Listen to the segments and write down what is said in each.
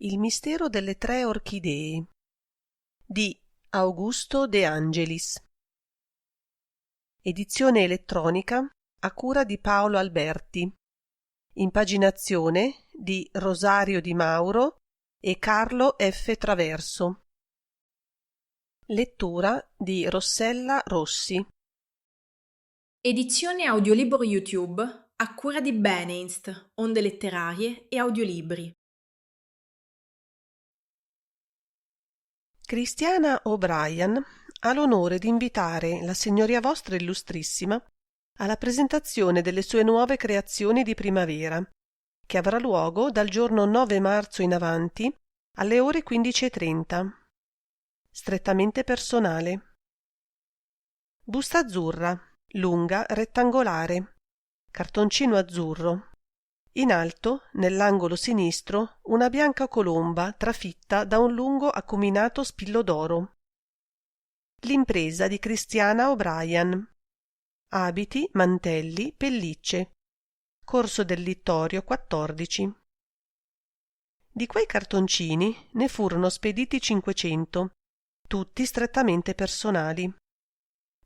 Il mistero delle tre orchidee di Augusto De Angelis. Edizione elettronica a cura di Paolo Alberti. Impaginazione di Rosario Di Mauro e Carlo F. Traverso. Lettura di Rossella Rossi. Edizione audiolibro YouTube a cura di Beneinst, Onde Letterarie e Audiolibri. Cristiana O'Brien ha l'onore di invitare la Signoria Vostra Illustrissima alla presentazione delle sue nuove creazioni di primavera, che avrà luogo dal giorno 9 marzo in avanti alle ore 15:30. Strettamente personale. Busta azzurra, lunga, rettangolare, cartoncino azzurro. In alto, nell'angolo sinistro, una bianca colomba trafitta da un lungo acuminato spillo d'oro. L'impresa di Cristiana O'Brien. Abiti, mantelli, pellicce. Corso del Littorio 14. Di quei cartoncini ne furono spediti 500, tutti strettamente personali,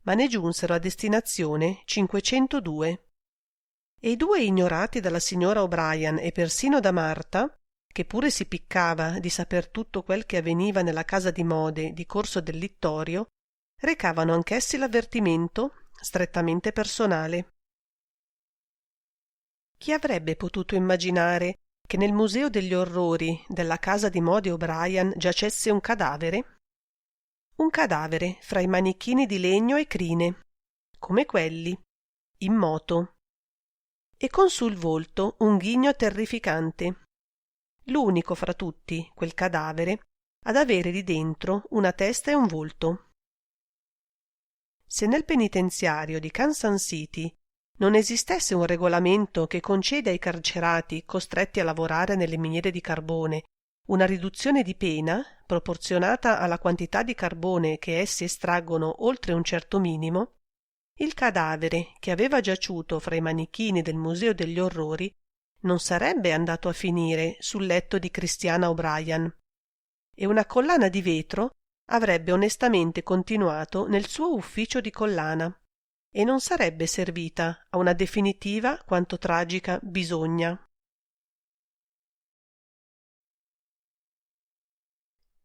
ma ne giunsero a destinazione 502. E i due ignorati dalla signora O'Brien e persino da Marta, che pure si piccava di saper tutto quel che avveniva nella casa di mode di Corso del Littorio, recavano anch'essi l'avvertimento strettamente personale. Chi avrebbe potuto immaginare che nel Museo degli Orrori della casa di mode O'Brien giacesse un cadavere? Un cadavere fra i manichini di legno e crine, come quelli, in moto, e con sul volto un ghigno terrificante, l'unico fra tutti, quel cadavere, ad avere di dentro una testa e un volto. Se nel penitenziario di Kansas City non esistesse un regolamento che concede ai carcerati costretti a lavorare nelle miniere di carbone una riduzione di pena proporzionata alla quantità di carbone che essi estraggono oltre un certo minimo, il cadavere che aveva giaciuto fra i manichini del Museo degli Orrori non sarebbe andato a finire sul letto di Cristiana O'Brien, e una collana di vetro avrebbe onestamente continuato nel suo ufficio di collana e non sarebbe servita a una definitiva quanto tragica bisogna.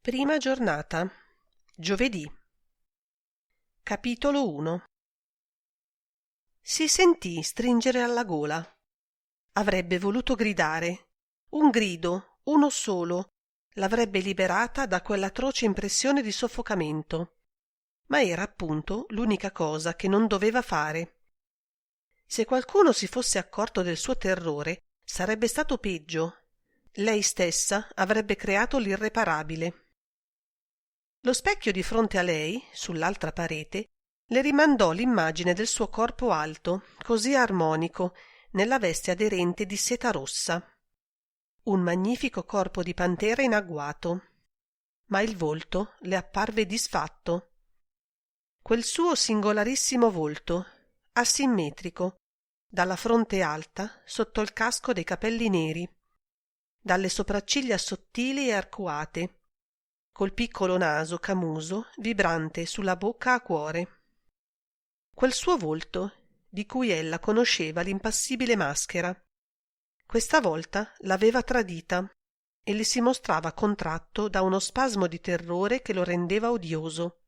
Prima giornata. Giovedì. Capitolo 1. Si sentì stringere alla gola. Avrebbe voluto gridare. Un grido, uno solo, l'avrebbe liberata da quell'atroce impressione di soffocamento. Ma era appunto l'unica cosa che non doveva fare. Se qualcuno si fosse accorto del suo terrore, sarebbe stato peggio. Lei stessa avrebbe creato l'irreparabile. Lo specchio di fronte a lei, sull'altra parete, le rimandò l'immagine del suo corpo alto, così armonico, nella veste aderente di seta rossa. Un magnifico corpo di pantera in agguato. Ma il volto le apparve disfatto. Quel suo singolarissimo volto, asimmetrico, dalla fronte alta sotto il casco dei capelli neri, dalle sopracciglia sottili e arcuate, col piccolo naso camuso vibrante sulla bocca a cuore. Quel suo volto, di cui ella conosceva l'impassibile maschera, questa volta l'aveva tradita e le si mostrava contratto da uno spasmo di terrore che lo rendeva odioso.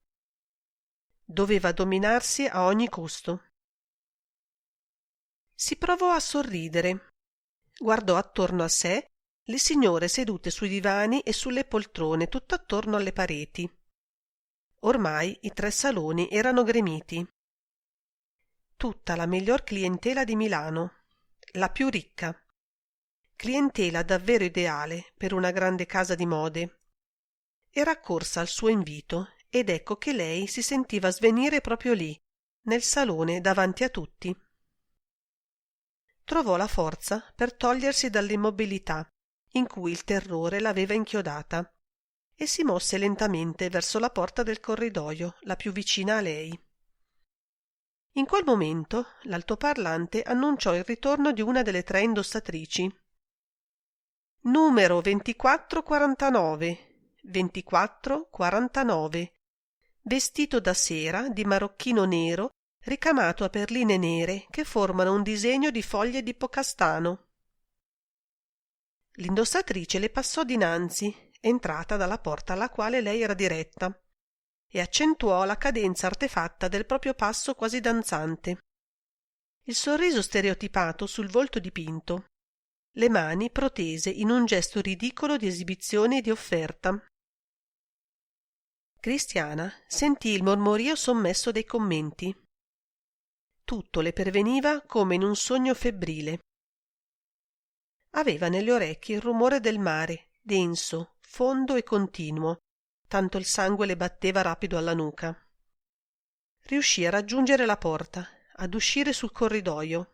Doveva dominarsi a ogni costo. Si provò a sorridere. Guardò attorno a sé le signore sedute sui divani e sulle poltrone tutt'attorno alle pareti. Ormai i 3 saloni erano gremiti. Tutta la miglior clientela di Milano, la più ricca. Clientela davvero ideale per una grande casa di mode. Era accorsa al suo invito ed ecco che lei si sentiva svenire proprio lì, nel salone davanti a tutti. Trovò la forza per togliersi dall'immobilità in cui il terrore l'aveva inchiodata e si mosse lentamente verso la porta del corridoio, la più vicina a lei. In quel momento l'altoparlante annunciò il ritorno di una delle 3 indossatrici. numero 2449, vestito da sera di marocchino nero ricamato a perline nere che formano un disegno di foglie di pocastano. L'indossatrice le passò dinanzi, entrata dalla porta alla quale lei era diretta, e accentuò la cadenza artefatta del proprio passo quasi danzante, il sorriso stereotipato sul volto dipinto, le mani protese in un gesto ridicolo di esibizione e di offerta. Cristiana sentì il mormorio sommesso dei commenti. Tutto le perveniva come in un sogno febbrile. Aveva nelle orecchie il rumore del mare, denso, fondo e continuo, tanto il sangue le batteva rapido alla nuca. Riuscì a raggiungere la porta, ad uscire sul corridoio.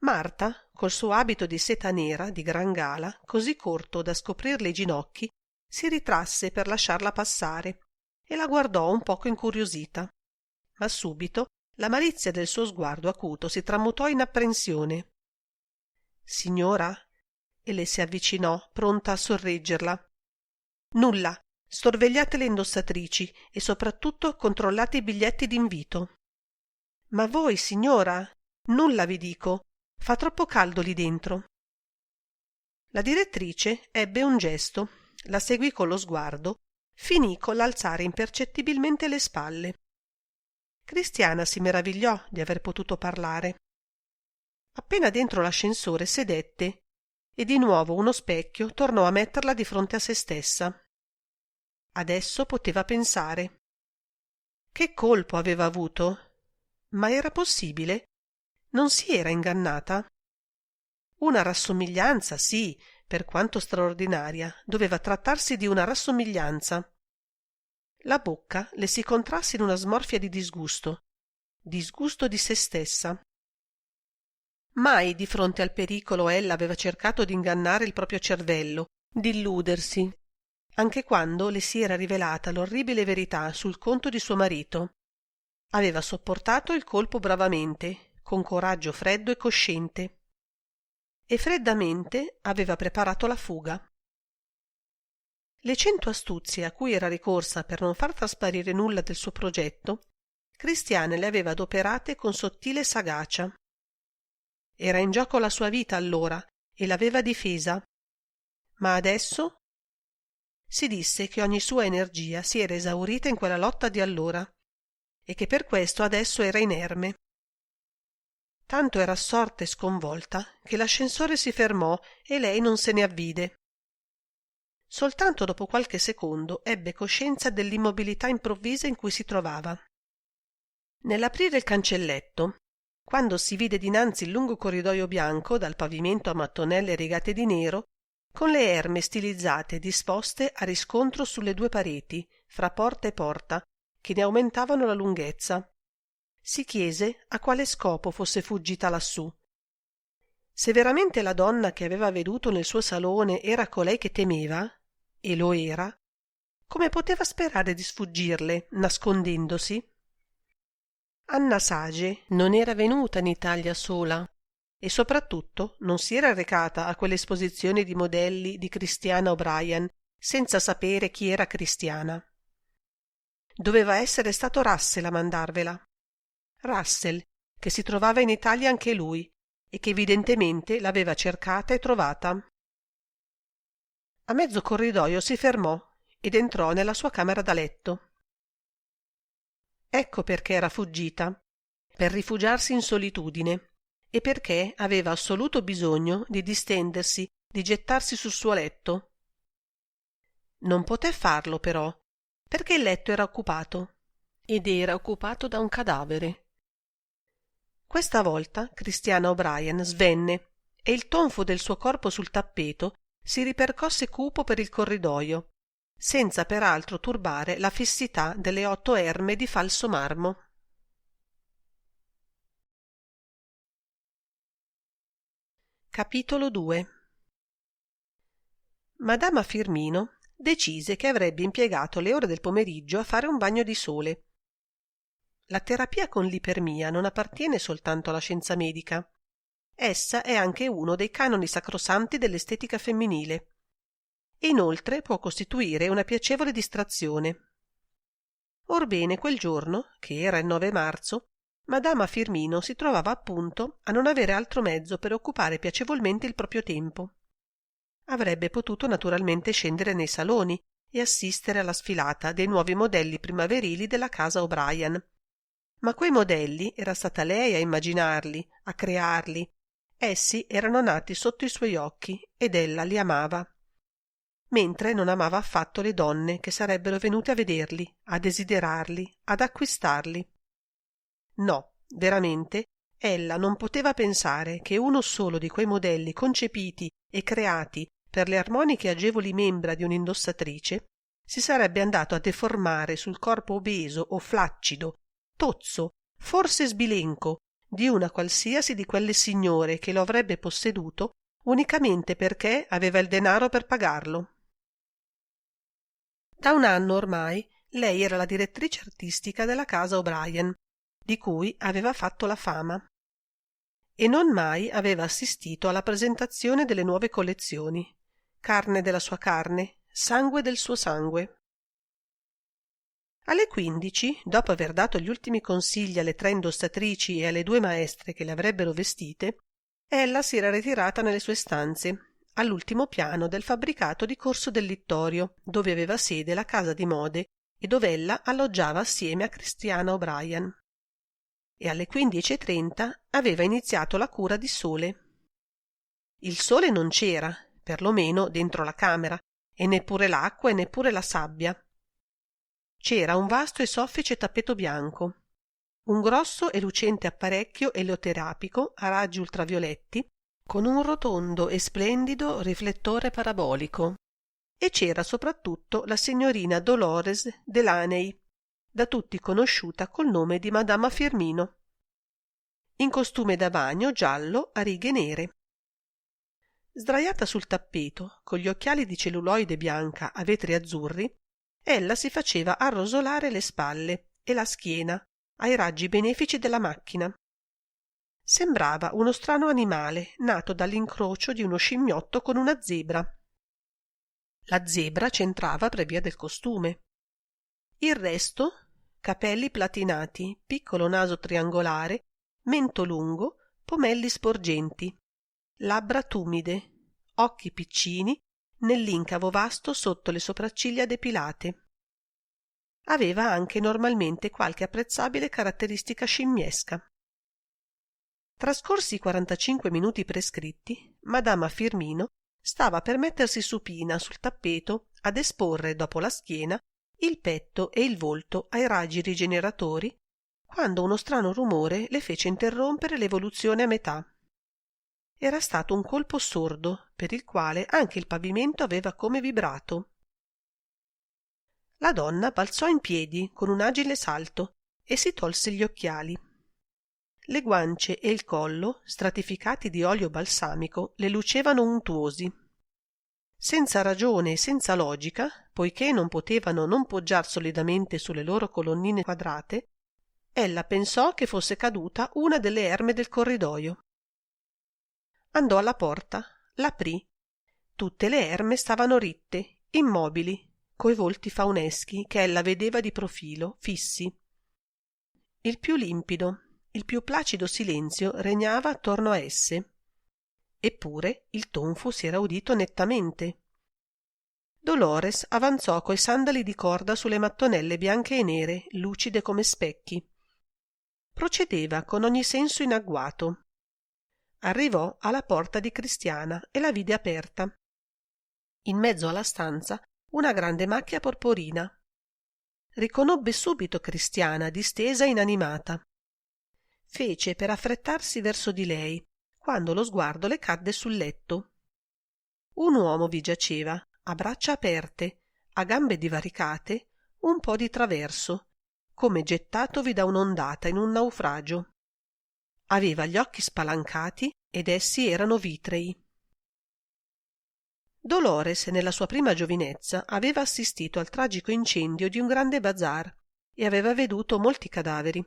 Marta, col suo abito di seta nera di gran gala, così corto da scoprirle i ginocchi, si ritrasse per lasciarla passare e la guardò un poco incuriosita. Ma subito la malizia del suo sguardo acuto si tramutò in apprensione. «Signora?» E le si avvicinò, pronta a sorreggerla. «Nulla. Sorvegliate le indossatrici e soprattutto controllate i biglietti d'invito». «Ma voi, signora?» «Nulla, vi dico. Fa troppo caldo lì dentro». La direttrice ebbe un gesto, la seguì con lo sguardo, finì con l'alzare impercettibilmente le spalle. Cristiana si meravigliò di aver potuto parlare. Appena dentro l'ascensore sedette e di nuovo uno specchio tornò a metterla di fronte a se stessa. Adesso poteva pensare. Che colpo aveva avuto? Ma era possibile? Non si era ingannata? Una rassomiglianza, sì, per quanto straordinaria, doveva trattarsi di una rassomiglianza. La bocca le si contrasse in una smorfia di disgusto di se stessa. Mai di fronte al pericolo ella aveva cercato di ingannare il proprio cervello, di illudersi, anche quando le si era rivelata l'orribile verità sul conto di suo marito. Aveva sopportato il colpo bravamente, con coraggio freddo e cosciente, e freddamente aveva preparato la fuga. Le 100 astuzie a cui era ricorsa per non far trasparire nulla del suo progetto, Cristiana le aveva adoperate con sottile sagacia. Era in gioco la sua vita allora e l'aveva difesa. Ma adesso? Si disse che ogni sua energia si era esaurita in quella lotta di allora e che per questo adesso era inerme. Tanto era assorta e sconvolta che l'ascensore si fermò e lei non se ne avvide. Soltanto dopo qualche secondo ebbe coscienza dell'immobilità improvvisa in cui si trovava. Nell'aprire il cancelletto, quando si vide dinanzi il lungo corridoio bianco dal pavimento a mattonelle rigate di nero, con le erme stilizzate disposte a riscontro sulle due pareti, fra porta e porta, che ne aumentavano la lunghezza, si chiese a quale scopo fosse fuggita lassù. Se veramente la donna che aveva veduto nel suo salone era colei che temeva, e lo era, come poteva sperare di sfuggirle nascondendosi? Anna Sage non era venuta in Italia sola e soprattutto non si era recata a quell'esposizione di modelli di Christiana O'Brien senza sapere chi era Cristiana. Doveva essere stato Russell a mandarvela. Russell, che si trovava in Italia anche lui e che evidentemente l'aveva cercata e trovata. A mezzo corridoio si fermò ed entrò nella sua camera da letto. Ecco perché era fuggita, per rifugiarsi in solitudine e perché aveva assoluto bisogno di distendersi, di gettarsi sul suo letto. Non poté farlo però, perché il letto era occupato, ed era occupato da un cadavere. Questa volta Christiana O'Brien svenne e il tonfo del suo corpo sul tappeto si ripercosse cupo per il corridoio, senza peraltro turbare la fissità delle 8 erme di falso marmo. Capitolo 2. Madama Firmino decise che avrebbe impiegato le ore del pomeriggio a fare un bagno di sole. La terapia con l'ipermia non appartiene soltanto alla scienza medica. essa è anche uno dei canoni sacrosanti dell'estetica femminile e inoltre può costituire una piacevole distrazione. Orbene, quel giorno, che era il 9 marzo, Madama Firmino si trovava appunto a non avere altro mezzo per occupare piacevolmente il proprio tempo. Avrebbe potuto naturalmente scendere nei saloni e assistere alla sfilata dei nuovi modelli primaverili della casa O'Brien, ma quei modelli era stata lei a immaginarli, a crearli. Essi erano nati sotto i suoi occhi ed ella li amava, mentre non amava affatto le donne che sarebbero venute a vederli, a desiderarli, ad acquistarli. No, veramente, ella non poteva pensare che uno solo di quei modelli concepiti e creati per le armoniche e agevoli membra di un'indossatrice si sarebbe andato a deformare sul corpo obeso o flaccido, tozzo, forse sbilenco, di una qualsiasi di quelle signore che lo avrebbe posseduto unicamente perché aveva il denaro per pagarlo. Da un anno ormai lei era la direttrice artistica della casa O'Brien, di cui aveva fatto la fama, e non mai aveva assistito alla presentazione delle nuove collezioni, carne della sua carne, sangue del suo sangue. Alle 15, dopo aver dato gli ultimi consigli alle 3 indossatrici e alle 2 maestre che le avrebbero vestite, ella si era ritirata nelle sue stanze, all'ultimo piano del fabbricato di Corso del Littorio, dove aveva sede la casa di mode e dove ella alloggiava assieme a Christiana O'Brien. E alle 15:30 aveva iniziato la cura di sole. Il sole non c'era, perlomeno dentro la camera, e neppure l'acqua e neppure la sabbia. C'era un vasto e soffice tappeto bianco, un grosso e lucente apparecchio elioterapico a raggi ultravioletti con un rotondo e splendido riflettore parabolico, e c'era soprattutto la signorina Dolores Delaney, da tutti conosciuta col nome di Madama Firmino, in costume da bagno giallo a righe nere. Sdraiata sul tappeto, con gli occhiali di celluloide bianca a vetri azzurri, ella si faceva arrosolare le spalle e la schiena ai raggi benefici della macchina. Sembrava uno strano animale nato dall'incrocio di uno scimmiotto con una zebra. La zebra c'entrava per via del costume. Il resto, capelli platinati, piccolo naso triangolare, mento lungo, pomelli sporgenti, labbra tumide, occhi piccini, nell'incavo vasto sotto le sopracciglia depilate. Aveva anche normalmente qualche apprezzabile caratteristica scimmiesca. Trascorsi i 45 minuti prescritti, Madama Firmino stava per mettersi supina sul tappeto ad esporre dopo la schiena il petto e il volto ai raggi rigeneratori, quando uno strano rumore le fece interrompere l'evoluzione a metà. Era stato un colpo sordo, per il quale anche il pavimento aveva come vibrato. La donna balzò in piedi con un agile salto e si tolse gli occhiali. Le guance e il collo, stratificati di olio balsamico, le lucevano untuosi. Senza ragione e senza logica, poiché non potevano non poggiar solidamente sulle loro colonnine quadrate, ella pensò che fosse caduta una delle erme del corridoio. Andò alla porta, l'aprì. Tutte le erme stavano ritte, immobili, coi volti fauneschi che ella vedeva di profilo, fissi. Il più limpido, il più placido silenzio regnava attorno a esse. Eppure il tonfo si era udito nettamente. Dolores avanzò coi sandali di corda sulle mattonelle bianche e nere, lucide come specchi. Procedeva con ogni senso in agguato. Arrivò alla porta di Christiana e la vide aperta. In mezzo alla stanza una grande macchia porporina. Riconobbe subito Christiana, distesa e inanimata. Fece per affrettarsi verso di lei, quando lo sguardo le cadde sul letto. Un uomo vi giaceva, a braccia aperte, a gambe divaricate, un po' di traverso, come gettatovi da un'ondata in un naufragio. Aveva gli occhi spalancati ed essi erano vitrei. Dolores, nella sua prima giovinezza, aveva assistito al tragico incendio di un grande bazar e aveva veduto molti cadaveri,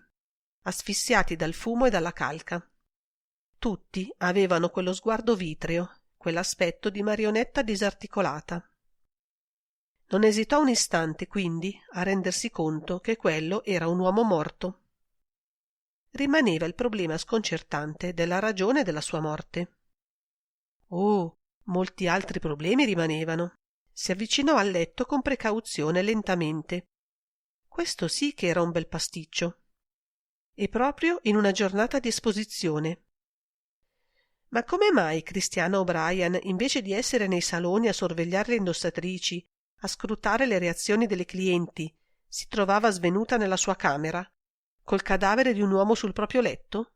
asfissiati dal fumo e dalla calca. Tutti avevano quello sguardo vitreo, quell'aspetto di marionetta disarticolata. Non esitò un istante, quindi, a rendersi conto che quello era un uomo morto. Rimaneva il problema sconcertante della ragione della sua morte. Oh, molti altri problemi rimanevano. Si avvicinò al letto con precauzione lentamente. Questo sì che era un bel pasticcio. E proprio in una giornata di esposizione. Ma come mai Christiana O'Brien, invece di essere nei saloni a sorvegliare le indossatrici, a scrutare le reazioni delle clienti, si trovava svenuta nella sua camera, col cadavere di un uomo sul proprio letto?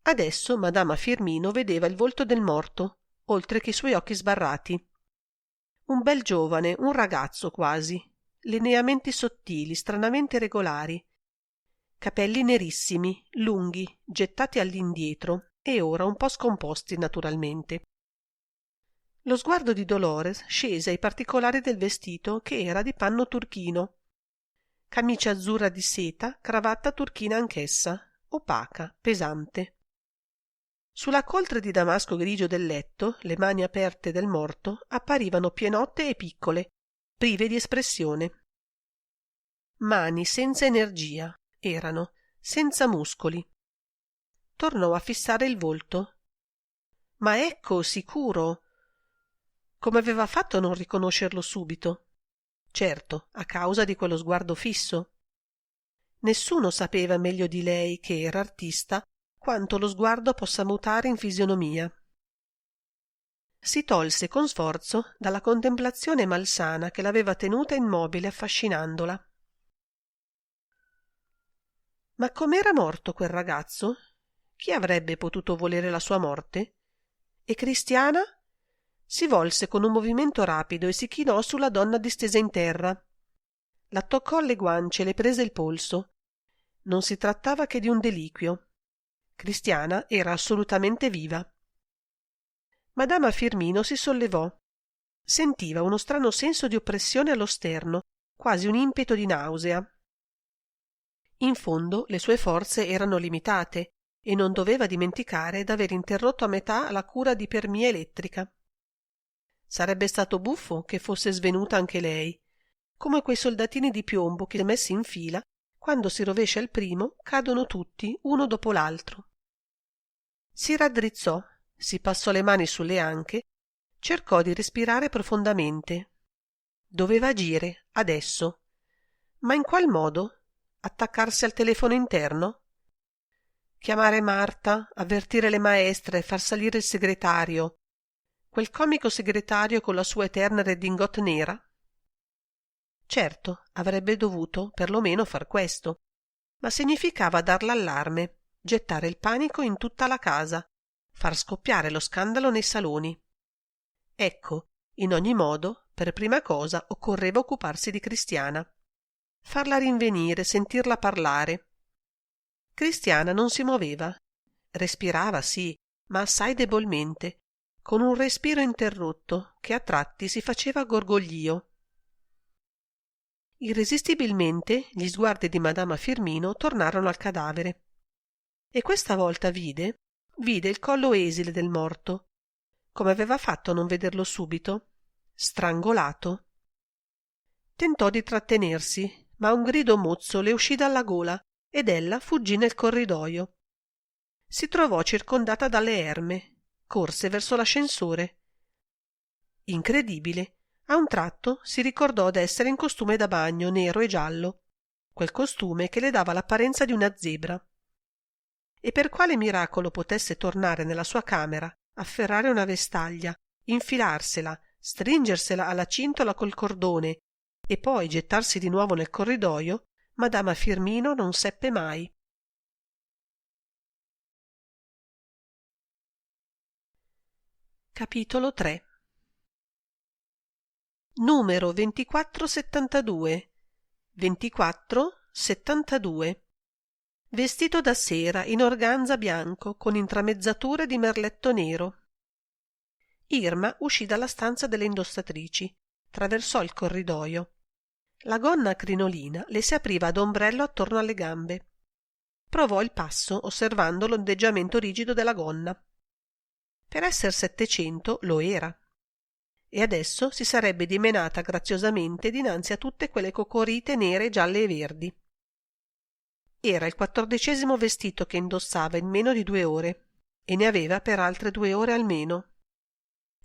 Adesso madama Firmino vedeva il volto del morto, oltre che i suoi occhi sbarrati. Un bel giovane, un ragazzo quasi, lineamenti sottili, stranamente regolari, capelli nerissimi, lunghi, gettati all'indietro e ora un po' scomposti naturalmente. Lo sguardo di Dolores scese ai particolari del vestito, che era di panno turchino. Camicia azzurra di seta, cravatta turchina anch'essa, opaca, pesante. Sulla coltre di damasco grigio del letto, le mani aperte del morto apparivano pienotte e piccole, prive di espressione. Mani senza energia, erano, senza muscoli. Tornò a fissare il volto. Ma ecco, sicuro! Come aveva fatto a non riconoscerlo subito? Certo, a causa di quello sguardo fisso. Nessuno sapeva meglio di lei, che era artista, quanto lo sguardo possa mutare in fisionomia. Si tolse con sforzo dalla contemplazione malsana che l'aveva tenuta immobile affascinandola. Ma com'era morto quel ragazzo? Chi avrebbe potuto volere la sua morte? E Cristiana? Si volse con un movimento rapido e si chinò sulla donna distesa in terra. La toccò alle guance e le prese il polso. Non si trattava che di un deliquio. Cristiana era assolutamente viva. Madama Firmino si sollevò. Sentiva uno strano senso di oppressione allo sterno, quasi un impeto di nausea. In fondo le sue forze erano limitate e non doveva dimenticare d'aver interrotto a metà la cura di ipermia elettrica. Sarebbe stato buffo che fosse svenuta anche lei, come quei soldatini di piombo che, messi in fila, quando si rovescia il primo, cadono tutti uno dopo l'altro. Si raddrizzò, si passò le mani sulle anche, cercò di respirare profondamente. Doveva agire, adesso. Ma in qual modo? Attaccarsi al telefono interno? Chiamare Marta, avvertire le maestre, far salire il segretario, quel comico segretario con la sua eterna redingote nera? Certo, avrebbe dovuto perlomeno far questo, ma significava dar l'allarme, gettare il panico in tutta la casa, far scoppiare lo scandalo nei saloni. Ecco, in ogni modo, per prima cosa occorreva occuparsi di Cristiana. Farla rinvenire, sentirla parlare. Cristiana non si muoveva. Respirava, sì, ma assai debolmente, con un respiro interrotto che a tratti si faceva gorgoglio. Irresistibilmente gli sguardi di madama Firmino tornarono al cadavere. E questa volta vide il collo esile del morto. Come aveva fatto a non vederlo subito? Strangolato. Tentò di trattenersi, ma un grido mozzo le uscì dalla gola ed ella fuggì nel corridoio. Si trovò circondata dalle erme, corse verso l'ascensore. Incredibile, a un tratto si ricordò d'essere in costume da bagno nero e giallo, quel costume che le dava l'apparenza di una zebra. E per quale miracolo potesse tornare nella sua camera, afferrare una vestaglia, infilarsela, stringersela alla cintola col cordone e poi gettarsi di nuovo nel corridoio, madama Firmino non seppe mai. Capitolo 3. Numero 2472 2472. Vestito da sera in organza bianco con intramezzature di merletto nero. Irma uscì dalla stanza delle indossatrici, traversò il corridoio. La gonna a crinolina le si apriva ad ombrello attorno alle gambe. provò il passo osservando l'ondeggiamento rigido della gonna. Per esser 700 lo era. E adesso si sarebbe dimenata graziosamente dinanzi a tutte quelle cocorite nere, gialle e verdi. Era il 14° vestito che indossava in meno di 2 ore, e ne aveva per altre 2 ore almeno.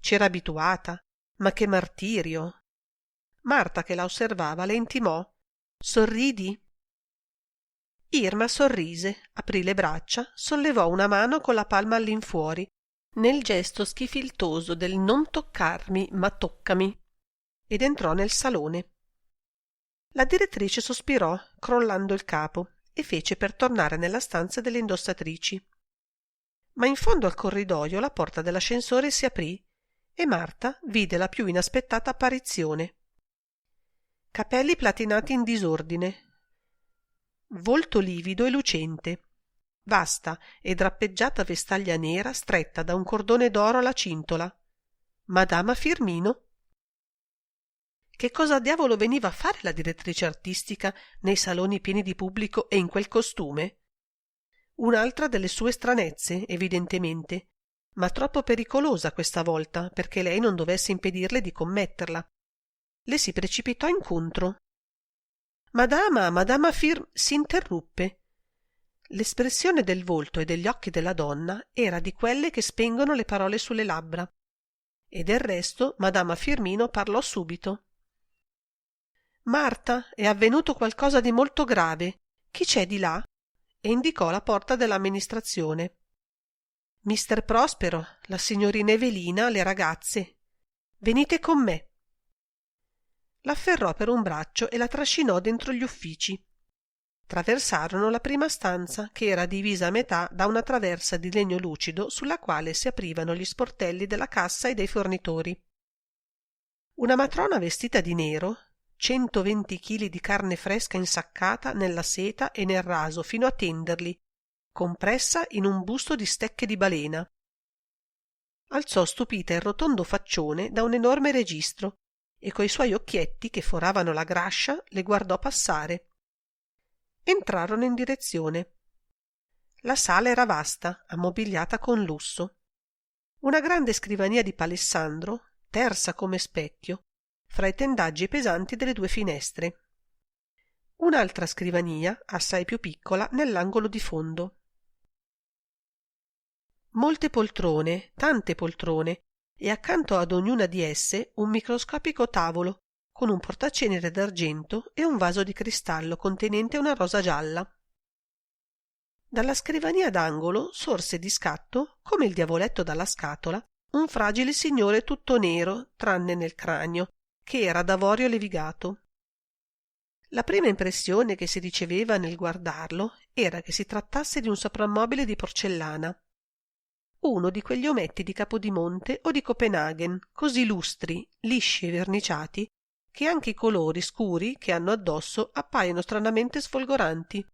C'era abituata, ma che martirio! Marta, che la osservava, le intimò: «Sorridi?» Irma sorrise, aprì le braccia, sollevò una mano con la palma all'infuori, nel gesto schifiltoso del «non toccarmi, ma toccami», ed entrò nel salone. La direttrice sospirò, crollando il capo, e fece per tornare nella stanza delle indossatrici. Ma in fondo al corridoio la porta dell'ascensore si aprì e Marta vide la più inaspettata apparizione. Capelli platinati in disordine, volto livido e lucente, vasta e drappeggiata vestaglia nera stretta da un cordone d'oro alla cintola. Madama Firmino? Che cosa diavolo veniva a fare la direttrice artistica nei saloni pieni di pubblico e in quel costume? Un'altra delle sue stranezze, evidentemente, ma troppo pericolosa questa volta perché lei non dovesse impedirle di commetterla. Le si precipitò incontro. Madama si interruppe. L'espressione del volto e degli occhi della donna era di quelle che spengono le parole sulle labbra, e del resto Madama Firmino parlò subito. «Marta, è avvenuto qualcosa di molto grave. Chi c'è di là?» e indicò la porta dell'amministrazione. «Mister Prospero, la signorina Evelina, le ragazze. Venite con me». L'afferrò per un braccio e la trascinò dentro gli uffici. Traversarono la prima stanza, che era divisa a metà da una traversa di legno lucido sulla quale si aprivano gli sportelli della cassa e dei fornitori. Una matrona vestita di nero, 120 chili di carne fresca insaccata nella seta e nel raso fino a tenderli, compressa in un busto di stecche di balena. Alzò stupita il rotondo faccione da un enorme registro e coi suoi occhietti che foravano la grascia le guardò passare. Entrarono in direzione. La sala era vasta, ammobiliata con lusso. Una grande scrivania di palissandro, tersa come specchio, fra i tendaggi pesanti delle 2 finestre. Un'altra scrivania, assai più piccola, nell'angolo di fondo. Molte poltrone, tante poltrone, e accanto ad ognuna di esse un microscopico tavolo con un portacenere d'argento e un vaso di cristallo contenente una rosa gialla. Dalla scrivania d'angolo sorse di scatto, come il diavoletto dalla scatola, un fragile signore tutto nero, tranne nel cranio, che era d'avorio levigato. La prima impressione che si riceveva nel guardarlo era che si trattasse di un soprammobile di porcellana, uno di quegli ometti di Capodimonte o di Copenaghen, così lustri, lisci e verniciati, che anche i colori scuri che hanno addosso appaiono stranamente sfolgoranti.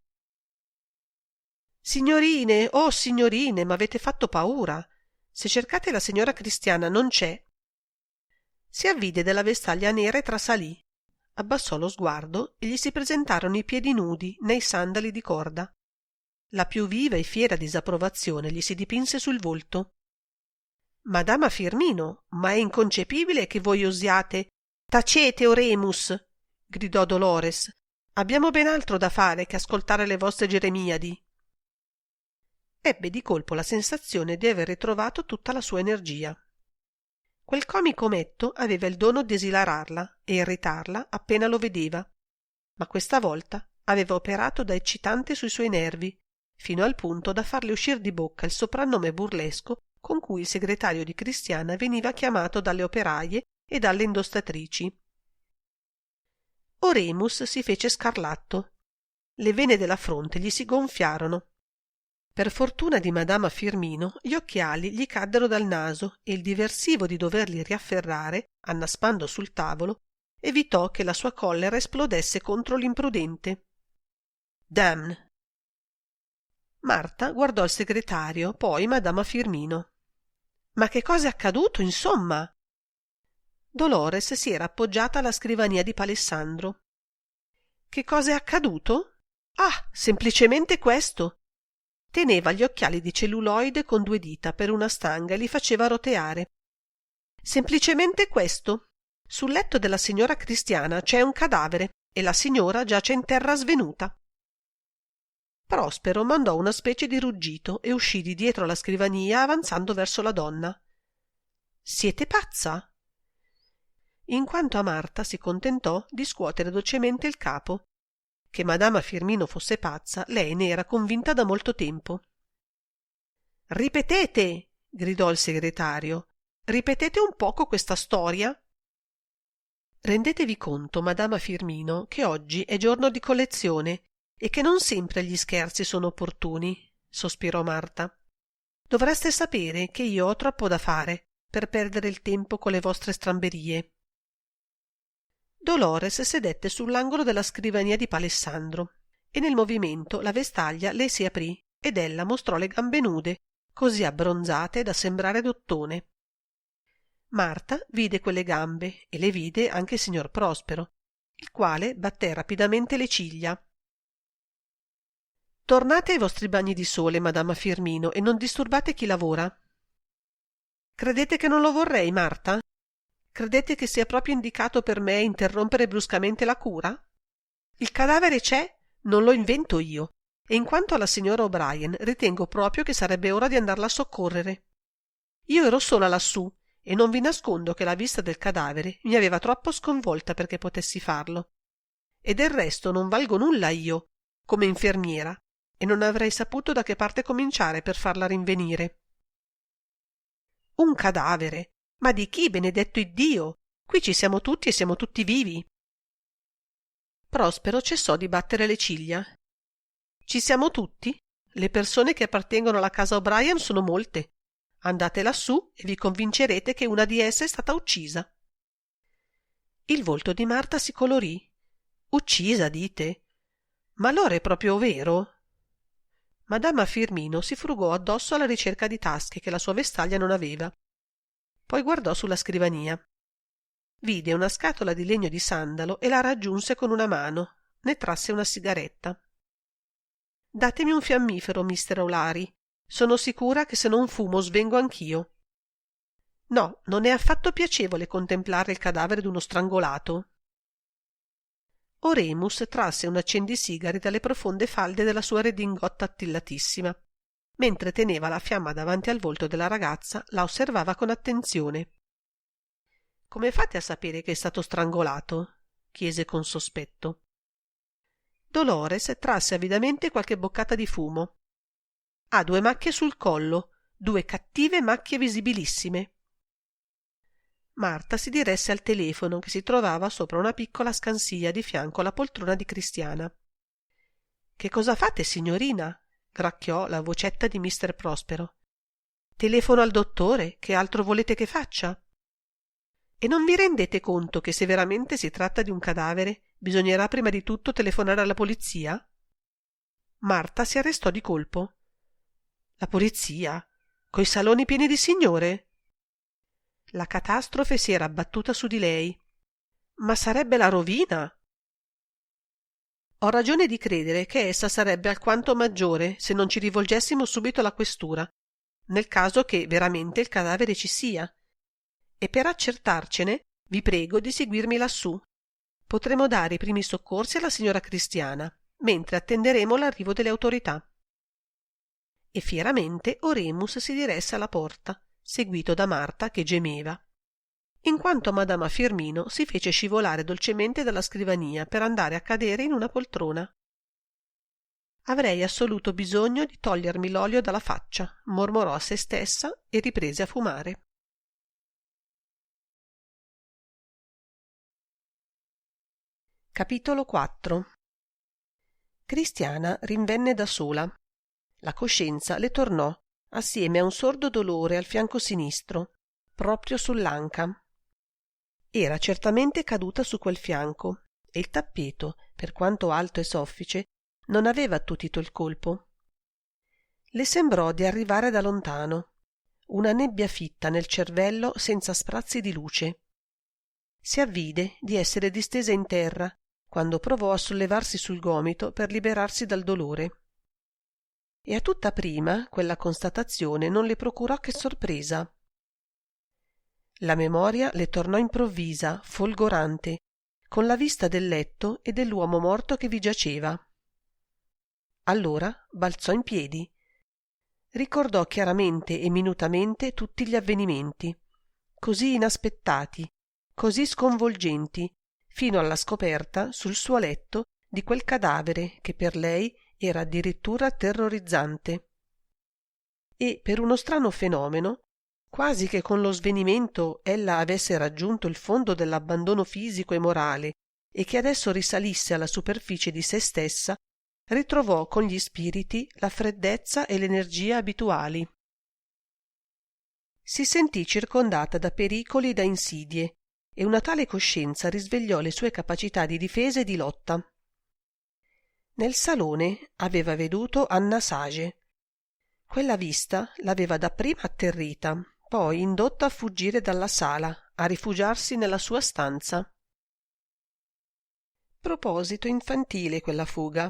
«Signorine, oh signorine, m'avete fatto paura! Se cercate la signora Cristiana non c'è». Si avvide della vestaglia nera e trasalì. Abbassò lo sguardo e gli si presentarono i piedi nudi nei sandali di corda. La più viva e fiera disapprovazione gli si dipinse sul volto. «Madama Firmino, ma è inconcepibile che voi osiate...» «Tacete, Oremus!» gridò Dolores. «Abbiamo ben altro da fare che ascoltare le vostre geremiadi». Ebbe di colpo la sensazione di aver ritrovato tutta la sua energia. Quel comico ometto aveva il dono di esilararla e irritarla appena lo vedeva, ma questa volta aveva operato da eccitante sui suoi nervi, fino al punto da farle uscir di bocca il soprannome burlesco con cui il segretario di Cristiana veniva chiamato dalle operaie e dalle indossatrici. Oremus si fece scarlatto. Le vene della fronte gli si gonfiarono. Per fortuna di Madama Firmino gli occhiali gli caddero dal naso e il diversivo di doverli riafferrare, annaspando sul tavolo, evitò che la sua collera esplodesse contro l'imprudente. «Damn!» Marta guardò il segretario, poi Madama Firmino. «Ma che cosa è accaduto, insomma?» Dolores si era appoggiata alla scrivania di Palissandro. «Che cosa è accaduto? Ah, semplicemente questo. Teneva gli occhiali di celluloide con 2 dita per una stanga e li faceva roteare. Semplicemente questo. Sul letto della signora Cristiana c'è un cadavere e la signora giace in terra svenuta. Prospero mandò una specie di ruggito e uscì di dietro la scrivania avanzando verso la donna. Siete pazza? In quanto a Marta si contentò di scuotere dolcemente il capo. Che madama Firmino fosse pazza, lei ne era convinta da molto tempo. Ripetete, gridò il segretario. Ripetete un poco questa storia. Rendetevi conto, madama Firmino, che oggi è giorno di collezione e che non sempre gli scherzi sono opportuni, sospirò Marta. Dovreste sapere che io ho troppo da fare per perdere il tempo con le vostre stramberie. Dolores sedette sull'angolo della scrivania di Palessandro e nel movimento la vestaglia le si aprì ed ella mostrò le gambe nude, così abbronzate da sembrare d'ottone. Marta vide quelle gambe e le vide anche il signor Prospero, il quale batté rapidamente le ciglia. Tornate ai vostri bagni di sole, madama Firmino, e non disturbate chi lavora. Credete che non lo vorrei, Marta? Credete che sia proprio indicato per me interrompere bruscamente la cura? Il cadavere c'è, non lo invento io, e in quanto alla signora O'Brien ritengo proprio che sarebbe ora di andarla a soccorrere. Io ero sola lassù e non vi nascondo che la vista del cadavere mi aveva troppo sconvolta perché potessi farlo. E del resto non valgo nulla io, come infermiera, e non avrei saputo da che parte cominciare per farla rinvenire. Un cadavere? Ma di chi, benedetto Iddio? Qui ci siamo tutti e siamo tutti vivi. Prospero cessò di battere le ciglia. Ci siamo tutti? Le persone che appartengono alla casa O'Brien sono molte. Andate lassù e vi convincerete che una di esse è stata uccisa. Il volto di Marta si colorì. Uccisa, dite? Ma allora è proprio vero? Madama Firmino si frugò addosso alla ricerca di tasche che la sua vestaglia non aveva. Poi guardò sulla scrivania. Vide una scatola di legno di sandalo e la raggiunse con una mano. Ne trasse una sigaretta. Datemi un fiammifero, mister O'Lary. Sono sicura che se non fumo svengo anch'io. No, non è affatto piacevole contemplare il cadavere d'uno strangolato. Oremus trasse un accendisigari dalle profonde falde della sua redingotta attillatissima. Mentre teneva la fiamma davanti al volto della ragazza, la osservava con attenzione. «Come fate a sapere che è stato strangolato?» chiese con sospetto. Dolores trasse avidamente qualche boccata di fumo. «Ha 2 macchie sul collo, 2 cattive macchie visibilissime». Marta si diresse al telefono che si trovava sopra una piccola scansia di fianco alla poltrona di Cristiana. «Che cosa fate, signorina?» gracchiò la vocetta di mister Prospero. «Telefono al dottore, che altro volete che faccia?» «E non vi rendete conto che se veramente si tratta di un cadavere bisognerà prima di tutto telefonare alla polizia?» Marta si arrestò di colpo. «La polizia? Coi saloni pieni di signore?» La catastrofe si era abbattuta su di lei. «Ma sarebbe la rovina!» «Ho ragione di credere che essa sarebbe alquanto maggiore se non ci rivolgessimo subito alla questura, nel caso che veramente il cadavere ci sia. E per accertarcene vi prego di seguirmi lassù. Potremo dare i primi soccorsi alla signora Cristiana, mentre attenderemo l'arrivo delle autorità». E fieramente Oremus si diresse alla porta, seguito da Marta che gemeva. In quanto madama Firmino si fece scivolare dolcemente dalla scrivania per andare a cadere in una poltrona. «Avrei assoluto bisogno di togliermi l'olio dalla faccia», mormorò a se stessa e riprese a fumare. Capitolo 4. Cristiana rinvenne da sola. La coscienza le tornò assieme a un sordo dolore al fianco sinistro, proprio sull'anca. Era certamente caduta su quel fianco e il tappeto, per quanto alto e soffice, non aveva attutito il colpo. Le sembrò di arrivare da lontano, una nebbia fitta nel cervello senza sprazzi di luce. Si avvide di essere distesa in terra quando provò a sollevarsi sul gomito per liberarsi dal dolore. e a tutta prima quella constatazione non le procurò che sorpresa. La memoria le tornò improvvisa, folgorante, con la vista del letto e dell'uomo morto che vi giaceva. Allora balzò in piedi. Ricordò chiaramente e minutamente tutti gli avvenimenti, così inaspettati, così sconvolgenti, fino alla scoperta sul suo letto di quel cadavere che per lei era addirittura terrorizzante. E per uno strano fenomeno, quasi che con lo svenimento ella avesse raggiunto il fondo dell'abbandono fisico e morale e che adesso risalisse alla superficie di se stessa, ritrovò con gli spiriti la freddezza e l'energia abituali. Si sentì circondata da pericoli e da insidie, e una tale coscienza risvegliò le sue capacità di difesa e di lotta. Nel salone aveva veduto Anna Sage. Quella vista l'aveva dapprima atterrita, poi indotta a fuggire dalla sala, a rifugiarsi nella sua stanza. Proposito infantile quella fuga,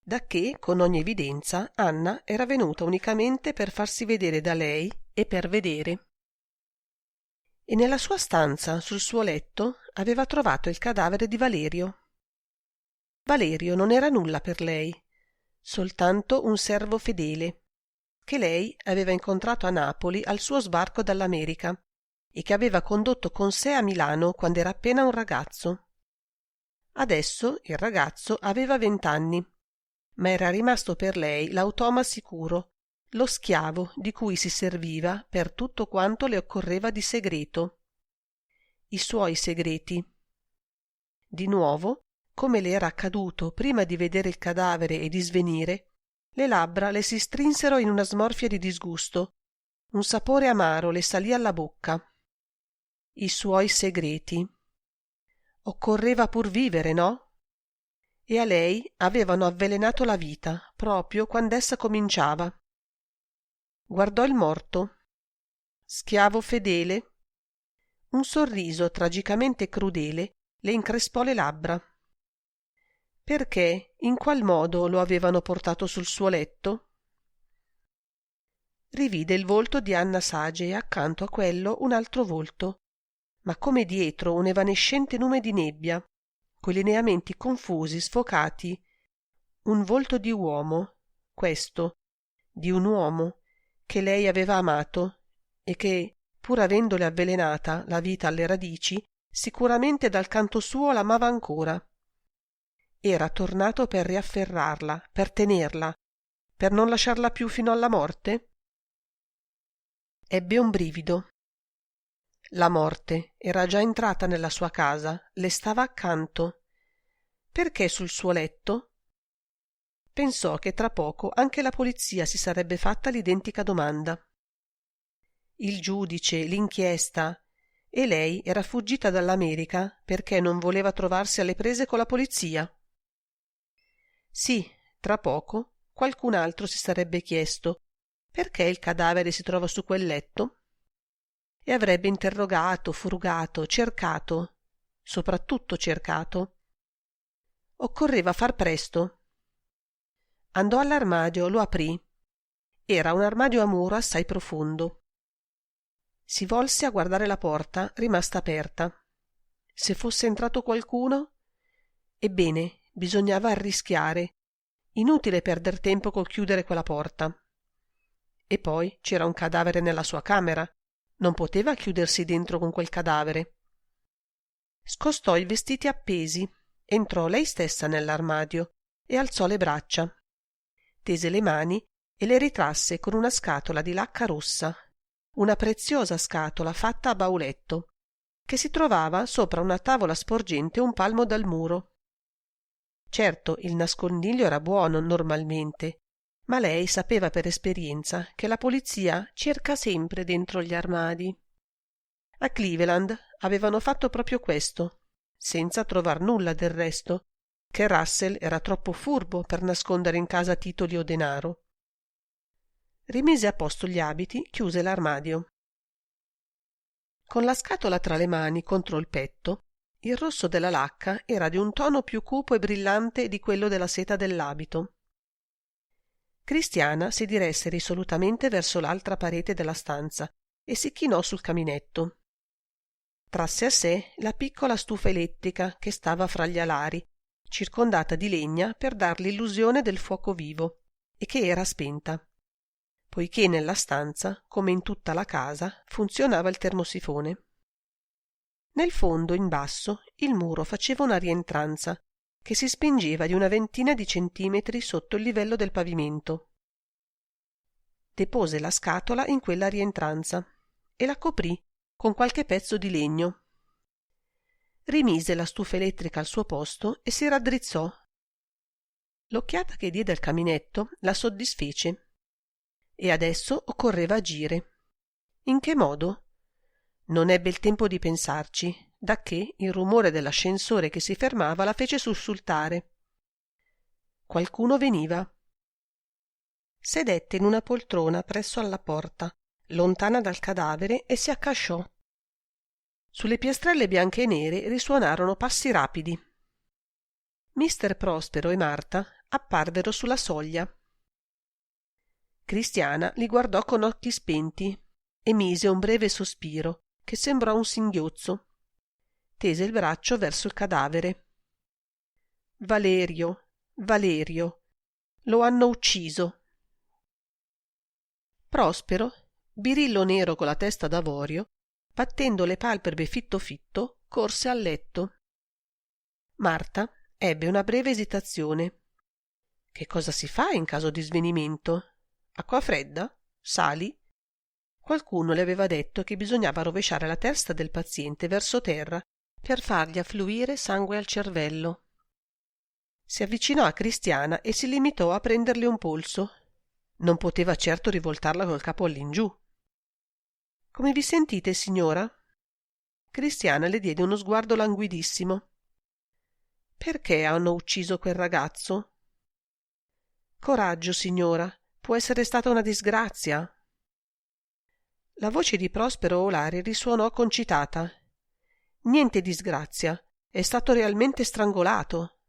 dacché con ogni evidenza Anna era venuta unicamente per farsi vedere da lei e per vedere. E nella sua stanza, sul suo letto, aveva trovato il cadavere di Valerio. Valerio non era nulla per lei, soltanto un servo fedele, che lei aveva incontrato a Napoli al suo sbarco dall'America e che aveva condotto con sé a Milano quando era appena un ragazzo. Adesso il ragazzo aveva 20 anni, ma era rimasto per lei l'automa sicuro, lo schiavo di cui si serviva per tutto quanto le occorreva di segreto. I suoi segreti. Di nuovo, come le era accaduto prima di vedere il cadavere e di svenire, le labbra le si strinsero in una smorfia di disgusto, un sapore amaro le salì alla bocca. I suoi segreti. Occorreva pur vivere, no? E a lei avevano avvelenato la vita proprio quand'essa cominciava. Guardò il morto. Schiavo fedele. Un sorriso tragicamente crudele le increspò le labbra. Perché, in qual modo lo avevano portato sul suo letto? Rivide il volto di Anna Sage e accanto a quello un altro volto, ma come dietro un evanescente nume di nebbia, coi lineamenti confusi, sfocati. Un volto di uomo, questo, di un uomo che lei aveva amato e che, pur avendole avvelenata la vita alle radici, sicuramente dal canto suo l'amava ancora. Era tornato per riafferrarla, per tenerla, per non lasciarla più fino alla morte? Ebbe un brivido. La morte era già entrata nella sua casa, le stava accanto. Perché sul suo letto? Pensò che tra poco anche la polizia si sarebbe fatta l'identica domanda. Il giudice, l'inchiesta, e lei era fuggita dall'America perché non voleva trovarsi alle prese con la polizia. Sì, tra poco qualcun altro si sarebbe chiesto perché il cadavere si trova su quel letto e avrebbe interrogato, frugato, cercato, soprattutto cercato. Occorreva far presto. Andò all'armadio, lo aprì. Era un armadio a muro assai profondo. Si volse a guardare la porta, rimasta aperta. Se fosse entrato qualcuno? Ebbene, bisognava arrischiare. Inutile perder tempo col chiudere quella porta. E poi c'era un cadavere nella sua camera. Non poteva chiudersi dentro con quel cadavere. Scostò i vestiti appesi, entrò lei stessa nell'armadio e alzò le braccia. Tese le mani e le ritrasse con una scatola di lacca rossa, una preziosa scatola fatta a bauletto, che si trovava sopra una tavola sporgente un palmo dal muro. Certo, il nascondiglio era buono normalmente, ma lei sapeva per esperienza che la polizia cerca sempre dentro gli armadi. A Cleveland avevano fatto proprio questo, senza trovar nulla del resto, che Russell era troppo furbo per nascondere in casa titoli o denaro. Rimise a posto gli abiti, chiuse l'armadio. Con la scatola tra le mani contro il petto, il rosso della lacca era di un tono più cupo e brillante di quello della seta dell'abito. Cristiana si diresse risolutamente verso l'altra parete della stanza e si chinò sul caminetto. Trasse a sé la piccola stufa elettrica che stava fra gli alari, circondata di legna per dar l'illusione del fuoco vivo, e che era spenta, poiché nella stanza, come in tutta la casa, funzionava il termosifone. Nel fondo, in basso, il muro faceva una rientranza che si spingeva di una ventina di centimetri sotto il livello del pavimento. Depose la scatola in quella rientranza e la coprì con qualche pezzo di legno. Rimise la stufa elettrica al suo posto e si raddrizzò. L'occhiata che diede al caminetto la soddisfece. E adesso occorreva agire. In che modo? Non ebbe il tempo di pensarci, dacché il rumore dell'ascensore che si fermava la fece sussultare. Qualcuno veniva. Sedette in una poltrona presso alla porta, lontana dal cadavere, e si accasciò. Sulle piastrelle bianche e nere risuonarono passi rapidi. Mister Prospero e Marta apparvero sulla soglia. Cristiana li guardò con occhi spenti e mise un breve sospiro che sembrò un singhiozzo. Tese il braccio verso il cadavere. Valerio, Valerio, lo hanno ucciso. Prospero, birillo nero con la testa d'avorio, battendo le palpebre fitto fitto, corse al letto. Marta ebbe una breve esitazione. Che cosa si fa in caso di svenimento? Acqua fredda? Sali? Qualcuno le aveva detto che bisognava rovesciare la testa del paziente verso terra per fargli affluire sangue al cervello. Si avvicinò a Cristiana e si limitò a prenderle un polso. Non poteva certo rivoltarla col capo all'ingiù. Come vi sentite, signora? Cristiana le diede uno sguardo languidissimo. Perché hanno ucciso quel ragazzo? Coraggio, signora, può essere stata una disgrazia. La voce di Prospero Olari risuonò concitata. Niente disgrazia, è stato realmente strangolato.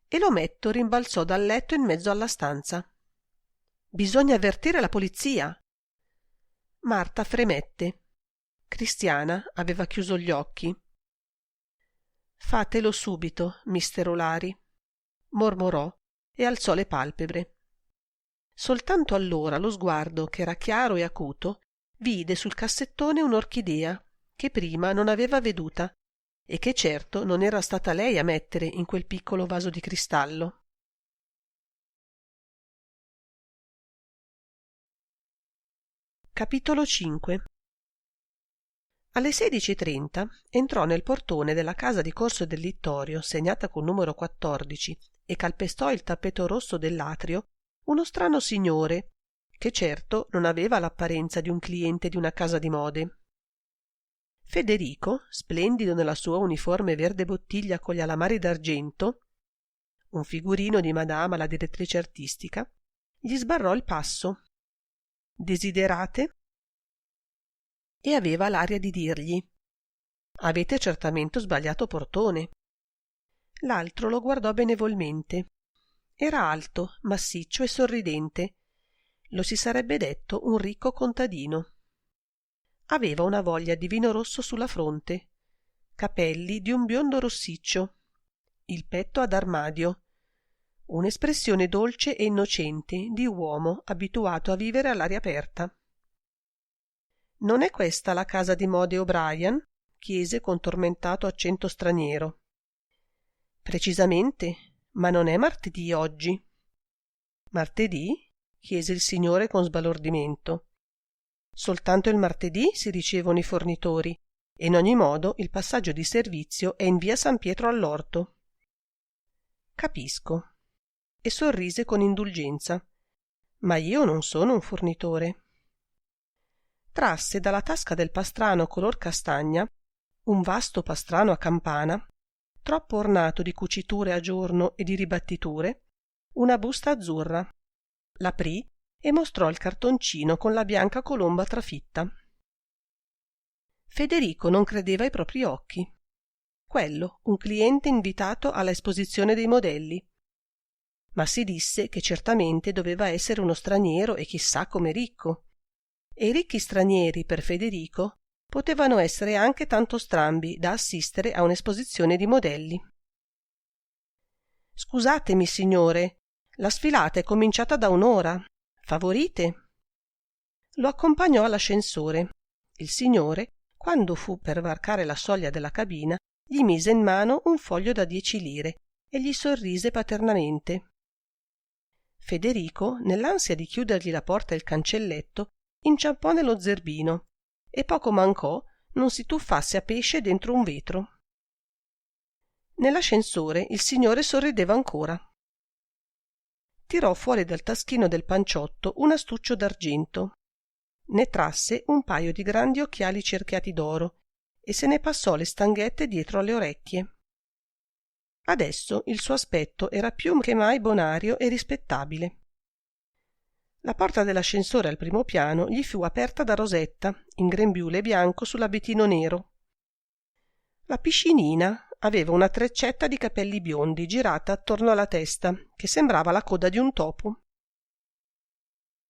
E l'ometto rimbalzò dal letto in mezzo alla stanza. Bisogna avvertire la polizia. Marta fremette. Cristiana aveva chiuso gli occhi. Fatelo subito, mister Olari, mormorò e alzò le palpebre. Soltanto allora lo sguardo, che era chiaro e acuto, vide sul cassettone un'orchidea che prima non aveva veduta e che certo non era stata lei a mettere in quel piccolo vaso di cristallo. Capitolo 5. Alle 16:30 entrò nel portone della casa di Corso del Littorio, segnata col numero 14, e calpestò il tappeto rosso dell'atrio uno strano signore, che certo non aveva l'apparenza di un cliente di una casa di mode. Federico, splendido nella sua uniforme verde bottiglia con gli alamari d'argento, un figurino di madama la direttrice artistica, gli sbarrò il passo. Desiderate? E aveva l'aria di dirgli: avete certamente sbagliato portone. L'altro lo guardò benevolmente. Era alto, massiccio e sorridente. Lo si sarebbe detto un ricco contadino. Aveva una voglia di vino rosso sulla fronte, capelli di un biondo rossiccio, il petto ad armadio, un'espressione dolce e innocente di uomo abituato a vivere all'aria aperta. Non è questa la casa di mode O'Brien? Chiese con tormentato accento straniero. Precisamente, ma non è martedì oggi. Martedì? Chiese il signore con sbalordimento. Soltanto il martedì si ricevono i fornitori e in ogni modo il passaggio di servizio è in via San Pietro all'Orto. Capisco. E sorrise con indulgenza. Ma io non sono un fornitore. Trasse dalla tasca del pastrano color castagna, un vasto pastrano a campana, troppo ornato di cuciture a giorno e di ribattiture, una busta azzurra. L'aprì e mostrò il cartoncino con la bianca colomba trafitta. Federico non credeva ai propri occhi. Quello, un cliente invitato alla esposizione dei modelli. ma si disse che certamente doveva essere uno straniero e chissà come ricco. E i ricchi stranieri per Federico potevano essere anche tanto strambi da assistere a un'esposizione di modelli. «Scusatemi, signore, la sfilata è cominciata da un'ora. Favorite?» Lo accompagnò all'ascensore. Il signore, quando fu per varcare la soglia della cabina, gli mise in mano un foglio da 10 lire e gli sorrise paternamente. Federico, nell'ansia di chiudergli la porta e il cancelletto, inciampò nello zerbino e poco mancò non si tuffasse a pesce dentro un vetro. Nell'ascensore il signore sorrideva ancora. Tirò fuori dal taschino del panciotto un astuccio d'argento, ne trasse un paio di grandi occhiali cerchiati d'oro e se ne passò le stanghette dietro alle orecchie. Adesso il suo aspetto era più che mai bonario e rispettabile. La porta dell'ascensore al primo piano gli fu aperta da Rosetta, in grembiule bianco sull'abitino nero. La piscinina aveva una treccetta di capelli biondi girata attorno alla testa, che sembrava la coda di un topo.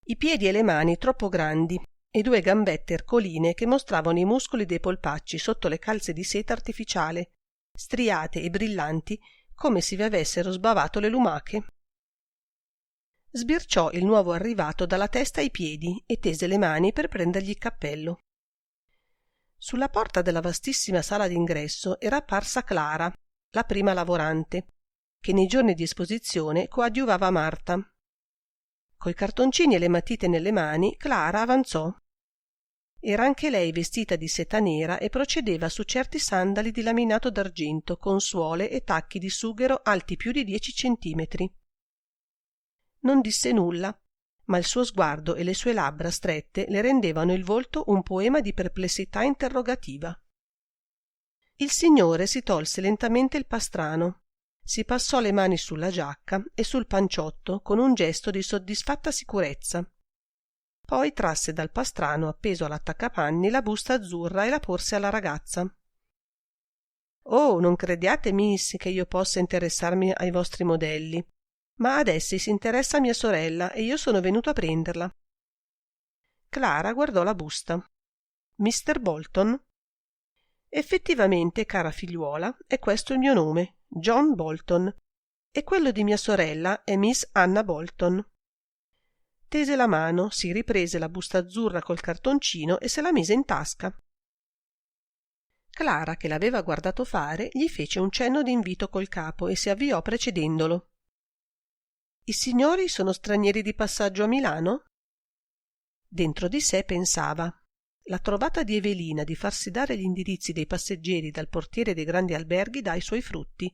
I piedi e le mani troppo grandi e 2 gambette ercoline che mostravano i muscoli dei polpacci sotto le calze di seta artificiale, striate e brillanti come se vi avessero sbavato le lumache. Sbirciò il nuovo arrivato dalla testa ai piedi e tese le mani per prendergli il cappello. Sulla porta della vastissima sala d'ingresso era apparsa Clara, la prima lavorante, che nei giorni di esposizione coadiuvava Marta. Coi cartoncini e le matite nelle mani, Clara avanzò. Era anche lei vestita di seta nera e procedeva su certi sandali di laminato d'argento con suole e tacchi di sughero alti più di 10 centimetri. Non disse nulla, ma il suo sguardo e le sue labbra strette le rendevano il volto un poema di perplessità interrogativa. Il signore si tolse lentamente il pastrano, si passò le mani sulla giacca e sul panciotto con un gesto di soddisfatta sicurezza. Poi trasse dal pastrano appeso all'attaccapanni la busta azzurra e la porse alla ragazza. «Oh, non crediate, miss, che io possa interessarmi ai vostri modelli, ma ad essi si interessa mia sorella e io sono venuto a prenderla». Clara guardò la busta. «Mr. Bolton?» «Effettivamente, cara figliuola, è questo il mio nome, John Bolton, e quello di mia sorella è Miss Anna Bolton». Tese la mano, si riprese la busta azzurra col cartoncino e se la mise in tasca. Clara, che l'aveva guardato fare, gli fece un cenno d'invito col capo e si avviò precedendolo. «I signori sono stranieri di passaggio a Milano?» Dentro di sé pensava: la trovata di Evelina di farsi dare gli indirizzi dei passeggeri dal portiere dei grandi alberghi dà i suoi frutti.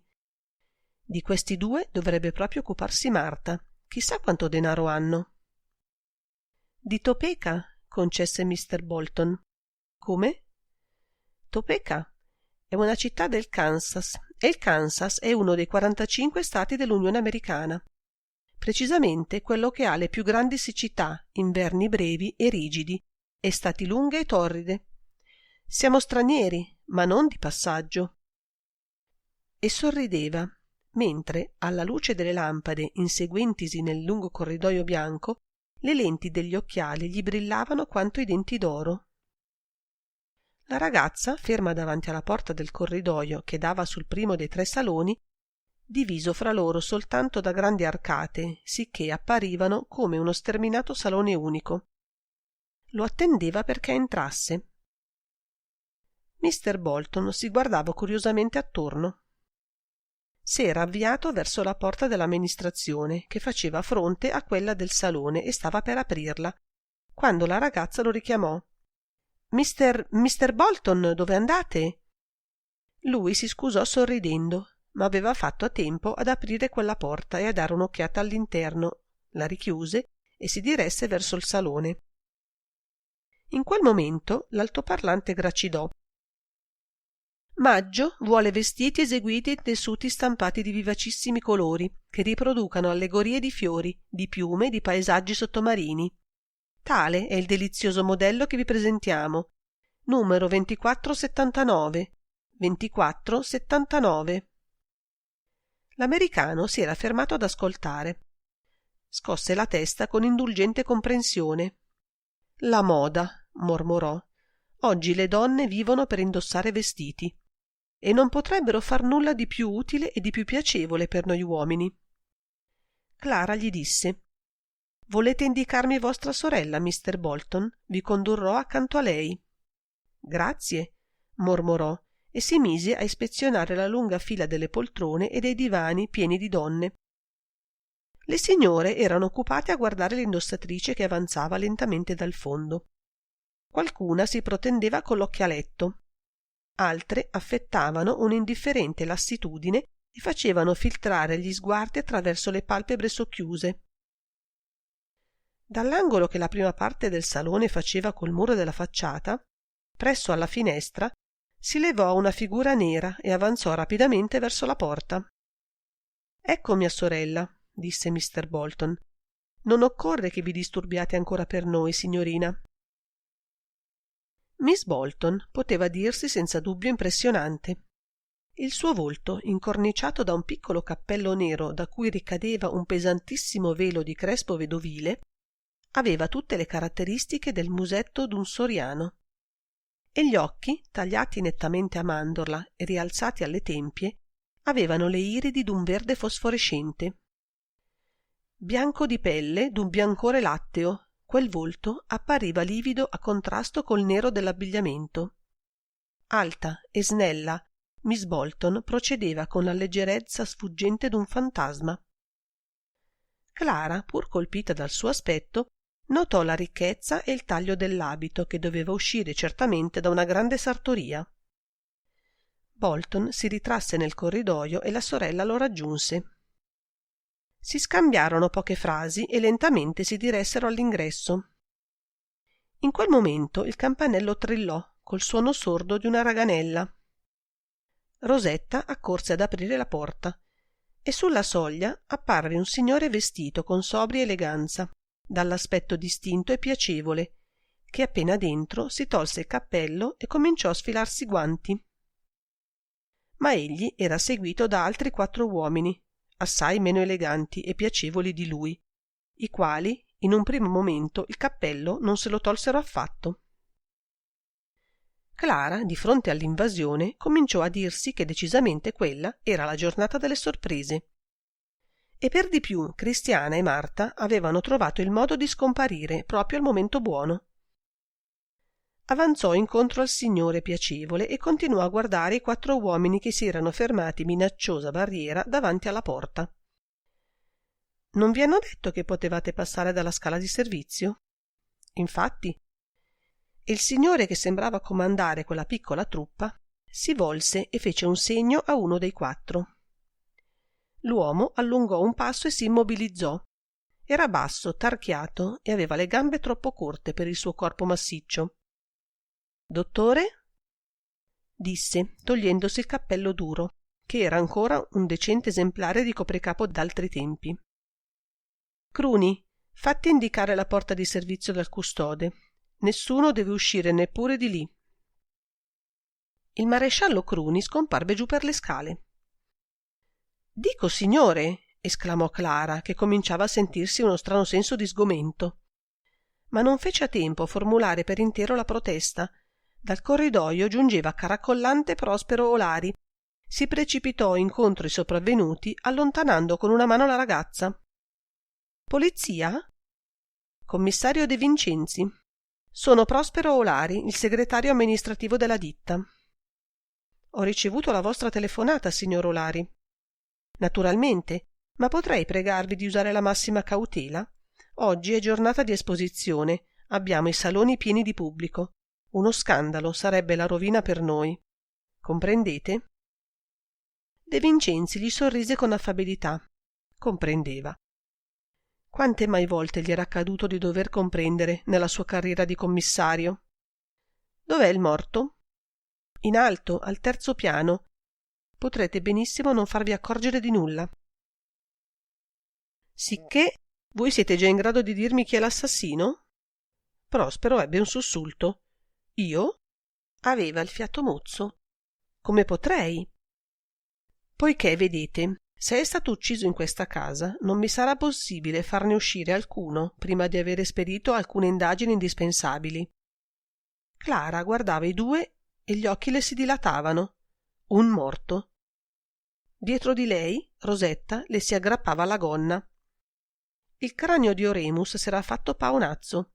Di questi 2 dovrebbe proprio occuparsi Marta. Chissà quanto denaro hanno. «Di Topeka?» concesse Mr. Bolton. «Come?» «Topeka è una città del Kansas e il Kansas è uno dei 45 stati dell'Unione Americana, precisamente quello che ha le più grandi siccità, inverni brevi e rigidi, estati lunghe e torride. Siamo stranieri, ma non di passaggio». E sorrideva, mentre, alla luce delle lampade inseguentisi nel lungo corridoio bianco, le lenti degli occhiali gli brillavano quanto i denti d'oro. La ragazza, ferma davanti alla porta del corridoio che dava sul primo dei 3 saloni, diviso fra loro soltanto da grandi arcate, sicché apparivano come uno sterminato salone unico. Lo attendeva perché entrasse. Mr. Bolton si guardava curiosamente attorno. S'era avviato verso la porta dell'amministrazione, che faceva fronte a quella del salone, e stava per aprirla, quando la ragazza lo richiamò. Mr. Bolton, dove andate?» Lui si scusò sorridendo, ma aveva fatto a tempo ad aprire quella porta e a dare un'occhiata all'interno, la richiuse e si diresse verso il salone. In quel momento l'altoparlante gracidò: «Maggio vuole vestiti eseguiti in tessuti stampati di vivacissimi colori che riproducano allegorie di fiori, di piume, di paesaggi sottomarini. Tale è il delizioso modello che vi presentiamo, numero 2479. 2479». L'americano si era fermato ad ascoltare. Scosse la testa con indulgente comprensione. La moda, mormorò. Oggi le donne vivono per indossare vestiti e non potrebbero far nulla di più utile e di più piacevole per noi uomini. Clara gli disse: «Volete indicarmi vostra sorella, Mr. Bolton? Vi condurrò accanto a lei». «Grazie», mormorò e si mise a ispezionare la lunga fila delle poltrone e dei divani pieni di donne. Le signore erano occupate a guardare l'indossatrice che avanzava lentamente dal fondo. Qualcuna si protendeva con l'occhialetto, altre affettavano un'indifferente lassitudine e facevano filtrare gli sguardi attraverso le palpebre socchiuse. Dall'angolo che la prima parte del salone faceva col muro della facciata, presso alla finestra, si levò una figura nera e avanzò rapidamente verso la porta. «Ecco mia sorella», disse Mr. Bolton. «Non occorre che vi disturbiate ancora per noi, signorina». Miss Bolton poteva dirsi senza dubbio impressionante. Il suo volto, incorniciato da un piccolo cappello nero da cui ricadeva un pesantissimo velo di crespo vedovile, aveva tutte le caratteristiche del musetto d'un soriano, e gli occhi, tagliati nettamente a mandorla e rialzati alle tempie, avevano le iridi d'un verde fosforescente. Bianco di pelle, d'un biancore latteo, quel volto appariva livido a contrasto col nero dell'abbigliamento. Alta e snella, Miss Bolton procedeva con la leggerezza sfuggente d'un fantasma. Clara, pur colpita dal suo aspetto, notò la ricchezza e il taglio dell'abito che doveva uscire certamente da una grande sartoria. Bolton si ritrasse nel corridoio e la sorella lo raggiunse. Si scambiarono poche frasi e lentamente si diressero all'ingresso. In quel momento il campanello trillò col suono sordo di una raganella. Rosetta accorse ad aprire la porta e sulla soglia apparve un signore vestito con sobria eleganza, dall'aspetto distinto e piacevole, che appena dentro si tolse il cappello e cominciò a sfilarsi i guanti. Ma egli era seguito da altri 4 uomini, assai meno eleganti e piacevoli di lui, i quali in un primo momento il cappello non se lo tolsero affatto. Clara, di fronte all'invasione, cominciò a dirsi che decisamente quella era la giornata delle sorprese. E per di più Cristiana e Marta avevano trovato il modo di scomparire proprio al momento buono. Avanzò incontro al signore piacevole e continuò a guardare i 4 uomini che si erano fermati minacciosa barriera davanti alla porta. «Non vi hanno detto che potevate passare dalla scala di servizio?» Infatti. E il signore, che sembrava comandare quella piccola truppa, si volse e fece un segno a uno dei 4. L'uomo allungò un passo e si immobilizzò. Era basso, tarchiato e aveva le gambe troppo corte per il suo corpo massiccio. «Dottore?» disse, togliendosi il cappello duro, che era ancora un decente esemplare di copricapo d'altri tempi. «Cruni, fatti indicare la porta di servizio dal custode. Nessuno deve uscire neppure di lì». Il maresciallo Cruni scomparve giù per le scale. «Dico, signore», esclamò Clara, che cominciava a sentirsi uno strano senso di sgomento. Ma non fece a tempo a formulare per intero la protesta. Dal corridoio giungeva caracollante Prospero Olari. Si precipitò incontro ai sopravvenuti, allontanando con una mano la ragazza. «Polizia?» «Commissario De Vincenzi. Sono Prospero Olari, il segretario amministrativo della ditta». «Ho ricevuto la vostra telefonata, signor Olari». «Naturalmente, ma potrei pregarvi di usare la massima cautela? Oggi è giornata di esposizione, abbiamo i saloni pieni di pubblico. Uno scandalo sarebbe la rovina per noi. Comprendete?» De Vincenzi gli sorrise con affabilità. Comprendeva. Quante mai volte gli era accaduto di dover comprendere nella sua carriera di commissario? «Dov'è il morto?» «In alto, al 3° piano. Potrete benissimo non farvi accorgere di nulla». «Sicché voi siete già in grado di dirmi chi è l'assassino?» Prospero ebbe un sussulto. «Io?» Aveva il fiato mozzo. «Come potrei?» «Poiché, vedete, Se è stato ucciso in questa casa, non mi sarà possibile farne uscire alcuno prima di aver esperito alcune indagini indispensabili. Clara guardava i due e gli occhi le si dilatavano. Un morto. Dietro di lei, Rosetta le si aggrappava alla gonna. Il cranio di Oremus s'era fatto paonazzo.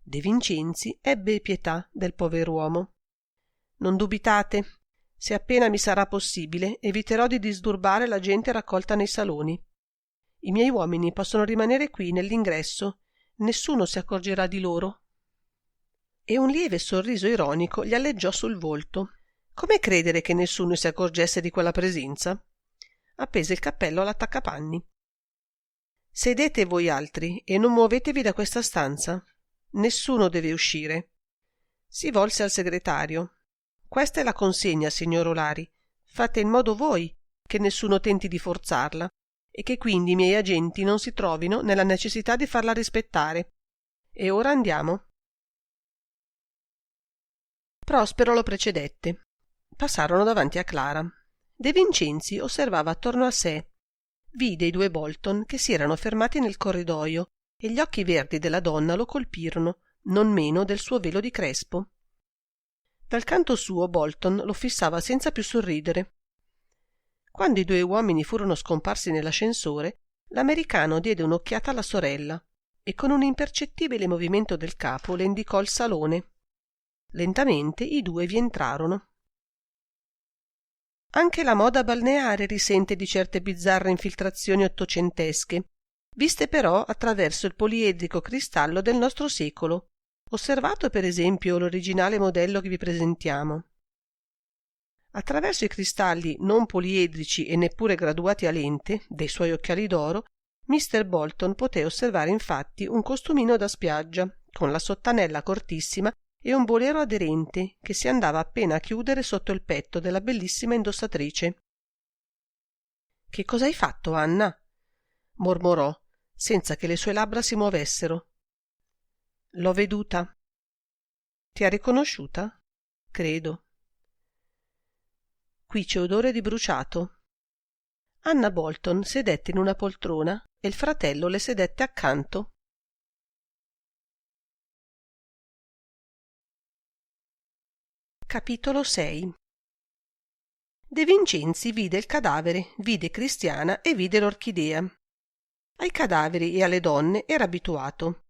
De Vincenzi ebbe pietà del pover'uomo. Non dubitate. Se appena mi sarà possibile, eviterò di disturbare la gente raccolta nei saloni. I miei uomini possono rimanere qui nell'ingresso. Nessuno si accorgerà di loro. E un lieve sorriso ironico gli alleggiò sul volto. Come credere che nessuno si accorgesse di quella presenza? Appese il cappello all'attaccapanni. Sedete voi altri e non muovetevi da questa stanza. Nessuno deve uscire. Si volse al segretario. Questa è la consegna, signor Olari. Fate in modo voi che nessuno tenti di forzarla e che quindi i miei agenti non si trovino nella necessità di farla rispettare. E ora andiamo. Prospero lo precedette. Passarono davanti a Clara. De Vincenzi osservava attorno a sé. Vide i due Bolton che si erano fermati nel corridoio e gli occhi verdi della donna lo colpirono, non meno del suo velo di crespo. Dal canto suo Bolton lo fissava senza più sorridere. Quando i due uomini furono scomparsi nell'ascensore, l'americano diede un'occhiata alla sorella e con un impercettibile movimento del capo le indicò il salone. Lentamente i due vi entrarono. Anche la moda balneare risente di certe bizzarre infiltrazioni ottocentesche, viste però attraverso il poliedrico cristallo del nostro secolo. Osservato per esempio l'originale modello che vi presentiamo. Attraverso i cristalli non poliedrici e neppure graduati a lente dei suoi occhiali d'oro, Mr. Bolton poté osservare infatti un costumino da spiaggia, con la sottanella cortissima e un bolero aderente che si andava appena a chiudere sotto il petto della bellissima indossatrice. «Che cosa hai fatto, Anna?» mormorò, senza che le sue labbra si muovessero. «L'ho veduta». «Ti ha riconosciuta?» «Credo». «Qui c'è odore di bruciato». Anna Bolton sedette in una poltrona e il fratello le sedette accanto. Capitolo 6. De Vincenzi vide il cadavere, vide Cristiana e vide l'orchidea. Ai cadaveri e alle donne era abituato.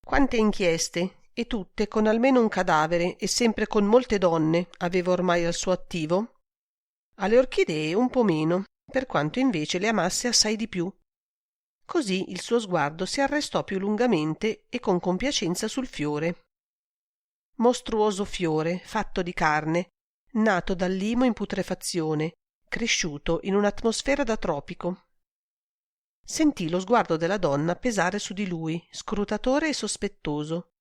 Quante inchieste, e tutte con almeno un cadavere e sempre con molte donne, aveva ormai al suo attivo? Alle orchidee un po' meno, per quanto invece le amasse assai di più. Così il suo sguardo si arrestò più lungamente e con compiacenza sul fiore. Mostruoso fiore, fatto di carne, nato dal limo in putrefazione, cresciuto in un'atmosfera da tropico. Sentì lo sguardo della donna pesare su di lui, scrutatore e sospettoso.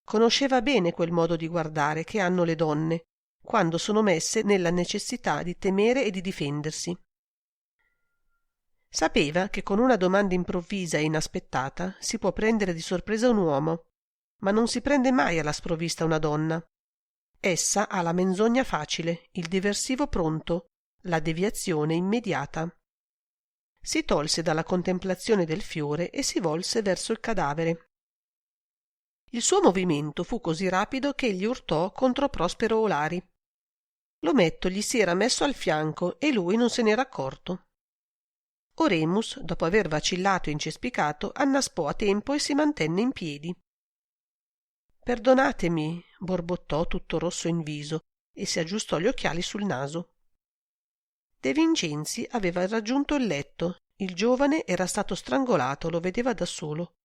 Conosceva bene quel modo di guardare che hanno le donne, quando sono messe nella necessità di temere e di difendersi. Sapeva che con una domanda improvvisa e inaspettata si può prendere di sorpresa un uomo, ma non si prende mai alla sprovvista una donna. Essa ha la menzogna facile, il diversivo pronto, la deviazione immediata. Si tolse dalla contemplazione del fiore e si volse verso il cadavere. Il suo movimento fu così rapido che egli urtò contro Prospero Olari. L'ometto gli si era messo al fianco e lui non se n'era accorto. Oremus, dopo aver vacillato e incespicato, annaspò a tempo e si mantenne in piedi. «Perdonatemi», borbottò tutto rosso in viso e si aggiustò gli occhiali sul naso. De Vincenzi aveva raggiunto il letto. Il giovane era stato strangolato, lo vedeva da solo.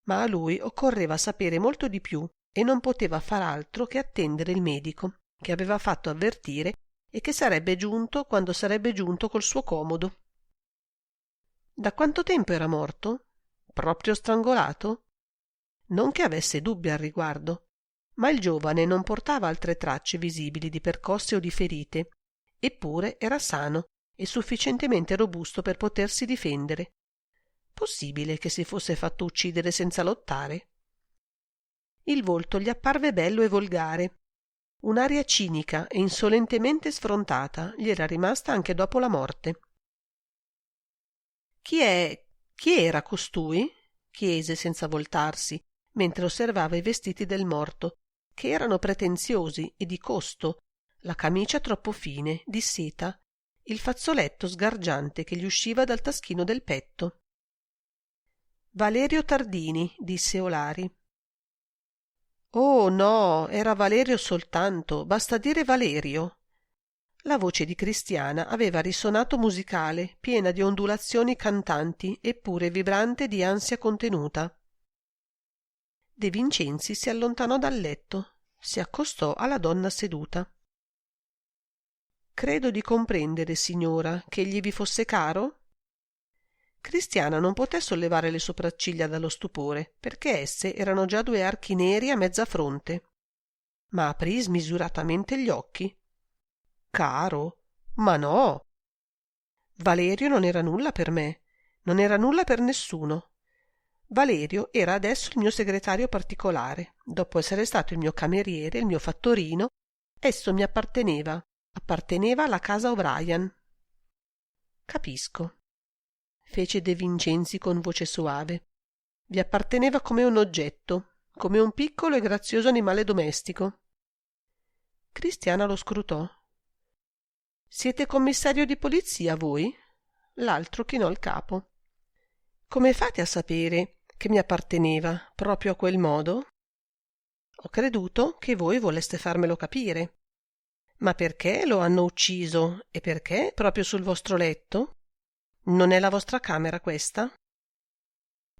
Ma a lui occorreva sapere molto di più e non poteva far altro che attendere il medico, che aveva fatto avvertire e che sarebbe giunto quando sarebbe giunto col suo comodo. Da quanto tempo era morto? Proprio strangolato? Non che avesse dubbi al riguardo, ma il giovane non portava altre tracce visibili di percosse o di ferite, eppure era sano e sufficientemente robusto per potersi difendere. Possibile che si fosse fatto uccidere senza lottare? Il volto gli apparve bello e volgare. Un'aria cinica e insolentemente sfrontata gli era rimasta anche dopo la morte. Chi era costui? Chiese senza voltarsi, mentre osservava i vestiti del morto, che erano pretenziosi e di costo, la camicia troppo fine, di seta, il fazzoletto sgargiante che gli usciva dal taschino del petto. Valerio Tardini, disse Olari. Oh no, era Valerio soltanto, basta dire Valerio. La voce di Cristiana aveva risonato musicale, piena di ondulazioni cantanti, eppure vibrante di ansia contenuta. De Vincenzi si allontanò dal letto, si accostò alla donna seduta. Credo di comprendere, signora, che egli vi fosse caro? Cristiana non poté sollevare le sopracciglia dallo stupore, perché esse erano già 2 archi neri a mezza fronte, ma aprì smisuratamente gli occhi. Caro? Ma no! Valerio non era nulla per me, non era nulla per nessuno. Valerio era adesso il mio segretario particolare. Dopo essere stato il mio cameriere, il mio fattorino, esso mi apparteneva alla casa O'Brien. Capisco, fece De Vincenzi con voce soave. Vi apparteneva come un oggetto, come un piccolo e grazioso animale domestico. Cristiana lo scrutò. Siete commissario di polizia, voi? L'altro chinò il capo. Come fate a sapere che mi apparteneva proprio a quel modo? Ho creduto che voi voleste farmelo capire. Ma perché lo hanno ucciso e perché proprio sul vostro letto? Non è la vostra camera questa?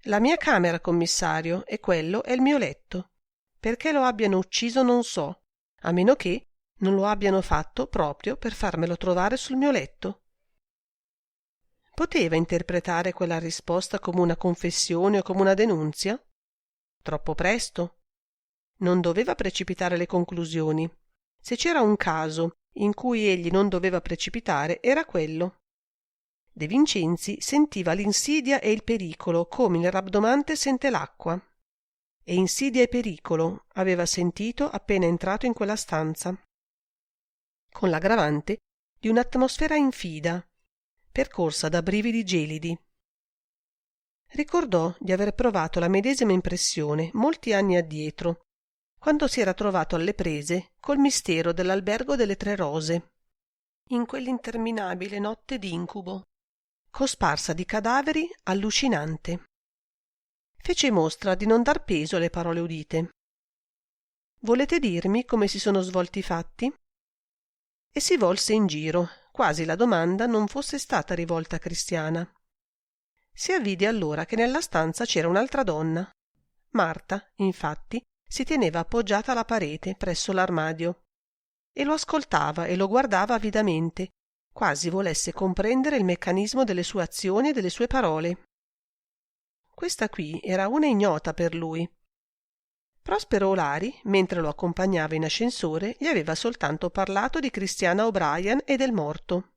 La mia camera, commissario, e quello è il mio letto. Perché lo abbiano ucciso non so, a meno che non lo abbiano fatto proprio per farmelo trovare sul mio letto. Poteva interpretare quella risposta come una confessione o come una denunzia? Troppo presto? Non doveva precipitare le conclusioni. Se c'era un caso in cui egli non doveva precipitare, era quello. De Vincenzi sentiva l'insidia e il pericolo come il rabdomante sente l'acqua. E insidia e pericolo aveva sentito appena entrato in quella stanza, con l'aggravante di un'atmosfera infida, percorsa da brividi gelidi. Ricordò di aver provato la medesima impressione molti anni addietro, quando si era trovato alle prese col mistero dell'albergo delle 3 Rose, in quell'interminabile notte d'incubo, cosparsa di cadaveri allucinante. Fece mostra di non dar peso alle parole udite. Volete dirmi come si sono svolti i fatti? E si volse in giro, quasi la domanda non fosse stata rivolta a Cristiana. Si avvide allora che nella stanza c'era un'altra donna. Marta, infatti, si teneva appoggiata alla parete presso l'armadio e lo ascoltava e lo guardava avidamente, quasi volesse comprendere il meccanismo delle sue azioni e delle sue parole. Questa qui era una ignota per lui. Prospero Olari, mentre lo accompagnava in ascensore, gli aveva soltanto parlato di Cristiana O'Brien e del morto.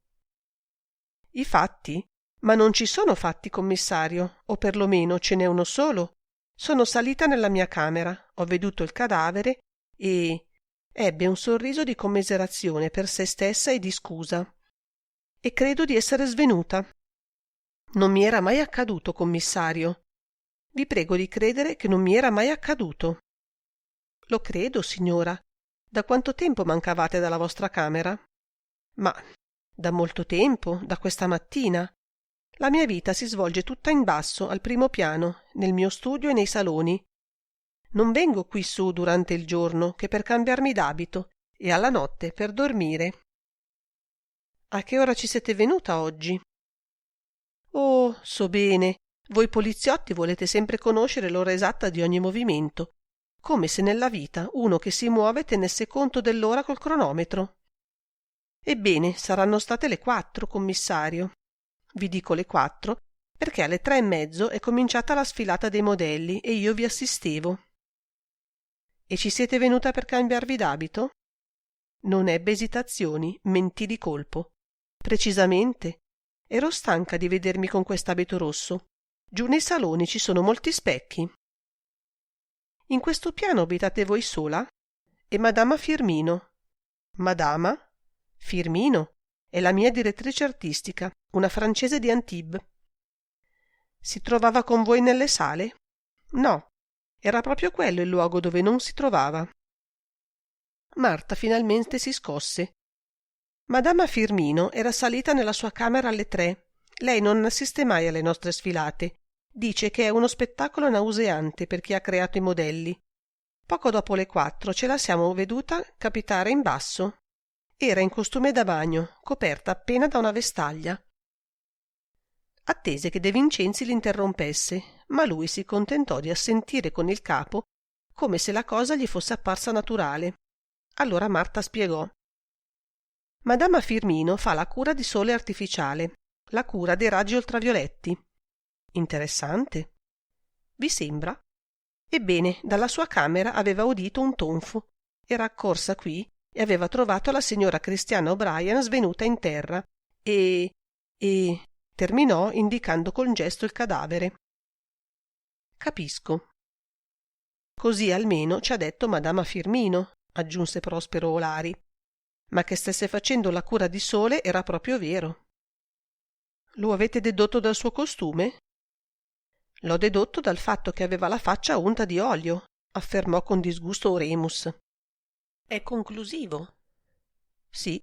I fatti? Ma non ci sono fatti, commissario, o perlomeno ce n'è uno solo. Sono salita nella mia camera, ho veduto il cadavere e ebbe un sorriso di commiserazione per se stessa e di scusa. E credo di essere svenuta. Non mi era mai accaduto, commissario. Vi prego di credere che non mi era mai accaduto. Lo credo, signora. Da quanto tempo mancavate dalla vostra camera? Ma da molto tempo, da questa mattina. La mia vita si svolge tutta in basso, al primo piano, nel mio studio e nei saloni. Non vengo qui su durante il giorno che per cambiarmi d'abito e alla notte per dormire. A che ora ci siete venuta oggi? Oh, so bene. Voi poliziotti volete sempre conoscere l'ora esatta di ogni movimento, come se nella vita uno che si muove tenesse conto dell'ora col cronometro. Ebbene, saranno state le 4, commissario. Vi dico le 4 perché alle 3:30 è cominciata la sfilata dei modelli e io vi assistevo. E ci siete venuta per cambiarvi d'abito? Non ebbe esitazioni, mentì di colpo. Precisamente, ero stanca di vedermi con quest'abito rosso. Giù nei saloni ci sono molti specchi. In questo piano abitate voi sola? E Madama Firmino? Madama? Firmino è la mia direttrice artistica, una francese di Antibes. Si trovava con voi nelle sale? No, era proprio quello il luogo dove non si trovava. Marta finalmente si scosse. Madama Firmino era salita nella sua camera alle 3. Lei non assiste mai alle nostre sfilate. Dice che è uno spettacolo nauseante per chi ha creato i modelli. Poco dopo le 4 ce la siamo veduta capitare in basso. Era in costume da bagno, coperta appena da una vestaglia. Attese che De Vincenzi l'interrompesse, ma lui si contentò di assentire con il capo come se la cosa gli fosse apparsa naturale. Allora Marta spiegò. Madama Firmino fa la cura di sole artificiale, la cura dei raggi ultravioletti. Interessante. Vi sembra? Ebbene, dalla sua camera aveva udito un tonfo. Era accorsa qui e aveva trovato la signora Cristiana O'Brien svenuta in terra e terminò indicando col gesto il cadavere. Capisco. Così almeno ci ha detto Madama Firmino, aggiunse Prospero Olari. Ma che stesse facendo la cura di sole era proprio vero. Lo avete dedotto dal suo costume? L'ho dedotto dal fatto che aveva la faccia unta di olio, affermò con disgusto Oremus. È conclusivo. Sì,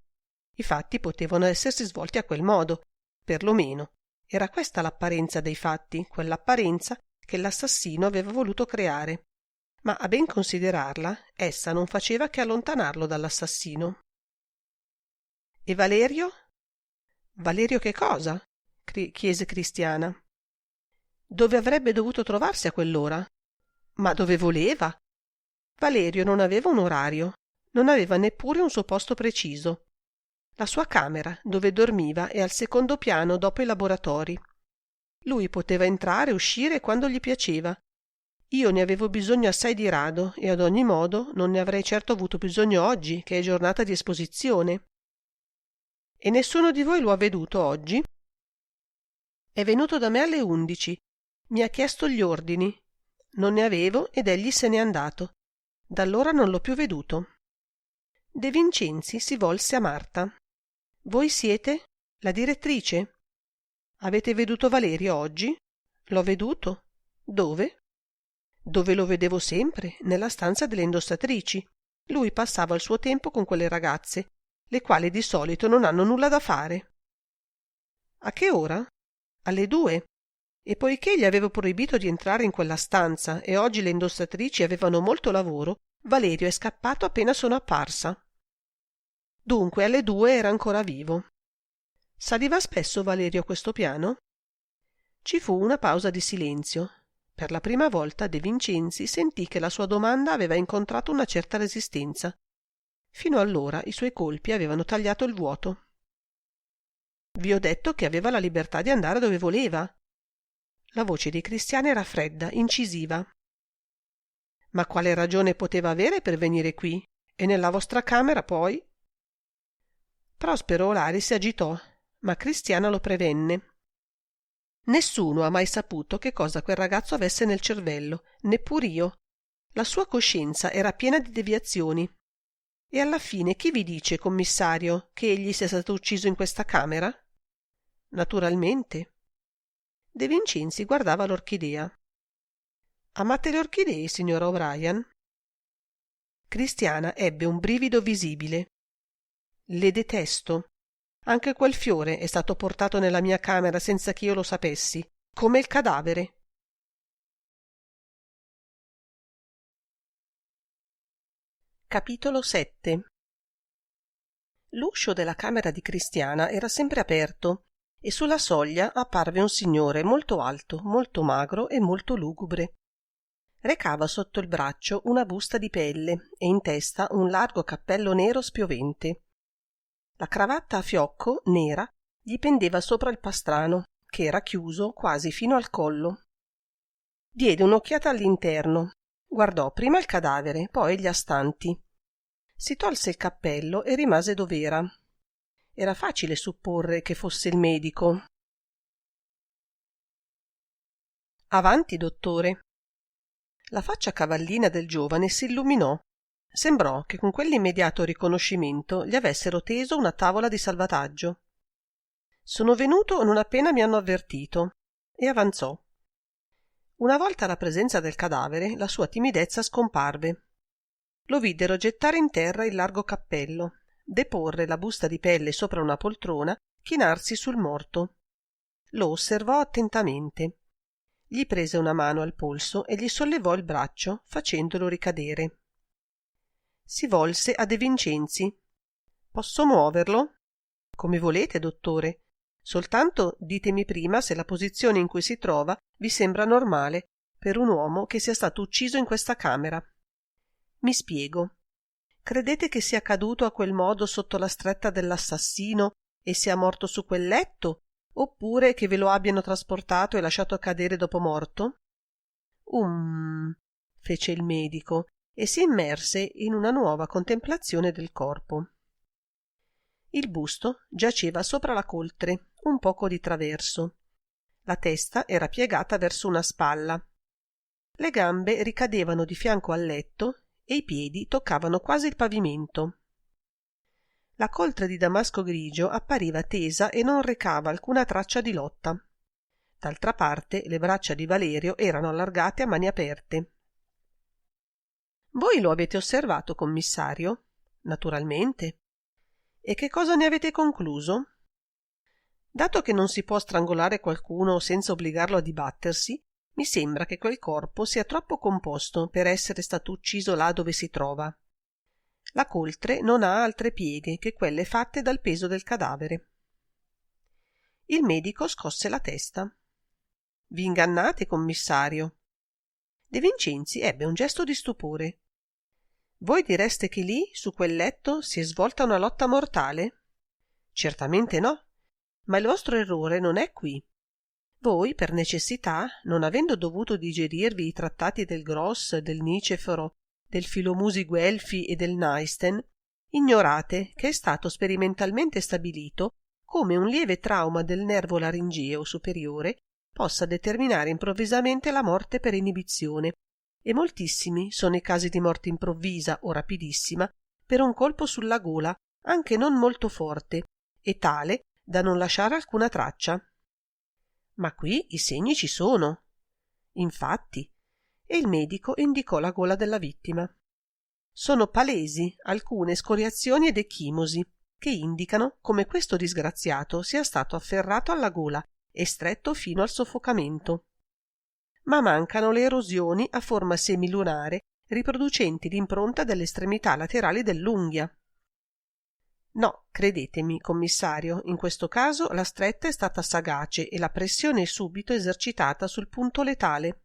i fatti potevano essersi svolti a quel modo, perlomeno. Era questa l'apparenza dei fatti, quell'apparenza che l'assassino aveva voluto creare. Ma a ben considerarla, essa non faceva che allontanarlo dall'assassino. E Valerio? Valerio che cosa? Chiese Cristiana. Dove avrebbe dovuto trovarsi a quell'ora? Ma dove voleva? Valerio non aveva un orario, non aveva neppure un suo posto preciso. La sua camera, dove dormiva, è al secondo piano dopo i laboratori. Lui poteva entrare e uscire quando gli piaceva. Io ne avevo bisogno assai di rado e ad ogni modo non ne avrei certo avuto bisogno oggi, che è giornata di esposizione. E nessuno di voi lo ha veduto oggi? È venuto da me alle 11. Mi ha chiesto gli ordini. Non ne avevo ed egli se n'è andato. Da allora non l'ho più veduto. De Vincenzi si volse a Marta. Voi siete? La direttrice? Avete veduto Valerio oggi? L'ho veduto. Dove? Dove lo vedevo sempre, nella stanza delle indossatrici. Lui passava il suo tempo con quelle ragazze, le quali di solito non hanno nulla da fare. A che ora? Alle 2. E poiché gli avevo proibito di entrare in quella stanza e oggi le indossatrici avevano molto lavoro, Valerio è scappato appena sono apparsa. Dunque alle 2 era ancora vivo. Saliva spesso Valerio a questo piano? Ci fu una pausa di silenzio. Per la prima volta De Vincenzi sentì che la sua domanda aveva incontrato una certa resistenza. Fino allora i suoi colpi avevano tagliato il vuoto. Vi ho detto che aveva la libertà di andare dove voleva. La voce di Cristiana era fredda, incisiva. Ma quale ragione poteva avere per venire qui? E nella vostra camera poi? Prospero Olari si agitò, ma Cristiana lo prevenne. Nessuno ha mai saputo che cosa quel ragazzo avesse nel cervello, neppur io. La sua coscienza era piena di deviazioni. E alla fine chi vi dice, commissario, che egli sia stato ucciso in questa camera? Naturalmente. De Vincenzi guardava l'orchidea. Amate le orchidee, signora O'Brien? Cristiana ebbe un brivido visibile. Le detesto. Anche quel fiore è stato portato nella mia camera senza che io lo sapessi, come il cadavere. Capitolo 7. L'uscio della camera di Cristiana era sempre aperto e sulla soglia apparve un signore molto alto, molto magro e molto lugubre. Recava sotto il braccio una busta di pelle e in testa un largo cappello nero spiovente. La cravatta a fiocco, nera, gli pendeva sopra il pastrano, che era chiuso quasi fino al collo. Diede un'occhiata all'interno, guardò prima il cadavere, poi gli astanti. Si tolse il cappello e rimase dov'era. Era facile supporre che fosse il medico. Avanti, dottore. La faccia cavallina del giovane si illuminò. Sembrò che con quell'immediato riconoscimento gli avessero teso una tavola di salvataggio. Sono venuto non appena mi hanno avvertito. E avanzò. Una volta alla presenza del cadavere, la sua timidezza scomparve. Lo videro gettare in terra il largo cappello, deporre la busta di pelle sopra una poltrona, chinarsi sul morto. Lo osservò attentamente. Gli prese una mano al polso e gli sollevò il braccio, facendolo ricadere. Si volse a De Vincenzi. «Posso muoverlo?» «Come volete, dottore. Soltanto ditemi prima se la posizione in cui si trova vi sembra normale per un uomo che sia stato ucciso in questa camera». «Mi spiego. Credete che sia caduto a quel modo sotto la stretta dell'assassino e sia morto su quel letto, oppure che ve lo abbiano trasportato e lasciato cadere dopo morto?» Fece il medico e si immerse in una nuova contemplazione del corpo. Il busto giaceva sopra la coltre, un poco di traverso. La testa era piegata verso una spalla. Le gambe ricadevano di fianco al letto e i piedi toccavano quasi il pavimento. La coltre di damasco grigio appariva tesa e non recava alcuna traccia di lotta. D'altra parte le braccia di Valerio erano allargate a mani aperte. «Voi lo avete osservato, commissario?» «Naturalmente». «E che cosa ne avete concluso?» «Dato che non si può strangolare qualcuno senza obbligarlo a dibattersi, mi sembra che quel corpo sia troppo composto per essere stato ucciso là dove si trova. La coltre non ha altre pieghe che quelle fatte dal peso del cadavere». Il medico scosse la testa. «Vi ingannate, commissario?» De Vincenzi ebbe un gesto di stupore. «Voi direste che lì, su quel letto, si è svolta una lotta mortale?» «Certamente no, ma il vostro errore non è qui. Voi, per necessità, non avendo dovuto digerirvi i trattati del Gross, del Niceforo, del Filomusi Guelfi e del Neisten, ignorate che è stato sperimentalmente stabilito come un lieve trauma del nervo laringeo superiore possa determinare improvvisamente la morte per inibizione, e moltissimi sono i casi di morte improvvisa o rapidissima per un colpo sulla gola, anche non molto forte, e tale da non lasciare alcuna traccia. Ma qui i segni ci sono. Infatti, e il medico indicò la gola della vittima. Sono palesi alcune scoriazioni ed ecchimosi che indicano come questo disgraziato sia stato afferrato alla gola e stretto fino al soffocamento. Ma mancano le erosioni a forma semilunare riproducenti l'impronta delle estremità laterali dell'unghia. No, credetemi, commissario, in questo caso la stretta è stata sagace e la pressione subito esercitata sul punto letale.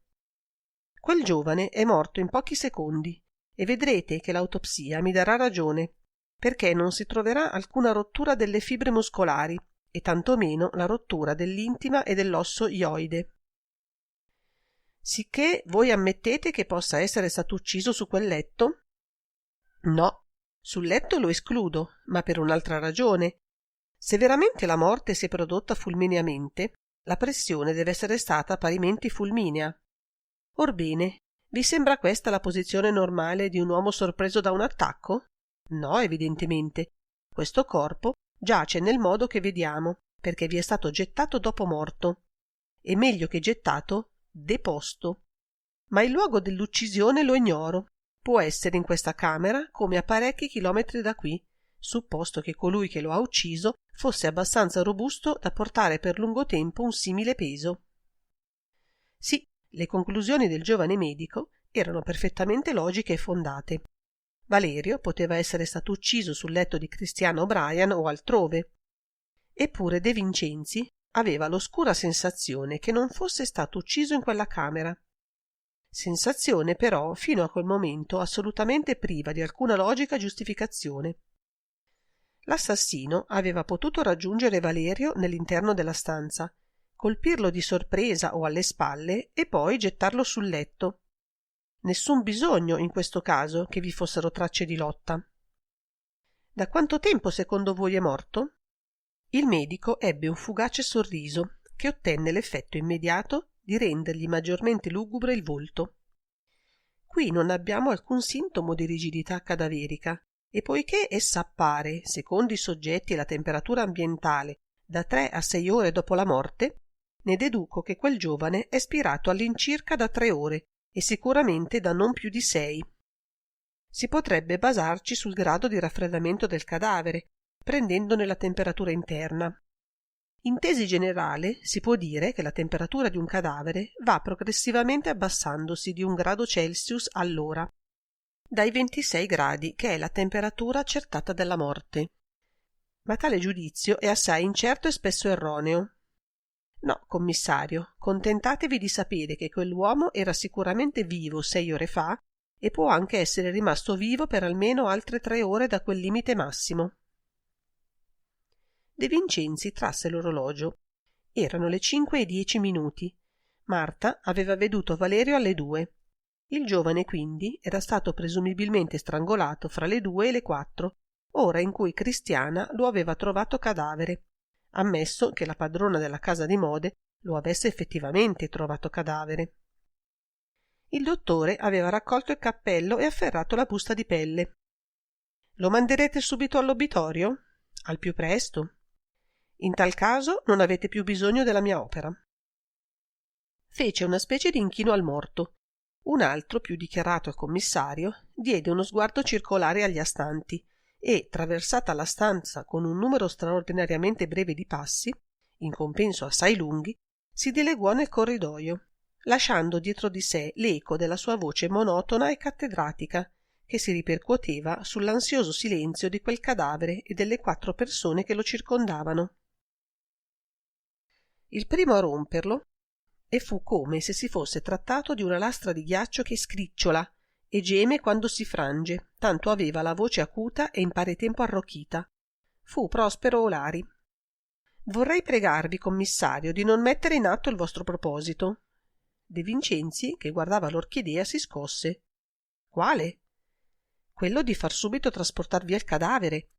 Quel giovane è morto in pochi secondi e vedrete che l'autopsia mi darà ragione, perché non si troverà alcuna rottura delle fibre muscolari e tantomeno la rottura dell'intima e dell'osso ioide. Sicché voi ammettete che possa essere stato ucciso su quel letto? No, sul letto lo escludo, ma per un'altra ragione. Se veramente la morte si è prodotta fulmineamente, la pressione deve essere stata parimenti fulminea. Orbene, vi sembra questa la posizione normale di un uomo sorpreso da un attacco? No, evidentemente. Questo corpo giace nel modo che vediamo, perché vi è stato gettato dopo morto. E meglio che gettato, deposto. Ma il luogo dell'uccisione lo ignoro. Può essere in questa camera come a parecchi chilometri da qui, supposto che colui che lo ha ucciso fosse abbastanza robusto da portare per lungo tempo un simile peso. Sì, le conclusioni del giovane medico erano perfettamente logiche e fondate. Valerio poteva essere stato ucciso sul letto di Christian O'Brien o altrove. Eppure De Vincenzi aveva l'oscura sensazione che non fosse stato ucciso in quella camera. Sensazione però fino a quel momento assolutamente priva di alcuna logica giustificazione. L'assassino aveva potuto raggiungere Valerio nell'interno della stanza, colpirlo di sorpresa o alle spalle e poi gettarlo sul letto. Nessun bisogno in questo caso che vi fossero tracce di lotta. Da quanto tempo secondo voi è morto? Il medico ebbe un fugace sorriso che ottenne l'effetto immediato di rendergli maggiormente lugubre il volto. Qui non abbiamo alcun sintomo di rigidità cadaverica e poiché essa appare, secondo i soggetti e la temperatura ambientale, da 3 a 6 ore dopo la morte, ne deduco che quel giovane è spirato all'incirca da 3 ore e sicuramente da non più di 6. Si potrebbe basarci sul grado di raffreddamento del cadavere, prendendone la temperatura interna. In tesi generale si può dire che la temperatura di un cadavere va progressivamente abbassandosi di 1 grado Celsius all'ora, dai 26 gradi, che è la temperatura accertata della morte. Ma tale giudizio è assai incerto e spesso erroneo. No, commissario, contentatevi di sapere che quell'uomo era sicuramente vivo 6 ore fa e può anche essere rimasto vivo per almeno altre 3 ore da quel limite massimo. De Vincenzi trasse l'orologio. Erano le 5:10. Marta aveva veduto Valerio alle 2. Il giovane quindi era stato presumibilmente strangolato fra le 2 e le 4, ora in cui Cristiana lo aveva trovato cadavere, ammesso che la padrona della casa di Mode lo avesse effettivamente trovato cadavere. Il dottore aveva raccolto il cappello e afferrato la busta di pelle. «Lo manderete subito all'obitorio? Al più presto. In tal caso non avete più bisogno della mia opera». Fece una specie di inchino al morto. Un altro, più dichiarato al commissario, diede uno sguardo circolare agli astanti e, traversata la stanza con un numero straordinariamente breve di passi, in compenso assai lunghi, si dileguò nel corridoio, lasciando dietro di sé l'eco della sua voce monotona e cattedratica, che si ripercuoteva sull'ansioso silenzio di quel cadavere e delle 4 persone che lo circondavano. Il primo a romperlo, e fu come se si fosse trattato di una lastra di ghiaccio che scricciola e geme quando si frange, tanto aveva la voce acuta e in pari tempo arrochita. Fu Prospero Olari. «Vorrei pregarvi, commissario, di non mettere in atto il vostro proposito». De Vincenzi, che guardava l'orchidea, si scosse. «Quale?» «Quello di far subito trasportar via il cadavere.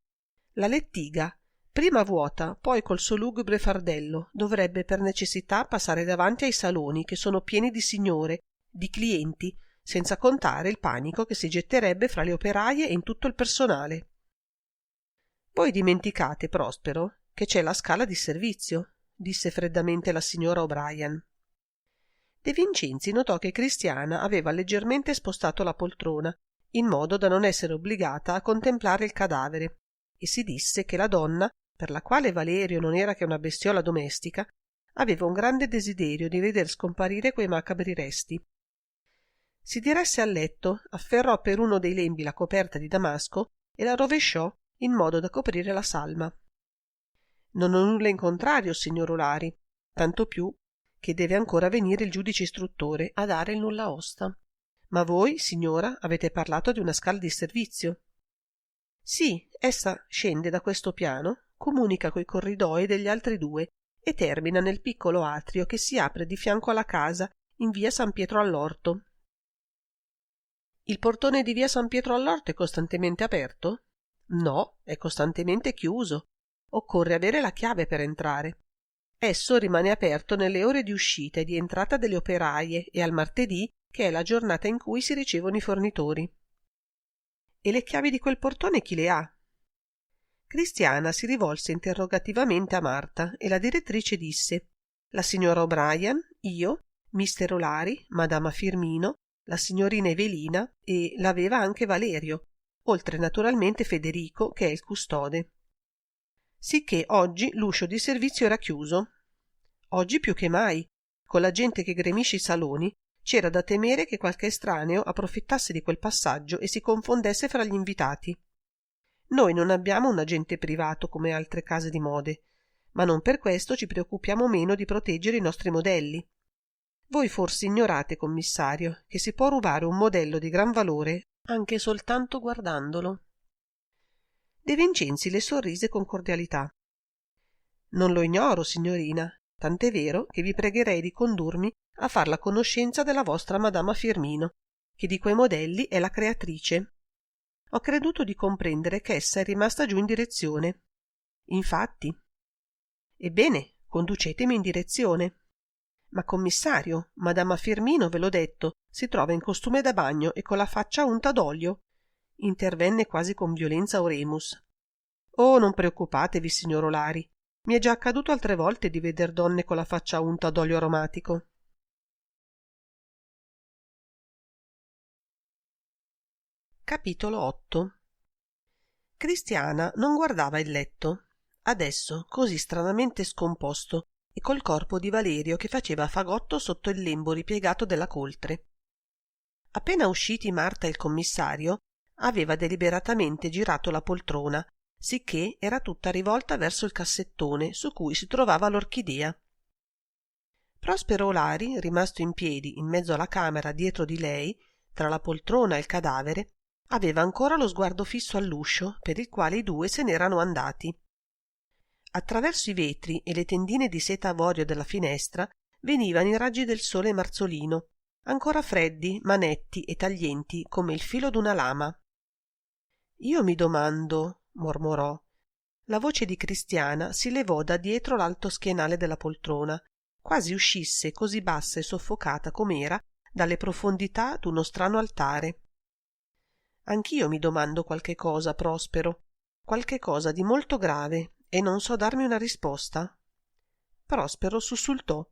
La lettiga, prima vuota, poi col suo lugubre fardello, dovrebbe per necessità passare davanti ai saloni che sono pieni di signore, di clienti, senza contare il panico che si getterebbe fra le operaie e in tutto il personale». «Voi dimenticate, Prospero, che c'è la scala di servizio», disse freddamente la signora O'Brien. De Vincenzi notò che Cristiana aveva leggermente spostato la poltrona, in modo da non essere obbligata a contemplare il cadavere, e si disse che la donna, per la quale Valerio non era che una bestiola domestica, aveva un grande desiderio di veder scomparire quei macabri resti. Si diresse al letto, afferrò per uno dei lembi la coperta di damasco e la rovesciò in modo da coprire la salma. «Non ho nulla in contrario, signor Olari, tanto più che deve ancora venire il giudice istruttore a dare il nulla osta. Ma voi, signora, avete parlato di una scala di servizio?» «Sì, essa scende da questo piano, comunica coi corridoi degli altri 2 e termina nel piccolo atrio che si apre di fianco alla casa in via San Pietro all'Orto». «Il portone di via San Pietro all'Orto è costantemente aperto?» «No, è costantemente chiuso. Occorre avere la chiave per entrare. Esso rimane aperto nelle ore di uscita e di entrata delle operaie e al martedì, che è la giornata in cui si ricevono i fornitori». «E le chiavi di quel portone chi le ha?» Cristiana si rivolse interrogativamente a Marta e la direttrice disse: «La signora O'Brien, io, mister Olari, madama Firmino, la signorina Evelina e l'aveva anche Valerio, oltre naturalmente Federico, che è il custode. Sicché oggi l'uscio di servizio era chiuso. Oggi più che mai, con la gente che gremisce i saloni, c'era da temere che qualche estraneo approfittasse di quel passaggio e si confondesse fra gli invitati. Noi non abbiamo un agente privato come altre case di mode, ma non per questo ci preoccupiamo meno di proteggere i nostri modelli. Voi forse ignorate, commissario, che si può rubare un modello di gran valore anche soltanto guardandolo». De Vincenzi le sorrise con cordialità. «Non lo ignoro, signorina, tant'è vero che vi pregherei di condurmi a far la conoscenza della vostra madama Firmino, che di quei modelli è la creatrice. Ho creduto di comprendere che essa è rimasta giù in direzione. Infatti». «Ebbene, conducetemi in direzione». «Ma commissario, madama Firmino, ve l'ho detto, si trova in costume da bagno e con la faccia unta d'olio», intervenne quasi con violenza Oremus. «Oh, non preoccupatevi, signor Olari. Mi è già accaduto altre volte di veder donne con la faccia unta d'olio aromatico. Capitolo 8. Cristiana non guardava il letto, adesso così stranamente scomposto, e col corpo di Valerio che faceva fagotto sotto il lembo ripiegato della coltre. Appena usciti Marta e il commissario, aveva deliberatamente girato la poltrona, sicché era tutta rivolta verso il cassettone su cui si trovava l'orchidea. Prospero Olari, rimasto in piedi in mezzo alla camera dietro di lei, tra la poltrona e il cadavere, aveva ancora lo sguardo fisso all'uscio per il quale i due se n'erano andati. Attraverso i vetri e le tendine di seta avorio della finestra venivano i raggi del sole marzolino, ancora freddi, ma netti e taglienti come il filo d'una lama. «Io mi domando», mormorò. La voce di Cristiana si levò da dietro l'alto schienale della poltrona, quasi uscisse così bassa e soffocata com'era dalle profondità d'uno strano altare. «Anch'io mi domando qualche cosa, Prospero, qualche cosa di molto grave, e non so darmi una risposta». Prospero sussultò.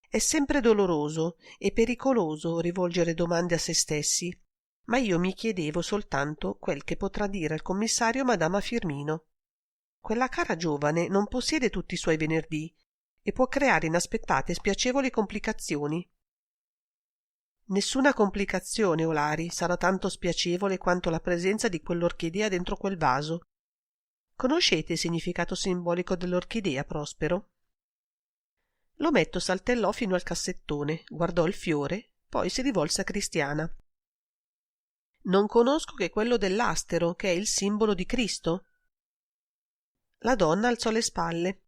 È sempre doloroso e pericoloso rivolgere domande a se stessi, ma io mi chiedevo soltanto quel che potrà dire al commissario Madama Firmino. Quella cara giovane non possiede tutti i suoi venerdì e può creare inaspettate e spiacevoli complicazioni. Nessuna complicazione, Olari, sarà tanto spiacevole quanto la presenza di quell'orchidea dentro quel vaso. Conoscete il significato simbolico dell'orchidea, Prospero? L'ometto saltellò fino al cassettone, guardò il fiore, poi si rivolse a Cristiana. «Non conosco che quello dell'astero, che è il simbolo di Cristo». La donna alzò le spalle.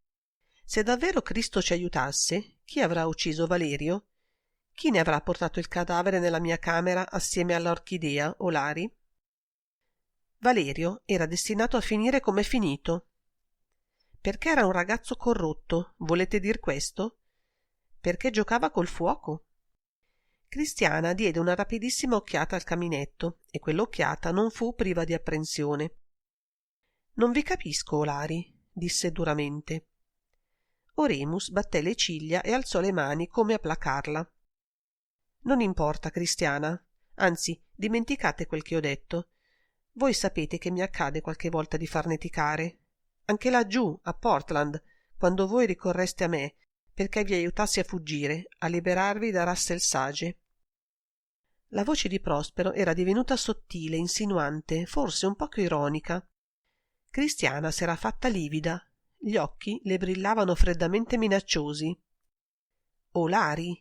«Se davvero Cristo ci aiutasse, chi avrà ucciso Valerio? Chi ne avrà portato il cadavere nella mia camera assieme alla orchidea, Olari?» Valerio era destinato a finire come è finito. Perché era un ragazzo corrotto, volete dir questo? Perché giocava col fuoco? Cristiana diede una rapidissima occhiata al caminetto, e quell'occhiata non fu priva di apprensione. «Non vi capisco, Olari», disse duramente. Oremus batté le ciglia e alzò le mani come a placarla. «Non importa, Cristiana, anzi, dimenticate quel che ho detto. Voi sapete che mi accade qualche volta di farneticare. Anche laggiù, a Portland, quando voi ricorreste a me, perché vi aiutassi a fuggire, a liberarvi da Russell Sage». La voce di Prospero era divenuta sottile, insinuante, forse un poco ironica. Cristiana s'era fatta livida, gli occhi le brillavano freddamente minacciosi. «Olari»,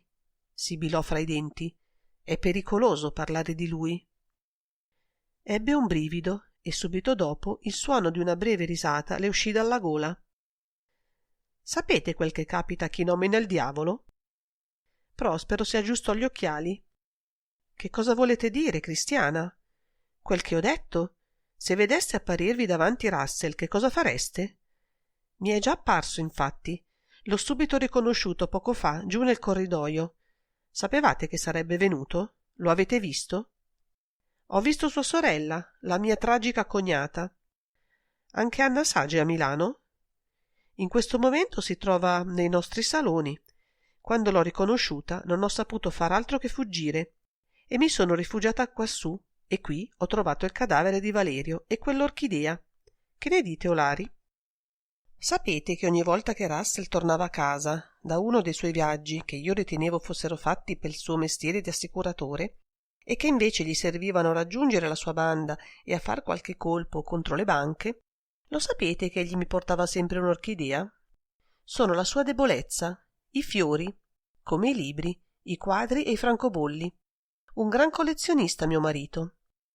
sibilò fra i denti, «è pericoloso parlare di lui». Ebbe un brivido e subito dopo il suono di una breve risata le uscì dalla gola. «Sapete quel che capita a chi nomina il diavolo?» Prospero si aggiustò gli occhiali. «Che cosa volete dire, Cristiana?» «Quel che ho detto? Se vedeste apparirvi davanti Russell, che cosa fareste?» «Mi è già apparso, infatti. L'ho subito riconosciuto poco fa, giù nel corridoio. Sapevate che sarebbe venuto? Lo avete visto?» «Ho visto sua sorella, la mia tragica cognata». «Anche Anna Sage è a Milano?» «In questo momento si trova nei nostri saloni. Quando l'ho riconosciuta non ho saputo far altro che fuggire e mi sono rifugiata quassù, e qui ho trovato il cadavere di Valerio e quell'orchidea. Che ne dite, Olari?» «Sapete che ogni volta che Russell tornava a casa da uno dei suoi viaggi, che io ritenevo fossero fatti per il suo mestiere di assicuratore e che invece gli servivano a raggiungere la sua banda e a far qualche colpo contro le banche, lo sapete che egli mi portava sempre un'orchidea? Sono la sua debolezza, i fiori, come i libri, i quadri e i francobolli. Un gran collezionista mio marito,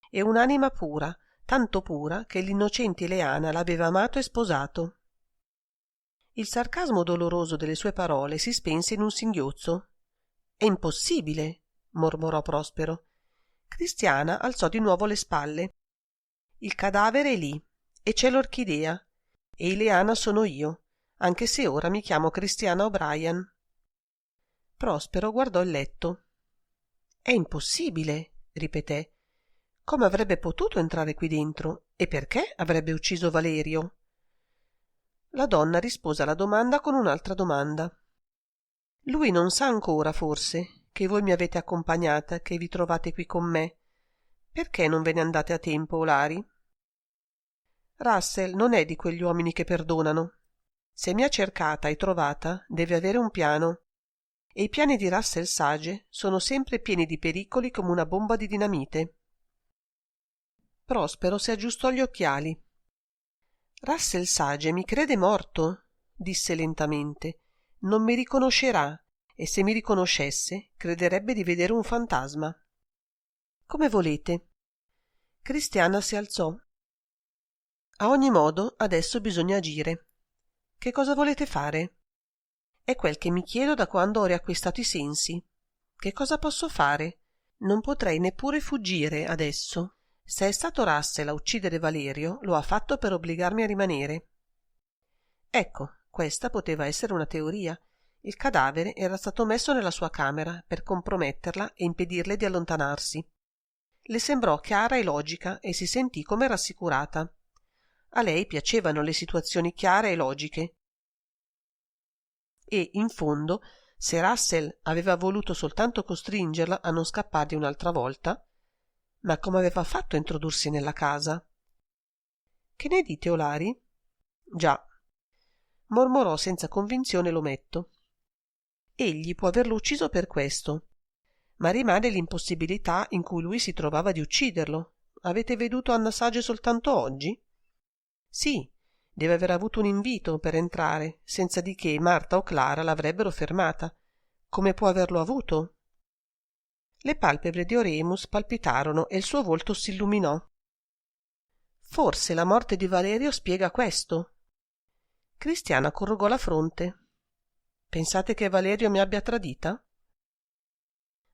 e un'anima pura, tanto pura che l'innocente Ileana l'aveva amato e sposato». Il sarcasmo doloroso delle sue parole si spense in un singhiozzo. «È impossibile», mormorò Prospero. Cristiana alzò di nuovo le spalle. «Il cadavere è lì, e c'è l'orchidea, e Ileana sono io, anche se ora mi chiamo Cristiana O'Brien». Prospero guardò il letto. «È impossibile», ripeté. «Come avrebbe potuto entrare qui dentro, e perché avrebbe ucciso Valerio?» La donna rispose alla domanda con un'altra domanda. Lui non sa ancora, forse, che voi mi avete accompagnata, che vi trovate qui con me. Perché non ve ne andate a tempo, Olari? Russell non è di quegli uomini che perdonano. Se mi ha cercata e trovata, deve avere un piano. E i piani di Russell Sage sono sempre pieni di pericoli come una bomba di dinamite. Prospero si aggiustò gli occhiali. Russell Sage mi crede morto, disse lentamente. Non mi riconoscerà, e se mi riconoscesse, crederebbe di vedere un fantasma. Come volete. Cristiana si alzò. A ogni modo, adesso bisogna agire. Che cosa volete fare? È quel che mi chiedo da quando ho riacquistato i sensi. Che cosa posso fare? Non potrei neppure fuggire adesso. Se è stato Russell a uccidere Valerio, lo ha fatto per obbligarmi a rimanere. Ecco, questa poteva essere una teoria. Il cadavere era stato messo nella sua camera per comprometterla e impedirle di allontanarsi. Le sembrò chiara e logica e si sentì come rassicurata. A lei piacevano le situazioni chiare e logiche. E, in fondo, se Russell aveva voluto soltanto costringerla a non scappargli un'altra volta, ma come aveva fatto a introdursi nella casa? Che ne dite, Olari? Già, mormorò senza convinzione l'ometto. Egli può averlo ucciso per questo, ma rimane l'impossibilità in cui lui si trovava di ucciderlo. Avete veduto Anna Sage soltanto oggi? Sì, deve aver avuto un invito per entrare, senza di che Marta o Clara l'avrebbero fermata. Come può averlo avuto? Le palpebre di Oremus palpitarono e il suo volto s'illuminò. Forse la morte di Valerio spiega questo. Cristiana corrugò la fronte. Pensate che Valerio mi abbia tradita?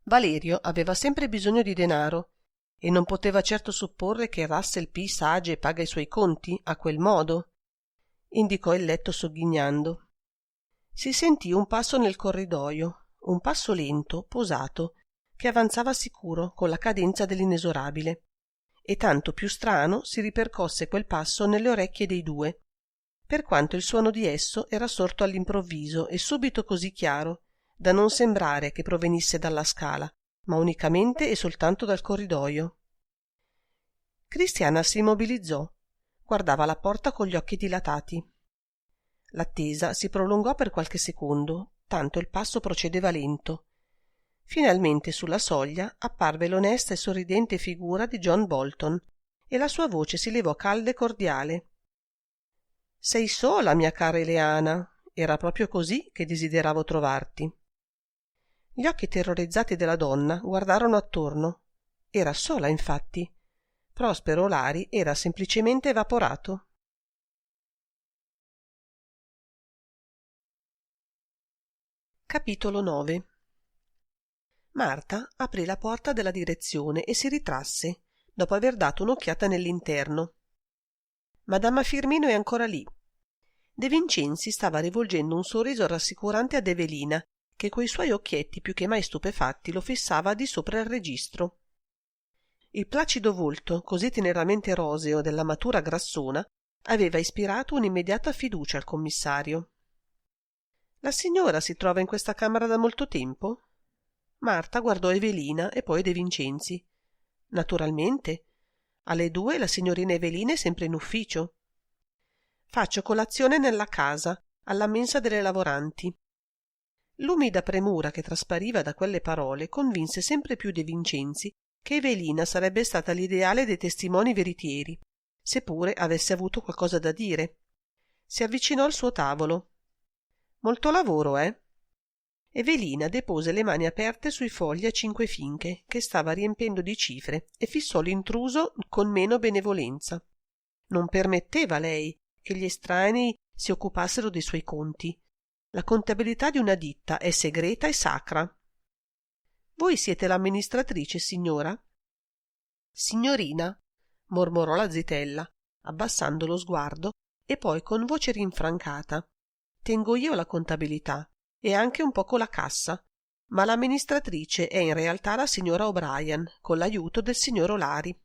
Valerio aveva sempre bisogno di denaro e non poteva certo supporre che Russell P. Sage paga i suoi conti a quel modo. Indicò il letto sogghignando. Si sentì un passo nel corridoio, un passo lento, posato, che avanzava sicuro con la cadenza dell'inesorabile, e tanto più strano si ripercosse quel passo nelle orecchie dei due, per quanto il suono di esso era sorto all'improvviso e subito così chiaro da non sembrare che provenisse dalla scala, ma unicamente e soltanto dal corridoio. Cristiana si immobilizzò, guardava la porta con gli occhi dilatati. L'attesa si prolungò per qualche secondo, tanto il passo procedeva lento. Finalmente sulla soglia apparve l'onesta e sorridente figura di John Bolton e la sua voce si levò calda e cordiale. «Sei sola, mia cara Eleana? Era proprio così che desideravo trovarti». Gli occhi terrorizzati della donna guardarono attorno. Era sola, infatti. Prospero Olari era semplicemente evaporato. Capitolo 9. Marta aprì la porta della direzione e si ritrasse, dopo aver dato un'occhiata nell'interno. Madama Firmino è ancora lì. De Vincenzi stava rivolgendo un sorriso rassicurante ad Evelina, che coi suoi occhietti più che mai stupefatti lo fissava di sopra il registro. Il placido volto, così teneramente roseo della matura grassona, aveva ispirato un'immediata fiducia al commissario. «La signora si trova in questa camera da molto tempo?» Marta guardò Evelina e poi De Vincenzi. «Naturalmente. Alle 2 la signorina Evelina è sempre in ufficio. Faccio colazione nella casa, alla mensa delle lavoranti». L'umida premura che traspariva da quelle parole convinse sempre più De Vincenzi che Evelina sarebbe stata l'ideale dei testimoni veritieri, seppure avesse avuto qualcosa da dire. Si avvicinò al suo tavolo. «Molto lavoro, eh?» Evelina depose le mani aperte sui fogli a 5 finche che stava riempendo di cifre e fissò l'intruso con meno benevolenza. Non permetteva lei che gli estranei si occupassero dei suoi conti. La contabilità di una ditta è segreta e sacra. «Voi siete l'amministratrice, signora?» «Signorina», mormorò la zitella, abbassando lo sguardo, e poi con voce rinfrancata: «Tengo io la contabilità e anche un poco la cassa, ma l'amministratrice è in realtà la signora O'Brien, con l'aiuto del signor Olari».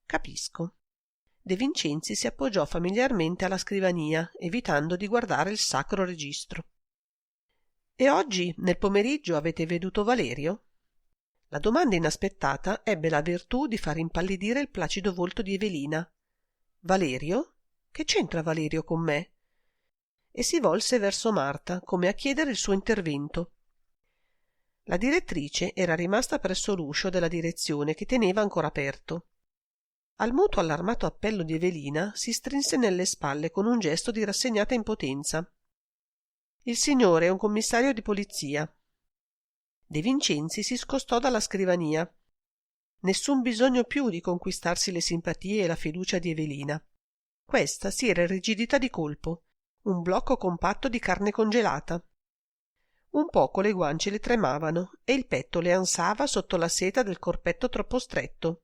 «Capisco». De Vincenzi si appoggiò familiarmente alla scrivania, evitando di guardare il sacro registro. «E oggi, nel pomeriggio, avete veduto Valerio?» La domanda inaspettata ebbe la virtù di far impallidire il placido volto di Evelina. «Valerio? Che c'entra Valerio con me?» E si volse verso Marta, come a chiedere il suo intervento. La direttrice era rimasta presso l'uscio della direzione, che teneva ancora aperto. Al muto allarmato appello di Evelina si strinse nelle spalle con un gesto di rassegnata impotenza. «Il signore è un commissario di polizia». De Vincenzi si scostò dalla scrivania. Nessun bisogno più di conquistarsi le simpatie e la fiducia di Evelina. Questa si era irrigidita di colpo, un blocco compatto di carne congelata. Un poco le guance le tremavano e il petto le ansava sotto la seta del corpetto troppo stretto.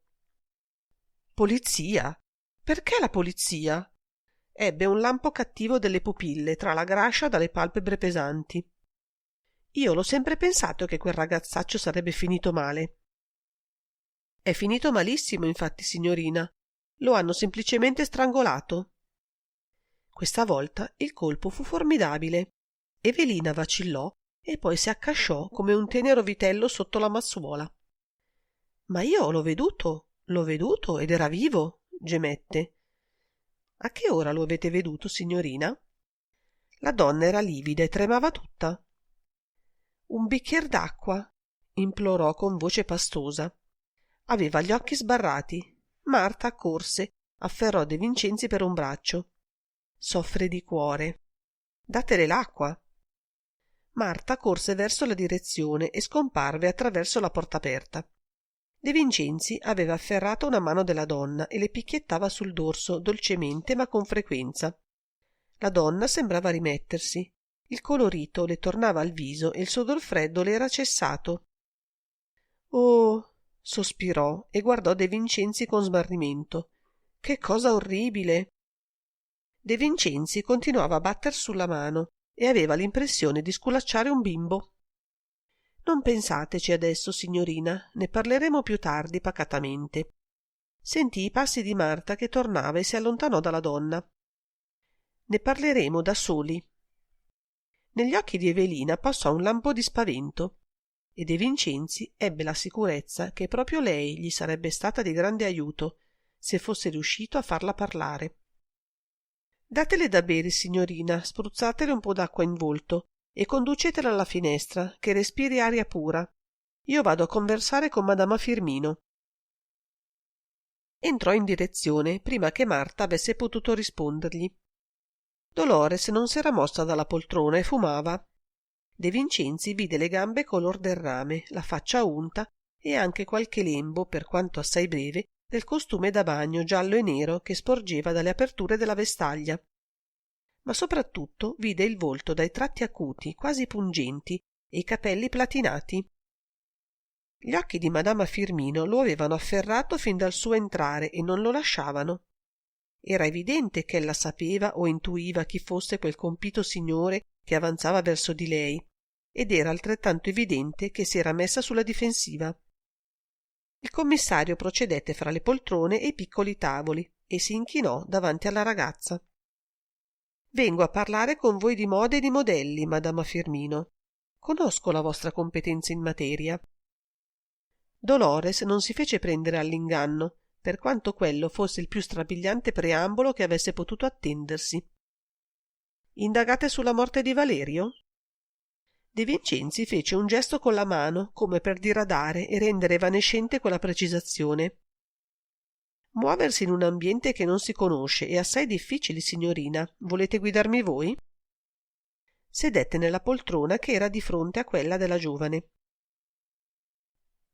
«Polizia? Perché la polizia?» Ebbe un lampo cattivo delle pupille tra la grascia dalle palpebre pesanti. «Io l'ho sempre pensato che quel ragazzaccio sarebbe finito male». «È finito malissimo, infatti, signorina. Lo hanno semplicemente strangolato». Questa volta il colpo fu formidabile. Evelina vacillò e poi si accasciò come un tenero vitello sotto la mazzuola. «Ma io l'ho veduto ed era vivo», gemette. «A che ora lo avete veduto, signorina?» La donna era livida e tremava tutta. «Un bicchier d'acqua», implorò con voce pastosa. Aveva gli occhi sbarrati. Marta accorse, afferrò De Vincenzi per un braccio. «Soffre di cuore. Datele l'acqua». Marta corse verso la direzione e scomparve attraverso la porta aperta. De Vincenzi aveva afferrato una mano della donna e le picchiettava sul dorso dolcemente ma con frequenza. La donna sembrava rimettersi. Il colorito le tornava al viso e il sudor freddo le era cessato. «Oh!» sospirò e guardò De Vincenzi con smarrimento. «Che cosa orribile!» De Vincenzi continuava a batter sulla mano e aveva l'impressione di sculacciare un bimbo. «Non pensateci adesso, signorina, ne parleremo più tardi pacatamente». Sentì i passi di Marta che tornava e si allontanò dalla donna. «Ne parleremo da soli». Negli occhi di Evelina passò un lampo di spavento e De Vincenzi ebbe la sicurezza che proprio lei gli sarebbe stata di grande aiuto se fosse riuscito a farla parlare. «Datele da bere, signorina, spruzzatele un po' d'acqua in volto e conducetela alla finestra, che respiri aria pura. Io vado a conversare con madama Firmino». Entrò in direzione prima che Marta avesse potuto rispondergli. Dolores non s'era mossa dalla poltrona e fumava. De Vincenzi vide le gambe color del rame, la faccia unta e anche qualche lembo, per quanto assai breve, del costume da bagno giallo e nero che sporgeva dalle aperture della vestaglia. Ma soprattutto vide il volto dai tratti acuti, quasi pungenti, e i capelli platinati. Gli occhi di madama Firmino lo avevano afferrato fin dal suo entrare e non lo lasciavano. Era evidente ch'ella sapeva o intuiva chi fosse quel compito signore che avanzava verso di lei, ed era altrettanto evidente che si era messa sulla difensiva. Il commissario procedette fra le poltrone e i piccoli tavoli e si inchinò davanti alla ragazza. «Vengo a parlare con voi di mode e di modelli, madama Firmino. Conosco la vostra competenza in materia». Dolores non si fece prendere all'inganno, per quanto quello fosse il più strabiliante preambolo che avesse potuto attendersi. «Indagate sulla morte di Valerio?» De Vincenzi fece un gesto con la mano, come per diradare e rendere evanescente quella precisazione. «Muoversi in un ambiente che non si conosce è assai difficile, signorina. Volete guidarmi voi?» Sedette nella poltrona che era di fronte a quella della giovane.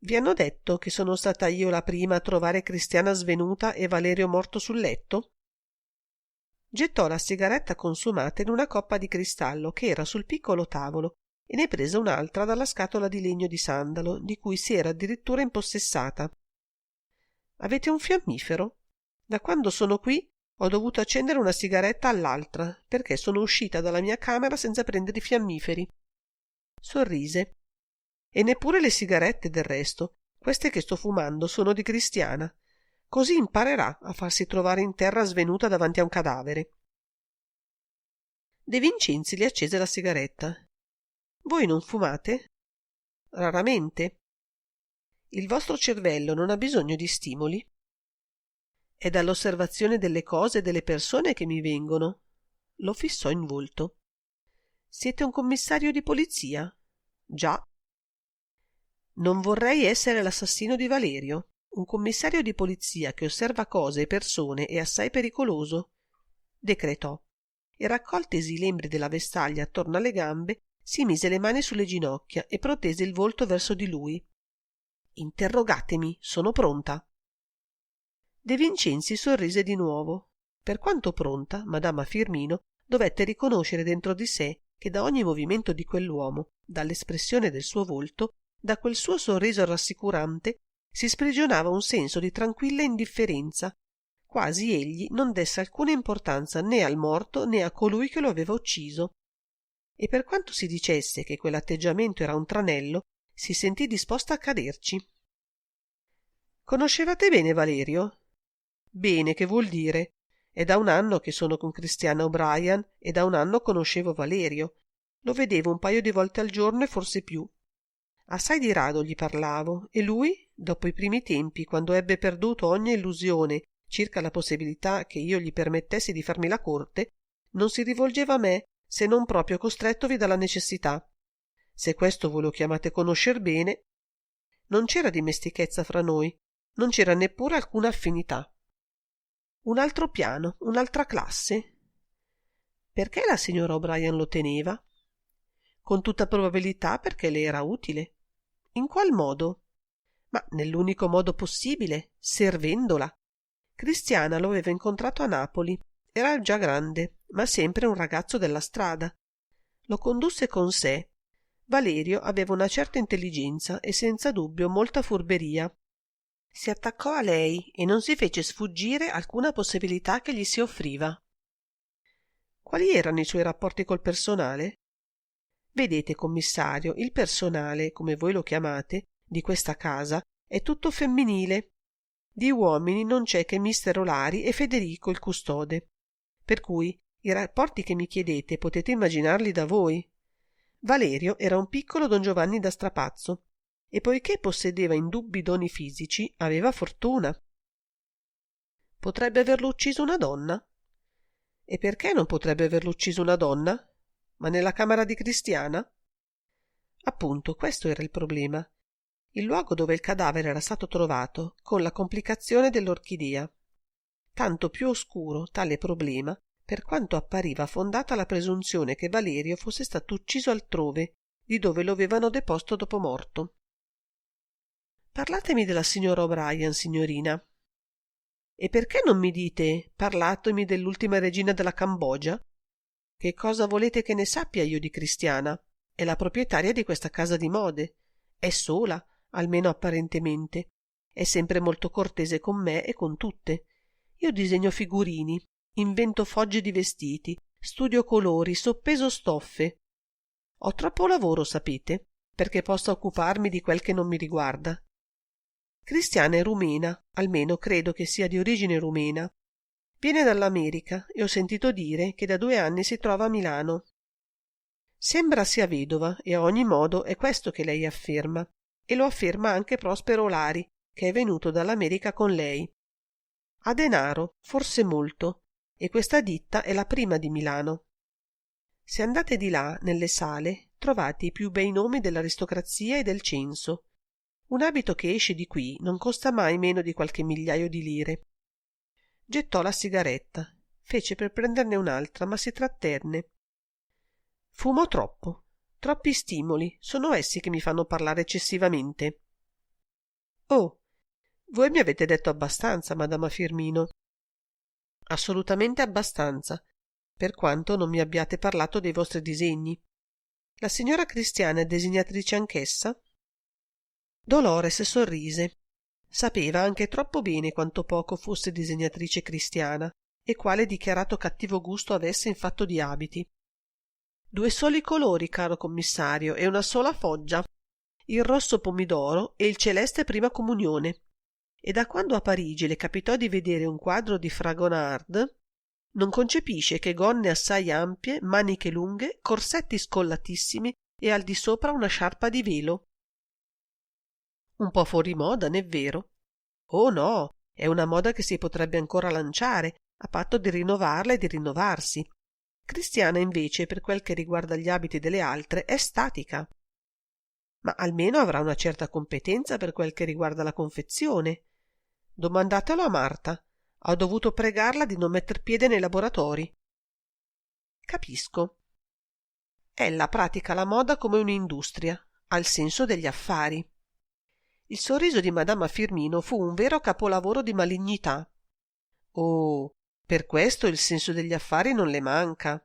«Vi hanno detto che sono stata io la prima a trovare Cristiana svenuta e Valerio morto sul letto?» Gettò la sigaretta consumata in una coppa di cristallo che era sul piccolo tavolo e ne prese un'altra dalla scatola di legno di sandalo di cui si era addirittura impossessata. «Avete un fiammifero? Da quando sono qui ho dovuto accendere una sigaretta all'altra perché sono uscita dalla mia camera senza prendere i fiammiferi». Sorrise. «E neppure le sigarette, del resto. Queste che sto fumando sono di Cristiana. Così imparerà a farsi trovare in terra svenuta davanti a un cadavere. De Vincenzi le accese la sigaretta. Voi non fumate? Raramente. Il vostro cervello non ha bisogno di stimoli? È dall'osservazione delle cose e delle persone che mi vengono. Lo fissò in volto. Siete un commissario di polizia? Già. Non vorrei essere l'assassino di Valerio. Un commissario di polizia che osserva cose e persone è assai pericoloso, decretò, e raccoltesi i lembri della vestaglia attorno alle gambe, si mise le mani sulle ginocchia e protese il volto verso di lui. Interrogatemi, sono pronta. De Vincenzi sorrise di nuovo. Per quanto pronta, madama Firmino dovette riconoscere dentro di sé che da ogni movimento di quell'uomo, dall'espressione del suo volto, da quel suo sorriso rassicurante, si sprigionava un senso di tranquilla indifferenza, quasi egli non desse alcuna importanza né al morto né a colui che lo aveva ucciso. E per quanto si dicesse che quell'atteggiamento era un tranello, si sentì disposta a caderci. Conoscevate bene Valerio? Bene, che vuol dire? È da un anno che sono con Christiana O'Brien e da un anno conoscevo Valerio. Lo vedevo un paio di volte al giorno e forse più. Assai di rado gli parlavo e lui, dopo i primi tempi, quando ebbe perduto ogni illusione circa la possibilità che io gli permettessi di farmi la corte, non si rivolgeva a me se non proprio costrettovi dalla necessità. Se questo voi lo chiamate conoscer bene, non c'era dimestichezza fra noi, non c'era neppure alcuna affinità. Un altro piano, un'altra classe. Perché la signora O'Brien lo teneva? Con tutta probabilità perché le era utile. In qual modo? Ma nell'unico modo possibile, servendola. Cristiana lo aveva incontrato a Napoli. Era già grande, ma sempre un ragazzo della strada. Lo condusse con sé. Valerio aveva una certa intelligenza e senza dubbio molta furberia. Si attaccò a lei e non si fece sfuggire alcuna possibilità che gli si offriva. Quali erano i suoi rapporti col personale? Vedete, commissario, il personale, come voi lo chiamate, di questa casa è tutto femminile. Di uomini non c'è che mister Olari e Federico il custode. Per cui i rapporti che mi chiedete potete immaginarli da voi. Valerio era un piccolo Don Giovanni da strapazzo e poiché possedeva indubbi doni fisici aveva fortuna. Potrebbe averlo ucciso una donna? E perché non potrebbe averlo ucciso una donna? Ma nella camera di Cristiana? Appunto, questo era il problema. Il luogo dove il cadavere era stato trovato, con la complicazione dell'orchidea. Tanto più oscuro tale problema, per quanto appariva fondata la presunzione che Valerio fosse stato ucciso altrove, di dove lo avevano deposto dopo morto. Parlatemi della signora O'Brien, signorina. E perché non mi dite, parlatemi dell'ultima regina della Cambogia? Che cosa volete che ne sappia io di Cristiana? È la proprietaria di questa casa di mode. È sola, almeno apparentemente. È sempre molto cortese con me e con tutte. Io disegno figurini, invento fogge di vestiti, studio colori, soppeso stoffe. Ho troppo lavoro, sapete, perché possa occuparmi di quel che non mi riguarda. Cristiana è rumena, almeno credo che sia di origine rumena. Viene dall'America e ho sentito dire che da 2 anni si trova a Milano. Sembra sia vedova e a ogni modo è questo che lei afferma, e lo afferma anche Prospero Olari, che è venuto dall'America con lei. Ha denaro, forse molto, e questa ditta è la prima di Milano. Se andate di là, nelle sale, trovate i più bei nomi dell'aristocrazia e del censo. Un abito che esce di qui non costa mai meno di qualche migliaio di lire. Gettò la sigaretta, fece per prenderne un'altra, ma si trattenne. Fumo troppo, troppi stimoli, sono essi che mi fanno parlare eccessivamente. Oh, voi mi avete detto abbastanza, madama Firmino. Assolutamente abbastanza, per quanto non mi abbiate parlato dei vostri disegni. La signora Cristiana è disegnatrice anch'essa? Dolores sorrise. Sapeva anche troppo bene quanto poco fosse disegnatrice Cristiana e quale dichiarato cattivo gusto avesse in fatto di abiti. 2 soli colori, caro commissario, e una sola foggia, il rosso pomidoro e il celeste prima comunione. e da quando a Parigi le capitò di vedere un quadro di Fragonard non concepisce che gonne assai ampie, maniche lunghe, corsetti scollatissimi e al di sopra una sciarpa di velo. Un po' fuori moda, n'è vero? Oh no, è una moda che si potrebbe ancora lanciare, a patto di rinnovarla e di rinnovarsi. Cristiana, invece, per quel che riguarda gli abiti delle altre, è statica. Ma almeno avrà una certa competenza per quel che riguarda la confezione. Domandatelo a Marta. Ho dovuto pregarla di non metter piede nei laboratori. Capisco. Ella pratica la moda come un'industria, ha il senso degli affari. Il sorriso di Madama Firmino fu un vero capolavoro di malignità. Oh, per questo il senso degli affari non le manca.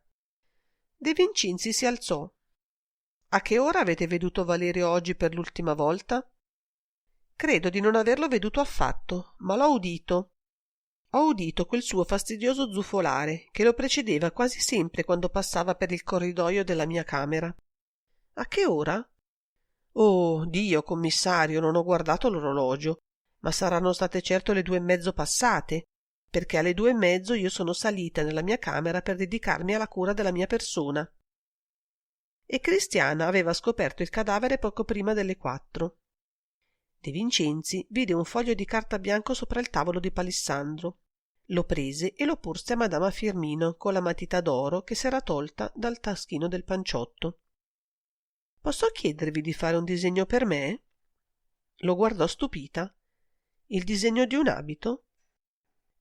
De Vincenzi si alzò. A che ora avete veduto Valerio oggi per l'ultima volta? Credo di non averlo veduto affatto, ma l'ho udito. Ho udito quel suo fastidioso zufolare che lo precedeva quasi sempre quando passava per il corridoio della mia camera. A che ora? Oh, Dio, commissario, non ho guardato l'orologio, ma saranno state certo le 2:30 passate, perché alle 2:30 io sono salita nella mia camera per dedicarmi alla cura della mia persona. E Cristiana aveva scoperto il cadavere poco prima delle 4. De Vincenzi vide un foglio di carta bianco sopra il tavolo di Palissandro. Lo prese e lo porse a Madama Firmino con la matita d'oro che s'era tolta dal taschino del panciotto. «Posso chiedervi di fare un disegno per me?» Lo guardò stupita. «Il disegno di un abito?»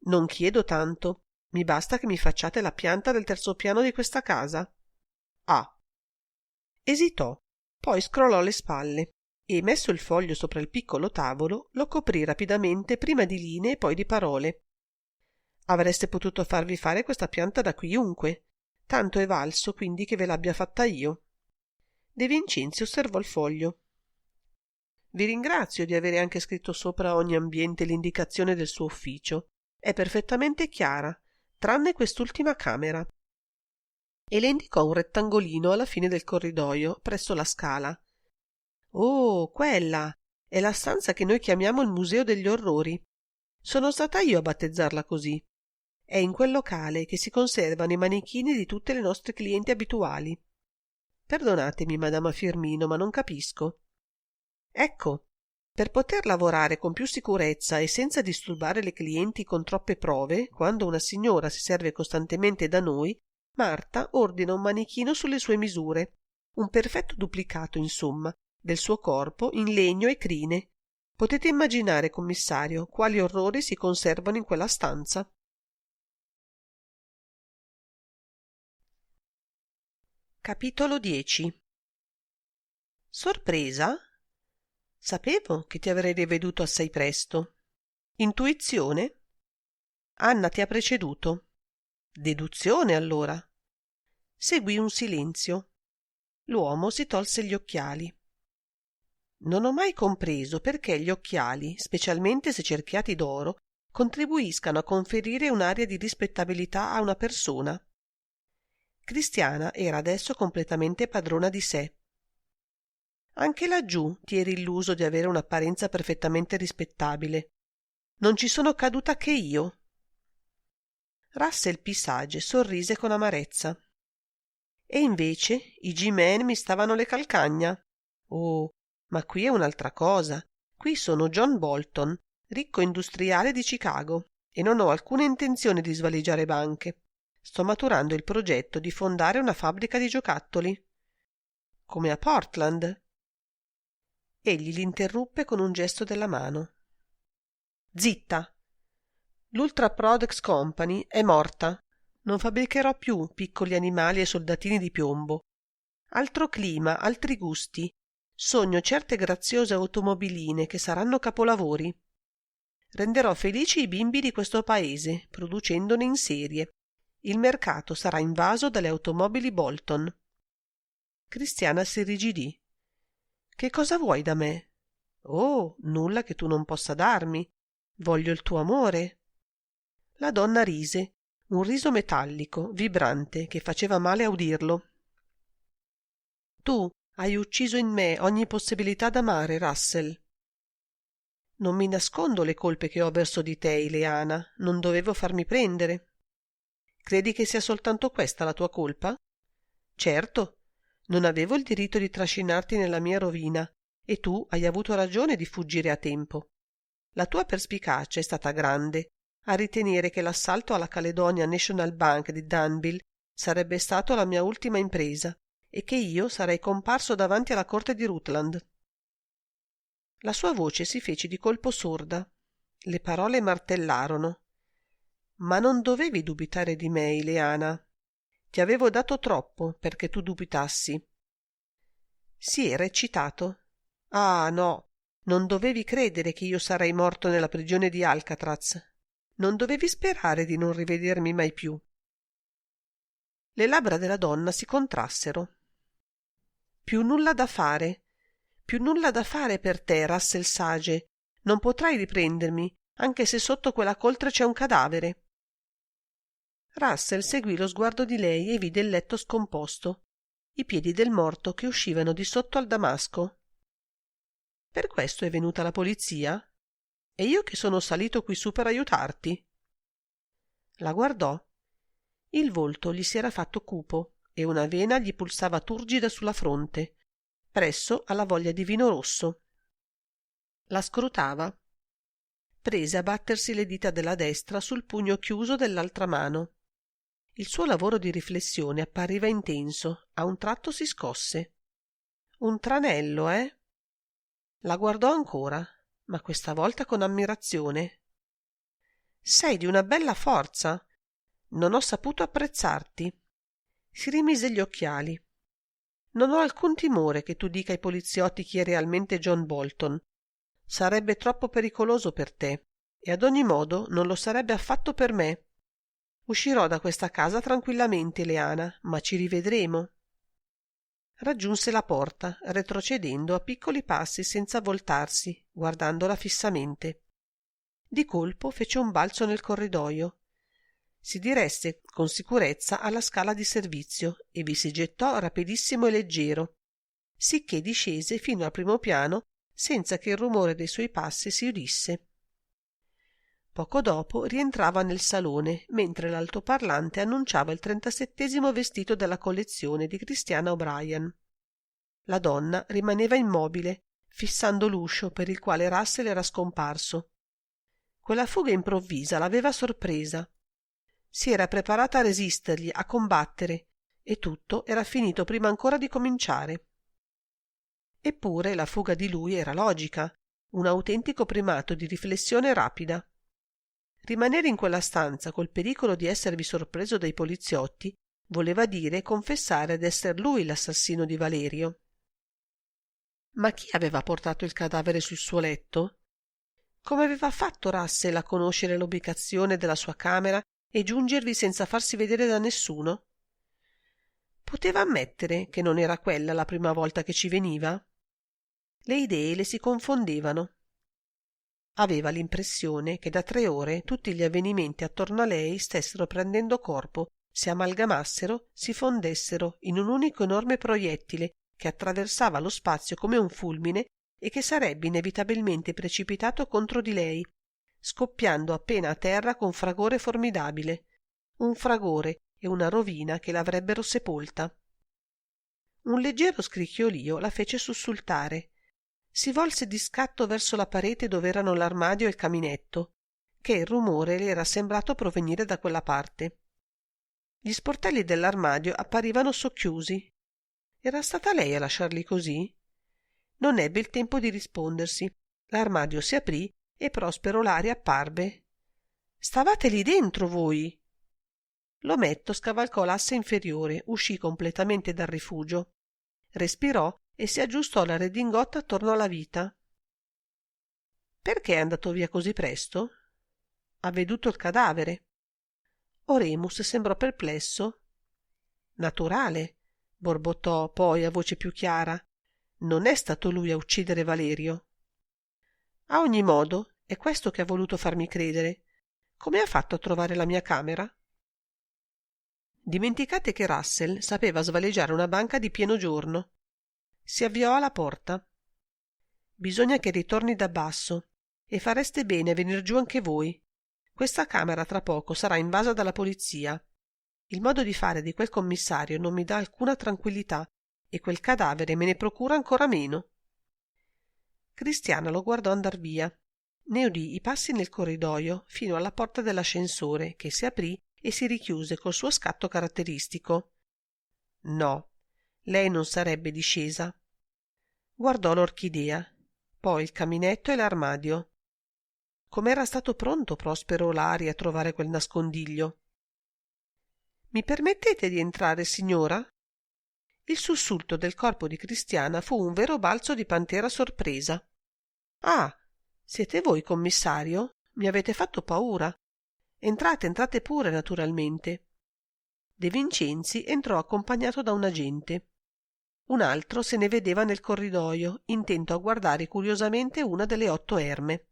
«Non chiedo tanto. Mi basta che mi facciate la pianta del terzo piano di questa casa». «Ah». Esitò, poi scrollò le spalle e, messo il foglio sopra il piccolo tavolo, lo coprì rapidamente prima di linee e poi di parole. «Avreste potuto farvi fare questa pianta da chiunque. Tanto è valso quindi che ve l'abbia fatta io». De Vincenzi osservò il foglio. «Vi ringrazio di avere anche scritto sopra a ogni ambiente l'indicazione del suo ufficio. È perfettamente chiara, tranne quest'ultima camera». E le indicò un rettangolino alla fine del corridoio, presso la scala. «Oh, quella! È la stanza che noi chiamiamo il Museo degli Orrori. Sono stata io a battezzarla così. È in quel locale che si conservano i manichini di tutte le nostre clienti abituali. Perdonatemi, Madama Firmino, ma non capisco. Ecco, per poter lavorare con più sicurezza e senza disturbare le clienti con troppe prove, quando una signora si serve costantemente da noi, Marta ordina un manichino sulle sue misure, un perfetto duplicato, insomma, del suo corpo in legno e crine. Potete immaginare, commissario, quali orrori si conservano in quella stanza». Capitolo 10. Sorpresa? Sapevo che ti avrei riveduto assai presto. Intuizione? Anna ti ha preceduto. Deduzione, allora. Seguì un silenzio. L'uomo si tolse gli occhiali. Non ho mai compreso perché gli occhiali, specialmente se cerchiati d'oro, contribuiscano a conferire un'aria di rispettabilità a una persona. Cristiana era adesso completamente padrona di sé. Anche laggiù ti eri illuso di avere un'apparenza perfettamente rispettabile. Non ci sono caduta che io. Russell P. Sage sorrise con amarezza. E invece i G-Men mi stavano alle calcagna. Oh, ma qui è un'altra cosa. Qui sono John Bolton, ricco industriale di Chicago, e non ho alcuna intenzione di svaligiare banche. Sto maturando il progetto di fondare una fabbrica di giocattoli. Come a Portland. Egli l'interruppe con un gesto della mano. Zitta! L'Ultra Products Company è morta. Non fabbricherò più piccoli animali e soldatini di piombo. Altro clima, altri gusti. Sogno certe graziose automobiline che saranno capolavori. Renderò felici i bimbi di questo paese, producendone in serie. Il mercato sarà invaso dalle automobili Bolton. Cristiana si irrigidì. Che cosa vuoi da me? Oh, nulla che tu non possa darmi. Voglio il tuo amore. La donna rise, un riso metallico, vibrante, che faceva male a udirlo. Tu hai ucciso in me ogni possibilità d'amare, Russell. Non mi nascondo le colpe che ho verso di te, Ileana. Non dovevo farmi prendere. Credi che sia soltanto questa la tua colpa? Certo, non avevo il diritto di trascinarti nella mia rovina e tu hai avuto ragione di fuggire a tempo. La tua perspicacia è stata grande a ritenere che l'assalto alla Caledonia National Bank di Danville sarebbe stato la mia ultima impresa e che io sarei comparso davanti alla corte di Rutland. La sua voce si fece di colpo sorda. Le parole martellarono. Ma non dovevi dubitare di me, Ileana. Ti avevo dato troppo perché tu dubitassi. Si era eccitato. Ah, no, non dovevi credere che io sarei morto nella prigione di Alcatraz. Non dovevi sperare di non rivedermi mai più. Le labbra della donna si contrassero. Più nulla da fare per te, Russell Sage. Non potrai riprendermi, anche se sotto quella coltre c'è un cadavere. Russell seguì lo sguardo di lei e vide il letto scomposto, i piedi del morto che uscivano di sotto al damasco. Per questo è venuta la polizia? E io che sono salito qui su per aiutarti? La guardò. Il volto gli si era fatto cupo e una vena gli pulsava turgida sulla fronte, presso alla voglia di vino rosso. La scrutava. Prese a battersi le dita della destra sul pugno chiuso dell'altra mano. Il suo lavoro di riflessione appariva intenso, a un tratto si scosse. Un tranello, eh? La guardò ancora, ma questa volta con ammirazione. Sei di una bella forza. Non ho saputo apprezzarti. Si rimise gli occhiali. Non ho alcun timore che tu dica ai poliziotti chi è realmente John Bolton. Sarebbe troppo pericoloso per te, e ad ogni modo non lo sarebbe affatto per me. Uscirò da questa casa tranquillamente, Leana, ma ci rivedremo. Raggiunse la porta, retrocedendo a piccoli passi senza voltarsi, guardandola fissamente. Di colpo fece un balzo nel corridoio. Si diresse con sicurezza alla scala di servizio e vi si gettò rapidissimo e leggero, sicché discese fino al primo piano senza che il rumore dei suoi passi si udisse. Poco dopo rientrava nel salone, mentre l'altoparlante annunciava il 37° vestito della collezione di Christiana O'Brien. La donna rimaneva immobile, fissando l'uscio per il quale Russell era scomparso. Quella fuga improvvisa l'aveva sorpresa. Si era preparata a resistergli, a combattere, e tutto era finito prima ancora di cominciare. Eppure la fuga di lui era logica, un autentico primato di riflessione rapida. Rimanere in quella stanza col pericolo di esservi sorpreso dai poliziotti voleva dire confessare d'esser lui l'assassino di Valerio. Ma chi aveva portato il cadavere sul suo letto? Come aveva fatto Russell a conoscere l'ubicazione della sua camera e giungervi senza farsi vedere da nessuno? Poteva ammettere che non era quella la prima volta che ci veniva? Le idee le si confondevano. Aveva l'impressione che da 3 ore tutti gli avvenimenti attorno a lei stessero prendendo corpo, si amalgamassero, si fondessero in un unico enorme proiettile che attraversava lo spazio come un fulmine e che sarebbe inevitabilmente precipitato contro di lei, scoppiando appena a terra con fragore formidabile, un fragore e una rovina che l'avrebbero sepolta. Un leggero scricchiolio la fece sussultare. Si volse di scatto verso la parete dove erano l'armadio e il caminetto, che il rumore le era sembrato provenire da quella parte. Gli sportelli dell'armadio apparivano socchiusi. Era stata lei a lasciarli così? Non ebbe il tempo di rispondersi. L'armadio si aprì e Prospero Lari apparve. Stavate lì dentro voi? L'ometto scavalcò l'asse inferiore, uscì completamente dal rifugio. Respirò e si aggiustò la redingotta attorno alla vita. Perché è andato via così presto? Ha veduto il cadavere. Oremus sembrò perplesso. Naturale, borbottò poi a voce più chiara. Non è stato lui a uccidere Valerio. A ogni modo, è questo che ha voluto farmi credere. Come ha fatto a trovare la mia camera? Dimenticate che Russell sapeva svaleggiare una banca di pieno giorno. Si avviò alla porta. Bisogna che ritorni da basso e fareste bene a venir giù anche voi. Questa camera tra poco sarà invasa dalla polizia. Il modo di fare di quel commissario non mi dà alcuna tranquillità e quel cadavere me ne procura ancora meno. Cristiana lo guardò andar via. Ne udì i passi nel corridoio fino alla porta dell'ascensore, che si aprì e si richiuse col suo scatto caratteristico. No, lei non sarebbe discesa. Guardò l'orchidea, poi il caminetto e l'armadio. Com'era stato pronto Prospero Lari a trovare quel nascondiglio. Mi permettete di entrare, signora? Il sussulto del corpo di Cristiana fu un vero balzo di pantera sorpresa. Ah, siete voi, commissario? Mi avete fatto paura. Entrate, entrate pure, naturalmente. De Vincenzi entrò accompagnato da un agente. Un altro se ne vedeva nel corridoio, intento a guardare curiosamente una delle 8 erme.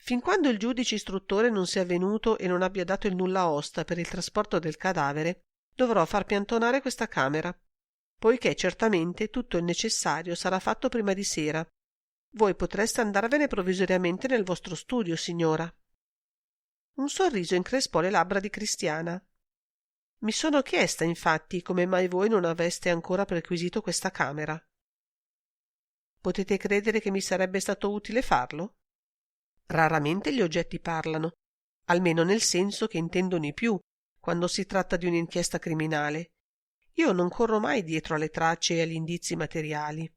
Fin quando il giudice istruttore non sia venuto e non abbia dato il nulla osta per il trasporto del cadavere, dovrò far piantonare questa camera, poiché certamente tutto il necessario sarà fatto prima di sera. Voi potreste andarvene provvisoriamente nel vostro studio, signora. Un sorriso increspò le labbra di Cristiana. Mi sono chiesta, infatti, come mai voi non aveste ancora perquisito questa camera. Potete credere che mi sarebbe stato utile farlo? Raramente gli oggetti parlano, almeno nel senso che intendono i più, quando si tratta di un'inchiesta criminale. Io non corro mai dietro alle tracce e agli indizi materiali,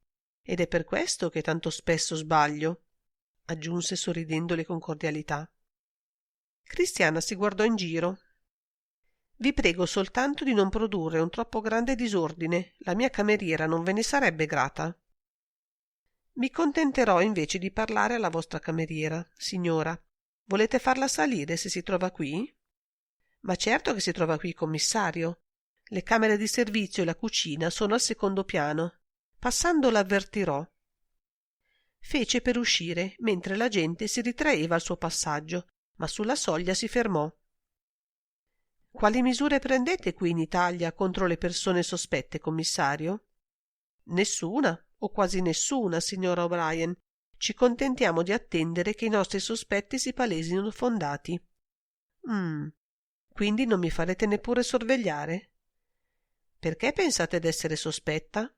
ed è per questo che tanto spesso sbaglio, aggiunse sorridendole con cordialità. Cristiana si guardò in giro. Vi prego soltanto di non produrre un troppo grande disordine. La mia cameriera non ve ne sarebbe grata. Mi contenterò invece di parlare alla vostra cameriera, signora. Volete farla salire se si trova qui? Ma certo che si trova qui, commissario. Le camere di servizio e la cucina sono al secondo piano. Passando l'avvertirò. Fece per uscire, mentre la gente si ritraeva al suo passaggio, ma sulla soglia si fermò. Quali misure prendete qui in Italia contro le persone sospette, commissario? Nessuna, o quasi nessuna, signora O'Brien. Ci contentiamo di attendere che i nostri sospetti si palesino fondati. Quindi non mi farete neppure sorvegliare? Perché pensate d'essere sospetta?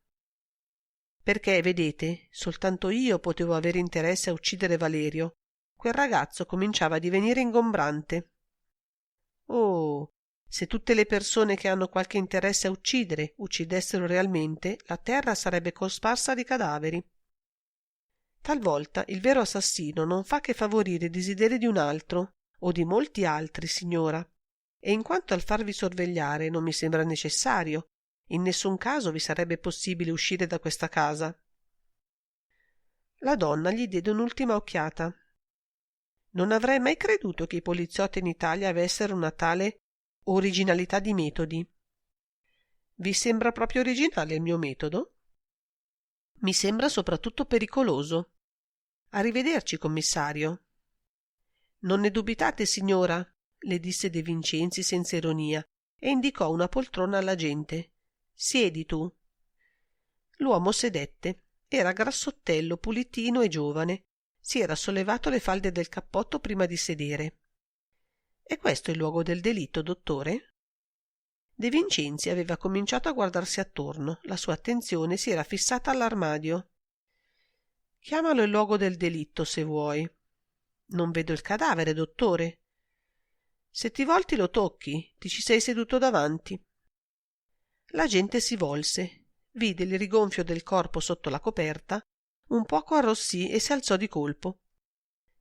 Perché, vedete, soltanto io potevo avere interesse a uccidere Valerio. Quel ragazzo cominciava a divenire ingombrante. Oh, se tutte le persone che hanno qualche interesse a uccidere uccidessero realmente, la terra sarebbe cosparsa di cadaveri. Talvolta il vero assassino non fa che favorire i desideri di un altro, o di molti altri, signora. E in quanto al farvi sorvegliare non mi sembra necessario, in nessun caso vi sarebbe possibile uscire da questa casa. La donna gli diede un'ultima occhiata. Non avrei mai creduto che i poliziotti in Italia avessero una tale originalità di metodi. Vi sembra proprio originale il mio metodo? Mi sembra soprattutto pericoloso. Arrivederci, commissario. Non ne dubitate, signora, le disse De Vincenzi senza ironia e indicò una poltrona alla gente. Siedi tu. L'uomo sedette. Era grassottello, pulitino e giovane. Si era sollevato le falde del cappotto prima di sedere. È questo il luogo del delitto, dottore? De Vincenzi aveva cominciato a guardarsi attorno. La sua attenzione si era fissata all'armadio. Chiamalo il luogo del delitto, se vuoi. Non vedo il cadavere, dottore. Se ti volti lo tocchi, ti ci sei seduto davanti. L'agente si volse, vide il rigonfio del corpo sotto la coperta, un poco arrossì e si alzò di colpo.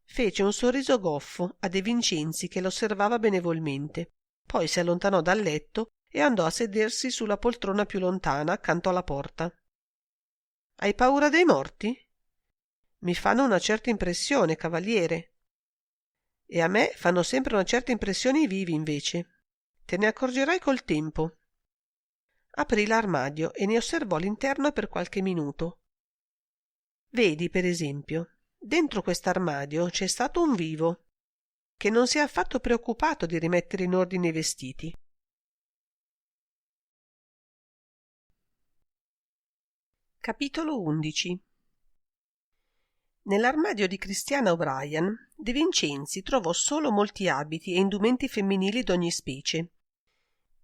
Fece un sorriso goffo a De Vincenzi che l'osservava benevolmente, poi si allontanò dal letto e andò a sedersi sulla poltrona più lontana accanto alla porta. Hai paura dei morti? Mi fanno una certa impressione, cavaliere. E a me fanno sempre una certa impressione i vivi, invece. Te ne accorgerai col tempo. Aprì l'armadio e ne osservò l'interno per qualche minuto. Vedi, per esempio, dentro quest'armadio c'è stato un vivo, che non si è affatto preoccupato di rimettere in ordine i vestiti. Capitolo 11. Nell'armadio di Christiana O'Brien De Vincenzi trovò solo molti abiti e indumenti femminili d'ogni specie.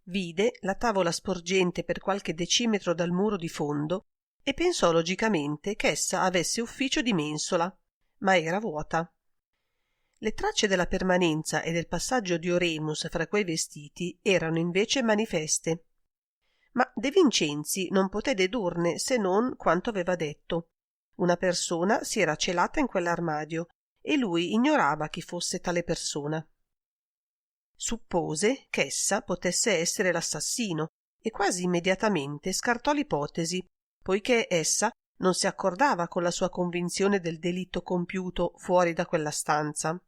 Vide la tavola sporgente per qualche decimetro dal muro di fondo e pensò logicamente ch'essa avesse ufficio di mensola, ma era vuota. Le tracce della permanenza e del passaggio di Oremus fra quei vestiti erano invece manifeste. Ma De Vincenzi non poté dedurne se non quanto aveva detto. Una persona si era celata in quell'armadio e lui ignorava chi fosse tale persona. Suppose ch'essa potesse essere l'assassino e quasi immediatamente scartò l'ipotesi, poiché essa non si accordava con la sua convinzione del delitto compiuto fuori da quella stanza.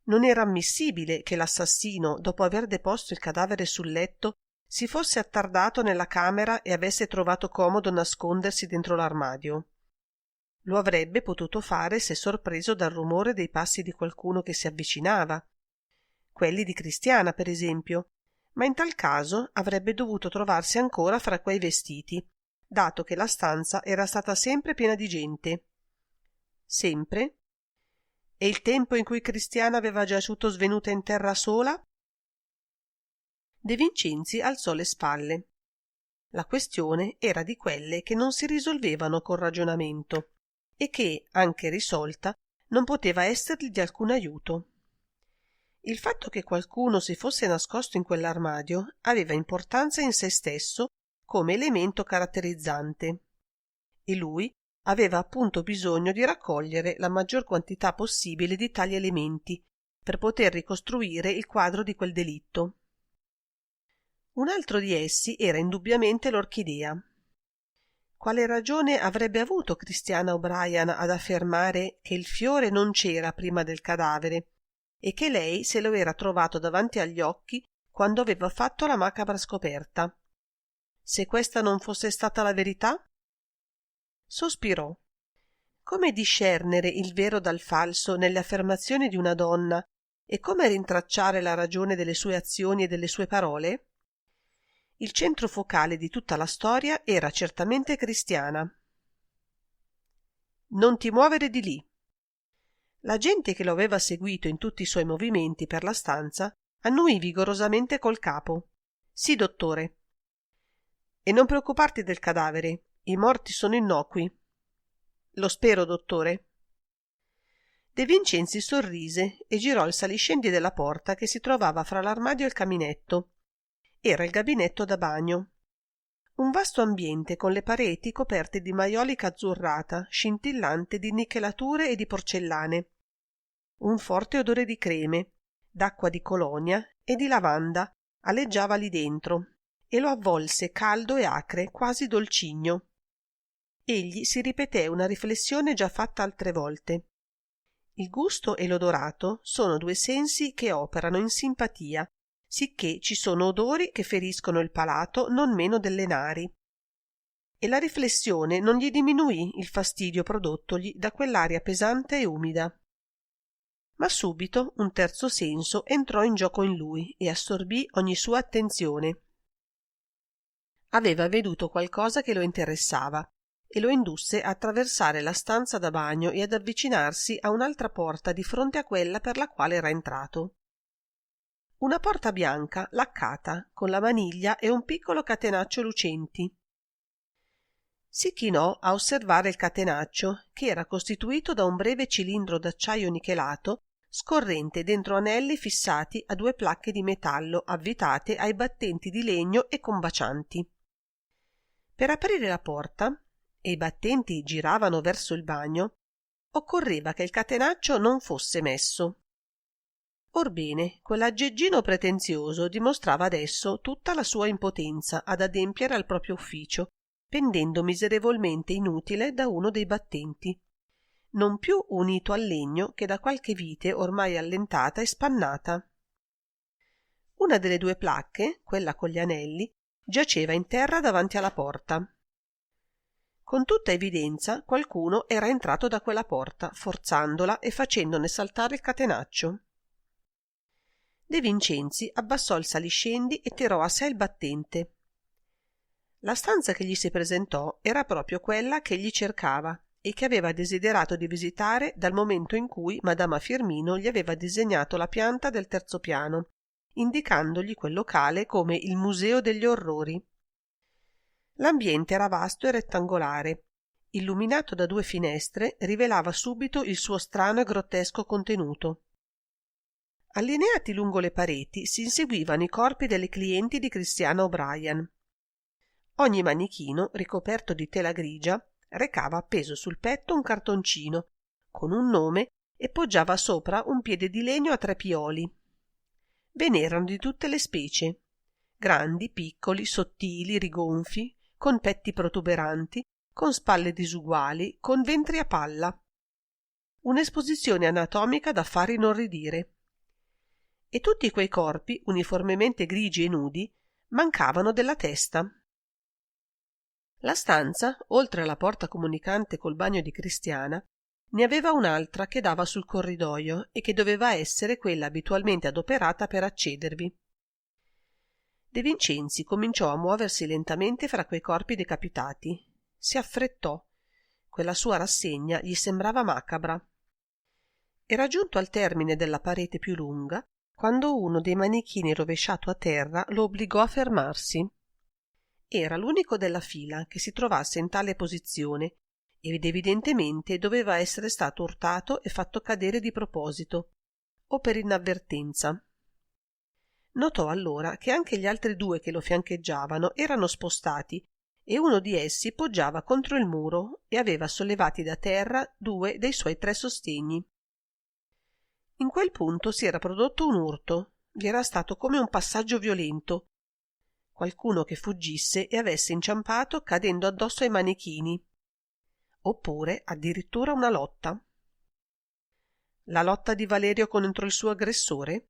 Non era ammissibile che l'assassino, dopo aver deposto il cadavere sul letto, si fosse attardato nella camera e avesse trovato comodo nascondersi dentro l'armadio. Lo avrebbe potuto fare se sorpreso dal rumore dei passi di qualcuno che si avvicinava, quelli di Christiana per esempio, ma in tal caso avrebbe dovuto trovarsi ancora fra quei vestiti, dato che la stanza era stata sempre piena di gente. Sempre? E il tempo in cui Christiana aveva giaciuto svenuta in terra sola? De Vincenzi alzò le spalle. La questione era di quelle che non si risolvevano col ragionamento e che, anche risolta, non poteva essergli di alcun aiuto. Il fatto che qualcuno si fosse nascosto in quell'armadio aveva importanza in se stesso come elemento caratterizzante e lui aveva appunto bisogno di raccogliere la maggior quantità possibile di tali elementi per poter ricostruire il quadro di quel delitto. Un altro di essi era indubbiamente l'orchidea. Quale ragione avrebbe avuto Christiana O'Brien ad affermare che il fiore non c'era prima del cadavere e che lei se lo era trovato davanti agli occhi quando aveva fatto la macabra scoperta? Se questa non fosse stata la verità? Sospirò. Come discernere il vero dal falso nelle affermazioni di una donna e come rintracciare la ragione delle sue azioni e delle sue parole? Il centro focale di tutta la storia era certamente Christiana. Non ti muovere di lì. La gente che lo aveva seguito in tutti i suoi movimenti per la stanza annuì vigorosamente col capo. Sì, dottore. E non preoccuparti del cadavere, i morti sono innocui. Lo spero, dottore. De Vincenzi sorrise e girò il saliscendi della porta che si trovava fra l'armadio e il caminetto. Era il gabinetto da bagno. Un vasto ambiente con le pareti coperte di maiolica azzurrata, scintillante di nichelature e di porcellane. Un forte odore di creme, d'acqua di colonia e di lavanda aleggiava lì dentro e lo avvolse caldo e acre, quasi dolcigno. Egli si ripeté una riflessione già fatta altre volte. Il gusto e l'odorato sono due sensi che operano in simpatia, sicché ci sono odori che feriscono il palato non meno delle nari. E la riflessione non gli diminuì il fastidio prodottogli da quell'aria pesante e umida. Ma subito un terzo senso entrò in gioco in lui e assorbì ogni sua attenzione. Aveva veduto qualcosa che lo interessava e lo indusse a attraversare la stanza da bagno e ad avvicinarsi a un'altra porta di fronte a quella per la quale era entrato. Una porta bianca, laccata, con la maniglia e un piccolo catenaccio lucenti. Si chinò a osservare il catenaccio, che era costituito da un breve cilindro d'acciaio nichelato, scorrente dentro anelli fissati a due placche di metallo avvitate ai battenti di legno e combacianti. Per aprire la porta, e i battenti giravano verso il bagno, occorreva che il catenaccio non fosse messo. Orbene, quell'aggeggino pretenzioso dimostrava adesso tutta la sua impotenza ad adempiere al proprio ufficio, pendendo miserevolmente inutile da uno dei battenti, non più unito al legno che da qualche vite ormai allentata e spannata. Una delle due placche, quella con gli anelli, giaceva in terra davanti alla porta. Con tutta evidenza qualcuno era entrato da quella porta, forzandola e facendone saltare il catenaccio. De Vincenzi abbassò il saliscendi e tirò a sé il battente. La stanza che gli si presentò era proprio quella che egli cercava e che aveva desiderato di visitare dal momento in cui Madama Firmino gli aveva disegnato la pianta del terzo piano, indicandogli quel locale come il Museo degli Orrori. L'ambiente era vasto e rettangolare. Illuminato da 2 finestre, rivelava subito il suo strano e grottesco contenuto. Allineati lungo le pareti si inseguivano i corpi delle clienti di Christiana O'Brien. Ogni manichino, ricoperto di tela grigia, recava appeso sul petto un cartoncino con un nome e poggiava sopra un piede di legno a 3 pioli. Ve n'erano di tutte le specie, grandi, piccoli, sottili, rigonfi, con petti protuberanti, con spalle disuguali, con ventri a palla. Un'esposizione anatomica da fare inorridire. E tutti quei corpi, uniformemente grigi e nudi, mancavano della testa. La stanza, oltre alla porta comunicante col bagno di Cristiana, ne aveva un'altra che dava sul corridoio e che doveva essere quella abitualmente adoperata per accedervi. De Vincenzi cominciò a muoversi lentamente fra quei corpi decapitati. Si affrettò. Quella sua rassegna gli sembrava macabra. Era giunto al termine della parete più lunga quando uno dei manichini rovesciato a terra lo obbligò a fermarsi. Era l'unico della fila che si trovasse in tale posizione ed evidentemente doveva essere stato urtato e fatto cadere di proposito o per inavvertenza. Notò allora che anche gli altri 2 che lo fiancheggiavano erano spostati e uno di essi poggiava contro il muro e aveva sollevati da terra 2 dei suoi 3 sostegni. In quel punto si era prodotto un urto, vi era stato come un passaggio violento, qualcuno che fuggisse e avesse inciampato cadendo addosso ai manichini, oppure addirittura una lotta. La lotta di Valerio contro il suo aggressore?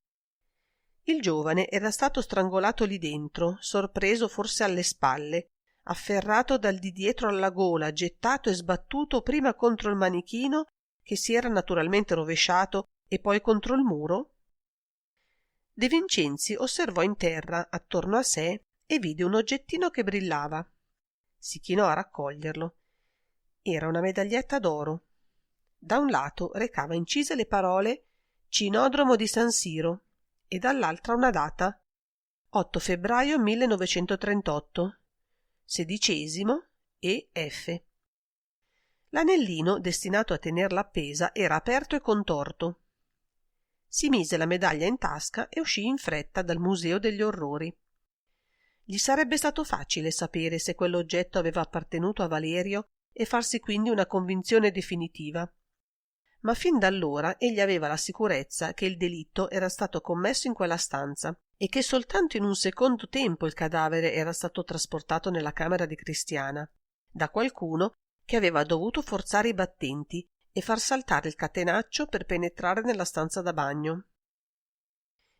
Il giovane era stato strangolato lì dentro, sorpreso forse alle spalle, afferrato dal di dietro alla gola, gettato e sbattuto prima contro il manichino, che si era naturalmente rovesciato, e poi contro il muro? De Vincenzi osservò in terra, attorno a sé, e vide un oggettino che brillava. Si chinò a raccoglierlo. Era una medaglietta d'oro. Da un lato recava incise le parole Cinodromo di San Siro e dall'altra una data 8 febbraio 1938, 16° e F. L'anellino destinato a tenerla appesa era aperto e contorto. Si mise la medaglia in tasca e uscì in fretta dal Museo degli Orrori. Gli sarebbe stato facile sapere se quell'oggetto aveva appartenuto a Valerio e farsi quindi una convinzione definitiva. Ma fin da allora egli aveva la sicurezza che il delitto era stato commesso in quella stanza e che soltanto in un secondo tempo il cadavere era stato trasportato nella camera di Cristiana, da qualcuno che aveva dovuto forzare i battenti e far saltare il catenaccio per penetrare nella stanza da bagno.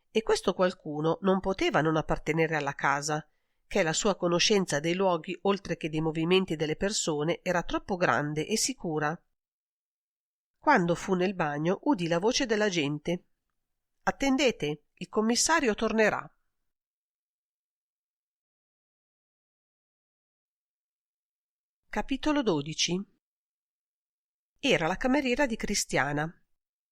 E questo qualcuno non poteva non appartenere alla casa, che la sua conoscenza dei luoghi oltre che dei movimenti delle persone era troppo grande e sicura. Quando fu nel bagno udì la voce della gente. «Attendete, il commissario tornerà». Capitolo 12. Era la cameriera di Cristiana.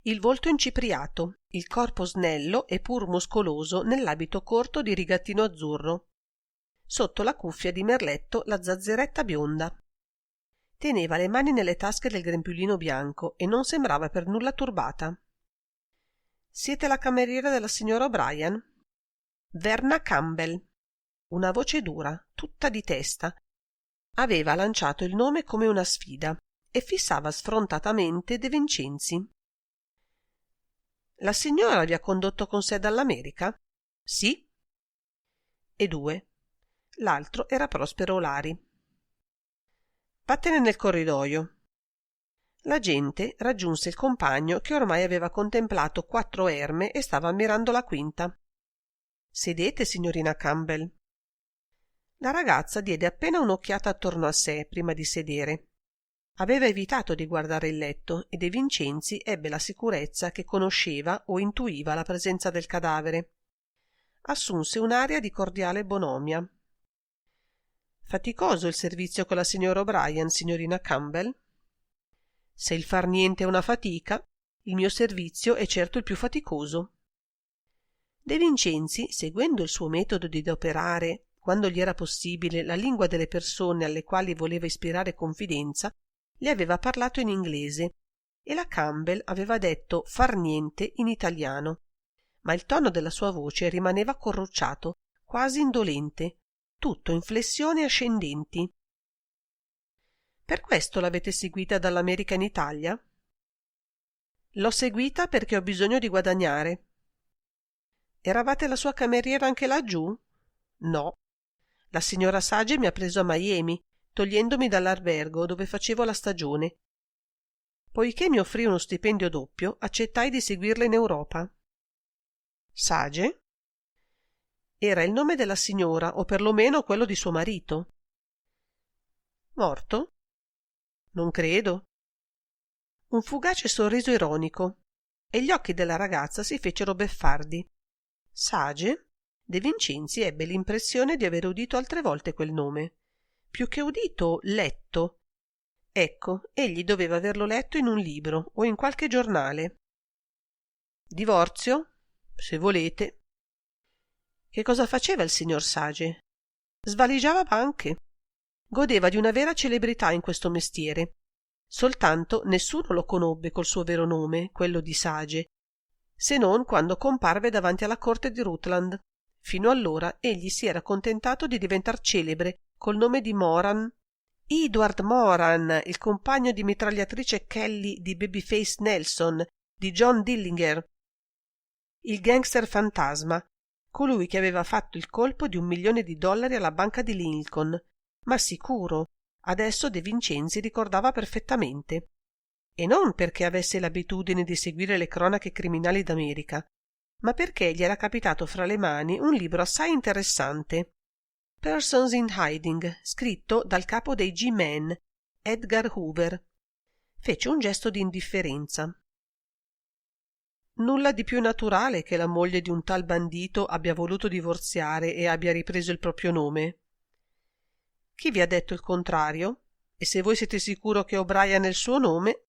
Il volto incipriato, il corpo snello e pur muscoloso nell'abito corto di rigattino azzurro. Sotto la cuffia di merletto la zazzeretta bionda. Teneva le mani nelle tasche del grembiulino bianco e non sembrava per nulla turbata. «Siete la cameriera della signora O'Brien?» «Verna Campbell». Una voce dura, tutta di testa. Aveva lanciato il nome come una sfida e fissava sfrontatamente De Vincenzi. «La signora vi ha condotto con sé dall'America?» «Sì». E 2. L'altro era Prospero Olari. «Vattene nel corridoio». L'agente raggiunse il compagno che ormai aveva contemplato 4 erme e stava ammirando la quinta. «Sedete, signorina Campbell». La ragazza diede appena un'occhiata attorno a sé prima di sedere. Aveva evitato di guardare il letto e De Vincenzi ebbe la sicurezza che conosceva o intuiva la presenza del cadavere. Assunse un'aria di cordiale bonomia. «Faticoso il servizio con la signora O'Brien, signorina Campbell?» Se il far niente è una fatica, il mio servizio è certo il più faticoso. De Vincenzi, seguendo il suo metodo di operare, quando gli era possibile, la lingua delle persone alle quali voleva ispirare confidenza, le aveva parlato in inglese e la Campbell aveva detto far niente in italiano, ma il tono della sua voce rimaneva corrucciato, quasi indolente, tutto in flessioni ascendenti. Per questo l'avete seguita dall'America in Italia? L'ho seguita perché ho bisogno di guadagnare. Eravate la sua cameriera anche laggiù? No. La signora Sage mi ha preso a Miami, togliendomi dall'albergo dove facevo la stagione. Poiché mi offrì uno stipendio doppio, accettai di seguirla in Europa. Sage? Era il nome della signora, o perlomeno quello di suo marito. Morto? Non credo. Un fugace sorriso ironico, e gli occhi della ragazza si fecero beffardi. Sage? De Vincenzi ebbe l'impressione di aver udito altre volte quel nome. Più che udito, letto. Ecco, egli doveva averlo letto in un libro o in qualche giornale. Divorzio? Se volete. Che cosa faceva il signor Sage? Svaligiava banche. Godeva di una vera celebrità in questo mestiere. Soltanto nessuno lo conobbe col suo vero nome, quello di Sage, se non quando comparve davanti alla corte di Rutland. Fino allora egli si era contentato di diventar celebre col nome di Moran. Edward Moran, il compagno di mitragliatrice Kelly di Babyface Nelson, di John Dillinger, il gangster fantasma, colui che aveva fatto il colpo di $1 milione alla banca di Lincoln, ma sicuro, adesso De Vincenzi ricordava perfettamente. E non perché avesse l'abitudine di seguire le cronache criminali d'America, ma perché gli era capitato fra le mani un libro assai interessante, Persons in Hiding, scritto dal capo dei G-Men, Edgar Hoover. Fece un gesto di indifferenza. Nulla di più naturale che la moglie di un tal bandito abbia voluto divorziare e abbia ripreso il proprio nome. Chi vi ha detto il contrario? E se voi siete sicuro che O'Brien è il suo nome?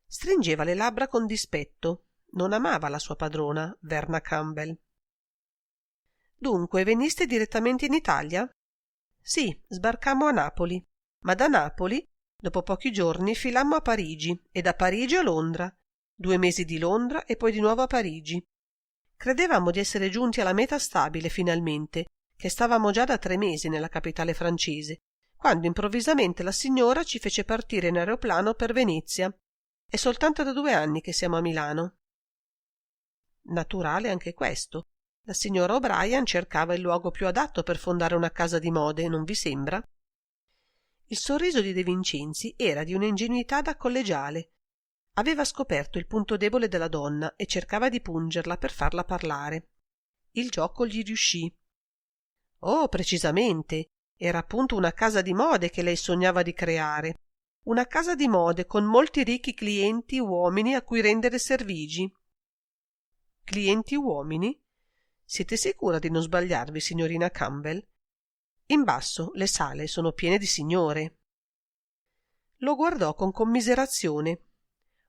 Stringeva le labbra con dispetto. Non amava la sua padrona, Verna Campbell. Dunque, veniste direttamente in Italia? Sì, sbarcammo a Napoli, ma da Napoli, dopo pochi giorni, filammo a Parigi e da Parigi a Londra. 2 mesi di Londra e poi di nuovo a Parigi. Credevamo di essere giunti alla meta stabile finalmente, che stavamo già da 3 mesi nella capitale francese, quando improvvisamente la signora ci fece partire in aeroplano per Venezia. È soltanto da 2 anni che siamo a Milano. Naturale anche questo. La signora O'Brien cercava il luogo più adatto per fondare una casa di mode, non vi sembra? Il sorriso di De Vincenzi era di un'ingenuità da collegiale. Aveva scoperto il punto debole della donna e cercava di pungerla per farla parlare. Il gioco gli riuscì. Oh, precisamente, era appunto una casa di mode che lei sognava di creare. Una casa di mode con molti ricchi clienti uomini a cui rendere servigi. Clienti uomini? Siete sicura di non sbagliarvi, signorina Campbell? In basso le sale sono piene di signore. Lo guardò con commiserazione.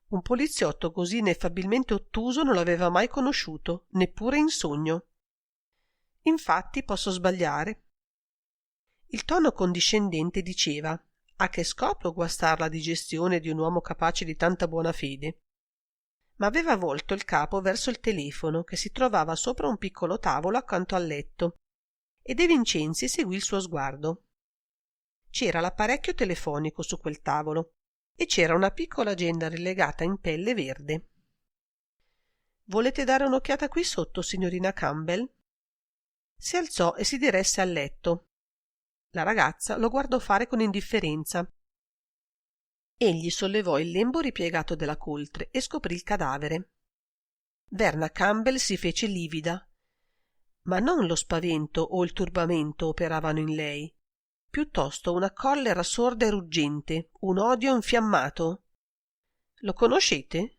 Un poliziotto così ineffabilmente ottuso non l'aveva mai conosciuto, neppure in sogno. Infatti posso sbagliare. Il tono condiscendente diceva: a che scopo guastar la digestione di un uomo capace di tanta buona fede? Ma aveva volto il capo verso il telefono che si trovava sopra un piccolo tavolo accanto al letto, e De Vincenzi seguì il suo sguardo. C'era l'apparecchio telefonico su quel tavolo e c'era una piccola agenda rilegata in pelle verde. Volete dare un'occhiata qui sotto, signorina Campbell? Si alzò e si diresse al letto. La ragazza lo guardò fare con indifferenza. Egli sollevò il lembo ripiegato della coltre e scoprì il cadavere. Verna Campbell si fece livida, ma non lo spavento o il turbamento operavano in lei, piuttosto una collera sorda e ruggente, un odio infiammato. Lo conoscete?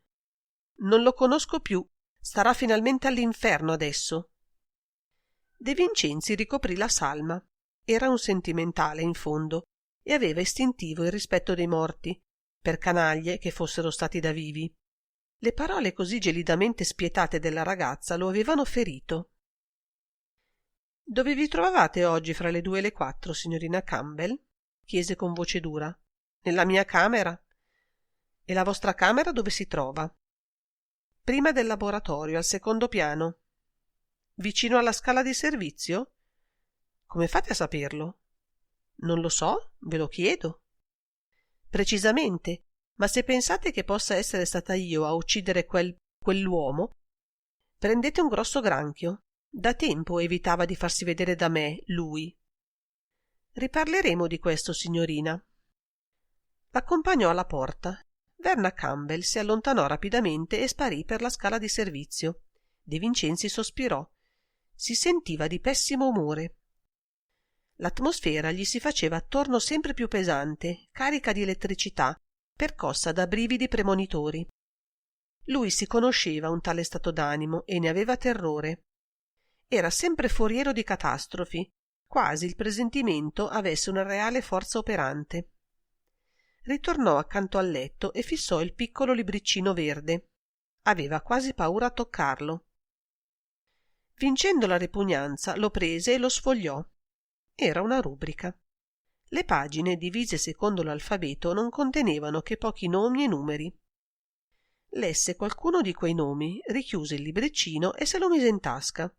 Non lo conosco più. Starà finalmente all'inferno adesso. De Vincenzi ricoprì la salma. Era un sentimentale in fondo e aveva istintivo il rispetto dei morti, per canaglie che fossero stati da vivi. Le parole così gelidamente spietate della ragazza lo avevano ferito. «Dove vi trovavate oggi fra le 2 e le 4, signorina Campbell?» chiese con voce dura. «Nella mia camera». «E la vostra camera dove si trova?» «Prima del laboratorio, al secondo piano». «Vicino alla scala di servizio?» «Come fate a saperlo?» «Non lo so, ve lo chiedo». «Precisamente, ma se pensate che possa essere stata io a uccidere quell'uomo, prendete un grosso granchio. Da tempo evitava di farsi vedere da me, lui». «Riparleremo di questo, signorina». L'accompagnò alla porta. Verna Campbell si allontanò rapidamente e sparì per la scala di servizio. De Vincenzi sospirò. Si sentiva di pessimo umore. L'atmosfera gli si faceva attorno sempre più pesante, carica di elettricità, percossa da brividi premonitori. Lui si conosceva un tale stato d'animo e ne aveva terrore. Era sempre foriero di catastrofi, quasi il presentimento avesse una reale forza operante. Ritornò accanto al letto e fissò il piccolo libriccino verde. Aveva quasi paura a toccarlo. Vincendo la ripugnanza, lo prese e lo sfogliò. Era una rubrica. Le pagine, divise secondo l'alfabeto, non contenevano che pochi nomi e numeri. Lesse qualcuno di quei nomi, richiuse il libriccino e se lo mise in tasca.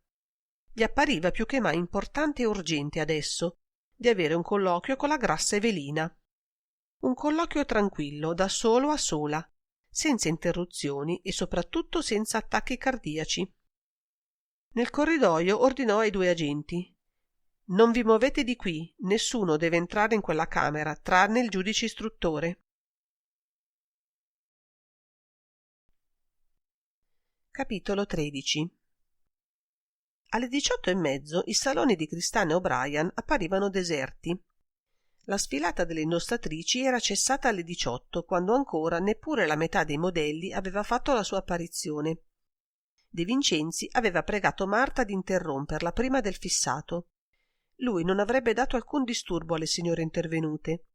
Gli appariva più che mai importante e urgente adesso di avere un colloquio con la grassa Evelina. Un colloquio tranquillo, da solo a sola, senza interruzioni e soprattutto senza attacchi cardiaci. Nel corridoio ordinò ai 2 agenti: «Non vi muovete di qui, nessuno deve entrare in quella camera, tranne il giudice istruttore». Capitolo 13. Alle 18:30 i saloni di Cristana e O'Brien apparivano deserti. La sfilata delle indostratrici era cessata alle 18, quando ancora neppure la metà dei modelli aveva fatto la sua apparizione. De Vincenzi aveva pregato Marta di interromperla prima del fissato. Lui non avrebbe dato alcun disturbo alle signore intervenute,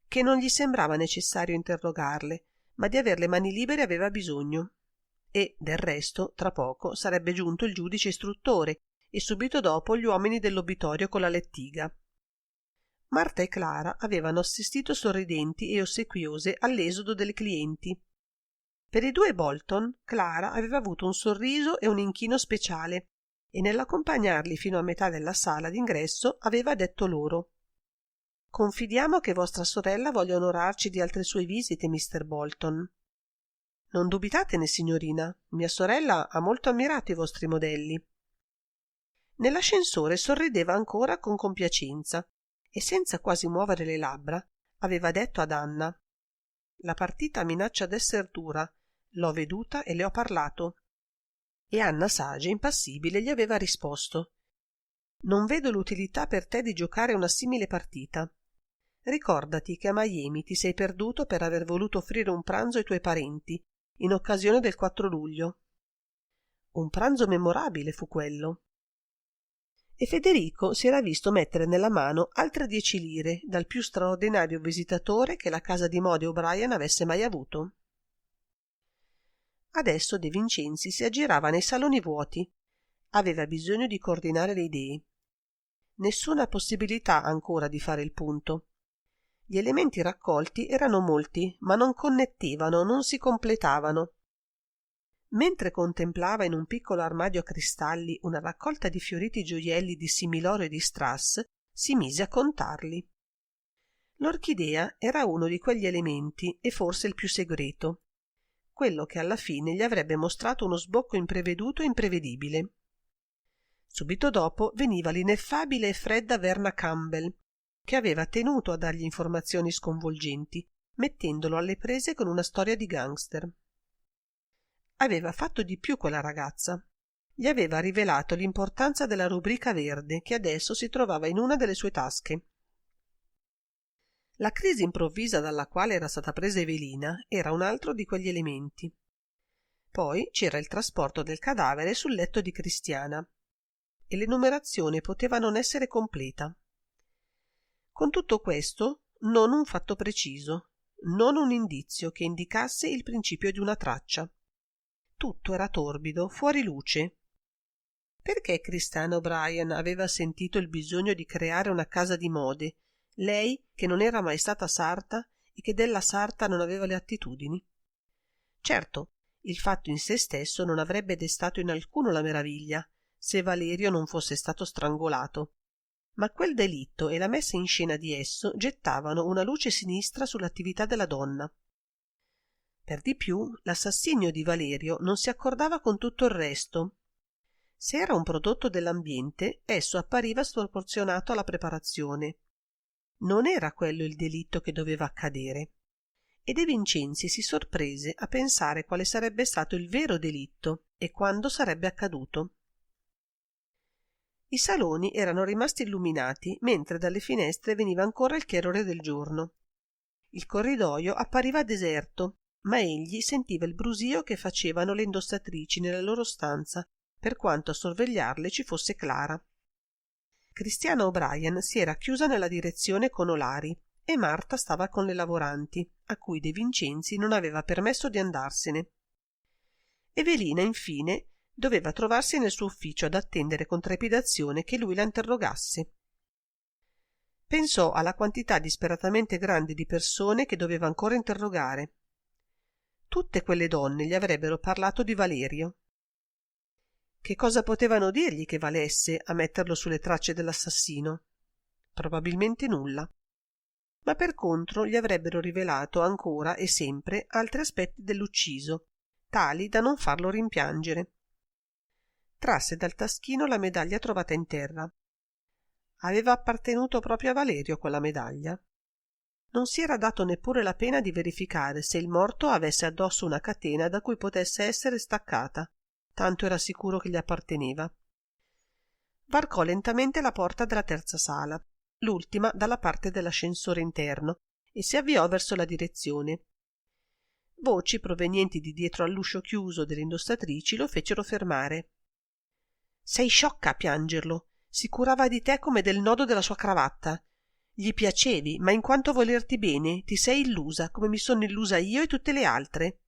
che non gli sembrava necessario interrogarle, ma di aver le mani libere aveva bisogno. E, del resto, tra poco sarebbe giunto il giudice istruttore e subito dopo gli uomini dell'obitorio con la lettiga. Marta e Clara avevano assistito sorridenti e ossequiose all'esodo delle clienti. Per i 2 Bolton, Clara aveva avuto un sorriso e un inchino speciale e nell'accompagnarli fino a metà della sala d'ingresso aveva detto loro: «Confidiamo che vostra sorella voglia onorarci di altre sue visite, Mr. Bolton». «Non dubitatene, signorina, mia sorella ha molto ammirato i vostri modelli». Nell'ascensore sorrideva ancora con compiacenza e senza quasi muovere le labbra aveva detto ad Anna: «La partita minaccia d'esser dura, l'ho veduta e le ho parlato». E Anna Sage, impassibile, gli aveva risposto: «Non vedo l'utilità per te di giocare una simile partita. Ricordati che a Miami ti sei perduto per aver voluto offrire un pranzo ai tuoi parenti in occasione del 4 luglio. Un pranzo memorabile fu quello». E Federico si era visto mettere nella mano altre 10 lire dal più straordinario visitatore che la casa di mode O'Brien avesse mai avuto. Adesso De Vincenzi si aggirava nei saloni vuoti. Aveva bisogno di coordinare le idee. Nessuna possibilità ancora di fare il punto. Gli elementi raccolti erano molti, ma non connettevano, non si completavano. Mentre contemplava in un piccolo armadio a cristalli una raccolta di fioriti gioielli di similoro e di strass, si mise a contarli. L'orchidea era uno di quegli elementi e forse il più segreto, quello che alla fine gli avrebbe mostrato uno sbocco impreveduto e imprevedibile. Subito dopo veniva l'ineffabile e fredda Verna Campbell, che aveva tenuto a dargli informazioni sconvolgenti, mettendolo alle prese con una storia di gangster. Aveva fatto di più quella ragazza. Gli aveva rivelato l'importanza della rubrica verde che adesso si trovava in una delle sue tasche. La crisi improvvisa dalla quale era stata presa Evelina era un altro di quegli elementi. Poi c'era il trasporto del cadavere sul letto di Cristiana e l'enumerazione poteva non essere completa. Con tutto questo, non un fatto preciso, non un indizio che indicasse il principio di una traccia. Tutto era torbido, fuori luce. Perché Christiana O'Brien aveva sentito il bisogno di creare una casa di mode, lei che non era mai stata sarta e che della sarta non aveva le attitudini? Certo, il fatto in sé stesso non avrebbe destato in alcuno la meraviglia se Valerio non fosse stato strangolato, ma quel delitto e la messa in scena di esso gettavano una luce sinistra sull'attività della donna. Per di più, l'assassinio di Valerio non si accordava con tutto il resto. Se era un prodotto dell'ambiente, esso appariva sproporzionato alla preparazione. Non era quello il delitto che doveva accadere. E De Vincenzi si sorprese a pensare quale sarebbe stato il vero delitto e quando sarebbe accaduto. I saloni erano rimasti illuminati, mentre dalle finestre veniva ancora il chiarore del giorno. Il corridoio appariva deserto, ma egli sentiva il brusio che facevano le indossatrici nella loro stanza, per quanto a sorvegliarle ci fosse Clara. Christiana O'Brien si era chiusa nella direzione con Olari e Marta stava con le lavoranti, a cui De Vincenzi non aveva permesso di andarsene. Evelina, infine, doveva trovarsi nel suo ufficio ad attendere con trepidazione che lui la interrogasse. Pensò alla quantità disperatamente grande di persone che doveva ancora interrogare. Tutte quelle donne gli avrebbero parlato di Valerio. Che cosa potevano dirgli che valesse a metterlo sulle tracce dell'assassino? Probabilmente nulla. Ma per contro gli avrebbero rivelato ancora e sempre altri aspetti dell'ucciso, tali da non farlo rimpiangere. Trasse dal taschino la medaglia trovata in terra. Aveva appartenuto proprio a Valerio quella medaglia. Non si era dato neppure la pena di verificare se il morto avesse addosso una catena da cui potesse essere staccata, tanto era sicuro che gli apparteneva. Varcò lentamente la porta della terza sala, l'ultima dalla parte dell'ascensore interno, e si avviò verso la direzione. Voci provenienti di dietro all'uscio chiuso delle indossatrici lo fecero fermare. «Sei sciocca a piangerlo. Si curava di te come del nodo della sua cravatta. Gli piacevi, ma in quanto a volerti bene ti sei illusa come mi sono illusa io e tutte le altre.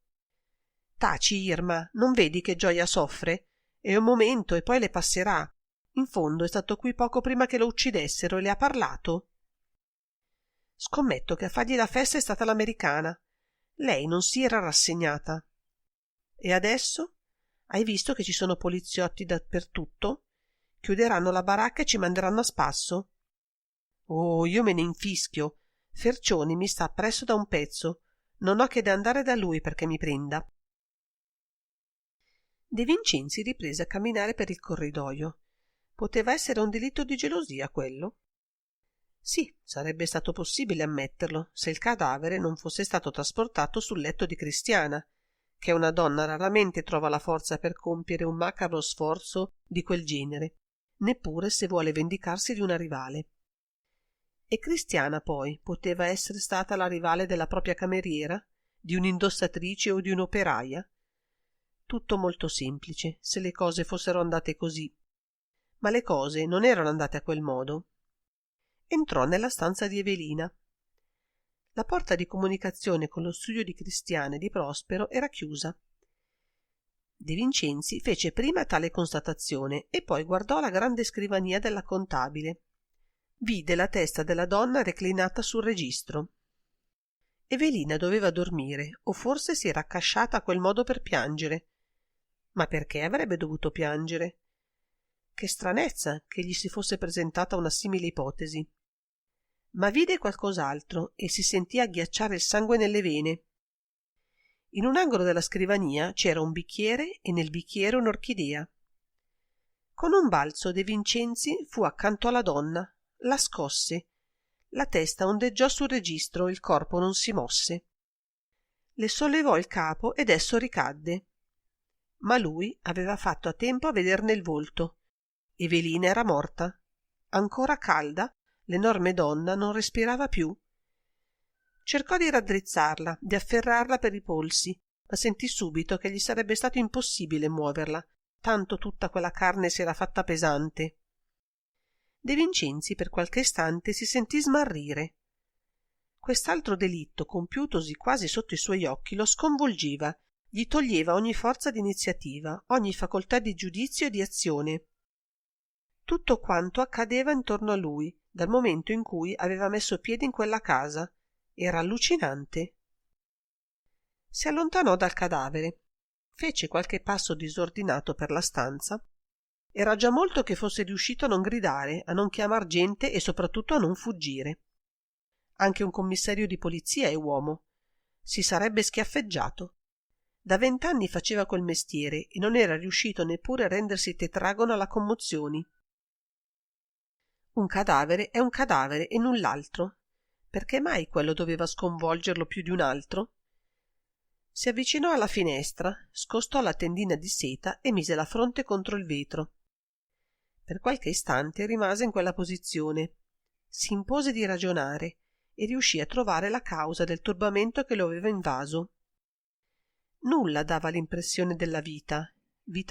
Taci, Irma, non vedi che Gioia soffre? È un momento e poi le passerà. In fondo è stato qui poco prima che lo uccidessero e le ha parlato. Scommetto che a fargli la festa è stata l'americana. Lei non si era rassegnata. E adesso? Hai visto che ci sono poliziotti dappertutto? Chiuderanno la baracca e ci manderanno a spasso. Oh, io me ne infischio. Fercioni mi sta appresso da un pezzo. Non ho che da andare da lui perché mi prenda. De Vincenzi riprese a camminare per il corridoio. Poteva essere un delitto di gelosia quello? Sì, sarebbe stato possibile ammetterlo se il cadavere non fosse stato trasportato sul letto di Cristiana, che una donna raramente trova la forza per compiere un macabro sforzo di quel genere, neppure se vuole vendicarsi di una rivale. E Cristiana poi poteva essere stata la rivale della propria cameriera, di un'indossatrice o di un'operaia? Tutto molto semplice, se le cose fossero andate così. Ma le cose non erano andate a quel modo. Entrò nella stanza di Evelina. La porta di comunicazione con lo studio di Cristiana e di Prospero era chiusa. De Vincenzi fece prima tale constatazione e poi guardò la grande scrivania della contabile. Vide la testa della donna reclinata sul registro. Evelina doveva dormire, o forse si era accasciata a quel modo per piangere. Ma perché avrebbe dovuto piangere? Che stranezza che gli si fosse presentata una simile ipotesi. Ma vide qualcos'altro e si sentì agghiacciare il sangue nelle vene. In un angolo della scrivania c'era un bicchiere e nel bicchiere un'orchidea. Con un balzo De Vincenzi fu accanto alla donna, la scosse. La testa ondeggiò sul registro, il corpo non si mosse. Le sollevò il capo ed esso ricadde. Ma lui aveva fatto a tempo a vederne il volto. Evelina era morta. Ancora calda, l'enorme donna non respirava più. Cercò di raddrizzarla, di afferrarla per i polsi, ma sentì subito che gli sarebbe stato impossibile muoverla, tanto tutta quella carne si era fatta pesante. De Vincenzi per qualche istante si sentì smarrire. quest'altro delitto, compiutosi quasi sotto i suoi occhi, lo sconvolgeva, gli toglieva ogni forza di iniziativa, ogni facoltà di giudizio e di azione. Tutto quanto accadeva intorno a lui dal momento in cui aveva messo piede in quella casa era allucinante. Si allontanò dal cadavere, fece qualche passo disordinato per la stanza. Era già molto che fosse riuscito a non gridare, a non chiamar gente e soprattutto a non fuggire. Anche un commissario di polizia è uomo. Si sarebbe schiaffeggiato. Da 20 anni faceva quel mestiere e non era riuscito neppure a rendersi tetragono alla commozioni. Un cadavere è un cadavere e null'altro. Perché mai quello doveva sconvolgerlo più di un altro? Si avvicinò alla finestra, scostò la tendina di seta e mise la fronte contro il vetro. Per qualche istante rimase in quella posizione. Si impose di ragionare e riuscì a trovare la causa del turbamento che lo aveva invaso. Nulla dava l'impressione della vita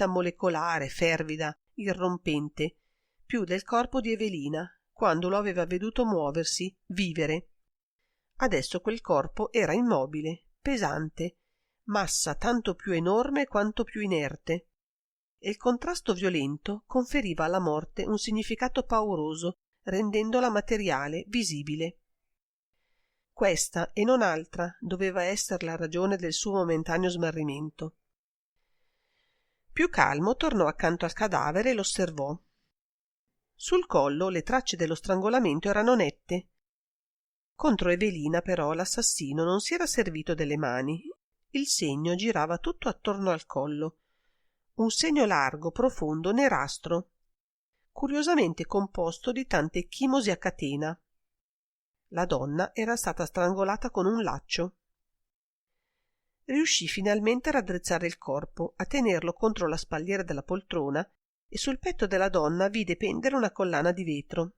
molecolare, fervida, irrompente, più del corpo di Evelina, quando lo aveva veduto muoversi, vivere. Adesso quel corpo era immobile, pesante, massa tanto più enorme quanto più inerte, e il contrasto violento conferiva alla morte un significato pauroso, rendendola materiale, visibile. Questa e non altra doveva essere la ragione del suo momentaneo smarrimento. Più calmo tornò accanto al cadavere e l'osservò. Sul collo le tracce dello strangolamento erano nette. Contro Evelina però l'assassino non si era servito delle mani. Il segno girava tutto attorno al collo. Un segno largo, profondo, nerastro, curiosamente composto di tante chimosi a catena. La donna era stata strangolata con un laccio. Riuscì finalmente a raddrizzare il corpo, a tenerlo contro la spalliera della poltrona, e sul petto della donna vide pendere una collana di vetro.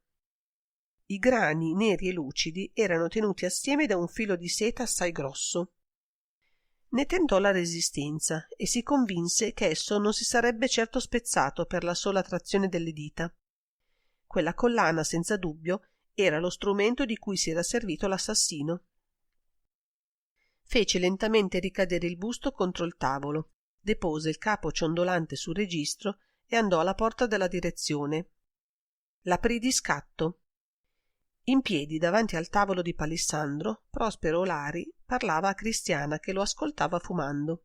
I grani neri e lucidi erano tenuti assieme da un filo di seta assai grosso. Ne tentò la resistenza e si convinse che esso non si sarebbe certo spezzato per la sola trazione delle dita. Quella collana, senza dubbio, era lo strumento di cui si era servito l'assassino. Fece lentamente ricadere il busto contro il tavolo, depose il capo ciondolante sul registro e andò alla porta della direzione. L'aprì di scatto. In piedi davanti al tavolo di Palissandro, Prospero Olari parlava a Cristiana che lo ascoltava fumando.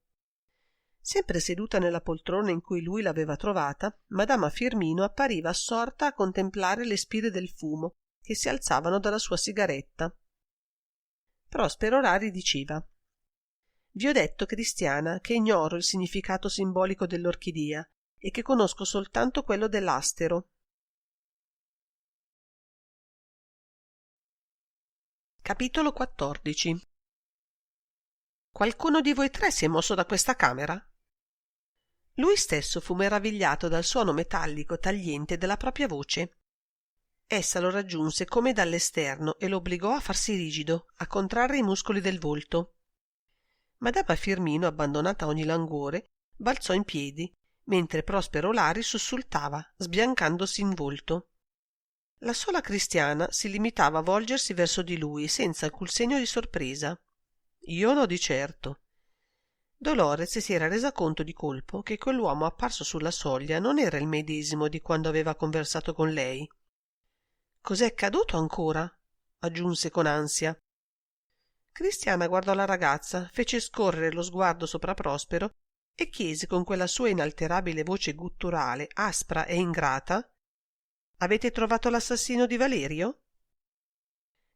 Sempre seduta nella poltrona in cui lui l'aveva trovata, madama Firmino appariva assorta a contemplare le spire del fumo che si alzavano dalla sua sigaretta. Prospero Olari diceva: «Vi ho detto, Cristiana, che ignoro il significato simbolico dell'orchidea e che conosco soltanto quello dell'astero». Capitolo 14. Qualcuno di voi tre si è mosso da questa camera? Lui stesso fu meravigliato dal suono metallico tagliente della propria voce. Essa lo raggiunse come dall'esterno e lo obbligò a farsi rigido, a contrarre i muscoli del volto. Madama Firmino, abbandonata a ogni languore, balzò in piedi, mentre Prospero Olari sussultava, sbiancandosi in volto. La sola Cristiana si limitava a volgersi verso di lui senza alcun segno di sorpresa. Io no, di certo. Dolores si era resa conto di colpo che quell'uomo apparso sulla soglia non era il medesimo di quando aveva conversato con lei. «Cos'è accaduto ancora?» aggiunse con ansia. Cristiana guardò la ragazza, fece scorrere lo sguardo sopra Prospero e chiese con quella sua inalterabile voce gutturale, aspra e ingrata: «Avete trovato l'assassino di Valerio?»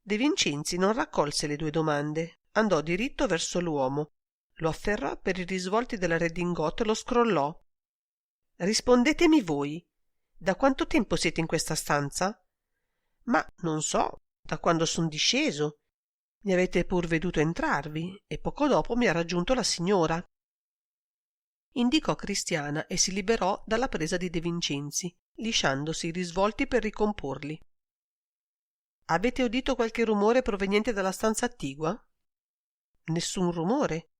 De Vincenzi non raccolse le due domande, andò diritto verso l'uomo, lo afferrò per i risvolti della redingote e lo scrollò. «Rispondetemi voi. Da quanto tempo siete in questa stanza?» «Ma non so, da quando son disceso. Mi avete pur veduto entrarvi e poco dopo mi ha raggiunto la signora». Indicò Cristiana e si liberò dalla presa di De Vincenzi, lisciandosi i risvolti per ricomporli. «Avete udito qualche rumore proveniente dalla stanza attigua?» «Nessun rumore.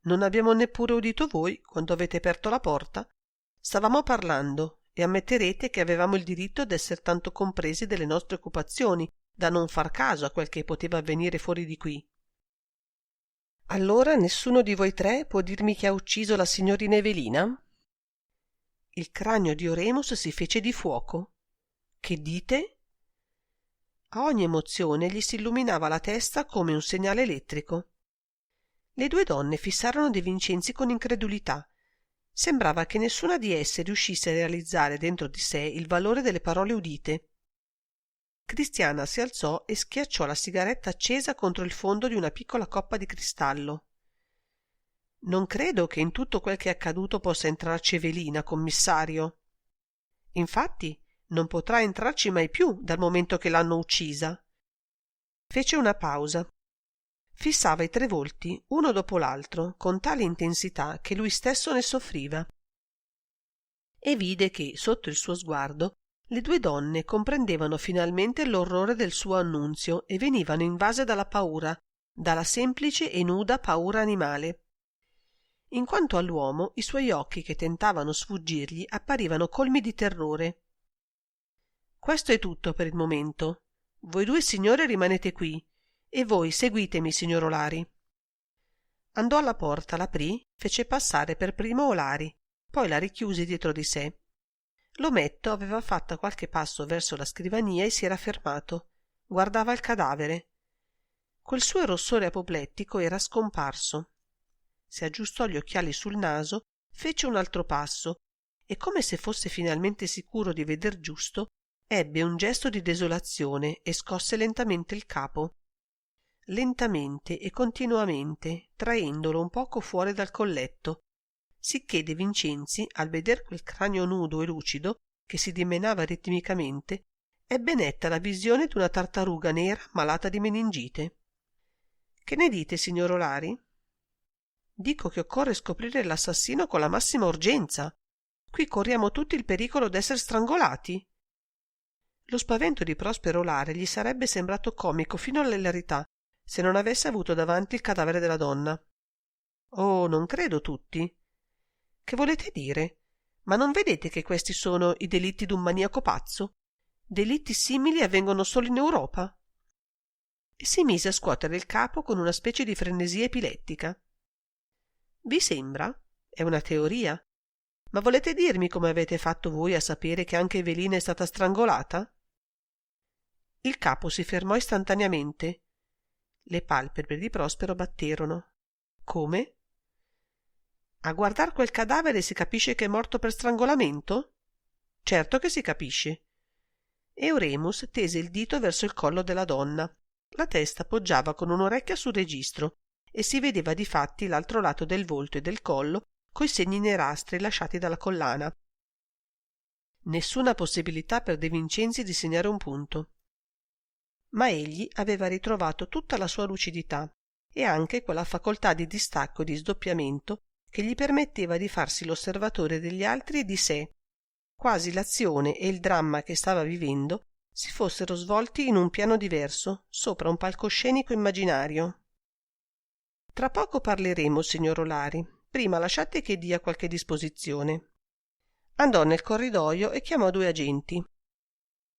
Non abbiamo neppure udito voi quando avete aperto la porta. Stavamo parlando e ammetterete che avevamo il diritto d'esser tanto compresi delle nostre occupazioni da non far caso a quel che poteva avvenire fuori di qui. Allora nessuno di voi tre può dirmi chi ha ucciso la signorina Evelina? Il cranio di Oremus si fece di fuoco. Che dite? A ogni emozione gli si illuminava la testa come un segnale elettrico. Le due donne fissarono De Vincenzi con incredulità. Sembrava che nessuna di esse riuscisse a realizzare dentro di sé il valore delle parole udite. Cristiana si alzò e schiacciò la sigaretta accesa contro il fondo di una piccola coppa di cristallo. Non credo che in tutto quel che è accaduto possa entrarci Evelina, commissario. Infatti non potrà entrarci mai più dal momento che l'hanno uccisa. Fece una pausa. Fissava i tre volti uno dopo l'altro con tale intensità che lui stesso ne soffriva. E vide che, sotto il suo sguardo, le due donne comprendevano finalmente l'orrore del suo annunzio e venivano invase dalla paura, dalla semplice e nuda paura animale. In quanto all'uomo, i suoi occhi che tentavano sfuggirgli apparivano colmi di terrore. Questo è tutto per il momento. Voi due signore rimanete qui e voi seguitemi, signor Olari. Andò alla porta, l'aprì, fece passare per primo Olari, poi la richiuse dietro di sé. L'ometto aveva fatto qualche passo verso la scrivania e si era fermato. Guardava il cadavere. Quel suo rossore apoplettico era scomparso. Si aggiustò gli occhiali sul naso, fece un altro passo e, come se fosse finalmente sicuro di veder giusto, ebbe un gesto di desolazione e scosse lentamente il capo. Lentamente e continuamente, traendolo un poco fuori dal colletto, sicché De Vincenzi, al veder quel cranio nudo e lucido che si dimenava ritmicamente, ebbe netta la visione d'una tartaruga nera malata di meningite. Che ne dite, signor Olari? Dico che occorre scoprire l'assassino con la massima urgenza. Qui corriamo tutti il pericolo d'essere strangolati. Lo spavento di Prospero Olari gli sarebbe sembrato comico fino all'ilarità se non avesse avuto davanti il cadavere della donna. Oh, non credo tutti. Che volete dire? Ma non vedete che questi sono i delitti d'un maniaco pazzo? Delitti simili avvengono solo in Europa. E si mise a scuotere il capo con una specie di frenesia epilettica. Vi sembra? È una teoria. Ma volete dirmi come avete fatto voi a sapere che anche Evelina è stata strangolata? Il capo si fermò istantaneamente. Le palpebre di Prospero batterono. Come? A guardar quel cadavere si capisce che è morto per strangolamento? Certo che si capisce. E Oremus tese il dito verso il collo della donna. La testa poggiava con un'orecchia sul registro e si vedeva difatti l'altro lato del volto e del collo coi segni nerastri lasciati dalla collana. Nessuna possibilità per De Vincenzi di segnare un punto. Ma egli aveva ritrovato tutta la sua lucidità e anche quella facoltà di distacco e di sdoppiamento che gli permetteva di farsi l'osservatore degli altri e di sé, quasi l'azione e il dramma che stava vivendo si fossero svolti in un piano diverso, sopra un palcoscenico immaginario. Tra poco parleremo, signor Olari. Prima lasciate che dia qualche disposizione. Andò nel corridoio e chiamò due agenti.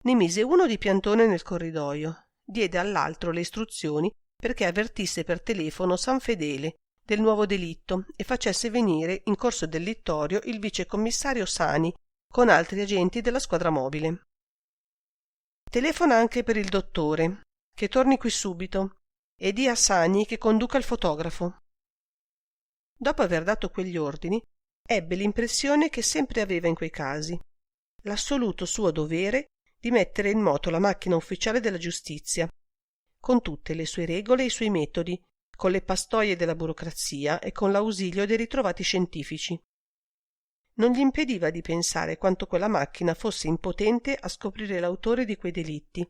Ne mise uno di piantone nel corridoio, diede all'altro le istruzioni perché avvertisse per telefono San Fedele del nuovo delitto e facesse venire in corso del littorio il vicecommissario Sani con altri agenti della squadra mobile. Telefona anche per il dottore, che torni qui subito, e dia a Sani che conduca il fotografo. Dopo aver dato quegli ordini, ebbe l'impressione che sempre aveva in quei casi, l'assoluto suo dovere di mettere in moto la macchina ufficiale della giustizia, con tutte le sue regole e i suoi metodi, con le pastoie della burocrazia e con l'ausilio dei ritrovati scientifici. Non gli impediva di pensare quanto quella macchina fosse impotente a scoprire l'autore di quei delitti,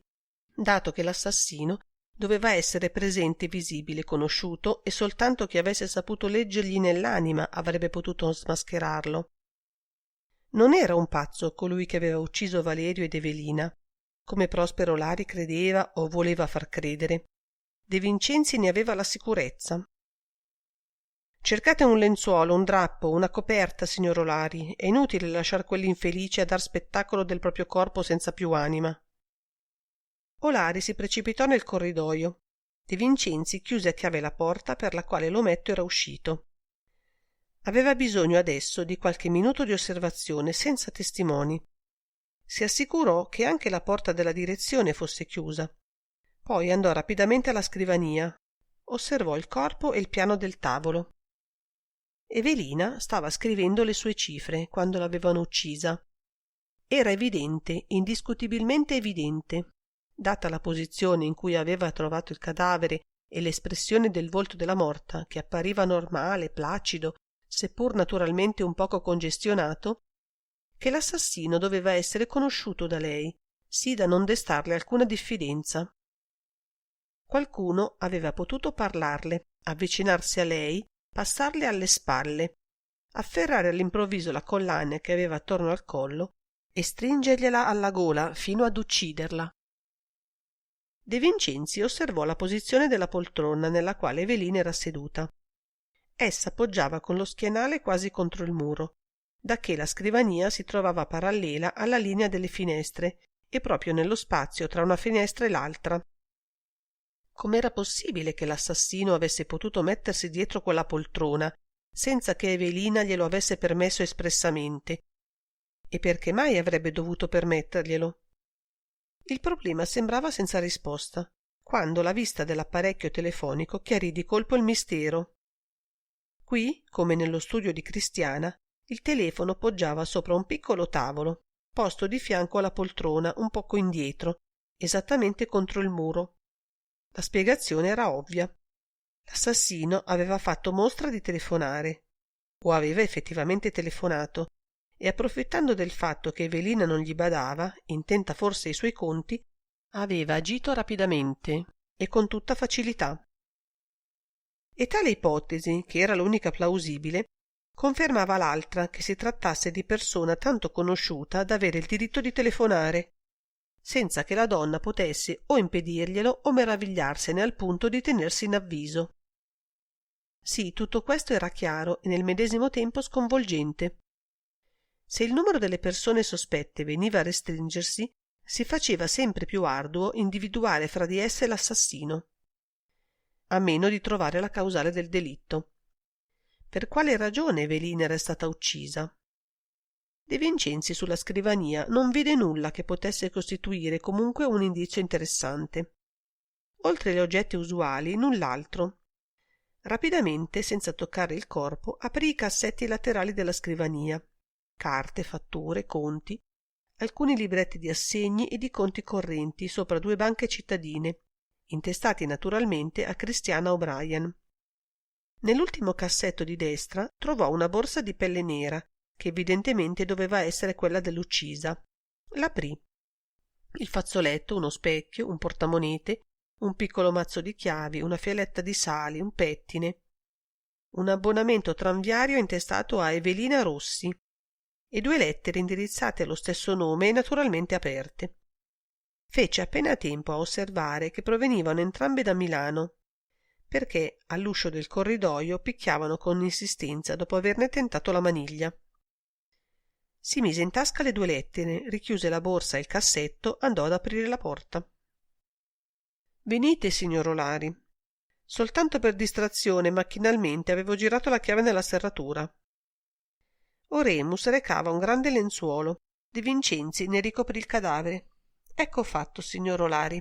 dato che l'assassino doveva essere presente, visibile, conosciuto, e soltanto chi avesse saputo leggergli nell'anima avrebbe potuto smascherarlo. Non era un pazzo colui che aveva ucciso Valerio ed Evelina, come Prospero Olari credeva o voleva far credere. De Vincenzi ne aveva la sicurezza. Cercate un lenzuolo, un drappo, una coperta, signor Olari. È inutile lasciar quell'infelice a dar spettacolo del proprio corpo senza più anima. Olari si precipitò nel corridoio. De Vincenzi chiuse a chiave la porta per la quale l'ometto era uscito. Aveva bisogno adesso di qualche minuto di osservazione senza testimoni. Si assicurò che anche la porta della direzione fosse chiusa. Poi andò rapidamente alla scrivania. Osservò il corpo e il piano del tavolo. Evelina stava scrivendo le sue cifre quando l'avevano uccisa. Era evidente, indiscutibilmente evidente, data la posizione in cui aveva trovato il cadavere e l'espressione del volto della morta, che appariva normale, placido, seppur naturalmente un poco congestionato, che l'assassino doveva essere conosciuto da lei, sì da non destarle alcuna diffidenza. Qualcuno aveva potuto parlarle, avvicinarsi a lei, passarle alle spalle, afferrare all'improvviso la collana che aveva attorno al collo e stringergliela alla gola fino ad ucciderla. De Vincenzi osservò la posizione della poltrona nella quale Evelina era seduta. Essa poggiava con lo schienale quasi contro il muro, dacché la scrivania si trovava parallela alla linea delle finestre e proprio nello spazio tra una finestra e l'altra. Com'era possibile che l'assassino avesse potuto mettersi dietro quella poltrona senza che Evelina glielo avesse permesso espressamente? E perché mai avrebbe dovuto permetterglielo? Il problema sembrava senza risposta, quando la vista dell'apparecchio telefonico chiarì di colpo il mistero. Qui, come nello studio di Cristiana, il telefono poggiava sopra un piccolo tavolo, posto di fianco alla poltrona un poco indietro, esattamente contro il muro. La spiegazione era ovvia. L'assassino aveva fatto mostra di telefonare, o aveva effettivamente telefonato, e approfittando del fatto che Evelina non gli badava, intenta forse ai suoi conti, aveva agito rapidamente e con tutta facilità. E tale ipotesi, che era l'unica plausibile, confermava l'altra che si trattasse di persona tanto conosciuta da avere il diritto di telefonare, senza che la donna potesse o impedirglielo o meravigliarsene al punto di tenersi in avviso. Sì, tutto questo era chiaro e nel medesimo tempo sconvolgente. Se il numero delle persone sospette veniva a restringersi, si faceva sempre più arduo individuare fra di esse l'assassino, a meno di trovare la causale del delitto. Per quale ragione Evelina era stata uccisa? De Vincenzi sulla scrivania non vide nulla che potesse costituire comunque un indizio interessante. Oltre gli oggetti usuali, null'altro. Rapidamente, senza toccare il corpo, aprì i cassetti laterali della scrivania. Carte, fatture, conti, alcuni libretti di assegni e di conti correnti sopra 2 banche cittadine, intestati naturalmente a Christiana O'Brien. Nell'ultimo cassetto di destra trovò una borsa di pelle nera, che evidentemente doveva essere quella dell'uccisa. L'aprì. Il fazzoletto, uno specchio, un portamonete, un piccolo mazzo di chiavi, una fialetta di sali, un pettine, un abbonamento tranviario intestato a Evelina Rossi e 2 lettere indirizzate allo stesso nome e naturalmente aperte. Fece appena tempo a osservare che provenivano entrambe da Milano, perché all'uscio del corridoio picchiavano con insistenza dopo averne tentato la maniglia. Si mise in tasca le 2 lettere, richiuse la borsa e il cassetto, andò ad aprire la porta. «Venite, signor Olari. Soltanto per distrazione, macchinalmente, avevo girato la chiave nella serratura». Oremus recava un grande lenzuolo. De Vincenzi ne ricoprì il cadavere. «Ecco fatto, signor Olari».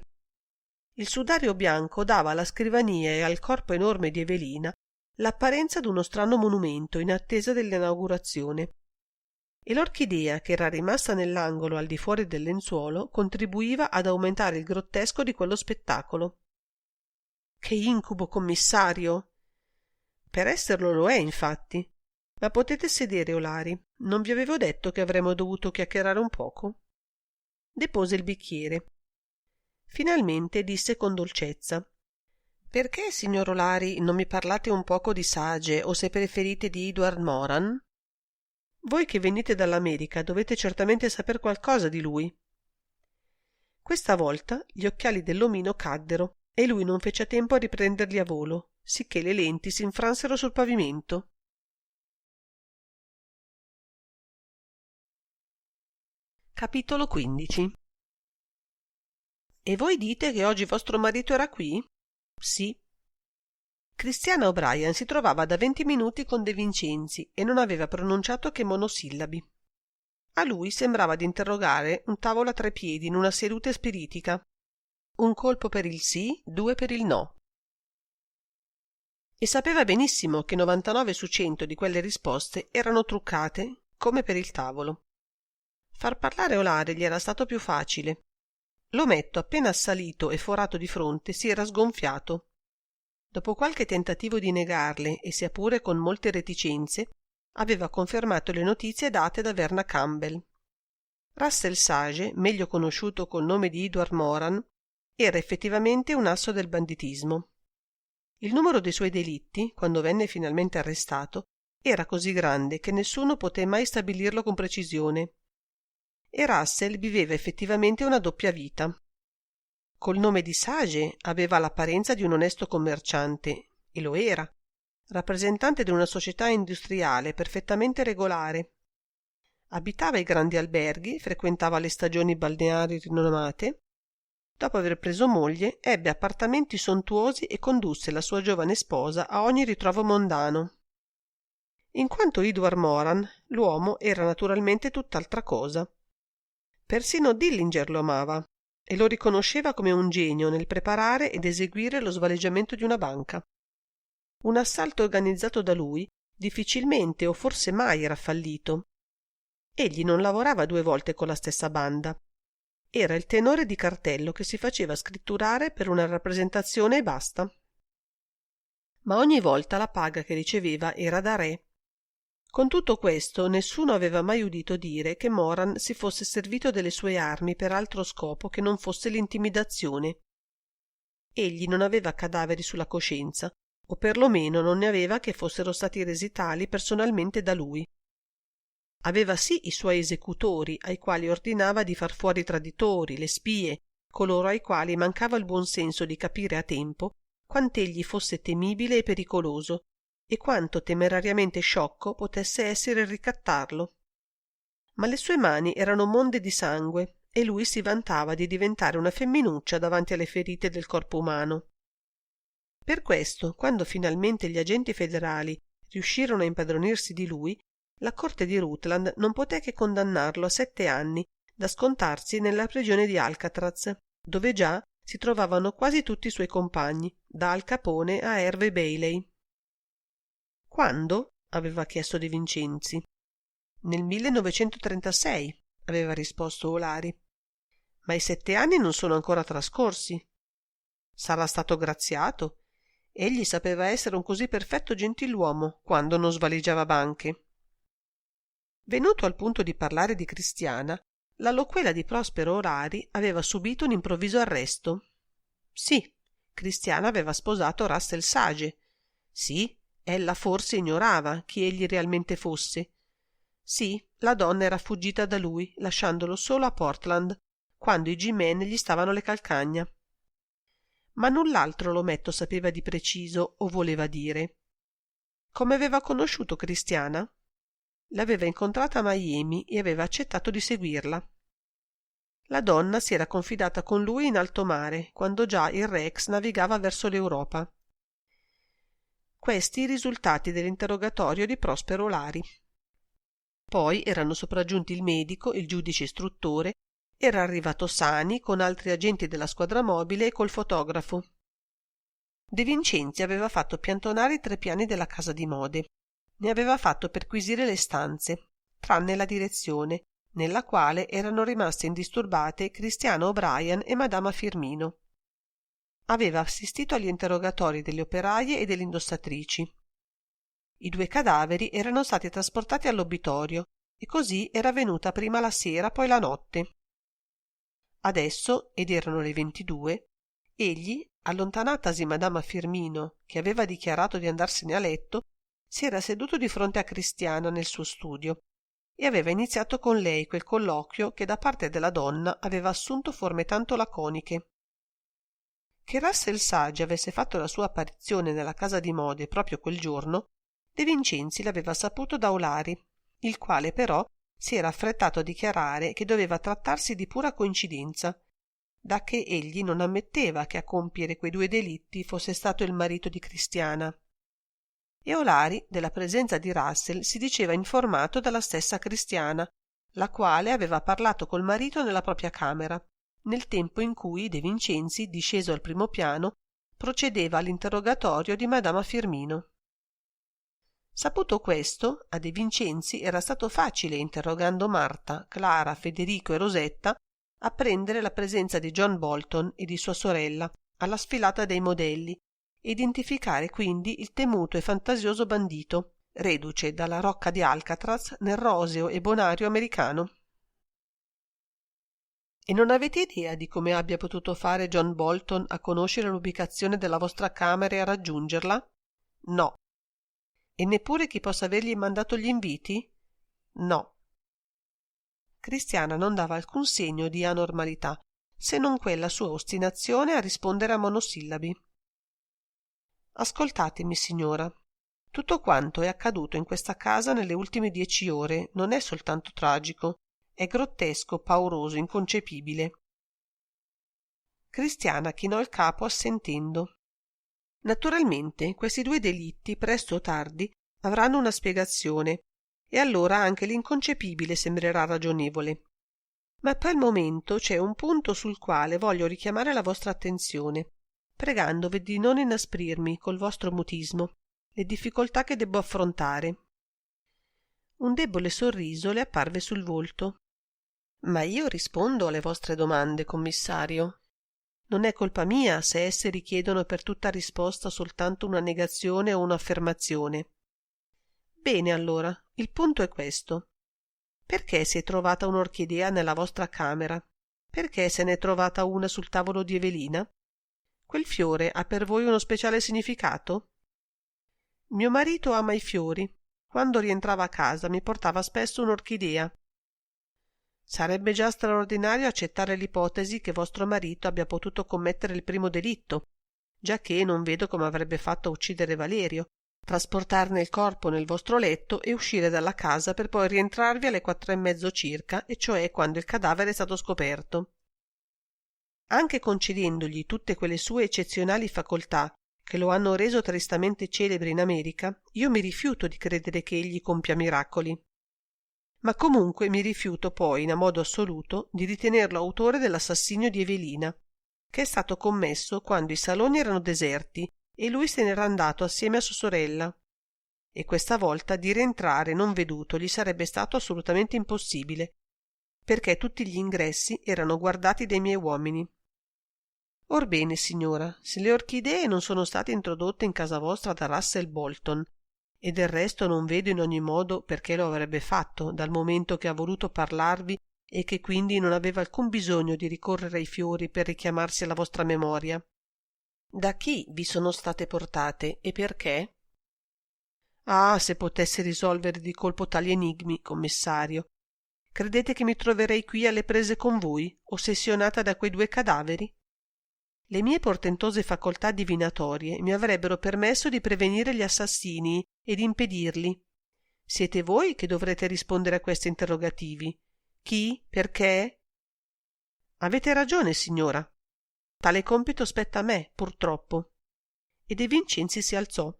Il sudario bianco dava alla scrivania e al corpo enorme di Evelina l'apparenza d'uno strano monumento in attesa dell'inaugurazione, e l'orchidea che era rimasta nell'angolo al di fuori del lenzuolo contribuiva ad aumentare il grottesco di quello spettacolo. «Che incubo, commissario!» «Per esserlo lo è, infatti. Ma potete sedere, Olari. Non vi avevo detto che avremmo dovuto chiacchierare un poco?» Depose il bicchiere. Finalmente disse con dolcezza: «Perché, signor Olari, non mi parlate un poco di Sage o, se preferite, di Edward Moran? Voi che venite dall'America dovete certamente saper qualcosa di lui». Questa volta gli occhiali dell'omino caddero e lui non fece a tempo a riprenderli a volo, sicché le lenti si infransero sul pavimento. Capitolo 15. E voi dite che oggi vostro marito era qui? Sì. Christiana O'Brien si trovava da 20 minuti con De Vincenzi e non aveva pronunciato che monosillabi. A lui sembrava di interrogare un tavolo a 3 piedi in una seduta spiritica. Un colpo per il sì, 2 per il no. E sapeva benissimo che 99 su 100 di quelle risposte erano truccate, come per il tavolo. Far parlare Olari gli era stato più facile. L'ometto, appena assalito e forato di fronte, si era sgonfiato. Dopo qualche tentativo di negarle, e sia pure con molte reticenze, aveva confermato le notizie date da Verna Campbell. Russell Sage, meglio conosciuto col nome di Edward Moran, era effettivamente un asso del banditismo. Il numero dei suoi delitti, quando venne finalmente arrestato, era così grande che nessuno poté mai stabilirlo con precisione. E Russell viveva effettivamente una doppia vita. Col nome di Sage aveva l'apparenza di un onesto commerciante, e lo era, rappresentante di una società industriale perfettamente regolare. Abitava i grandi alberghi, frequentava le stagioni balneari rinomate. Dopo aver preso moglie, ebbe appartamenti sontuosi e condusse la sua giovane sposa a ogni ritrovo mondano. In quanto Edward Moran, l'uomo era naturalmente tutt'altra cosa. Persino Dillinger lo amava e lo riconosceva come un genio nel preparare ed eseguire lo svaleggiamento di una banca. Un assalto organizzato da lui difficilmente o forse mai era fallito. Egli non lavorava 2 volte con la stessa banda. Era il tenore di cartello che si faceva scritturare per una rappresentazione e basta. Ma ogni volta la paga che riceveva era da re. Con tutto questo nessuno aveva mai udito dire che Moran si fosse servito delle sue armi per altro scopo che non fosse l'intimidazione. Egli non aveva cadaveri sulla coscienza, o perlomeno non ne aveva che fossero stati resi tali personalmente da lui. Aveva sì i suoi esecutori, ai quali ordinava di far fuori i traditori, le spie, coloro ai quali mancava il buon senso di capire a tempo quant'egli fosse temibile e pericoloso, e quanto temerariamente sciocco potesse essere il ricattarlo. Ma le sue mani erano monde di sangue e lui si vantava di diventare una femminuccia davanti alle ferite del corpo umano. Per questo, quando finalmente gli agenti federali riuscirono a impadronirsi di lui, la corte di Rutland non poté che condannarlo a 7 anni da scontarsi nella prigione di Alcatraz, dove già si trovavano quasi tutti i suoi compagni, da Al Capone a Hervey Bailey. Quando? Aveva chiesto De Vincenzi. Nel 1936, aveva risposto Olari. Ma i 7 anni non sono ancora trascorsi. Sarà stato graziato. Egli sapeva essere un così perfetto gentiluomo quando non svaligiava banche. Venuto al punto di parlare di Christiana, la loquela di Prospero Olari aveva subito un improvviso arresto. Sì, Christiana aveva sposato Russell Sage. Sì, ella forse ignorava chi egli realmente fosse. Sì, la donna era fuggita da lui, lasciandolo solo a Portland, quando i G-Men gli stavano alle calcagna. Ma null'altro l'ometto sapeva di preciso o voleva dire. Come aveva conosciuto Christiana? L'aveva incontrata a Miami e aveva accettato di seguirla. La donna si era confidata con lui in alto mare, quando già il Rex navigava verso l'Europa. Questi i risultati dell'interrogatorio di Prospero Olari. Poi erano sopraggiunti il medico, il giudice istruttore, era arrivato Sani con altri agenti della squadra mobile e col fotografo. De Vincenzi aveva fatto piantonare i 3 piani della casa di Mode. Ne aveva fatto perquisire le stanze, tranne la direzione, nella quale erano rimaste indisturbate Christiana O'Brien e Madama Firmino. Aveva assistito agli interrogatori delle operaie e delle indossatrici. I 2 cadaveri erano stati trasportati all'obitorio e così era venuta prima la sera, poi la notte. Adesso, ed erano le 22, egli, allontanatasi Madama Firmino, che aveva dichiarato di andarsene a letto, si era seduto di fronte a Christiana nel suo studio e aveva iniziato con lei quel colloquio che da parte della donna aveva assunto forme tanto laconiche. Che Russell Sage avesse fatto la sua apparizione nella casa di Mode proprio quel giorno, De Vincenzi l'aveva saputo da Olari, il quale però si era affrettato a dichiarare che doveva trattarsi di pura coincidenza, dacché egli non ammetteva che a compiere quei 2 delitti fosse stato il marito di Cristiana. E Olari della presenza di Russell si diceva informato dalla stessa Cristiana, la quale aveva parlato col marito nella propria camera, nel tempo in cui De Vincenzi, disceso al primo piano, procedeva all'interrogatorio di madama Firmino. Saputo questo, a De Vincenzi era stato facile, interrogando Marta, Clara, Federico e Rosetta, apprendere la presenza di John Bolton e di sua sorella alla sfilata dei modelli, e identificare quindi il temuto e fantasioso bandito, reduce dalla rocca di Alcatraz nel roseo e bonario americano. E non avete idea di come abbia potuto fare John Bolton a conoscere l'ubicazione della vostra camera e a raggiungerla? No. E neppure chi possa avergli mandato gli inviti? No. Cristiana non dava alcun segno di anormalità, se non quella sua ostinazione a rispondere a monosillabi. Ascoltatemi, signora. Tutto quanto è accaduto in questa casa nelle ultime 10 ore non è soltanto tragico, è grottesco, pauroso, inconcepibile. Cristiana chinò il capo assentendo. Naturalmente questi 2 delitti, presto o tardi, avranno una spiegazione, e allora anche l'inconcepibile sembrerà ragionevole. Ma per il momento c'è un punto sul quale voglio richiamare la vostra attenzione, pregandovi di non inasprirmi col vostro mutismo le difficoltà che debbo affrontare. Un debole sorriso le apparve sul volto. Ma io rispondo alle vostre domande, commissario. Non è colpa mia se esse richiedono per tutta risposta soltanto una negazione o un'affermazione. Bene, allora, il punto è questo. Perché si è trovata un'orchidea nella vostra camera? Perché se n'è trovata una sul tavolo di Evelina? Quel fiore ha per voi uno speciale significato? Mio marito ama i fiori. Quando rientrava a casa mi portava spesso un'orchidea. Sarebbe già straordinario accettare l'ipotesi che vostro marito abbia potuto commettere il primo delitto, giacché non vedo come avrebbe fatto a uccidere Valerio, trasportarne il corpo nel vostro letto e uscire dalla casa per poi rientrarvi alle 4:30 circa, e cioè quando il cadavere è stato scoperto. Anche concedendogli tutte quelle sue eccezionali facoltà che lo hanno reso tristamente celebre in America, io mi rifiuto di credere che egli compia miracoli. Ma comunque mi rifiuto poi, in modo assoluto, di ritenerlo autore dell'assassinio di Evelina, che è stato commesso quando i saloni erano deserti e lui se n'era andato assieme a sua sorella. E questa volta di rientrare non veduto gli sarebbe stato assolutamente impossibile, perché tutti gli ingressi erano guardati dai miei uomini. Orbene, signora, se le orchidee non sono state introdotte in casa vostra da Russell Bolton, e del resto non vedo in ogni modo perché lo avrebbe fatto, dal momento che ha voluto parlarvi e che quindi non aveva alcun bisogno di ricorrere ai fiori per richiamarsi alla vostra memoria. Da chi vi sono state portate e perché? Ah, se potessi risolvere di colpo tali enigmi, commissario. Credete che mi troverei qui alle prese con voi, ossessionata da quei 2 cadaveri? Le mie portentose facoltà divinatorie mi avrebbero permesso di prevenire gli assassini e di impedirli. Siete voi che dovrete rispondere a questi interrogativi. Chi? Perché? Avete ragione, signora. Tale compito spetta a me, purtroppo. E De Vincenzi si alzò.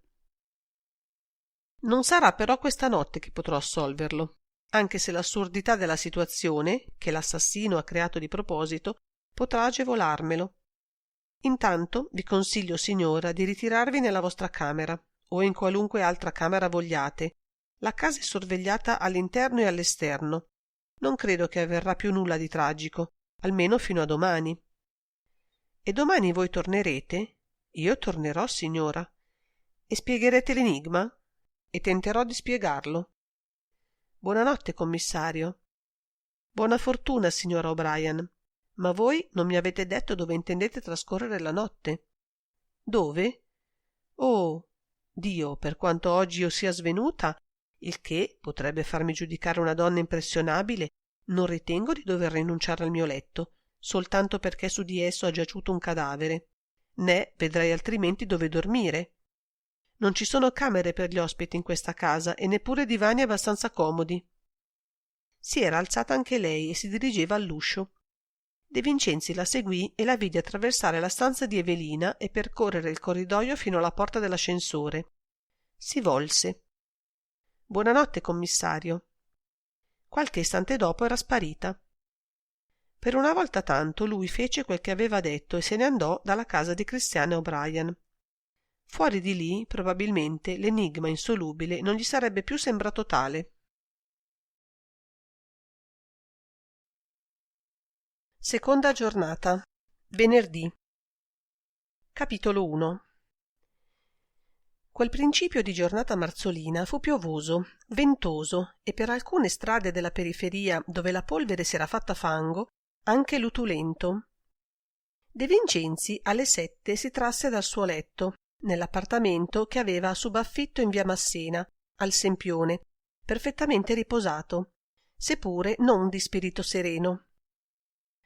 Non sarà però questa notte che potrò assolverlo, anche se l'assurdità della situazione, che l'assassino ha creato di proposito, potrà agevolarmelo. Intanto vi consiglio, signora, di ritirarvi nella vostra camera o in qualunque altra camera vogliate. La casa è sorvegliata all'interno e all'esterno. Non credo che avverrà più nulla di tragico, almeno fino a domani. E domani voi tornerete? Io tornerò, signora. E spiegherete l'enigma? E tenterò di spiegarlo. Buonanotte, commissario. Buona fortuna, signora O'Brien. Ma voi non mi avete detto dove intendete trascorrere la notte? Dove? Oh, Dio, per quanto oggi io sia svenuta, il che potrebbe farmi giudicare una donna impressionabile, non ritengo di dover rinunciare al mio letto, soltanto perché su di esso ha giaciuto un cadavere, né vedrei altrimenti dove dormire. Non ci sono camere per gli ospiti in questa casa e neppure divani abbastanza comodi. Si era alzata anche lei e si dirigeva all'uscio. De Vincenzi la seguì e la vide attraversare la stanza di Evelina e percorrere il corridoio fino alla porta dell'ascensore. Si volse. «Buonanotte, commissario». Qualche istante dopo era sparita. Per una volta tanto lui fece quel che aveva detto e se ne andò dalla casa di Christiane O'Brien. Fuori di lì, probabilmente, l'enigma insolubile non gli sarebbe più sembrato tale. Seconda giornata. Venerdì. Capitolo 1. Quel principio di giornata marzolina fu piovoso, ventoso e per alcune strade della periferia dove la polvere si era fatta fango, anche lutulento. De Vincenzi alle 7 si trasse dal suo letto, nell'appartamento che aveva a subaffitto in via Massena, al Sempione, perfettamente riposato, seppure non di spirito sereno.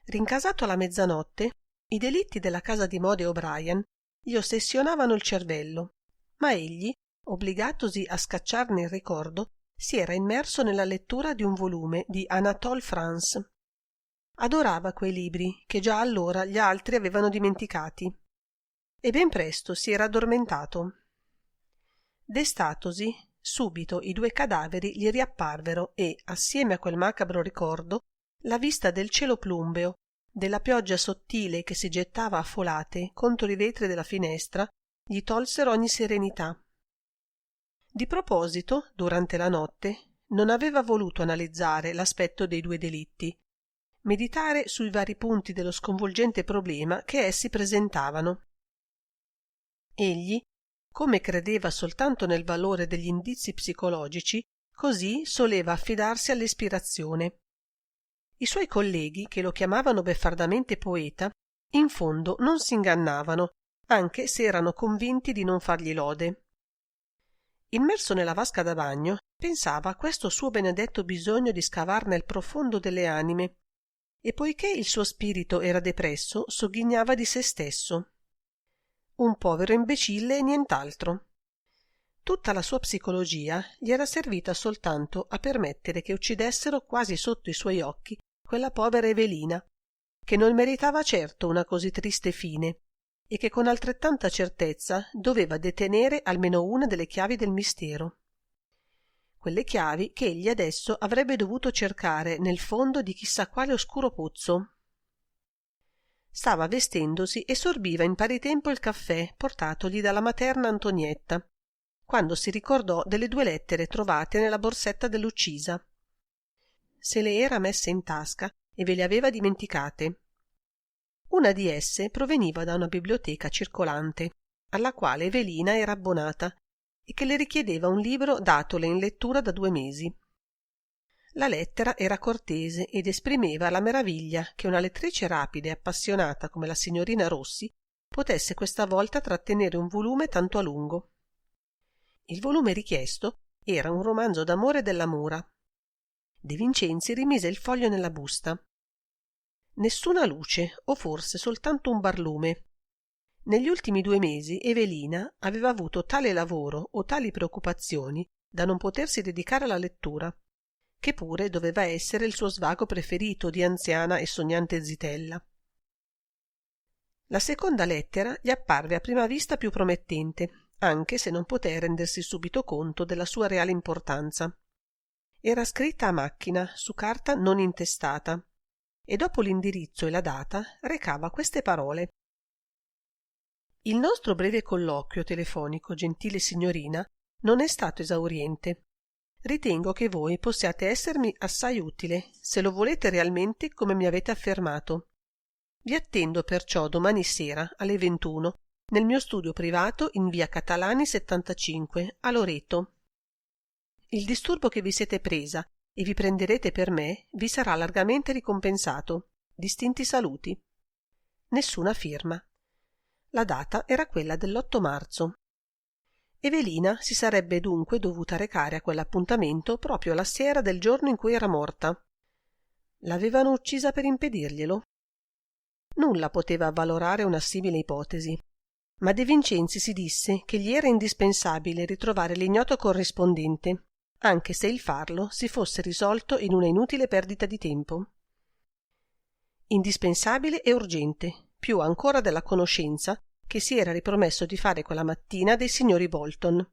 Rincasato alla mezzanotte, i delitti della casa di Mode O'Brien gli ossessionavano il cervello, ma egli, obbligatosi a scacciarne il ricordo, si era immerso nella lettura di un volume di Anatole France. Adorava quei libri che già allora gli altri avevano dimenticati e ben presto si era addormentato. Destatosi, subito i 2 cadaveri gli riapparvero e, assieme a quel macabro ricordo, la vista del cielo plumbeo, della pioggia sottile che si gettava a folate contro i vetri della finestra, gli tolsero ogni serenità. Di proposito, durante la notte, non aveva voluto analizzare l'aspetto dei 2 delitti, meditare sui vari punti dello sconvolgente problema che essi presentavano. Egli, come credeva soltanto nel valore degli indizi psicologici, così soleva affidarsi all'ispirazione. I suoi colleghi, che lo chiamavano beffardamente poeta, in fondo non si ingannavano, anche se erano convinti di non fargli lode. Immerso nella vasca da bagno, pensava a questo suo benedetto bisogno di scavar nel profondo delle anime, e poiché il suo spirito era depresso, sogghignava di se stesso. Un povero imbecille e nient'altro. Tutta la sua psicologia gli era servita soltanto a permettere che uccidessero quasi sotto i suoi occhi quella povera Evelina, che non meritava certo una così triste fine e che con altrettanta certezza doveva detenere almeno una delle chiavi del mistero. Quelle chiavi che egli adesso avrebbe dovuto cercare nel fondo di chissà quale oscuro pozzo. Stava vestendosi e sorbiva in pari tempo il caffè portatogli dalla materna Antonietta, quando si ricordò delle 2 lettere trovate nella borsetta dell'uccisa. Se le era messe in tasca e ve le aveva dimenticate. Una di esse proveniva da una biblioteca circolante, alla quale Evelina era abbonata e che le richiedeva un libro datole in lettura da 2 mesi. La lettera era cortese ed esprimeva la meraviglia che una lettrice rapida e appassionata come la signorina Rossi potesse questa volta trattenere un volume tanto a lungo. Il volume richiesto era un romanzo d'amore della Mura. De Vincenzi rimise il foglio nella busta. Nessuna luce, o forse soltanto un barlume. Negli ultimi 2 mesi Evelina aveva avuto tale lavoro o tali preoccupazioni da non potersi dedicare alla lettura, che pure doveva essere il suo svago preferito di anziana e sognante zitella. La seconda lettera gli apparve a prima vista più promettente, anche se non poté rendersi subito conto della sua reale importanza. Era scritta a macchina, su carta non intestata, e dopo l'indirizzo e la data recava queste parole: «Il nostro breve colloquio telefonico, gentile signorina, non è stato esauriente. Ritengo che voi possiate essermi assai utile, se lo volete realmente come mi avete affermato. Vi attendo perciò domani sera alle 21 nel mio studio privato in via Catalani 75 a Loreto. Il disturbo che vi siete presa e vi prenderete per me vi sarà largamente ricompensato. Distinti saluti». Nessuna firma. La data era quella dell'8 marzo. Evelina si sarebbe dunque dovuta recare a quell'appuntamento proprio la sera del giorno in cui era morta. L'avevano uccisa per impedirglielo? Nulla poteva avvalorare una simile ipotesi, ma De Vincenzi si disse che gli era indispensabile ritrovare l'ignoto corrispondente, anche se il farlo si fosse risolto in una inutile perdita di tempo. indispensabile e urgente, più ancora della conoscenza che si era ripromesso di fare quella mattina dei signori Bolton.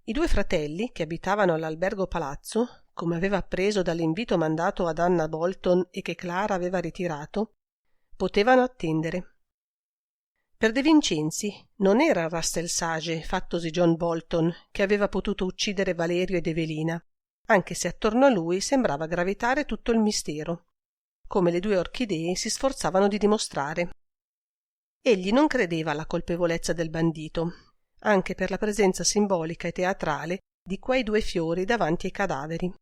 I due fratelli, che abitavano all'albergo palazzo, come aveva appreso dall'invito mandato ad Anna Bolton e che Clara aveva ritirato, potevano attendere. Per De Vincenzi non era il Rasselsage fattosi John Bolton che aveva potuto uccidere Valerio ed Evelina, anche se attorno a lui sembrava gravitare tutto il mistero, come le due orchidee si sforzavano di dimostrare. Egli non credeva alla colpevolezza del bandito, anche per la presenza simbolica e teatrale di quei due fiori davanti ai cadaveri.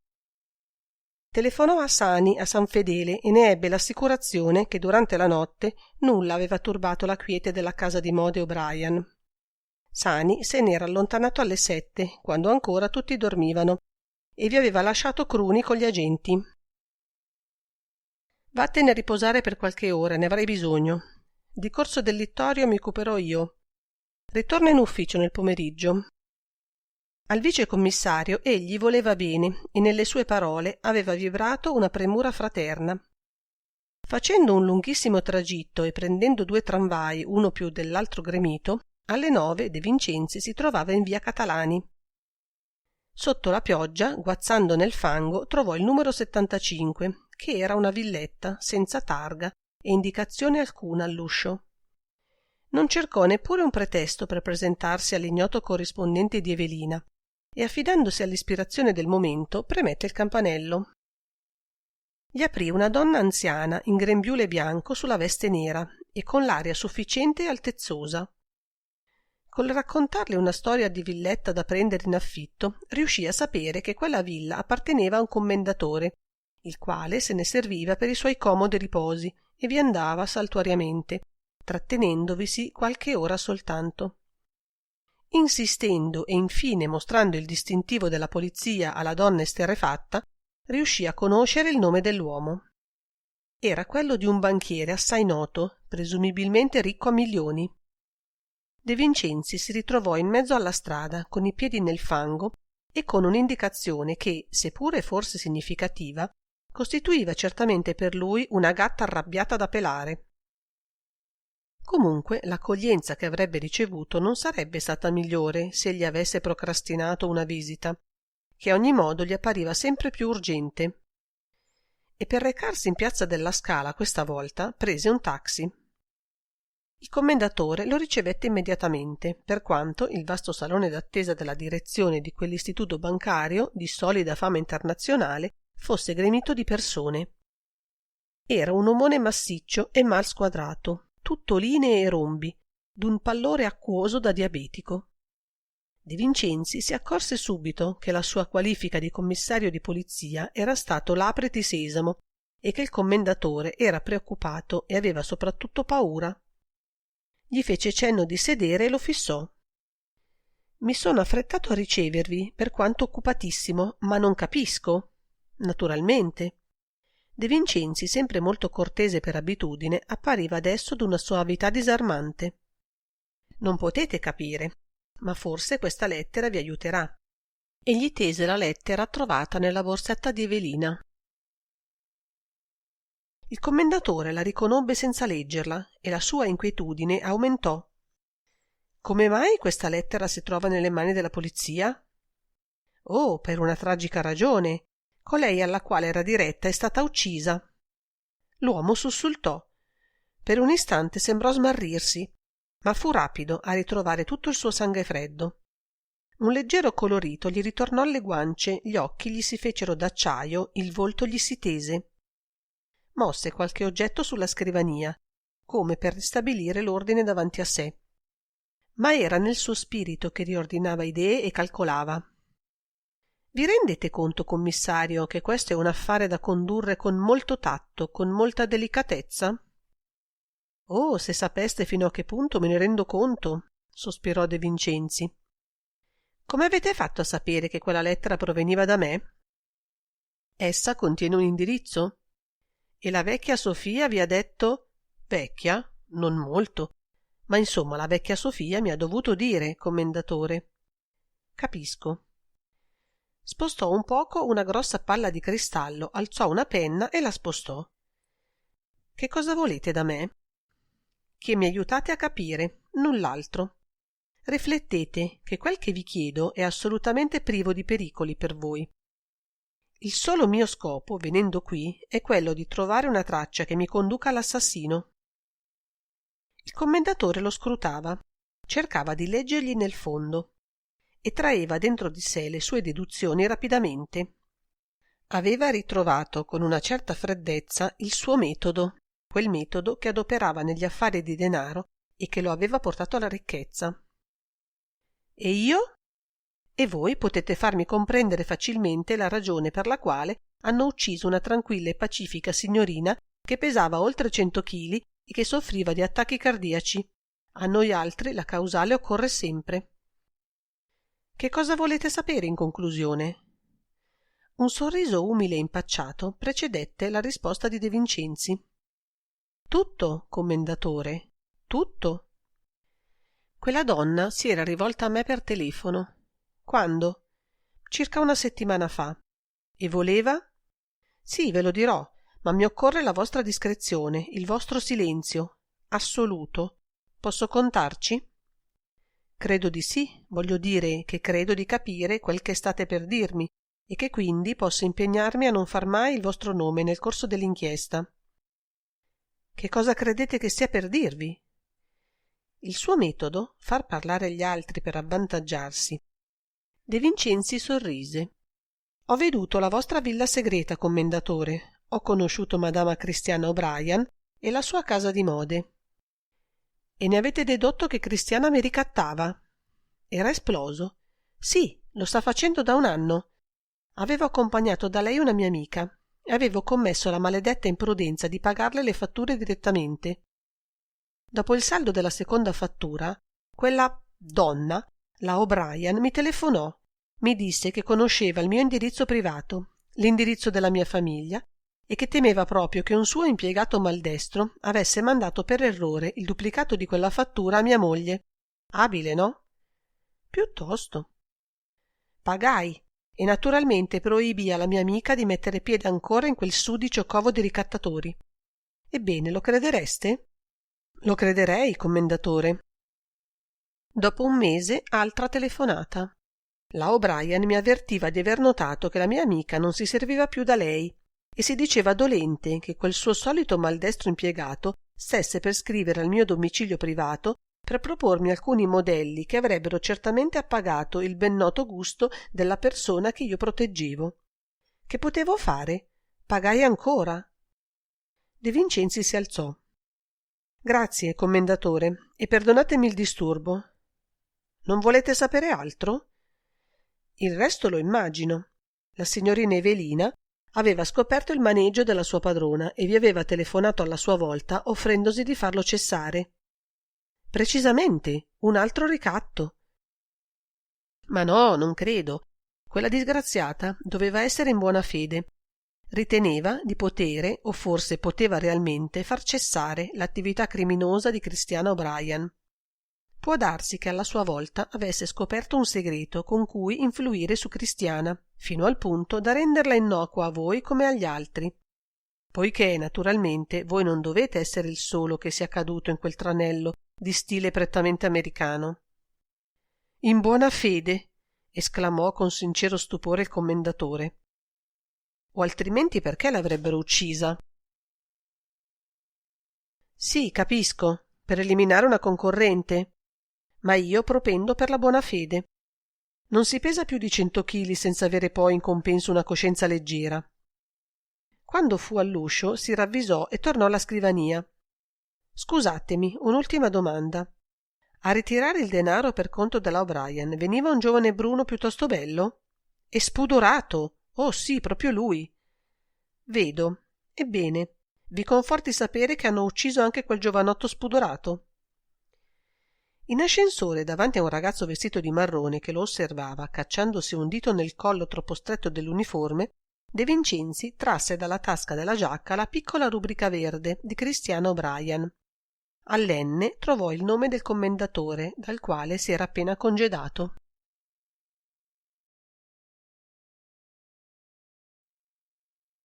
Telefonò a Sani a San Fedele e ne ebbe l'assicurazione che durante la notte nulla aveva turbato la quiete della casa di Mode O'Brien. Sani se n'era allontanato alle 7, quando ancora tutti dormivano, e vi aveva lasciato Cruni con gli agenti. Vattene a riposare per qualche ora, ne avrei bisogno. Di corso del Littorio mi occuperò io. Ritorna in ufficio nel pomeriggio. Al vicecommissario egli voleva bene e nelle sue parole aveva vibrato una premura fraterna. Facendo un lunghissimo tragitto e prendendo 2 tramvai, uno più dell'altro gremito, alle 9 De Vincenzi si trovava in via Catalani. Sotto la pioggia, guazzando nel fango, trovò il numero 75, che era una villetta senza targa e indicazione alcuna all'uscio. Non cercò neppure un pretesto per presentarsi all'ignoto corrispondente di Evelina e, affidandosi all'ispirazione del momento, premette il campanello. Gli aprì una donna anziana in grembiule bianco sulla veste nera e con l'aria sufficiente e altezzosa. Col raccontarle una storia di villetta da prendere in affitto, riuscì a sapere che quella villa apparteneva a un commendatore, il quale se ne serviva per i suoi comodi riposi e vi andava saltuariamente, trattenendovisi qualche ora soltanto. Insistendo e infine mostrando il distintivo della polizia alla donna esterrefatta, riuscì a conoscere il nome dell'uomo. Era quello di un banchiere assai noto, presumibilmente ricco a milioni. De Vincenzi si ritrovò in mezzo alla strada, con i piedi nel fango e con un'indicazione che, seppure forse significativa, costituiva certamente per lui una gatta arrabbiata da pelare. Comunque l'accoglienza che avrebbe ricevuto non sarebbe stata migliore se egli avesse procrastinato una visita, che a ogni modo gli appariva sempre più urgente. E per recarsi in piazza della Scala questa volta prese un taxi. Il commendatore lo ricevette immediatamente, per quanto il vasto salone d'attesa della direzione di quell'istituto bancario di solida fama internazionale fosse gremito di persone. Era un omone massiccio e mal squadrato, tutto linee e rombi, d'un pallore acquoso da diabetico. De Vincenzi si accorse subito che la sua qualifica di commissario di polizia era stato l'apriti sesamo e che il commendatore era preoccupato e aveva soprattutto paura. Gli fece cenno di sedere e lo fissò. «Mi sono affrettato a ricevervi, per quanto occupatissimo, ma non capisco». «Naturalmente». De Vincenzi, sempre molto cortese per abitudine, appariva adesso d'una soavità disarmante. «Non potete capire, ma forse questa lettera vi aiuterà». E gli tese la lettera trovata nella borsetta di Evelina. Il commendatore la riconobbe senza leggerla e la sua inquietudine aumentò. «Come mai questa lettera si trova nelle mani della polizia?» «Oh, per una tragica ragione. Colei alla quale era diretta è stata uccisa». L'uomo sussultò. Per un istante sembrò smarrirsi, ma fu rapido a ritrovare tutto il suo sangue freddo. Un leggero colorito gli ritornò alle guance, gli occhi gli si fecero d'acciaio, il volto gli si tese. Mosse qualche oggetto sulla scrivania, come per ristabilire l'ordine davanti a sé. Ma era nel suo spirito che riordinava idee e calcolava. «Vi rendete conto, commissario, che questo è un affare da condurre con molto tatto, con molta delicatezza?» «Oh, se sapeste fino a che punto me ne rendo conto», sospirò De Vincenzi. «Come avete fatto a sapere che quella lettera proveniva da me?» «Essa contiene un indirizzo?» «E la vecchia Sofia vi ha detto?» «Vecchia? Non molto. Ma insomma la vecchia Sofia mi ha dovuto dire, commendatore». «Capisco». Spostò un poco una grossa palla di cristallo, alzò una penna e la spostò. Che cosa volete da me? Che mi aiutate a capire, null'altro. Riflettete che quel che vi chiedo è assolutamente privo di pericoli per voi. Il solo mio scopo, venendo qui, è quello di trovare una traccia che mi conduca all'assassino. Il commendatore lo scrutava, cercava di leggergli nel fondo e traeva dentro di sé le sue deduzioni rapidamente. Aveva ritrovato con una certa freddezza il suo metodo, quel metodo che adoperava negli affari di denaro e che lo aveva portato alla ricchezza. E io? E voi potete farmi comprendere facilmente la ragione per la quale hanno ucciso una tranquilla e pacifica signorina che pesava oltre 100 chili e che soffriva di attacchi cardiaci. A noi altri la causale occorre sempre. Che cosa volete sapere in conclusione? Un sorriso umile e impacciato precedette la risposta di De Vincenzi. Tutto, commendatore, tutto. Quella donna si era rivolta a me per telefono. Quando? Circa una settimana fa. E voleva? Sì, ve lo dirò, ma mi occorre la vostra discrezione, il vostro silenzio. Assoluto. Posso contarci? Credo di sì, voglio dire che credo di capire quel che state per dirmi e che quindi posso impegnarmi a non far mai il vostro nome nel corso dell'inchiesta. Che cosa credete che stia per dirvi? Il suo metodo, far parlare gli altri per avvantaggiarsi. De Vincenzi sorrise. Ho veduto la vostra villa segreta, commendatore. Ho conosciuto Madama Cristiana O'Brien e la sua casa di mode. E ne avete dedotto che Cristiana mi ricattava? Era esploso. Sì, lo sta facendo da un anno. Avevo accompagnato da lei una mia amica e avevo commesso la maledetta imprudenza di pagarle le fatture direttamente. Dopo il saldo della seconda fattura, quella donna, la O'Brien, mi telefonò. Mi disse che conosceva il mio indirizzo privato, l'indirizzo della mia famiglia, e che temeva proprio che un suo impiegato maldestro avesse mandato per errore il duplicato di quella fattura a mia moglie. Abile, no? Piuttosto. Pagai e naturalmente proibii alla mia amica di mettere piede ancora in quel sudicio covo di ricattatori. Ebbene, lo credereste? Lo crederei, commendatore. Dopo un mese, altra telefonata. La O'Brien mi avvertiva di aver notato che la mia amica non si serviva più da lei e si diceva dolente che quel suo solito maldestro impiegato stesse per scrivere al mio domicilio privato per propormi alcuni modelli che avrebbero certamente appagato il ben noto gusto della persona che io proteggevo. Che potevo fare? Pagai ancora. De Vincenzi si alzò. Grazie, commendatore, e perdonatemi il disturbo. Non volete sapere altro? Il resto lo immagino. La signorina Evelina aveva scoperto il maneggio della sua padrona e vi aveva telefonato alla sua volta offrendosi di farlo cessare. Precisamente, un altro ricatto. Ma no, non credo. Quella disgraziata doveva essere in buona fede. Riteneva di potere, o forse poteva realmente, far cessare l'attività criminosa di Cristiana O'Brien. Può darsi che alla sua volta avesse scoperto un segreto con cui influire su Cristiana, fino al punto da renderla innocua a voi come agli altri. Poiché, naturalmente, voi non dovete essere il solo che sia caduto in quel tranello di stile prettamente americano. In buona fede, esclamò con sincero stupore il commendatore. O altrimenti perché l'avrebbero uccisa? Sì, capisco, per eliminare una concorrente. Ma io propendo per la buona fede. Non si pesa più di 100 chili senza avere poi in compenso una coscienza leggera. Quando fu all'uscio si ravvisò e tornò alla scrivania. Scusatemi, un'ultima domanda. A ritirare il denaro per conto della O'Brien veniva un giovane bruno piuttosto bello? E spudorato! Oh sì, proprio lui. Vedo. Ebbene, vi conforti sapere che hanno ucciso anche quel giovanotto spudorato? In ascensore, davanti a un ragazzo vestito di marrone che lo osservava, cacciandosi un dito nel collo troppo stretto dell'uniforme, De Vincenzi trasse dalla tasca della giacca la piccola rubrica verde di Cristiana O'Brien. All'N trovò il nome del commendatore, dal quale si era appena congedato.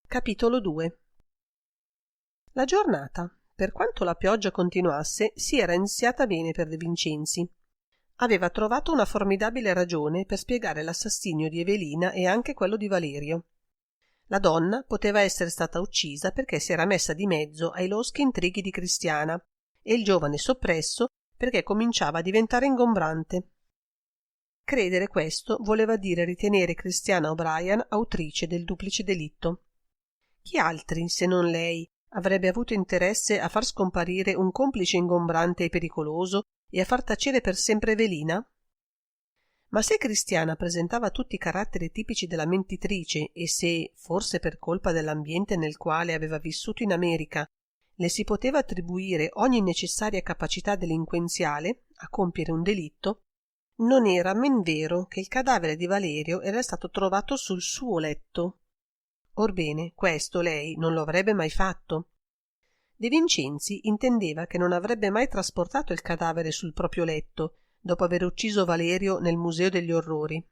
Capitolo 2. La giornata, per quanto la pioggia continuasse, si era iniziata bene per De Vincenzi. Aveva trovato una formidabile ragione per spiegare l'assassinio di Evelina e anche quello di Valerio. La donna poteva essere stata uccisa perché si era messa di mezzo ai loschi intrighi di Cristiana e il giovane soppresso perché cominciava a diventare ingombrante. Credere questo voleva dire ritenere Christiana O'Brien autrice del duplice delitto. Chi altri, se non lei, avrebbe avuto interesse a far scomparire un complice ingombrante e pericoloso e a far tacere per sempre Evelina? Ma se Cristiana presentava tutti i caratteri tipici della mentitrice e se, forse per colpa dell'ambiente nel quale aveva vissuto in America, le si poteva attribuire ogni necessaria capacità delinquenziale a compiere un delitto, non era men vero che il cadavere di Valerio era stato trovato sul suo letto. Orbene, questo lei non lo avrebbe mai fatto. De Vincenzi intendeva che non avrebbe mai trasportato il cadavere sul proprio letto, dopo aver ucciso Valerio nel Museo degli Orrori.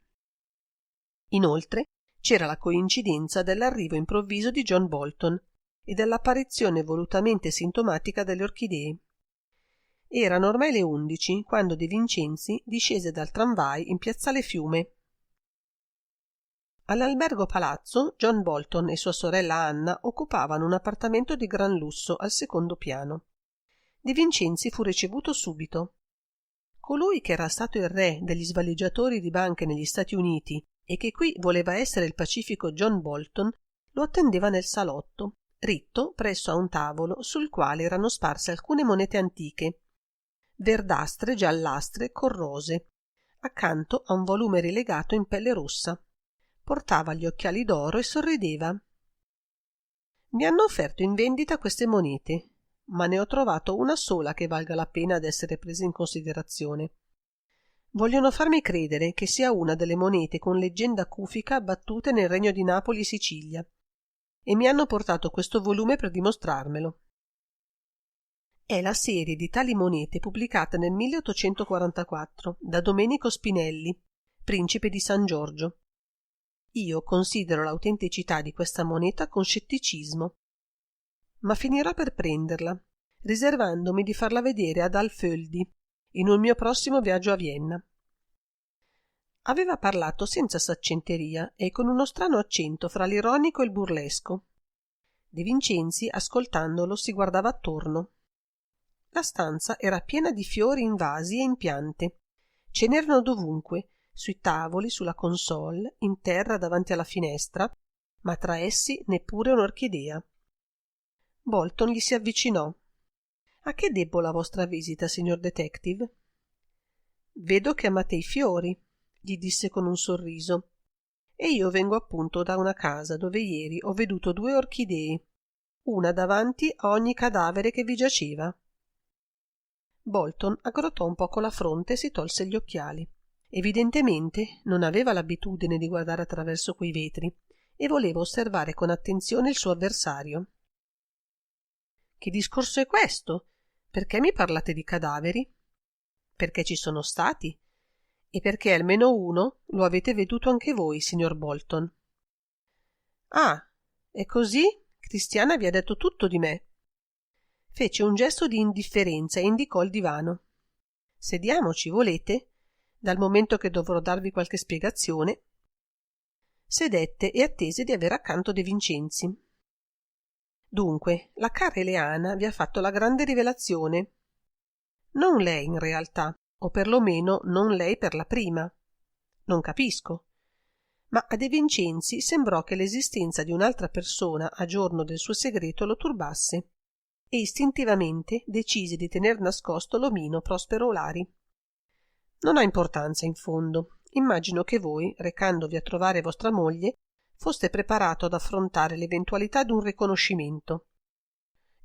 Inoltre c'era la coincidenza dell'arrivo improvviso di John Bolton e dell'apparizione volutamente sintomatica delle orchidee. Erano ormai le 11 quando De Vincenzi discese dal tramvai in piazzale Fiume. All'albergo Palazzo John Bolton e sua sorella Anna occupavano un appartamento di gran lusso al secondo piano. De Vincenzi fu ricevuto subito. Colui che era stato il re degli svaligiatori di banche negli Stati Uniti e che qui voleva essere il pacifico John Bolton lo attendeva nel salotto, ritto presso a un tavolo sul quale erano sparse alcune monete antiche, verdastre, giallastre, corrose, accanto a un volume rilegato in pelle rossa. Portava gli occhiali d'oro e sorrideva. Mi hanno offerto in vendita queste monete, ma ne ho trovato una sola che valga la pena d'essere presa in considerazione. Vogliono farmi credere che sia una delle monete con leggenda cufica battute nel regno di Napoli e Sicilia, e mi hanno portato questo volume per dimostrarmelo. È la serie di tali monete pubblicata nel 1844 da Domenico Spinelli, principe di San Giorgio. Io considero l'autenticità di questa moneta con scetticismo, ma finirò per prenderla, riservandomi di farla vedere ad Alföldi in un mio prossimo viaggio a Vienna. Aveva parlato senza saccenteria e con uno strano accento fra l'ironico e il burlesco. De Vincenzi, ascoltandolo, si guardava attorno. La stanza era piena di fiori in vasi e in piante. Ce n'erano dovunque, sui tavoli, sulla console, in terra davanti alla finestra, ma tra essi neppure un'orchidea. Bolton gli si avvicinò. A che debbo la vostra visita, signor detective? Vedo che amate i fiori, gli disse con un sorriso, e io vengo appunto da una casa dove ieri ho veduto 2 orchidee, una davanti a ogni cadavere che vi giaceva. Bolton aggrottò un poco la fronte e si tolse gli occhiali. Evidentemente non aveva l'abitudine di guardare attraverso quei vetri e voleva osservare con attenzione il suo avversario. Che discorso è questo? Perché mi parlate di cadaveri? Perché ci sono stati e perché almeno uno lo avete veduto anche voi, signor Bolton. Ah, è così? Cristiana vi ha detto tutto di me. Fece un gesto di indifferenza e indicò il divano. Sediamoci, volete? Dal momento che dovrò darvi qualche spiegazione. Sedette e attese di avere accanto De Vincenzi. Dunque, la cara Eleana vi ha fatto la grande rivelazione. Non lei, in realtà, o perlomeno non lei per la prima. Non capisco. Ma a De Vincenzi sembrò che l'esistenza di un'altra persona a giorno del suo segreto lo turbasse, e istintivamente decise di tener nascosto l'omino Prospero Olari. Non ha importanza, in fondo. Immagino che voi, recandovi a trovare vostra moglie, foste preparato ad affrontare l'eventualità d'un riconoscimento.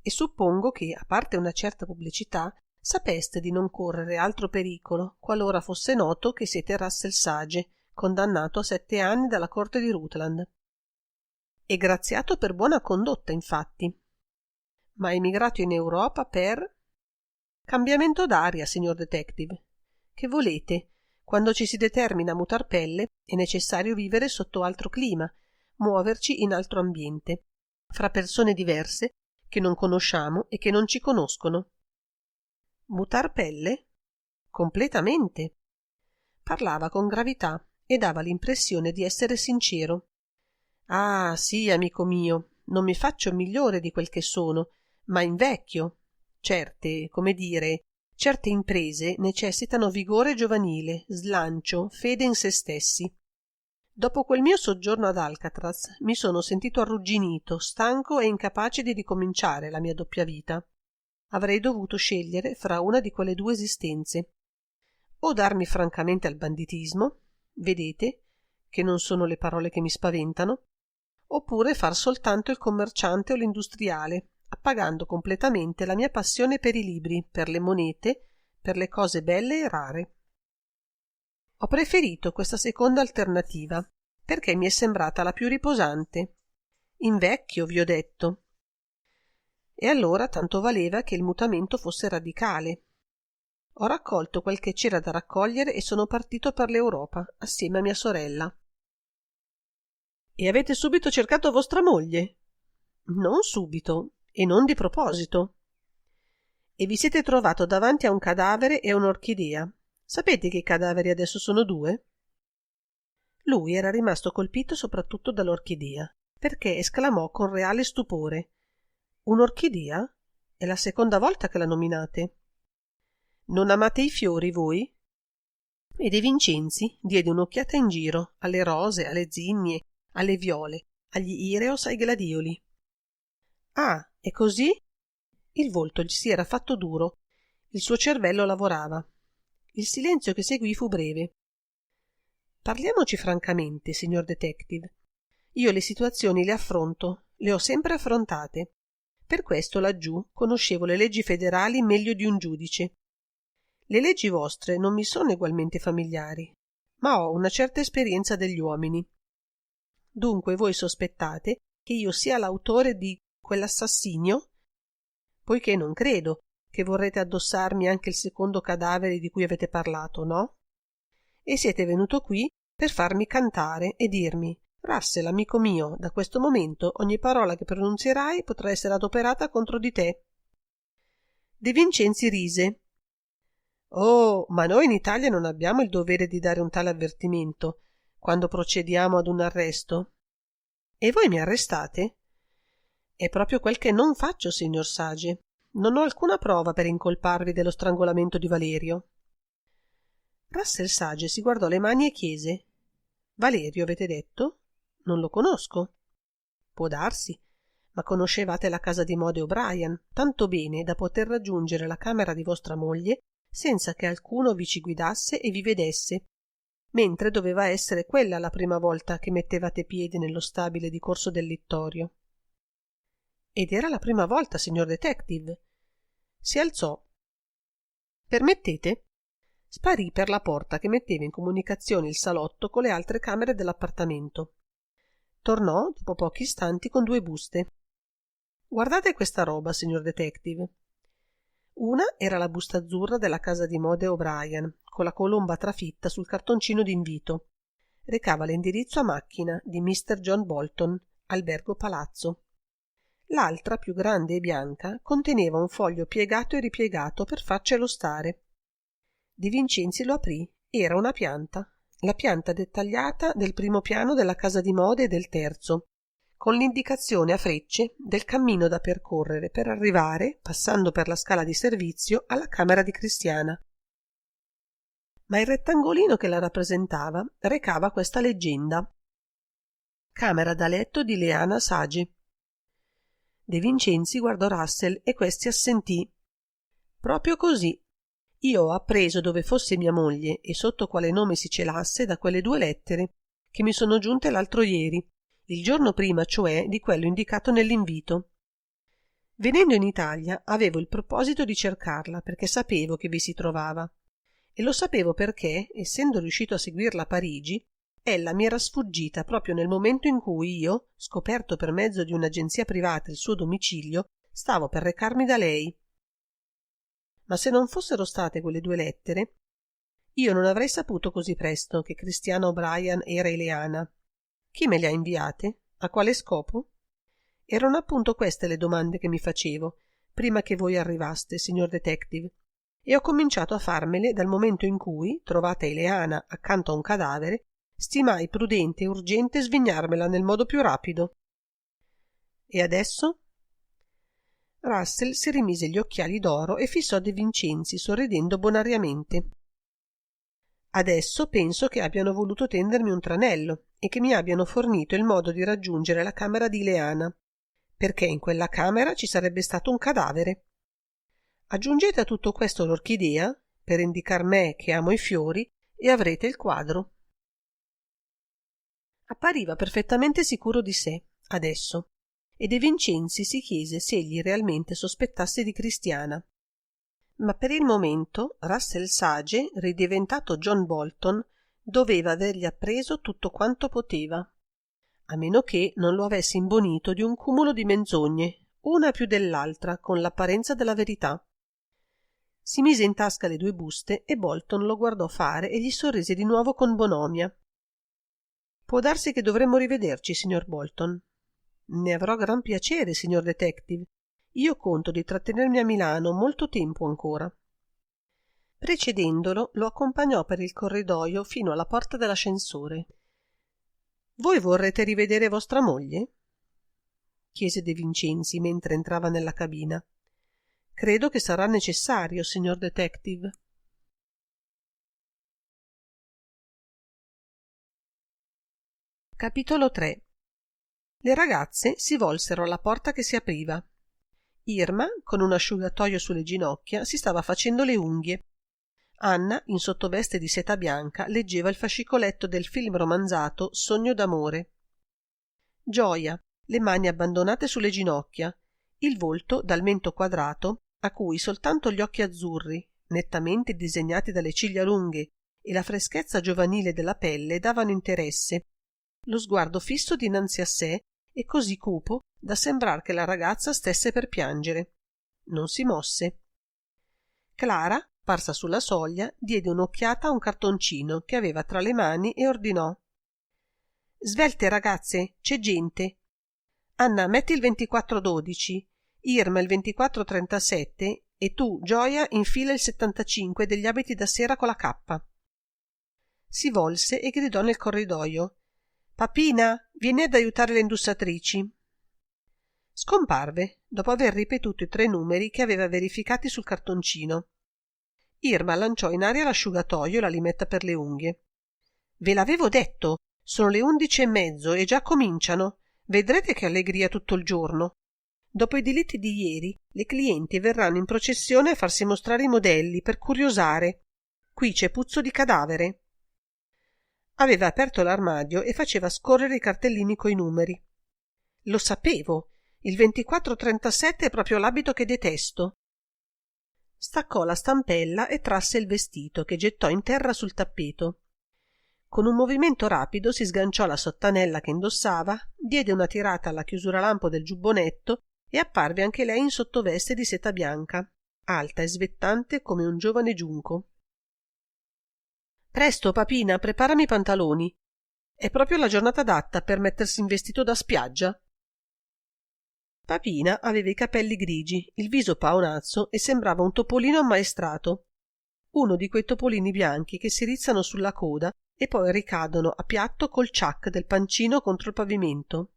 E suppongo che, a parte una certa pubblicità, sapeste di non correre altro pericolo qualora fosse noto che siete Russell Sage, condannato a 7 anni dalla corte di Rutland. E graziato per buona condotta, infatti. Ma emigrato in Europa per... cambiamento d'aria, signor detective. Che volete? Quando ci si determina a mutar pelle è necessario vivere sotto altro clima, muoverci in altro ambiente, fra persone diverse che non conosciamo e che non ci conoscono. Mutar pelle? Completamente. Parlava con gravità e dava l'impressione di essere sincero. Ah, sì, amico mio, non mi faccio migliore di quel che sono, ma invecchio. Certe imprese necessitano vigore giovanile, slancio, fede in se stessi. Dopo quel mio soggiorno ad Alcatraz mi sono sentito arrugginito, stanco e incapace di ricominciare la mia doppia vita. Avrei dovuto scegliere fra una di quelle due esistenze. O darmi francamente al banditismo, vedete, che non sono le parole che mi spaventano, oppure far soltanto il commerciante o l'industriale, appagando completamente la mia passione per i libri, per le monete, per le cose belle e rare. Ho preferito questa seconda alternativa, perché mi è sembrata la più riposante. Invecchio, vi ho detto. E allora tanto valeva che il mutamento fosse radicale. Ho raccolto quel che c'era da raccogliere e sono partito per l'Europa, assieme a mia sorella. E avete subito cercato vostra moglie? Non subito, e non di proposito. E vi siete trovato davanti a un cadavere e a un'orchidea. Sapete che i cadaveri adesso sono due? Lui era rimasto colpito soprattutto dall'orchidea, perché esclamò con reale stupore: un'orchidea? È la seconda volta che la nominate. Non amate i fiori voi? E De Vincenzi diede un'occhiata in giro alle rose, alle zinnie, alle viole, agli ireos, ai gladioli. Ah, è così? Il volto gli si era fatto duro, il suo cervello lavorava. Il silenzio che seguì fu breve. Parliamoci francamente, signor detective. Io le situazioni le affronto, le ho sempre affrontate. Per questo laggiù conoscevo le leggi federali meglio di un giudice. Le leggi vostre non mi sono egualmente familiari, ma ho una certa esperienza degli uomini. Dunque voi sospettate che io sia l'autore di quell'assassinio? Poiché non credo che vorrete addossarmi anche il secondo cadavere di cui avete parlato, no? E siete venuto qui per farmi cantare e dirmi: Russell, amico mio, da questo momento ogni parola che pronunzierai potrà essere adoperata contro di te. De Vincenzi rise. Oh, ma noi in Italia non abbiamo il dovere di dare un tale avvertimento quando procediamo ad un arresto. E voi mi arrestate? È proprio quel che non faccio, signor Sage. Non ho alcuna prova per incolparvi dello strangolamento di Valerio. Russell Sage si guardò le mani e chiese: Valerio, avete detto? Non lo conosco. Può darsi, ma conoscevate la casa di Mode O'Brien tanto bene da poter raggiungere la camera di vostra moglie senza che alcuno vi ci guidasse e vi vedesse, mentre doveva essere quella la prima volta che mettevate piede nello stabile di Corso del Littorio. Ed era la prima volta, signor detective. Si alzò. Permettete? Sparì per la porta che metteva in comunicazione il salotto con le altre camere dell'appartamento. Tornò dopo pochi istanti con due buste. Guardate questa roba, signor detective. Una era la busta azzurra della casa di Mode O'Brien, con la colomba trafitta sul cartoncino d'invito. Recava l'indirizzo a macchina di Mr. John Bolton, Albergo Palazzo. L'altra, più grande e bianca, conteneva un foglio piegato e ripiegato per farcelo stare. De Vincenzi lo aprì. Era una pianta, la pianta dettagliata del primo piano della casa di Mode e del terzo, con l'indicazione a frecce del cammino da percorrere per arrivare, passando per la scala di servizio, alla camera di Cristiana. Ma il rettangolino che la rappresentava recava questa leggenda: camera da letto di Leana Sage. De Vincenzi guardò Russell e questi assentì. Proprio così. Io ho appreso dove fosse mia moglie e sotto quale nome si celasse da quelle due lettere che mi sono giunte l'altro ieri, il giorno prima cioè di quello indicato nell'invito. Venendo in Italia avevo il proposito di cercarla perché sapevo che vi si trovava, e lo sapevo perché, essendo riuscito a seguirla a Parigi, ella mi era sfuggita proprio nel momento in cui io, scoperto per mezzo di un'agenzia privata il suo domicilio, stavo per recarmi da lei. Ma se non fossero state quelle due lettere, io non avrei saputo così presto che Cristiana O'Brien era Eleana. Chi me le ha inviate? A quale scopo? Erano appunto queste le domande che mi facevo, prima che voi arrivaste, signor detective, e ho cominciato a farmele dal momento in cui, trovata Eleana accanto a un cadavere, stimai prudente e urgente svignarmela nel modo più rapido. E adesso? Russell si rimise gli occhiali d'oro e fissò De Vincenzi sorridendo bonariamente. Adesso penso che abbiano voluto tendermi un tranello e che mi abbiano fornito il modo di raggiungere la camera di Leana, perché in quella camera ci sarebbe stato un cadavere. Aggiungete a tutto questo l'orchidea, per indicar me che amo i fiori, e avrete il quadro. Appariva perfettamente sicuro di sé, adesso, e De Vincenzi si chiese se egli realmente sospettasse di Cristiana. Ma per il momento Russell Sage, ridiventato John Bolton, doveva avergli appreso tutto quanto poteva, a meno che non lo avesse imbonito di un cumulo di menzogne, una più dell'altra, con l'apparenza della verità. Si mise in tasca le 2 buste e Bolton lo guardò fare e gli sorrise di nuovo con bonomia. «Può darsi che dovremmo rivederci, signor Bolton?» «Ne avrò gran piacere, signor detective. Io conto di trattenermi a Milano molto tempo ancora». Precedendolo, lo accompagnò per il corridoio fino alla porta dell'ascensore. «Voi vorrete rivedere vostra moglie?» chiese De Vincenzi mentre entrava nella cabina. «Credo che sarà necessario, signor detective». Capitolo 3. Le ragazze si volsero alla porta che si apriva. Irma, con un asciugatoio sulle ginocchia, si stava facendo le unghie. Anna, in sottoveste di seta bianca, leggeva il fascicoletto del film romanzato Sogno d'amore. Gioia, le mani abbandonate sulle ginocchia, il volto dal mento quadrato, a cui soltanto gli occhi azzurri, nettamente disegnati dalle ciglia lunghe, e la freschezza giovanile della pelle davano interesse, lo sguardo fisso dinanzi a sé e così cupo da sembrar che la ragazza stesse per piangere. Non si mosse. Clara, parsa sulla soglia, diede un'occhiata a un cartoncino che aveva tra le mani e ordinò: «Svelte ragazze, c'è gente. Anna, metti il 2412, Irma il 2437 e tu, Gioia, infila il 75 degli abiti da sera con la cappa». Si volse e gridò nel corridoio: «Papina, vieni ad aiutare le indussatrici». Scomparve, dopo aver ripetuto i 3 numeri che aveva verificati sul cartoncino. Irma lanciò in aria l'asciugatoio e la limetta per le unghie. «Ve l'avevo detto, sono le 11:30 e già cominciano. Vedrete che allegria tutto il giorno. Dopo i delitti di ieri, le clienti verranno in processione a farsi mostrare i modelli per curiosare. Qui c'è puzzo di cadavere». Aveva aperto l'armadio e faceva scorrere i cartellini coi numeri. «Lo sapevo, il 2437 è proprio l'abito che detesto». Staccò la stampella e trasse il vestito, che gettò in terra sul tappeto. Con un movimento rapido si sganciò la sottanella che indossava, diede una tirata alla chiusura lampo del giubbonetto e apparve anche lei in sottoveste di seta bianca, alta e svettante come un giovane giunco. «Presto, papina, preparami i pantaloni. È proprio la giornata adatta per mettersi in vestito da spiaggia». Papina aveva i capelli grigi, il viso paonazzo e sembrava un topolino ammaestrato. Uno di quei topolini bianchi che si rizzano sulla coda e poi ricadono a piatto col ciac del pancino contro il pavimento.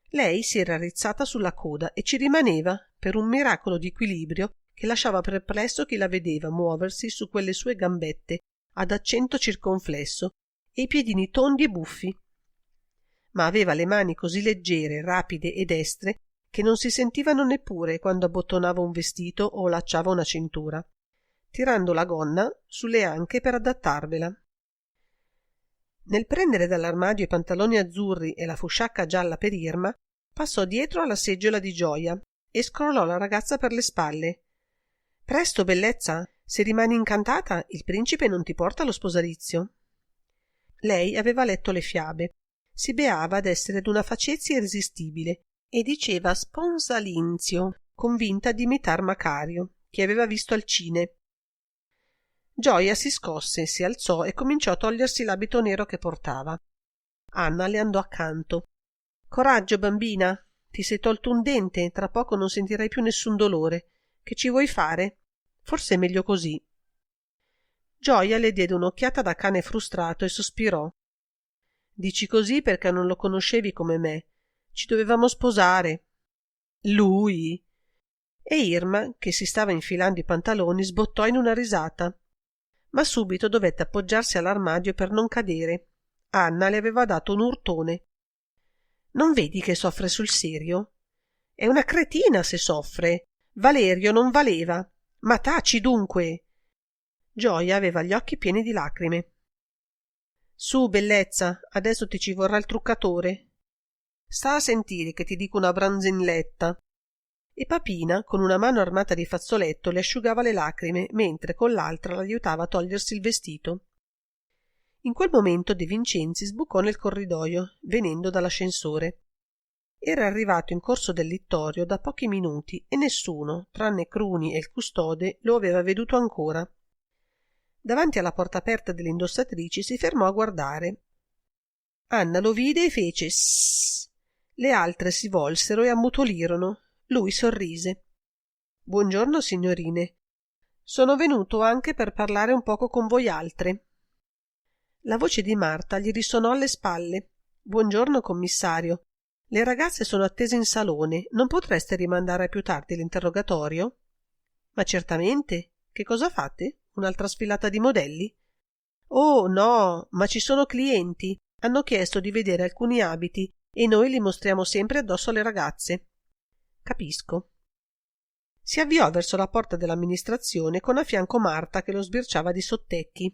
Lei si era rizzata sulla coda e ci rimaneva per un miracolo di equilibrio che lasciava perplesso chi la vedeva muoversi su quelle sue gambette ad accento circonflesso e i piedini tondi e buffi. Ma aveva le mani così leggere, rapide e destre che non si sentivano neppure quando abbottonava un vestito o allacciava una cintura, tirando la gonna sulle anche per adattarvela. Nel prendere dall'armadio i pantaloni azzurri e la fusciacca gialla per Irma, passò dietro alla seggiola di Gioia e scrollò la ragazza per le spalle. «Presto, bellezza! Se rimani incantata, il principe non ti porta allo sposalizio». Lei aveva letto le fiabe, si beava d'essere d'una facezie irresistibile e diceva sponsalinzio, convinta di imitar Macario, che aveva visto al cine. Gioia si scosse, si alzò e cominciò a togliersi l'abito nero che portava. Anna le andò accanto. «Coraggio, bambina, ti sei tolto un dente, tra poco non sentirai più nessun dolore. Che ci vuoi fare? Forse è meglio così. Gioia le diede un'occhiata da cane frustrato e sospirò. Dici così perché non lo conoscevi come me. Ci dovevamo sposare. Lui? E Irma, che si stava infilando i pantaloni, sbottò in una risata. Ma subito dovette appoggiarsi all'armadio per non cadere. Anna le aveva dato un urtone. Non vedi che soffre sul serio? È una cretina se soffre. Valerio non valeva. Ma taci dunque. Gioia aveva gli occhi pieni di lacrime. Su, bellezza, adesso ti ci vorrà il truccatore. Sta a sentire che ti dico una branzelletta. E Papina, con una mano armata di fazzoletto, le asciugava le lacrime, mentre con l'altra l'aiutava a togliersi il vestito. In quel momento De Vincenzi sbucò nel corridoio, venendo dall'ascensore. Era arrivato in corso del Littorio da pochi minuti e nessuno, tranne Cruni e il custode, lo aveva veduto ancora. Davanti alla porta aperta delle indossatrici si fermò a guardare. Anna lo vide e fece sss. Le altre si volsero e ammutolirono. Lui sorrise. Buongiorno, signorine. Sono venuto anche per parlare un poco con voi altre. La voce di Marta gli risonò alle spalle. Buongiorno, commissario. Le ragazze sono attese in salone. Non potreste rimandare a più tardi l'interrogatorio? Ma certamente. Che cosa fate? Un'altra sfilata di modelli? Oh, no, ma ci sono clienti. Hanno chiesto di vedere alcuni abiti e noi li mostriamo sempre addosso alle ragazze. Capisco. Si avviò verso la porta dell'amministrazione con a fianco Marta che lo sbirciava di sottecchi.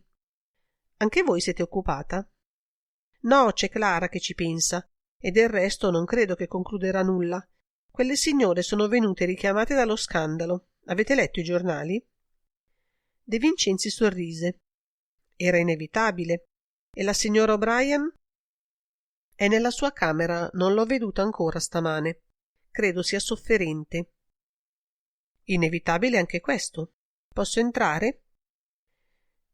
Anche voi siete occupata? No, c'è Clara che ci pensa, e del resto non credo che concluderà nulla. Quelle signore sono venute richiamate dallo scandalo. Avete letto i giornali? De Vincenzi sorrise. Era inevitabile. E la signora O'Brien? È nella sua camera, non l'ho veduta ancora stamane. Credo sia sofferente. Inevitabile anche questo. Posso entrare?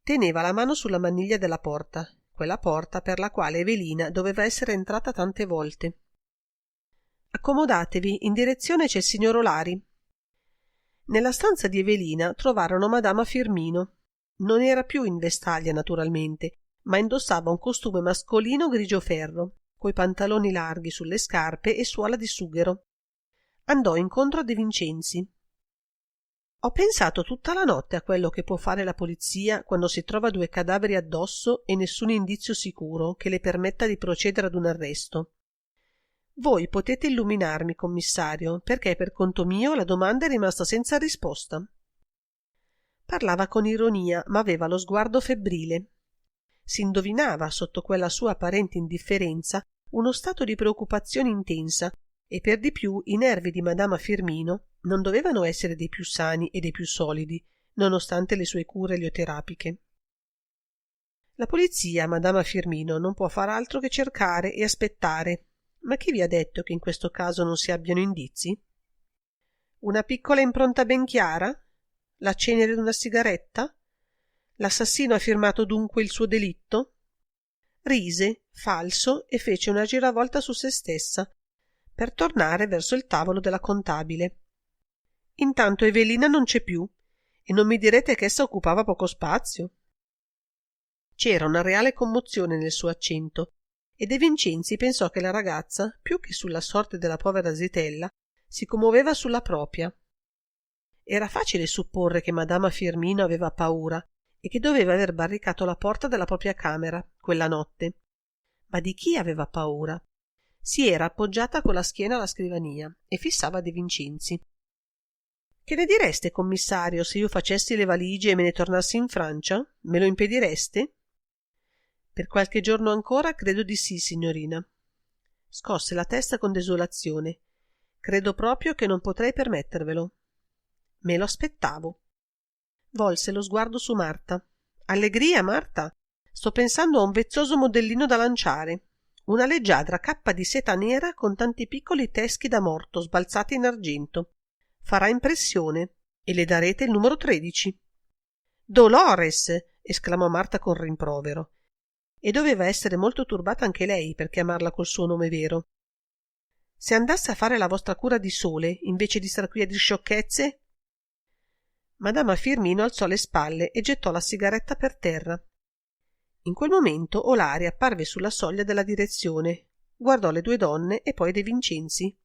Teneva la mano sulla maniglia della porta, quella porta per la quale Evelina doveva essere entrata tante volte. Accomodatevi, in direzione c'è il signor Olari. Nella stanza di Evelina trovarono Madama Firmino. Non era più in vestaglia, naturalmente, ma indossava un costume mascolino grigio ferro, coi pantaloni larghi sulle scarpe e suola di sughero. Andò incontro a De Vincenzi. Ho pensato tutta la notte a quello che può fare la polizia quando si trova due cadaveri addosso e nessun indizio sicuro che le permetta di procedere ad un arresto. Voi potete illuminarmi, commissario, perché per conto mio la domanda è rimasta senza risposta. Parlava con ironia, ma aveva lo sguardo febbrile. Si indovinava, sotto quella sua apparente indifferenza, uno stato di preoccupazione intensa, e per di più i nervi di Madama Firmino non dovevano essere dei più sani e dei più solidi, nonostante le sue cure elioterapiche. La polizia, Madama Firmino, non può far altro che cercare e aspettare. Ma chi vi ha detto che in questo caso non si abbiano indizi? Una piccola impronta ben chiara? La cenere d'una sigaretta? L'assassino ha firmato dunque il suo delitto? Rise, falso, e fece una giravolta su se stessa, per tornare verso il tavolo della contabile. Intanto Evelina non c'è più, e non mi direte che essa occupava poco spazio. C'era una reale commozione nel suo accento, e De Vincenzi pensò che la ragazza, più che sulla sorte della povera zitella, si commoveva sulla propria. Era facile supporre che Madama Firmino aveva paura e che doveva aver barricato la porta della propria camera quella notte. Ma di chi aveva paura? Si era appoggiata con la schiena alla scrivania e fissava De Vincenzi. Che ne direste, commissario, se io facessi le valigie e me ne tornassi in Francia? Me lo impedireste? Per qualche giorno ancora credo di sì, signorina. Scosse la testa con desolazione. Credo proprio che non potrei permettervelo. Me lo aspettavo. Volse lo sguardo su Marta. Allegria, Marta? Sto pensando a un vezzoso modellino da lanciare. Una leggiadra cappa di seta nera con tanti piccoli teschi da morto sbalzati in argento. Farà impressione e le darete il numero 13. Dolores! Esclamò Marta con rimprovero. E doveva essere molto turbata anche lei per chiamarla col suo nome vero. Se andasse a fare la vostra cura di sole, invece di star qui a dir sciocchezze? Madama Firmino alzò le spalle e gettò la sigaretta per terra. In quel momento Olari apparve sulla soglia della direzione, guardò le due donne e poi De Vincenzi.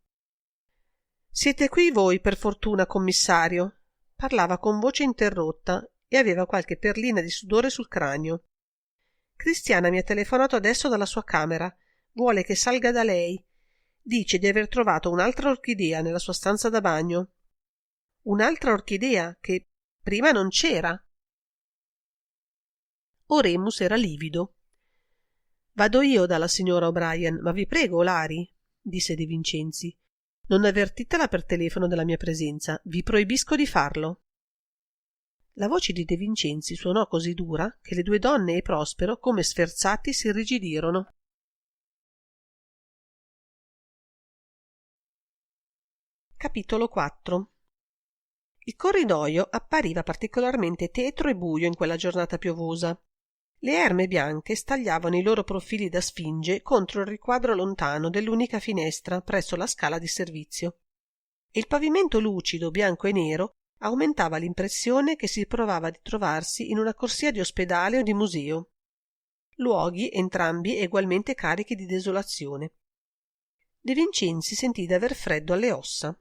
Siete qui voi, per fortuna, commissario? Parlava con voce interrotta e aveva qualche perlina di sudore sul cranio. Cristiana mi ha telefonato adesso dalla sua camera. Vuole che salga da lei. Dice di aver trovato un'altra orchidea nella sua stanza da bagno. Un'altra orchidea che prima non c'era. Oremus era livido. Vado io dalla signora O'Brien, ma vi prego, Olari, disse De Vincenzi. Non avvertitela per telefono della mia presenza. Vi proibisco di farlo. La voce di De Vincenzi suonò così dura che le due donne e Prospero, come sferzati, si irrigidirono. Capitolo 4. Il corridoio appariva particolarmente tetro e buio in quella giornata piovosa. Le erme bianche stagliavano i loro profili da sfinge contro il riquadro lontano dell'unica finestra presso la scala di servizio. E il pavimento lucido, bianco e nero, aumentava l'impressione che si provava di trovarsi in una corsia di ospedale o di museo. Luoghi entrambi egualmente carichi di desolazione. De Vincenzi sentì d'aver freddo alle ossa.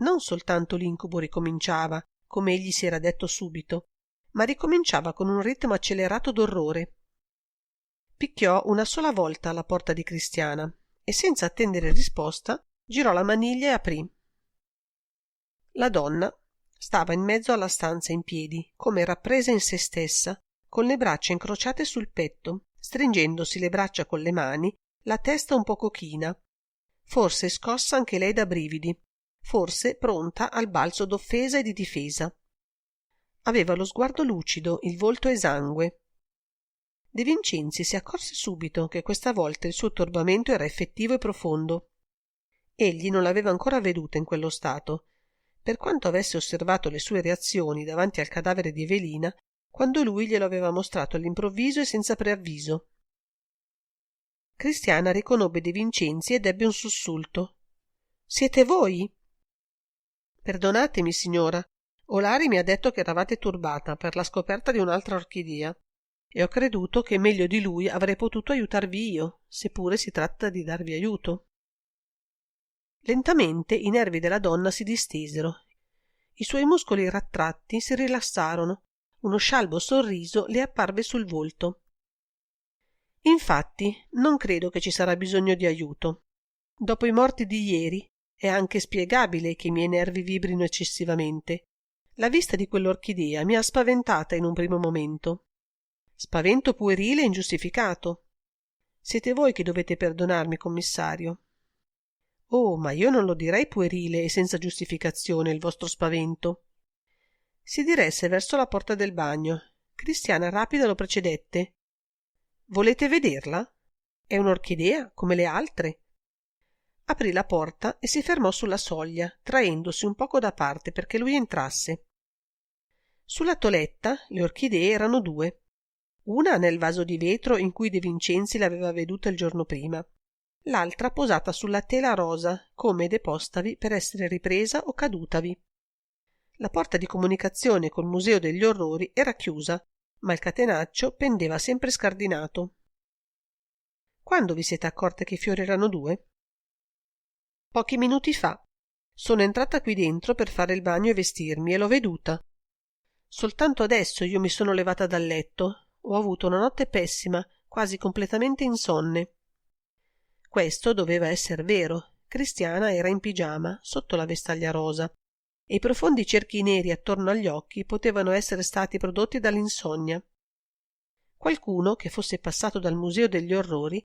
Non soltanto l'incubo ricominciava, come egli si era detto subito, ma ricominciava con un ritmo accelerato d'orrore. Picchiò una sola volta alla porta di Cristiana e, senza attendere risposta, girò la maniglia e aprì. La donna stava in mezzo alla stanza in piedi, come rappresa in se stessa, con le braccia incrociate sul petto, stringendosi le braccia con le mani, la testa un poco china, forse scossa anche lei da brividi, forse pronta al balzo d'offesa e di difesa. Aveva lo sguardo lucido, il volto esangue. De Vincenzi si accorse subito che questa volta il suo turbamento era effettivo e profondo. Egli non l'aveva ancora veduta in quello stato, per quanto avesse osservato le sue reazioni davanti al cadavere di Evelina, quando lui glielo aveva mostrato all'improvviso e senza preavviso. Cristiana riconobbe De Vincenzi ed ebbe un sussulto. «Siete voi?» «Perdonatemi, signora. Olari mi ha detto che eravate turbata per la scoperta di un'altra orchidea e ho creduto che meglio di lui avrei potuto aiutarvi io, seppure si tratta di darvi aiuto». Lentamente i nervi della donna si distesero. I suoi muscoli rattratti si rilassarono. Uno scialbo sorriso le apparve sul volto. «Infatti, non credo che ci sarà bisogno di aiuto. Dopo i morti di ieri è anche spiegabile che i miei nervi vibrino eccessivamente. La vista di quell'orchidea mi ha spaventata in un primo momento. Spavento puerile e ingiustificato. Siete voi che dovete perdonarmi, commissario». «Oh, ma io non lo direi puerile e senza giustificazione il vostro spavento». Si diresse verso la porta del bagno. Cristiana rapida lo precedette. «Volete vederla? È un'orchidea come le altre». Aprì la porta e si fermò sulla soglia, traendosi un poco da parte perché lui entrasse. Sulla toletta le orchidee erano due. Una nel vaso di vetro in cui De Vincenzi l'aveva veduta il giorno prima, l'altra posata sulla tela rosa, come depostavi per essere ripresa o cadutavi. La porta di comunicazione col Museo degli Orrori era chiusa, ma il catenaccio pendeva sempre scardinato. «Quando vi siete accorte che i fiori erano due?» «Pochi minuti fa. Sono entrata qui dentro per fare il bagno e vestirmi e l'ho veduta. Soltanto adesso io mi sono levata dal letto. Ho avuto una notte pessima, quasi completamente insonne». Questo doveva esser vero. Cristiana era in pigiama, sotto la vestaglia rosa, e i profondi cerchi neri attorno agli occhi potevano essere stati prodotti dall'insonnia. Qualcuno che fosse passato dal Museo degli Orrori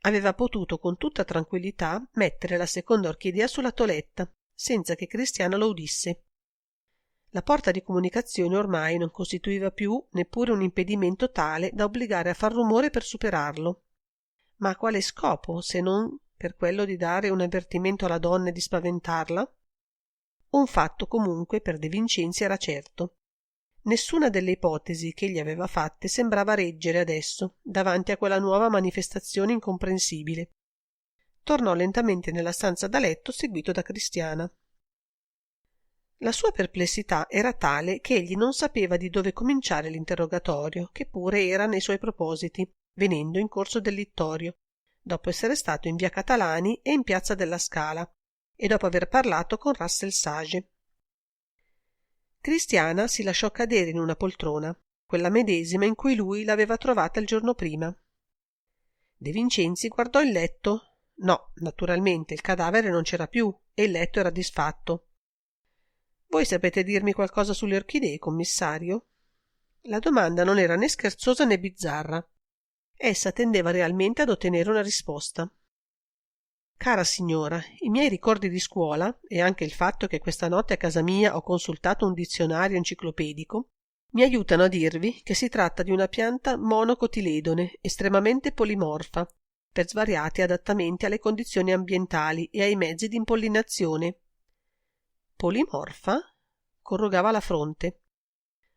aveva potuto con tutta tranquillità mettere la seconda orchidea sulla toletta, senza che Cristiana lo udisse. La porta di comunicazione ormai non costituiva più neppure un impedimento tale da obbligare a far rumore per superarlo. Ma a quale scopo, se non per quello di dare un avvertimento alla donna e di spaventarla? Un fatto comunque per De Vincenzi era certo. Nessuna delle ipotesi che egli aveva fatte sembrava reggere adesso davanti a quella nuova manifestazione incomprensibile. tornò lentamente nella stanza da letto seguito da Cristiana. La sua perplessità era tale che egli non sapeva di dove cominciare l'interrogatorio, che pure era nei suoi propositi, venendo in corso del Littorio, dopo essere stato in via Catalani e in piazza della Scala, e dopo aver parlato con Russell Sage. Cristiana si lasciò cadere in una poltrona, quella medesima in cui lui l'aveva trovata il giorno prima. De Vincenzi guardò il letto. No, naturalmente il cadavere non c'era più e il letto era disfatto. Voi sapete dirmi qualcosa sulle orchidee, commissario? La domanda non era né scherzosa né bizzarra. Essa tendeva realmente ad ottenere una risposta. Cara signora, i miei ricordi di scuola, e anche il fatto che questa notte a casa mia ho consultato un dizionario enciclopedico, mi aiutano a dirvi che si tratta di una pianta monocotiledone, estremamente polimorfa, per svariati adattamenti alle condizioni ambientali e ai mezzi di impollinazione. Polimorfa? Corrugava la fronte.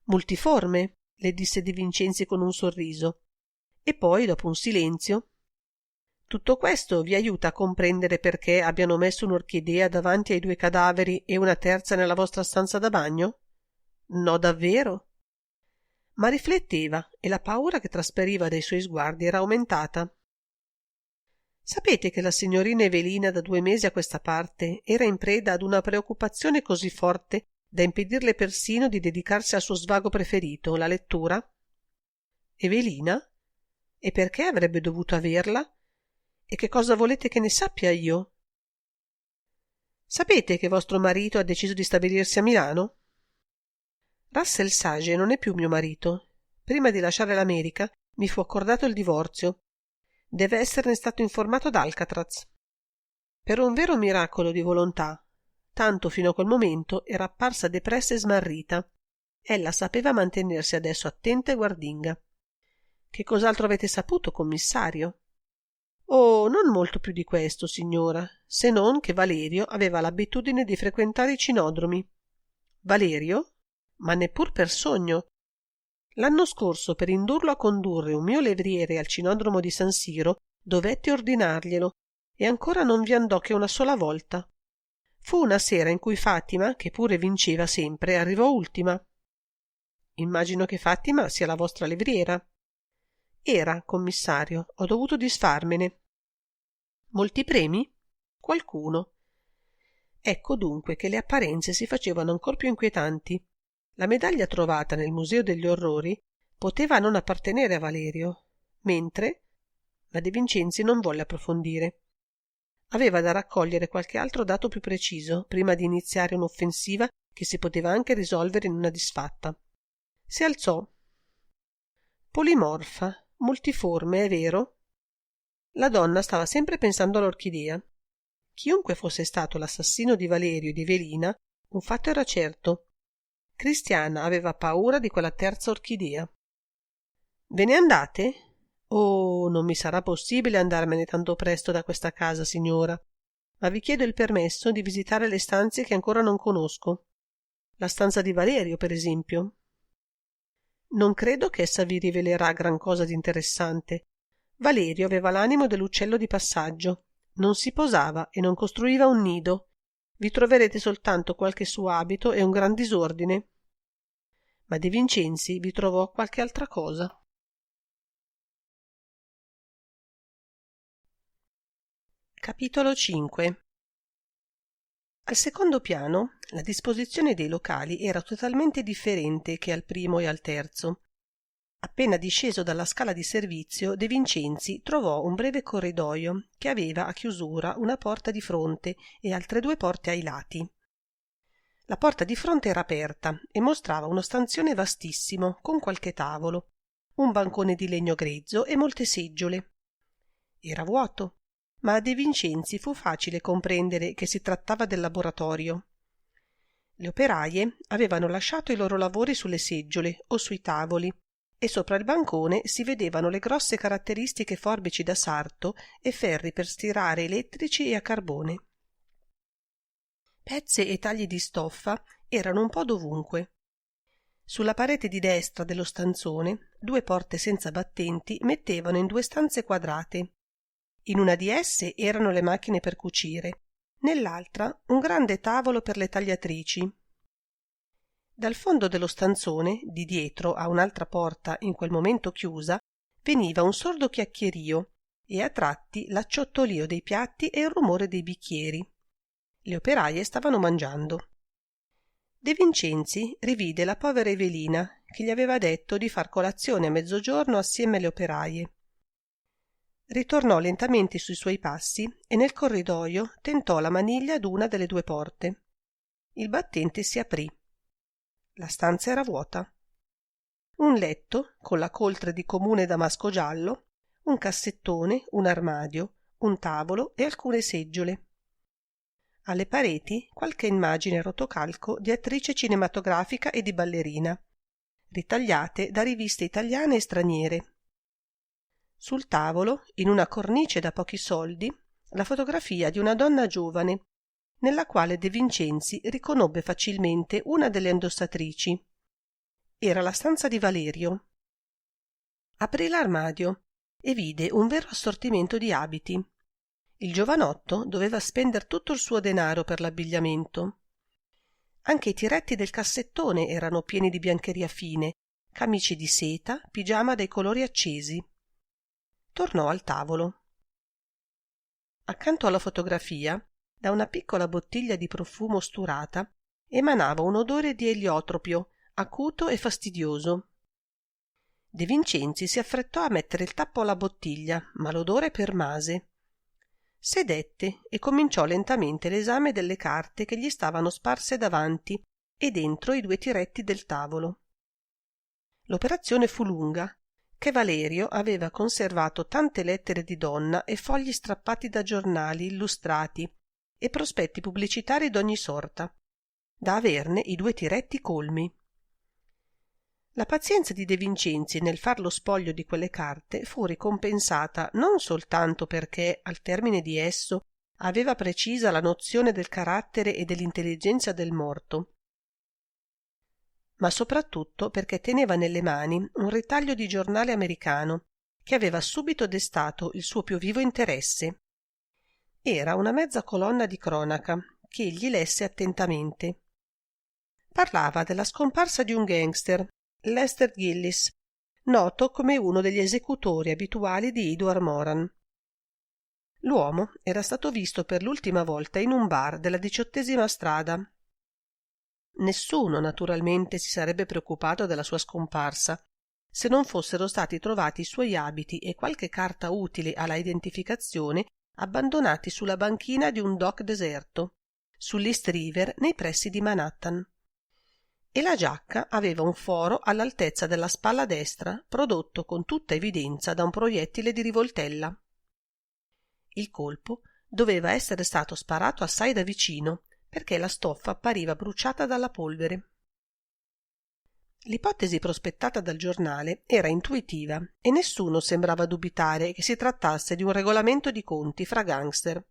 Multiforme, le disse De Vincenzi con un sorriso. E poi, dopo un silenzio, tutto questo vi aiuta a comprendere perché abbiano messo un'orchidea davanti ai 2 cadaveri e una terza nella vostra stanza da bagno? No, davvero? Ma rifletteva e la paura che traspariva dai suoi sguardi era aumentata. Sapete che la signorina Evelina da 2 mesi a questa parte era in preda ad una preoccupazione così forte da impedirle persino di dedicarsi al suo svago preferito, la lettura? Evelina? E perché avrebbe dovuto averla? E che cosa volete che ne sappia io? Sapete che vostro marito ha deciso di stabilirsi a Milano? Russell Sage non è più mio marito. Prima di lasciare l'America mi fu accordato il divorzio. Deve esserne stato informato ad Alcatraz. Per un vero miracolo di volontà, tanto fino a quel momento era apparsa depressa e smarrita. Ella sapeva mantenersi adesso attenta e guardinga. Che cos'altro avete saputo, commissario? Oh, non molto più di questo, signora, se non che Valerio aveva l'abitudine di frequentare i cinodromi. Valerio? Ma neppur per sogno. L'anno scorso, per indurlo a condurre un mio levriere al cinodromo di San Siro, dovetti ordinarglielo, e ancora non vi andò che una sola volta. Fu una sera in cui Fatima, che pure vinceva sempre, arrivò ultima. Immagino che Fatima sia la vostra levriera. Era, commissario, ho dovuto disfarmene. Molti premi? Qualcuno. Ecco dunque che le apparenze si facevano ancor più inquietanti. La medaglia trovata nel Museo degli Orrori poteva non appartenere a Valerio, mentre... Ma De Vincenzi non volle approfondire. Aveva da raccogliere qualche altro dato più preciso prima di iniziare un'offensiva che si poteva anche risolvere in una disfatta. Si alzò. Polimorfa, multiforme, è vero? La donna stava sempre pensando all'orchidea. Chiunque fosse stato l'assassino di Valerio e di Evelina, un fatto era certo. Cristiana aveva paura di quella terza orchidea. Ve ne andate? Oh, non mi sarà possibile andarmene tanto presto da questa casa, signora, ma vi chiedo il permesso di visitare le stanze che ancora non conosco. La stanza di Valerio, per esempio. Non credo che essa vi rivelerà gran cosa di interessante. Valerio aveva l'animo dell'uccello di passaggio. Non si posava e non costruiva un nido. Vi troverete soltanto qualche suo abito e un gran disordine. Ma De Vincenzi vi trovò qualche altra cosa. Capitolo 5. Al secondo piano la disposizione dei locali era totalmente differente che al primo e al terzo. Appena disceso dalla scala di servizio, De Vincenzi trovò un breve corridoio che aveva a chiusura una porta di fronte e altre 2 porte ai lati. La porta di fronte era aperta e mostrava uno stanzione vastissimo con qualche tavolo, un bancone di legno grezzo e molte seggiole. Era vuoto, ma a De Vincenzi fu facile comprendere che si trattava del laboratorio. Le operaie avevano lasciato i loro lavori sulle seggiole o sui tavoli e sopra il bancone si vedevano le grosse caratteristiche forbici da sarto e ferri per stirare elettrici e a carbone. Pezze e tagli di stoffa erano un po' dovunque. Sulla parete di destra dello stanzone 2 porte senza battenti mettevano in 2 stanze quadrate. In una di esse erano le macchine per cucire, nell'altra un grande tavolo per le tagliatrici. Dal fondo dello stanzone, di dietro a un'altra porta in quel momento chiusa, veniva un sordo chiacchierio e a tratti l'acciottolio dei piatti e il rumore dei bicchieri. Le operaie stavano mangiando. De Vincenzi rivide la povera Evelina, che gli aveva detto di far colazione a mezzogiorno assieme alle operaie. Ritornò lentamente sui suoi passi e nel corridoio tentò la maniglia d'una delle due porte. Il battente si aprì. La stanza era vuota. Un letto, con la coltre di comune damasco giallo, un cassettone, un armadio, un tavolo e alcune seggiole. Alle pareti qualche immagine a rotocalco di attrice cinematografica e di ballerina, ritagliate da riviste italiane e straniere. Sul tavolo, in una cornice da pochi soldi, la fotografia di una donna giovane, nella quale De Vincenzi riconobbe facilmente una delle indossatrici. Era la stanza di Valerio. Aprì l'armadio e vide un vero assortimento di abiti. Il giovanotto doveva spendere tutto il suo denaro per l'abbigliamento. Anche i tiretti del cassettone erano pieni di biancheria fine, camicie di seta, pigiama dai colori accesi. Tornò al tavolo. Accanto alla fotografia, da una piccola bottiglia di profumo sturata, emanava un odore di eliotropio, acuto e fastidioso. De Vincenzi si affrettò a mettere il tappo alla bottiglia, ma l'odore permase. Sedette e cominciò lentamente l'esame delle carte che gli stavano sparse davanti e dentro i due tiretti del tavolo. L'operazione fu lunga, che Valerio aveva conservato tante lettere di donna e fogli strappati da giornali illustrati e prospetti pubblicitari d'ogni sorta, da averne i due tiretti colmi. La pazienza di De Vincenzi nel far lo spoglio di quelle carte fu ricompensata non soltanto perché, al termine di esso, aveva precisa la nozione del carattere e dell'intelligenza del morto, ma soprattutto perché teneva nelle mani un ritaglio di giornale americano che aveva subito destato il suo più vivo interesse. Era una mezza colonna di cronaca che egli lesse attentamente. Parlava della scomparsa di un gangster, Lester Gillis, noto come uno degli esecutori abituali di Edward Moran. L'uomo era stato visto per l'ultima volta in un bar della 18ª strada. Nessuno naturalmente si sarebbe preoccupato della sua scomparsa se non fossero stati trovati i suoi abiti e qualche carta utile alla identificazione abbandonati sulla banchina di un dock deserto, sull'East River nei pressi di Manhattan. E la giacca aveva un foro all'altezza della spalla destra, prodotto con tutta evidenza da un proiettile di rivoltella. Il colpo doveva essere stato sparato assai da vicino, perché la stoffa appariva bruciata dalla polvere. L'ipotesi prospettata dal giornale era intuitiva e nessuno sembrava dubitare che si trattasse di un regolamento di conti fra gangster.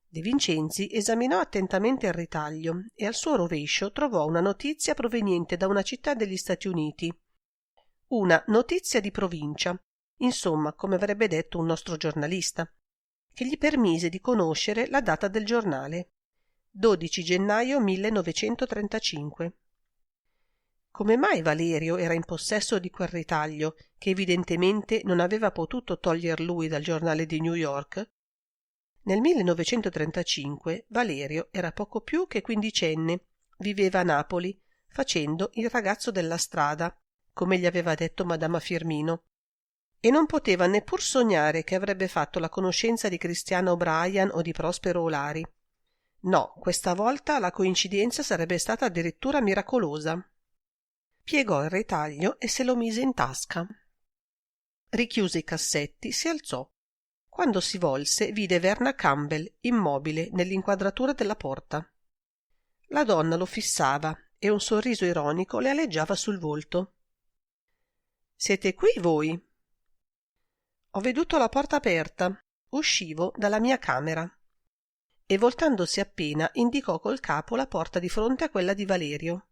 De Vincenzi esaminò attentamente il ritaglio e al suo rovescio trovò una notizia proveniente da una città degli Stati Uniti. Una notizia di provincia, insomma, come avrebbe detto un nostro giornalista, che gli permise di conoscere la data del giornale. 12 gennaio 1935. Come mai Valerio era in possesso di quel ritaglio che evidentemente non aveva potuto toglier lui dal giornale di New York? Nel 1935 Valerio era poco più che quindicenne, viveva a Napoli, facendo il ragazzo della strada, come gli aveva detto Madama Firmino, e non poteva neppur sognare che avrebbe fatto la conoscenza di Christiana O'Brien o di Prospero Olari. No, questa volta la coincidenza sarebbe stata addirittura miracolosa. Piegò il ritaglio e se lo mise in tasca. Richiuse i cassetti, si alzò. Quando si volse vide Verna Campbell immobile nell'inquadratura della porta. La donna lo fissava e un sorriso ironico le aleggiava sul volto. «Siete qui voi?» «Ho veduto la porta aperta. Uscivo dalla mia camera». E voltandosi appena indicò col capo la porta di fronte a quella di Valerio.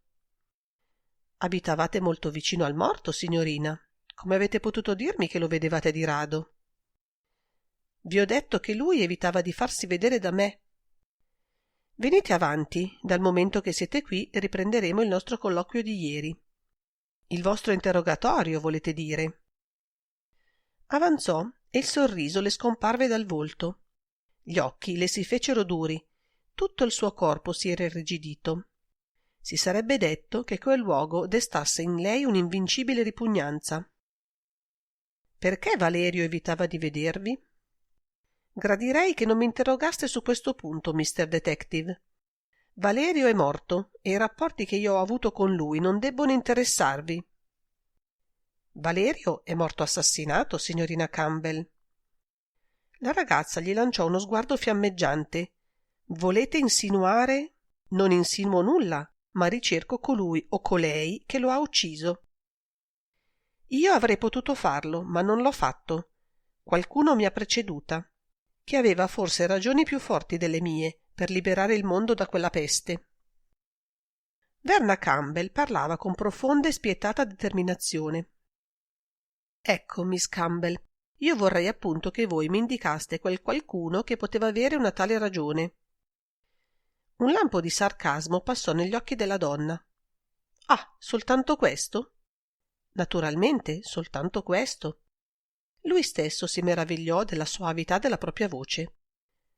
«Abitavate molto vicino al morto, signorina. Come avete potuto dirmi che lo vedevate di rado?» Vi ho detto che lui evitava di farsi vedere da me. Venite avanti, dal momento che siete qui riprenderemo il nostro colloquio di ieri. Il vostro interrogatorio, volete dire? Avanzò e il sorriso le scomparve dal volto. Gli occhi le si fecero duri, tutto il suo corpo si era irrigidito. Si sarebbe detto che quel luogo destasse in lei un'invincibile ripugnanza. Perché Valerio evitava di vedervi? Gradirei che non mi interrogaste su questo punto, Mr. Detective. Valerio è morto e i rapporti che io ho avuto con lui non debbono interessarvi. Valerio è morto assassinato, signorina Campbell. La ragazza gli lanciò uno sguardo fiammeggiante. Volete insinuare? Non insinuo nulla, ma ricerco colui o colei che lo ha ucciso. Io avrei potuto farlo, ma non l'ho fatto. Qualcuno mi ha preceduta, che aveva forse ragioni più forti delle mie per liberare il mondo da quella peste. Verna Campbell parlava con profonda e spietata determinazione. Ecco, Miss Campbell, io vorrei appunto che voi mi indicaste quel qualcuno che poteva avere una tale ragione. Un lampo di sarcasmo passò negli occhi della donna. Ah, soltanto questo? Naturalmente, soltanto questo. Lui stesso si meravigliò della soavità della propria voce.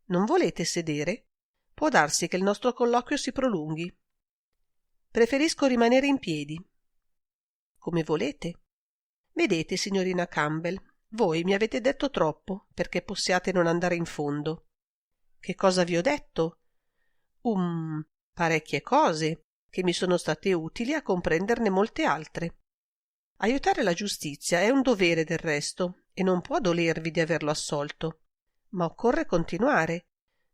Non volete sedere? Può darsi che il nostro colloquio si prolunghi. Preferisco rimanere in piedi. Come volete. Vedete, signorina Campbell, voi mi avete detto troppo perché possiate non andare in fondo. Che cosa vi ho detto? Parecchie cose, che mi sono state utili a comprenderne molte altre. Aiutare la giustizia è un dovere del resto e non può dolervi di averlo assolto. Ma occorre continuare.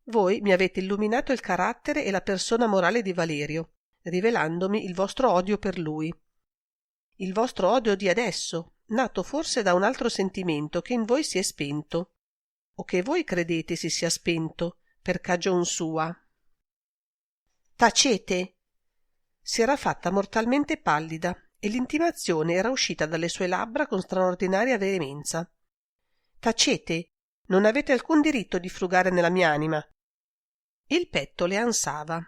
Voi mi avete illuminato il carattere e la persona morale di Valerio, rivelandomi il vostro odio per lui. Il vostro odio di adesso, nato forse da un altro sentimento che in voi si è spento, o che voi credete si sia spento per cagion sua. Tacete! Si era fatta mortalmente pallida e l'intimazione era uscita dalle sue labbra con straordinaria veemenza. Tacete! Non avete alcun diritto di frugare nella mia anima. Il petto le ansava.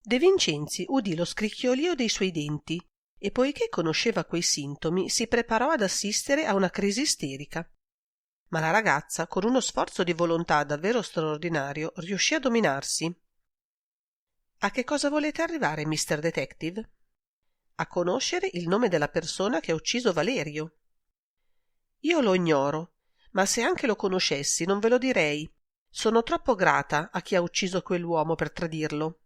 De Vincenzi udì lo scricchiolio dei suoi denti e, poiché conosceva quei sintomi, si preparò ad assistere a una crisi isterica. Ma la ragazza, con uno sforzo di volontà davvero straordinario, riuscì a dominarsi. A che cosa volete arrivare, Mr. Detective? A conoscere il nome della persona che ha ucciso Valerio. Io lo ignoro, ma se anche lo conoscessi non ve lo direi. Sono troppo grata a chi ha ucciso quell'uomo per tradirlo.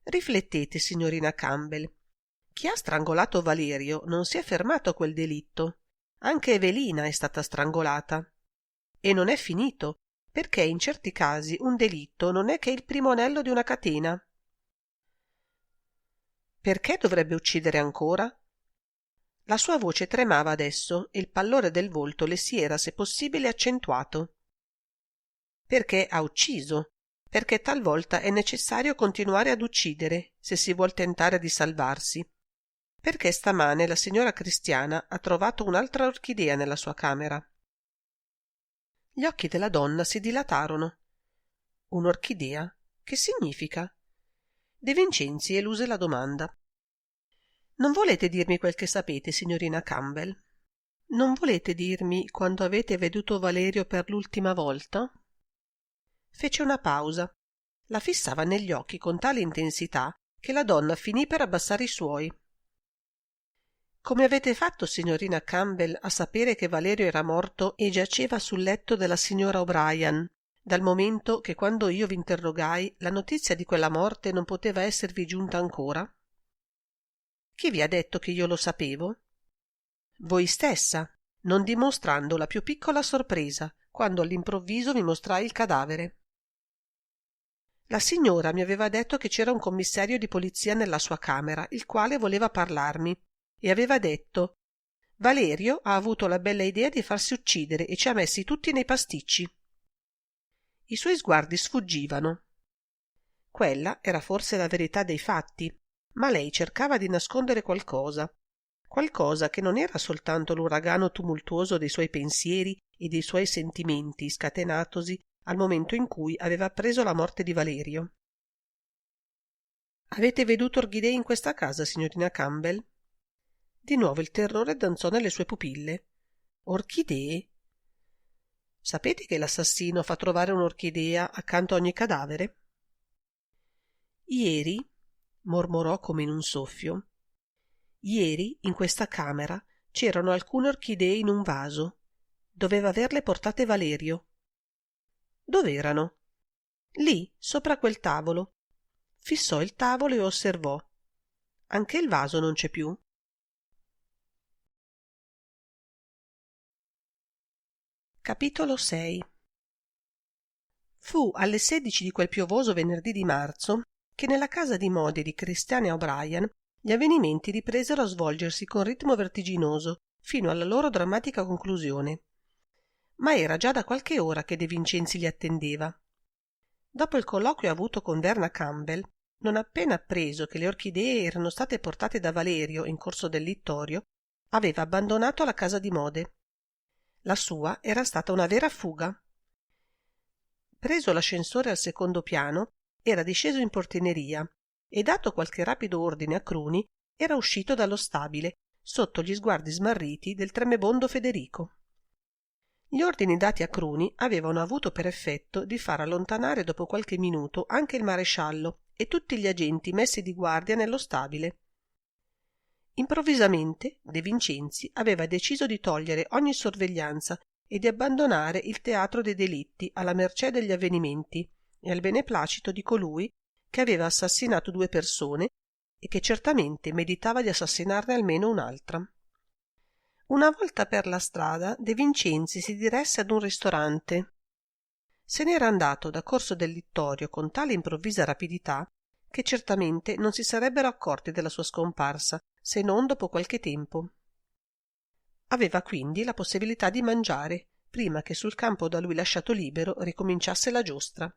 Riflettete, signorina Campbell. Chi ha strangolato Valerio non si è fermato a quel delitto. Anche Evelina è stata strangolata. E non è finito, perché in certi casi un delitto non è che il primo anello di una catena. Perché dovrebbe uccidere ancora? La sua voce tremava adesso e il pallore del volto le si era, se possibile, accentuato. Perché ha ucciso, perché talvolta è necessario continuare ad uccidere se si vuol tentare di salvarsi. Perché stamane la signora Cristiana ha trovato un'altra orchidea nella sua camera. Gli occhi della donna si dilatarono. Un'orchidea? Che significa? De Vincenzi eluse la domanda. Non volete dirmi quel che sapete, signorina Campbell? Non volete dirmi quando avete veduto Valerio per l'ultima volta? Fece una pausa. La fissava negli occhi con tale intensità che la donna finì per abbassare i suoi. Come avete fatto, signorina Campbell, a sapere che Valerio era morto e giaceva sul letto della signora O'Brien, dal momento che quando io vi interrogai la notizia di quella morte non poteva esservi giunta ancora? Chi vi ha detto che io lo sapevo? Voi stessa, non dimostrando la più piccola sorpresa quando all'improvviso vi mostrai il cadavere. La signora mi aveva detto che c'era un commissario di polizia nella sua camera, il quale voleva parlarmi, e aveva detto: Valerio ha avuto la bella idea di farsi uccidere e ci ha messi tutti nei pasticci. I suoi sguardi sfuggivano. Quella era forse la verità dei fatti, ma lei cercava di nascondere qualcosa che non era soltanto l'uragano tumultuoso dei suoi pensieri e dei suoi sentimenti scatenatosi al momento in cui aveva appreso la morte di Valerio. «Avete veduto orchidee in questa casa, signorina Campbell?» Di nuovo il terrore danzò nelle sue pupille. «Orchidee? Sapete che l'assassino fa trovare un'orchidea accanto a ogni cadavere?» «Ieri», mormorò come in un soffio, «ieri in questa camera c'erano alcune orchidee in un vaso. Doveva averle portate Valerio». «Dov'erano?» «Lì, sopra quel tavolo». Fissò il tavolo e osservò. «Anche il vaso non c'è più?» Capitolo 6. Fu alle 16 di quel piovoso venerdì di marzo che nella casa di mode di Christiana O'Brien gli avvenimenti ripresero a svolgersi con ritmo vertiginoso fino alla loro drammatica conclusione. Ma era già da qualche ora che De Vincenzi li attendeva. Dopo il colloquio avuto con Verna Campbell, non appena appreso che le orchidee erano state portate da Valerio in Corso del Littorio, aveva abbandonato la casa di mode. La sua era stata una vera fuga. Preso l'ascensore al secondo piano, era disceso in portineria e, dato qualche rapido ordine a Cruni, era uscito dallo stabile, sotto gli sguardi smarriti del tremebondo Federico. Gli ordini dati a Cruni avevano avuto per effetto di far allontanare dopo qualche minuto anche il maresciallo e tutti gli agenti messi di guardia nello stabile. Improvvisamente De Vincenzi aveva deciso di togliere ogni sorveglianza e di abbandonare il teatro dei delitti alla mercé degli avvenimenti e al beneplacito di colui che aveva assassinato 2 persone e che certamente meditava di assassinarne almeno un'altra. Una volta per la strada, De Vincenzi si diresse ad un ristorante. Se n'era andato da Corso del Littorio con tale improvvisa rapidità che certamente non si sarebbero accorti della sua scomparsa, se non dopo qualche tempo. Aveva quindi la possibilità di mangiare prima che sul campo da lui lasciato libero ricominciasse la giostra.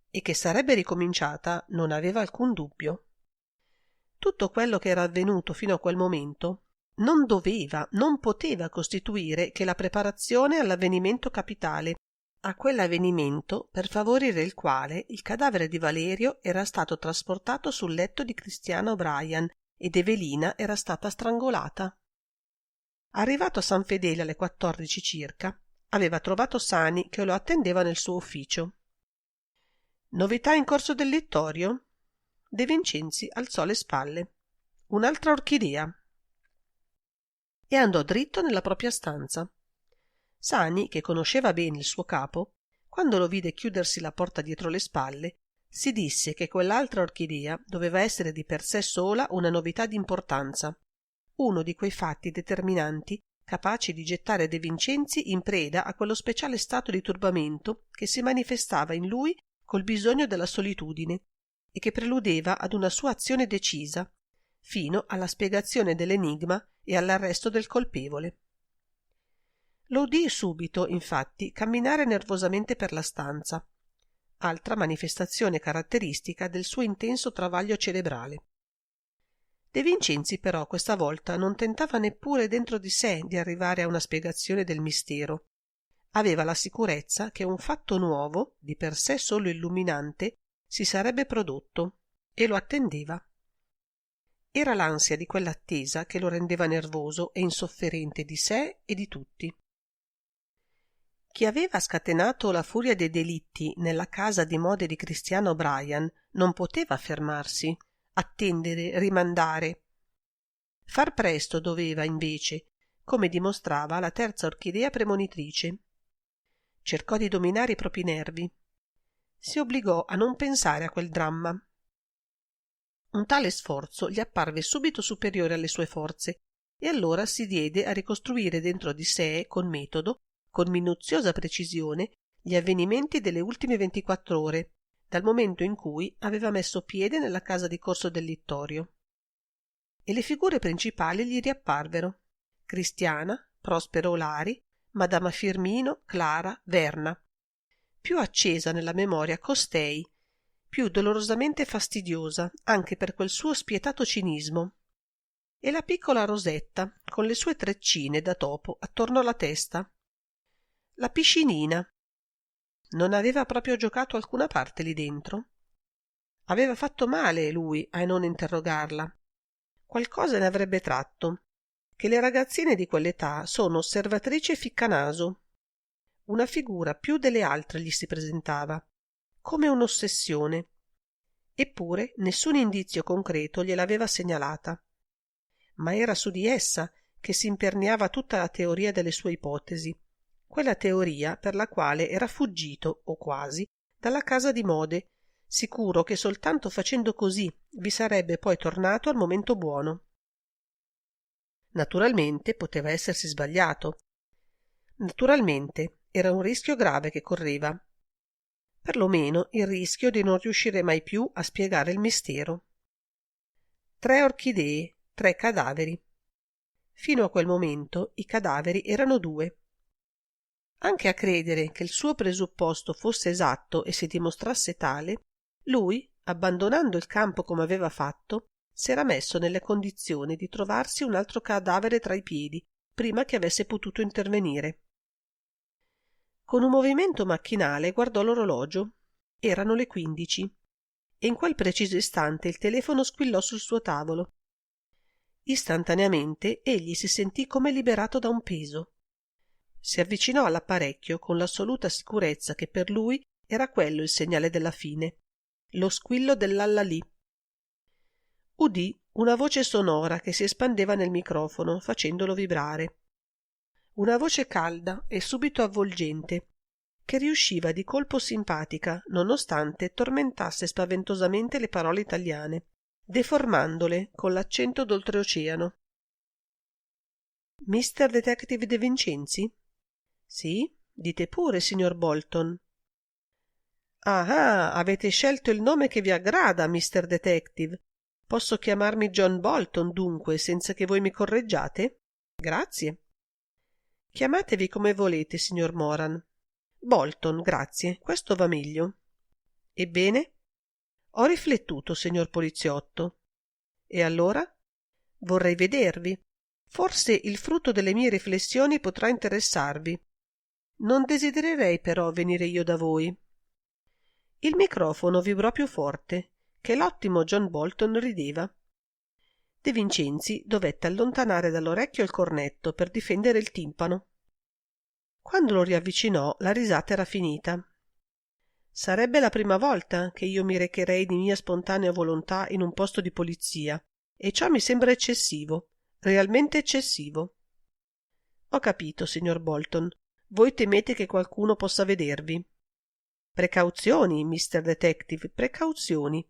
E che sarebbe ricominciata non aveva alcun dubbio. Tutto quello che era avvenuto fino a quel momento non doveva, non poteva costituire che la preparazione all'avvenimento capitale, a quell'avvenimento per favorire il quale il cadavere di Valerio era stato trasportato sul letto di Christiana O'Brien ed Evelina era stata strangolata. Arrivato a San Fedele alle 14 circa, aveva trovato Sani che lo attendeva nel suo ufficio. «Novità in Corso del Littorio?» De Vincenzi alzò le spalle. «Un'altra orchidea?» E andò dritto nella propria stanza. Sani, che conosceva bene il suo capo, quando lo vide chiudersi la porta dietro le spalle, si disse che quell'altra orchidea doveva essere di per sé sola una novità d'importanza, uno di quei fatti determinanti capaci di gettare De Vincenzi in preda a quello speciale stato di turbamento che si manifestava in lui col bisogno della solitudine e che preludeva ad una sua azione decisa, fino alla spiegazione dell'enigma e all'arresto del colpevole. Lo udì subito, infatti, camminare nervosamente per la stanza, altra manifestazione caratteristica del suo intenso travaglio cerebrale. De Vincenzi però questa volta non tentava neppure dentro di sé di arrivare a una spiegazione del mistero. Aveva la sicurezza che un fatto nuovo, di per sé solo illuminante, si sarebbe prodotto e lo attendeva. Era l'ansia di quell'attesa che lo rendeva nervoso e insofferente di sé e di tutti. Chi aveva scatenato la furia dei delitti nella casa di mode di Christiana O'Brien non poteva fermarsi, attendere, rimandare. Far presto doveva, invece, come dimostrava la terza orchidea premonitrice. Cercò di dominare i propri nervi. Si obbligò a non pensare a quel dramma. Un tale sforzo gli apparve subito superiore alle sue forze e allora si diede a ricostruire dentro di sé con metodo, con minuziosa precisione, gli avvenimenti delle ultime 24 ore, dal momento in cui aveva messo piede nella casa di Corso del Littorio. E le figure principali gli riapparvero: Cristiana, Prospero Olari, Madama Firmino, Clara, Verna. Più accesa nella memoria costei, più dolorosamente fastidiosa anche per quel suo spietato cinismo, e la piccola Rosetta con le sue treccine da topo attorno alla testa. La piscinina. Non aveva proprio giocato alcuna parte lì dentro? Aveva fatto male lui a non interrogarla. Qualcosa ne avrebbe tratto, che le ragazzine di quell'età sono osservatrici e ficcanaso. Una figura più delle altre gli si presentava, come un'ossessione. Eppure nessun indizio concreto gliel'aveva segnalata. Ma era su di essa che si imperniava tutta la teoria delle sue ipotesi, quella teoria per la quale era fuggito, o quasi, dalla casa di Mode, sicuro che soltanto facendo così vi sarebbe poi tornato al momento buono. Naturalmente poteva essersi sbagliato. Naturalmente era un rischio grave che correva. Perlomeno il rischio di non riuscire mai più a spiegare il mistero. 3 orchidee, 3 cadaveri. Fino a quel momento i cadaveri erano 2. Anche a credere che il suo presupposto fosse esatto e si dimostrasse tale, lui, abbandonando il campo come aveva fatto, s'era messo nelle condizioni di trovarsi un altro cadavere tra i piedi prima che avesse potuto intervenire. Con un movimento macchinale guardò l'orologio. Erano le 15 e in quel preciso istante il telefono squillò sul suo tavolo. Istantaneamente egli si sentì come liberato da un peso. Si avvicinò all'apparecchio con l'assoluta sicurezza che per lui era quello il segnale della fine, lo squillo dell'allalì. Udì una voce sonora che si espandeva nel microfono facendolo vibrare. Una voce calda e subito avvolgente, che riusciva di colpo simpatica nonostante tormentasse spaventosamente le parole italiane, deformandole con l'accento d'oltreoceano. Mr. Detective De Vincenzi? Sì, dite pure, signor Bolton. Ah, avete scelto il nome che vi aggrada, Mr. Detective. Posso chiamarmi John Bolton, dunque, senza che voi mi correggiate? Grazie. Chiamatevi come volete, signor Moran. Bolton, grazie, questo va meglio. Ebbene? Ho riflettuto, signor poliziotto. E allora? Vorrei vedervi. Forse il frutto delle mie riflessioni potrà interessarvi. Non desidererei però venire io da voi. Il microfono vibrò più forte, che l'ottimo John Bolton rideva. De Vincenzi dovette allontanare dall'orecchio il cornetto per difendere il timpano. Quando lo riavvicinò, la risata era finita. Sarebbe la prima volta che io mi recherei di mia spontanea volontà in un posto di polizia, e ciò mi sembra eccessivo, realmente eccessivo. Ho capito, signor Bolton. Voi temete che qualcuno possa vedervi. Precauzioni, Mr. Detective, precauzioni.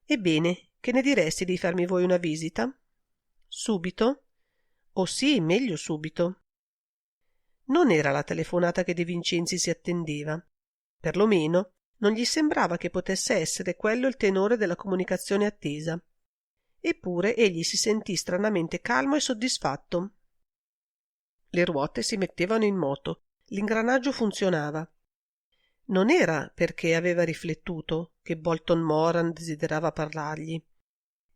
Ebbene, che ne diresti di farmi voi una visita? Subito? Oh sì, meglio subito. Non era la telefonata che De Vincenzi si attendeva. Perlomeno non gli sembrava che potesse essere quello il tenore della comunicazione attesa. Eppure egli si sentì stranamente calmo e soddisfatto. Le ruote si mettevano in moto, l'ingranaggio funzionava. Non era perché aveva riflettuto che Bolton Moran desiderava parlargli.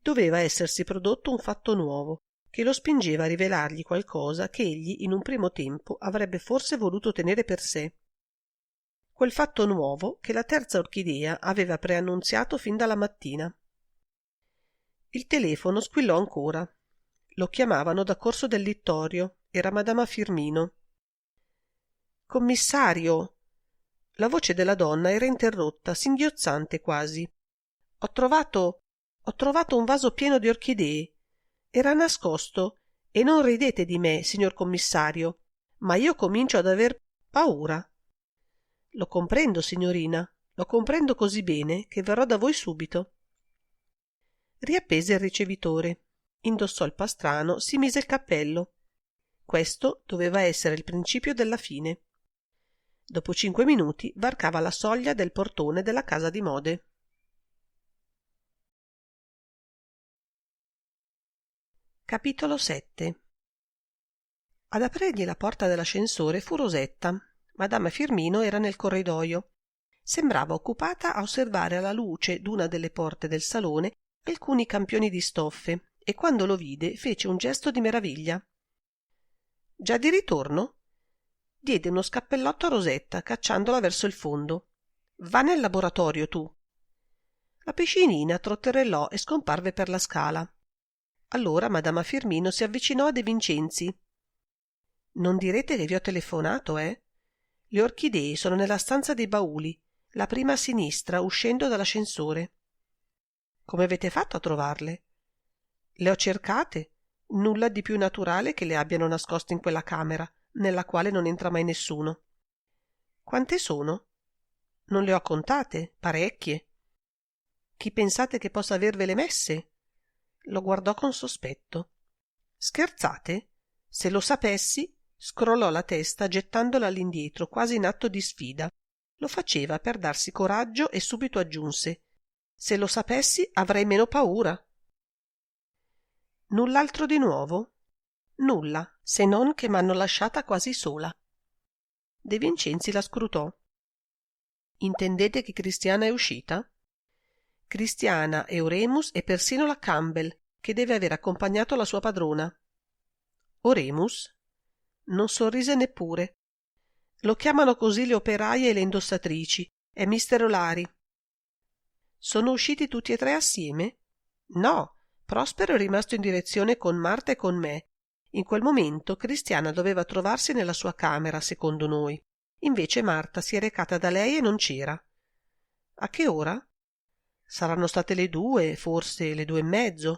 Doveva essersi prodotto un fatto nuovo, che lo spingeva a rivelargli qualcosa che egli in un primo tempo avrebbe forse voluto tenere per sé. Quel fatto nuovo che la terza orchidea aveva preannunziato fin dalla mattina. Il telefono squillò ancora. Lo chiamavano da Corso del Littorio. Era Madama Firmino. Commissario! La voce della donna era interrotta, singhiozzante quasi. Ho trovato un vaso pieno di orchidee. Era nascosto, e non ridete di me, signor commissario, ma io comincio ad aver paura. Lo comprendo, signorina, lo comprendo così bene che verrò da voi subito. Riappese il ricevitore, indossò il pastrano, si mise il cappello. Questo doveva essere il principio della fine. Dopo 5 minuti varcava la soglia del portone della casa di Mode. Capitolo 7. Ad aprirgli la porta dell'ascensore fu Rosetta. Madama Firmino era nel corridoio. Sembrava occupata a osservare alla luce d'una delle porte del salone alcuni campioni di stoffe e quando lo vide fece un gesto di meraviglia. Già di ritorno? diede uno scappellotto a Rosetta, cacciandola verso il fondo. Va nel laboratorio tu. La piscinina trotterellò e scomparve per la scala. Allora madama Firmino si avvicinò a De Vincenzi. Non direte che vi ho telefonato, eh? Le orchidee sono nella stanza dei bauli, la prima a sinistra, uscendo dall'ascensore. Come avete fatto a trovarle? Le ho cercate. Nulla di più naturale che le abbiano nascoste in quella camera, nella quale non entra mai nessuno. Quante sono? Non le ho contate, parecchie. Chi pensate che possa avervele messe? Lo guardò con sospetto. Scherzate? Se lo sapessi, scrollò la testa gettandola all'indietro, quasi in atto di sfida. Lo faceva per darsi coraggio e subito aggiunse: se lo sapessi avrei meno paura. Null'altro di nuovo? Nulla, se non che m'hanno lasciata quasi sola. De Vincenzi la scrutò. Intendete che Cristiana è uscita? Cristiana e Oremus e persino la Campbell, che deve aver accompagnato la sua padrona. Oremus? Non sorrise neppure. Lo chiamano così le operaie e le indossatrici. È mister Olari. Sono usciti tutti e tre assieme? No, Prospero è rimasto in direzione con Marta e con me. In quel momento Cristiana doveva trovarsi nella sua camera, secondo noi. Invece Marta si è recata da lei e non c'era. A che ora? Saranno state le 2, forse le 2:30.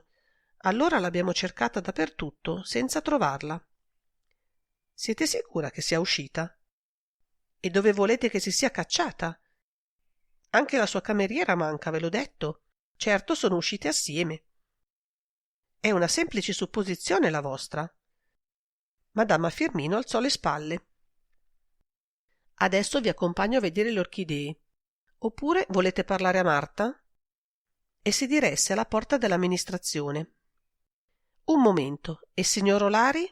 Allora l'abbiamo cercata dappertutto, senza trovarla. Siete sicura che sia uscita? E dove volete che si sia cacciata? Anche la sua cameriera manca, ve l'ho detto. Certo sono uscite assieme. È una semplice supposizione la vostra. Madama Firmino alzò le spalle. Adesso vi accompagno a vedere le orchidee. Oppure volete parlare a Marta? E si diresse alla porta dell'amministrazione. Un momento, e il signor Olari?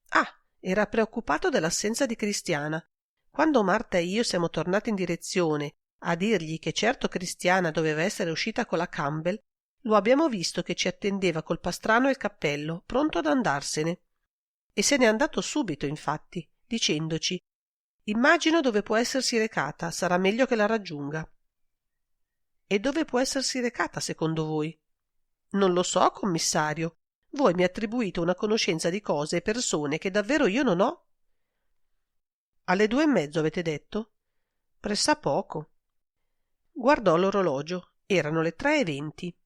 Ah, era preoccupato dell'assenza di Cristiana. Quando Marta e io siamo tornati in direzione a dirgli che certo Cristiana doveva essere uscita con la Campbell, lo abbiamo visto che ci attendeva col pastrano e il cappello, pronto ad andarsene. E se n'è andato subito, infatti, dicendoci: immagino dove può essersi recata, sarà meglio che la raggiunga. E dove può essersi recata, secondo voi? Non lo so, commissario. Voi mi attribuite una conoscenza di cose e persone che davvero io non ho. Alle 2:30 avete detto? Pressappoco. Guardò l'orologio. Erano le 3:20.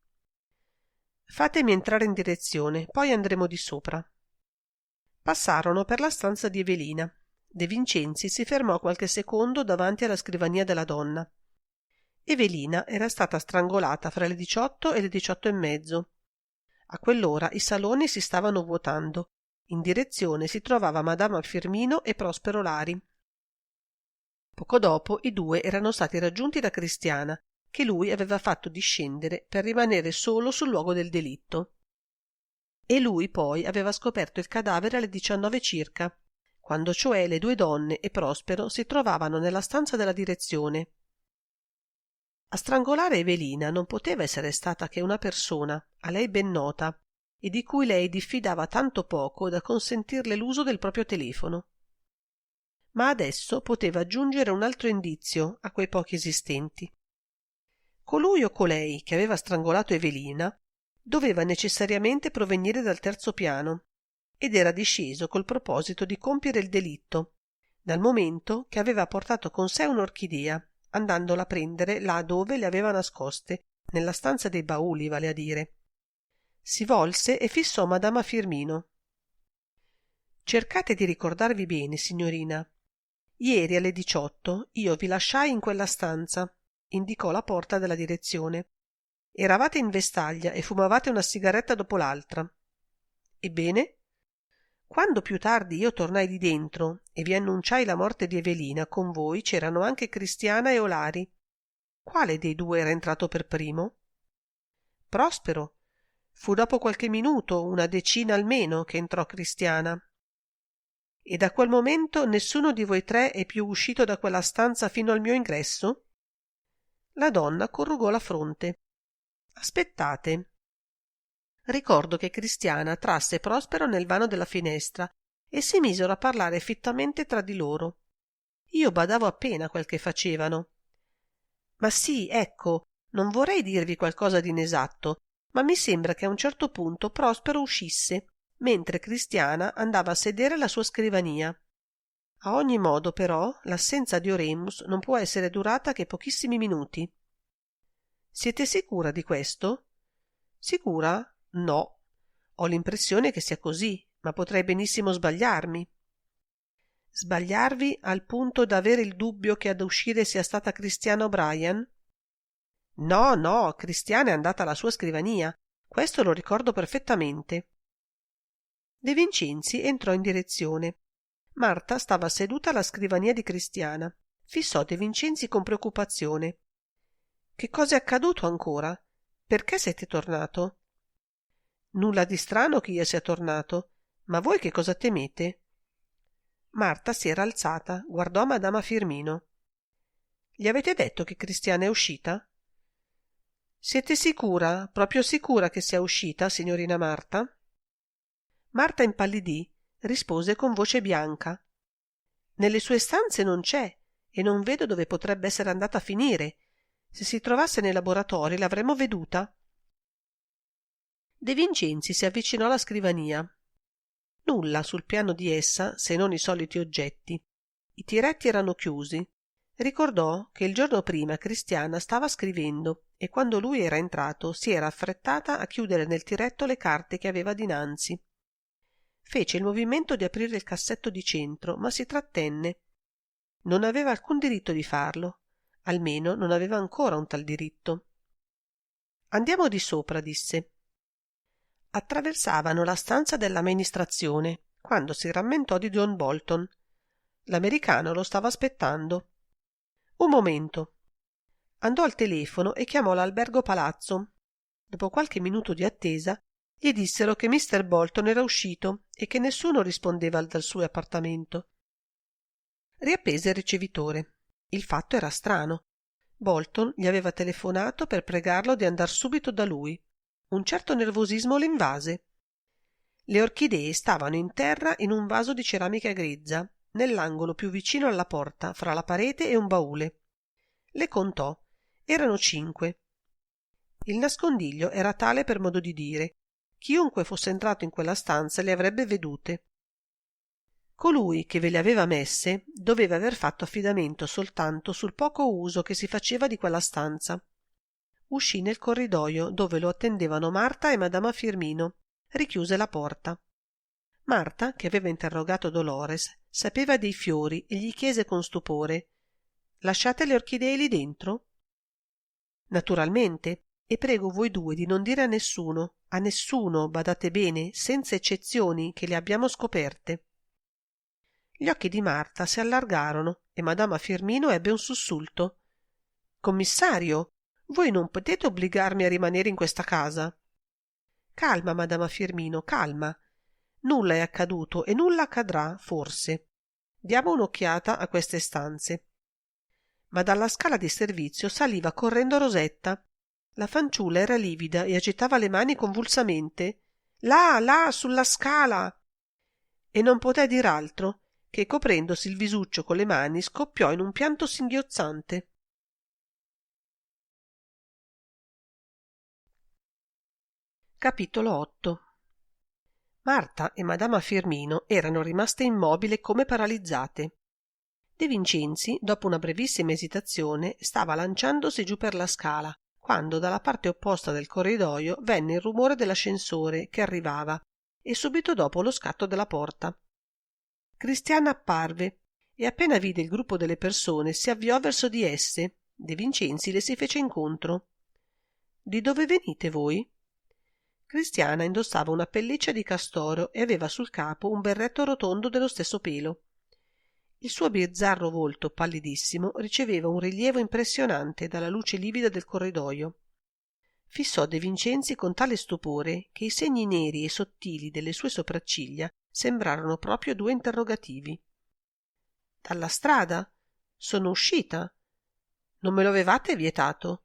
Fatemi entrare in direzione, poi andremo di sopra. Passarono per la stanza di Evelina. De Vincenzi si fermò qualche secondo davanti alla scrivania della donna. Evelina era stata strangolata fra le 18 e le 18:30. A quell'ora i saloni si stavano vuotando. In direzione si trovava madama Firmino e Prospero Lari. Poco dopo i due erano stati raggiunti da Cristiana, che lui aveva fatto discendere per rimanere solo sul luogo del delitto. E lui poi aveva scoperto il cadavere alle 19 circa, quando cioè le due donne e Prospero si trovavano nella stanza della direzione. A strangolare Evelina non poteva essere stata che una persona, a lei ben nota, e di cui lei diffidava tanto poco da consentirle l'uso del proprio telefono. Ma adesso poteva aggiungere un altro indizio a quei pochi esistenti. Colui o colei che aveva strangolato Evelina doveva necessariamente provenire dal terzo piano ed era disceso col proposito di compiere il delitto, dal momento che aveva portato con sé un'orchidea, andandola a prendere là dove le aveva nascoste, nella stanza dei bauli, vale a dire. Si volse e fissò madama Firmino. Cercate di ricordarvi bene, signorina. Ieri alle 18 io vi lasciai in quella stanza, indicò la porta della direzione. Eravate in vestaglia e fumavate una sigaretta dopo l'altra. Ebbene? Quando più tardi io tornai di dentro e vi annunciai la morte di Evelina, con voi c'erano anche Cristiana e Olari. Quale dei due era entrato per primo? Prospero. Fu dopo qualche minuto, una decina almeno, che entrò Cristiana. E da quel momento nessuno di voi tre è più uscito da quella stanza fino al mio ingresso? La donna corrugò la fronte. Aspettate. Ricordo che Cristiana trasse Prospero nel vano della finestra e si misero a parlare fittamente tra di loro. Io badavo appena a quel che facevano. Ma sì, ecco, non vorrei dirvi qualcosa di inesatto, ma mi sembra che a un certo punto Prospero uscisse, mentre Cristiana andava a sedere alla sua scrivania. A ogni modo, però, l'assenza di Oremus non può essere durata che pochissimi minuti. Siete sicura di questo? Sicura? No. Ho l'impressione che sia così, ma potrei benissimo sbagliarmi. Sbagliarvi al punto da avere il dubbio che ad uscire sia stata Cristiana O'Brien? No, no, Cristiana è andata alla sua scrivania. Questo lo ricordo perfettamente. De Vincenzi entrò in direzione. Marta stava seduta alla scrivania di Cristiana. Fissò De Vincenzi con preoccupazione. Che cosa è accaduto ancora? Perché siete tornato? Nulla di strano che io sia tornato. Ma voi che cosa temete? Marta si era alzata, guardò Madama Firmino. Gli avete detto che Cristiana è uscita? Siete sicura, proprio sicura che sia uscita, signorina Marta? Marta impallidì, rispose con voce bianca. Nelle sue stanze non c'è e non vedo dove potrebbe essere andata a finire. Se si trovasse nei laboratori l'avremmo veduta. De Vincenzi si avvicinò alla scrivania. Nulla sul piano di essa se non i soliti oggetti. I tiretti erano chiusi. Ricordò che il giorno prima Cristiana stava scrivendo e quando lui era entrato si era affrettata a chiudere nel tiretto le carte che aveva dinanzi. Fece il movimento di aprire il cassetto di centro, ma si trattenne. Non aveva alcun diritto di farlo, almeno non aveva ancora un tal diritto. Andiamo di sopra, disse. Attraversavano la stanza dell'amministrazione quando si rammentò di John Bolton. L'americano lo stava aspettando. Un momento. Andò al telefono e chiamò l'albergo palazzo. Dopo qualche minuto di attesa gli dissero che Mr. Bolton era uscito e che nessuno rispondeva dal suo appartamento. Riappese il ricevitore. Il fatto era strano. Bolton gli aveva telefonato per pregarlo di andar subito da lui. Un certo nervosismo lo invase. Le orchidee stavano in terra in un vaso di ceramica grezza, nell'angolo più vicino alla porta, fra la parete e un baule. Le contò. Erano 5. Il nascondiglio era tale per modo di dire. Chiunque fosse entrato in quella stanza le avrebbe vedute. Colui che ve le aveva messe doveva aver fatto affidamento soltanto sul poco uso che si faceva di quella stanza. Uscì nel corridoio dove lo attendevano Marta e Madama Firmino. Richiuse la porta. Marta, che aveva interrogato Dolores, sapeva dei fiori e gli chiese con stupore: «Lasciate le orchidee lì dentro?» «Naturalmente, e prego voi due di non dire a nessuno, badate bene, senza eccezioni, che le abbiamo scoperte.» Gli occhi di Marta si allargarono e Madama Firmino ebbe un sussulto. «Commissario, voi non potete obbligarmi a rimanere in questa casa?» «Calma, Madama Firmino, calma. Nulla è accaduto e nulla accadrà, forse. Diamo un'occhiata a queste stanze.» Ma dalla scala di servizio saliva correndo Rosetta. La fanciulla era livida e agitava le mani convulsamente. «Là, là, sulla scala!» E non poté dir altro che, coprendosi il visuccio con le mani, scoppiò in un pianto singhiozzante. Capitolo 8. Marta e Madama Firmino erano rimaste immobili come paralizzate. De Vincenzi, dopo una brevissima esitazione, stava lanciandosi giù per la scala, quando dalla parte opposta del corridoio venne il rumore dell'ascensore che arrivava e subito dopo lo scatto della porta. Cristiana apparve e appena vide il gruppo delle persone si avviò verso di esse. De Vincenzi le si fece incontro. «Di dove venite voi?» Cristiana indossava una pelliccia di castoro e aveva sul capo un berretto rotondo dello stesso pelo. Il suo bizzarro volto pallidissimo riceveva un rilievo impressionante dalla luce livida del corridoio. Fissò De Vincenzi con tale stupore che i segni neri e sottili delle sue sopracciglia sembrarono proprio 2 interrogativi. «Dalla strada? Sono uscita. Non me lo avevate vietato?»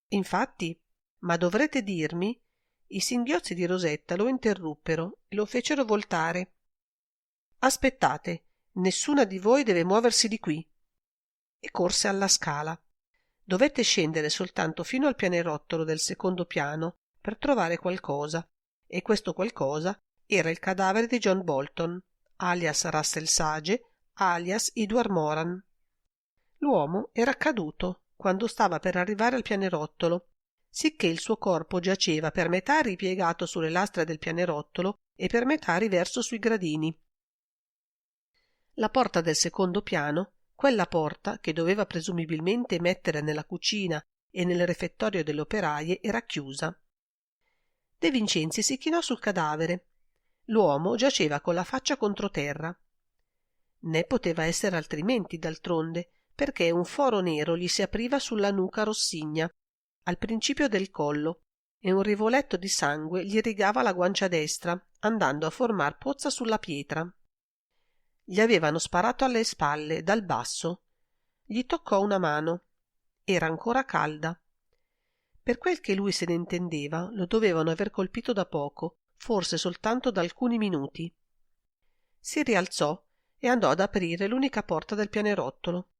«Infatti, ma dovrete dirmi...» I singhiozzi di Rosetta lo interruppero e lo fecero voltare. Aspettate, nessuna di voi deve muoversi di qui. E corse alla scala. Dovette scendere soltanto fino al pianerottolo del secondo piano per trovare qualcosa, e questo qualcosa era il cadavere di John Bolton, alias Russell Sage, alias Edward Moran. L'uomo era caduto quando stava per arrivare al pianerottolo, sicché il suo corpo giaceva per metà ripiegato sulle lastre del pianerottolo e per metà riverso sui gradini. La porta del secondo piano, quella porta che doveva presumibilmente mettere nella cucina e nel refettorio delle operaie, era chiusa. De Vincenzi si chinò sul cadavere. L'uomo giaceva con la faccia contro terra. Né poteva essere altrimenti, d'altronde, perché un foro nero gli si apriva sulla nuca rossigna, al principio del collo, e un rivoletto di sangue gli rigava la guancia destra, andando a formar pozza sulla pietra. Gli avevano sparato alle spalle, dal basso. Gli toccò una mano. Era ancora calda. Per quel che lui se ne intendeva, lo dovevano aver colpito da poco, forse soltanto da alcuni minuti. Si rialzò e andò ad aprire l'unica porta del pianerottolo.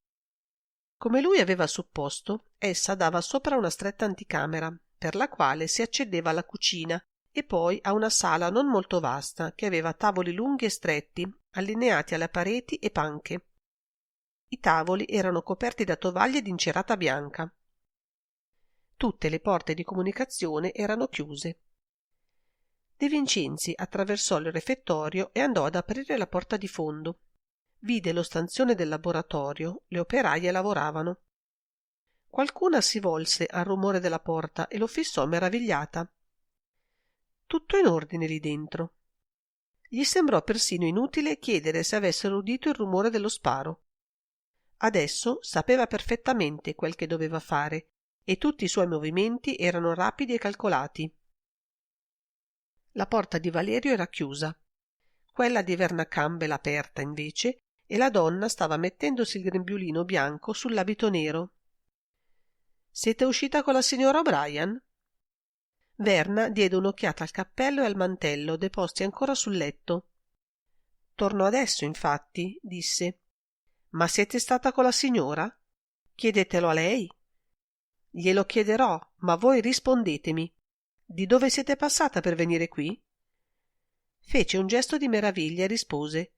Come lui aveva supposto, essa dava sopra una stretta anticamera, per la quale si accedeva alla cucina e poi a una sala non molto vasta, che aveva tavoli lunghi e stretti, allineati alle pareti e panche. I tavoli erano coperti da tovaglie d'incerata bianca. Tutte le porte di comunicazione erano chiuse. De Vincenzi attraversò il refettorio e andò ad aprire la porta di fondo. Vide lo stanzione del laboratorio, le operaie lavoravano. Qualcuna si volse al rumore della porta e lo fissò meravigliata. Tutto in ordine lì dentro. Gli sembrò persino inutile chiedere se avessero udito il rumore dello sparo. Adesso sapeva perfettamente quel che doveva fare, e tutti i suoi movimenti erano rapidi e calcolati. La porta di Valerio era chiusa, quella di Verna Campbell aperta invece, e la donna stava mettendosi il grembiulino bianco sull'abito nero. «Siete uscita con la signora O'Brien?» Verna diede un'occhiata al cappello e al mantello deposti ancora sul letto. «Torno adesso, infatti», disse. «Ma siete stata con la signora? Chiedetelo a lei». «Glielo chiederò, ma voi rispondetemi. Di dove siete passata per venire qui?» Fece un gesto di meraviglia e rispose: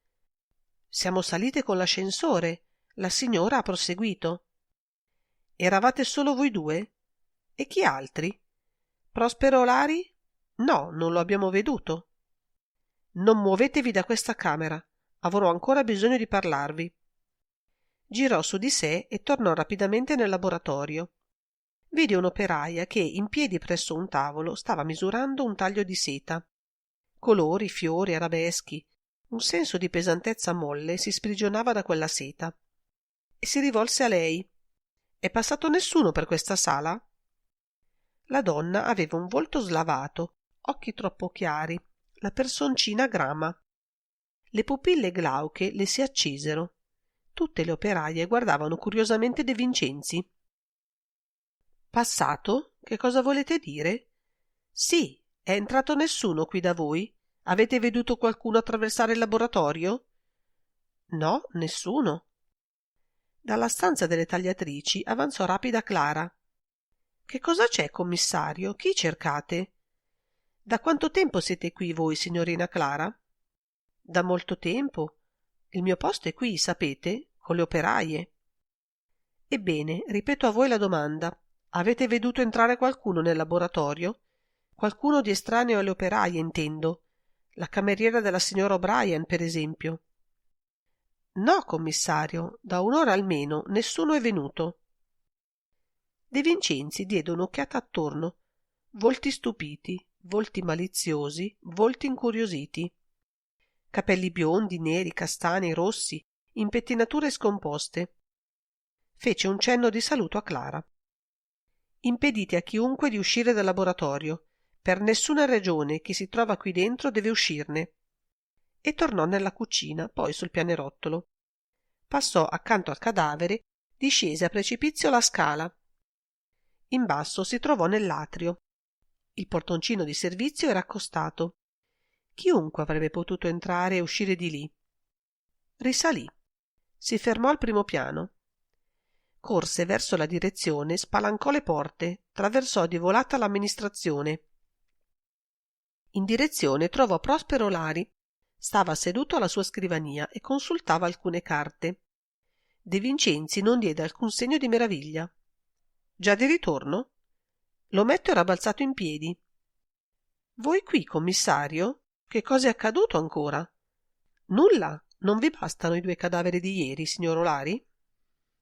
«Siamo salite con l'ascensore. La signora ha proseguito». «Eravate solo voi due? E chi altri? Prospero Lari? No, non lo abbiamo veduto». «Non muovetevi da questa camera. Avrò ancora bisogno di parlarvi». Girò su di sé e tornò rapidamente nel laboratorio. Vide un'operaia che, in piedi presso un tavolo, stava misurando un taglio di seta. Colori, fiori, arabeschi. Un senso di pesantezza molle si sprigionava da quella seta. E si rivolse a lei. «È passato nessuno per questa sala?» La donna aveva un volto slavato, occhi troppo chiari, la personcina grama. Le pupille glauche le si accesero. Tutte le operaie guardavano curiosamente De Vincenzi. «Passato? Che cosa volete dire?» «Sì, è entrato nessuno qui da voi? Avete veduto qualcuno attraversare il laboratorio?» «No, nessuno». Dalla stanza delle tagliatrici avanzò rapida Clara. «Che cosa c'è, commissario? Chi cercate?» «Da quanto tempo siete qui voi, signorina Clara?» «Da molto tempo. Il mio posto è qui, sapete, con le operaie». «Ebbene, ripeto a voi la domanda. Avete veduto entrare qualcuno nel laboratorio? Qualcuno di estraneo alle operaie, intendo. La cameriera della signora O'Brien, per esempio». «No, commissario, da un'ora almeno nessuno è venuto». De Vincenzi diede un'occhiata attorno. Volti stupiti, volti maliziosi, volti incuriositi. Capelli biondi, neri, castani, rossi, in pettinature scomposte. Fece un cenno di saluto a Clara. «Impedite a chiunque di uscire dal laboratorio. Per nessuna ragione chi si trova qui dentro deve uscirne». E tornò nella cucina, poi sul pianerottolo. Passò accanto al cadavere, discese a precipizio la scala. In basso si trovò nell'atrio. Il portoncino di servizio era accostato. Chiunque avrebbe potuto entrare e uscire di lì. Risalì. Si fermò al primo piano. Corse verso la direzione, spalancò le porte, traversò di volata l'amministrazione. In direzione trovò Prospero Lari. Stava seduto alla sua scrivania e consultava alcune carte. De Vincenzi non diede alcun segno di meraviglia. Già di ritorno? L'ometto era balzato in piedi. Voi qui, commissario? Che cosa è accaduto ancora? Nulla. Non vi bastano i 2 cadaveri di ieri, signor Olari?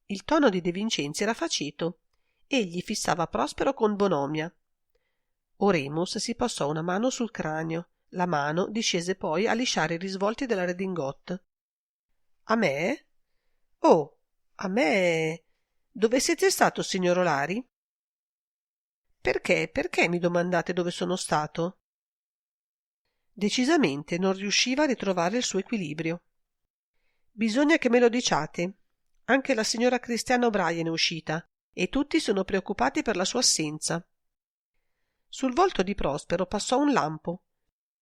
Il tono di De Vincenzi era faceto. Egli fissava Prospero con bonomia. Oremus si passò una mano sul cranio. La mano discese poi a lisciare i risvolti della redingote. A me? Oh, a me? Dove siete stato, signor Olari? Perché mi domandate dove sono stato? Decisamente non riusciva a ritrovare il suo equilibrio. Bisogna che me lo diciate. Anche la signora Cristiana O'Brien è uscita e tutti sono preoccupati per la sua assenza. Sul volto di Prospero passò un lampo.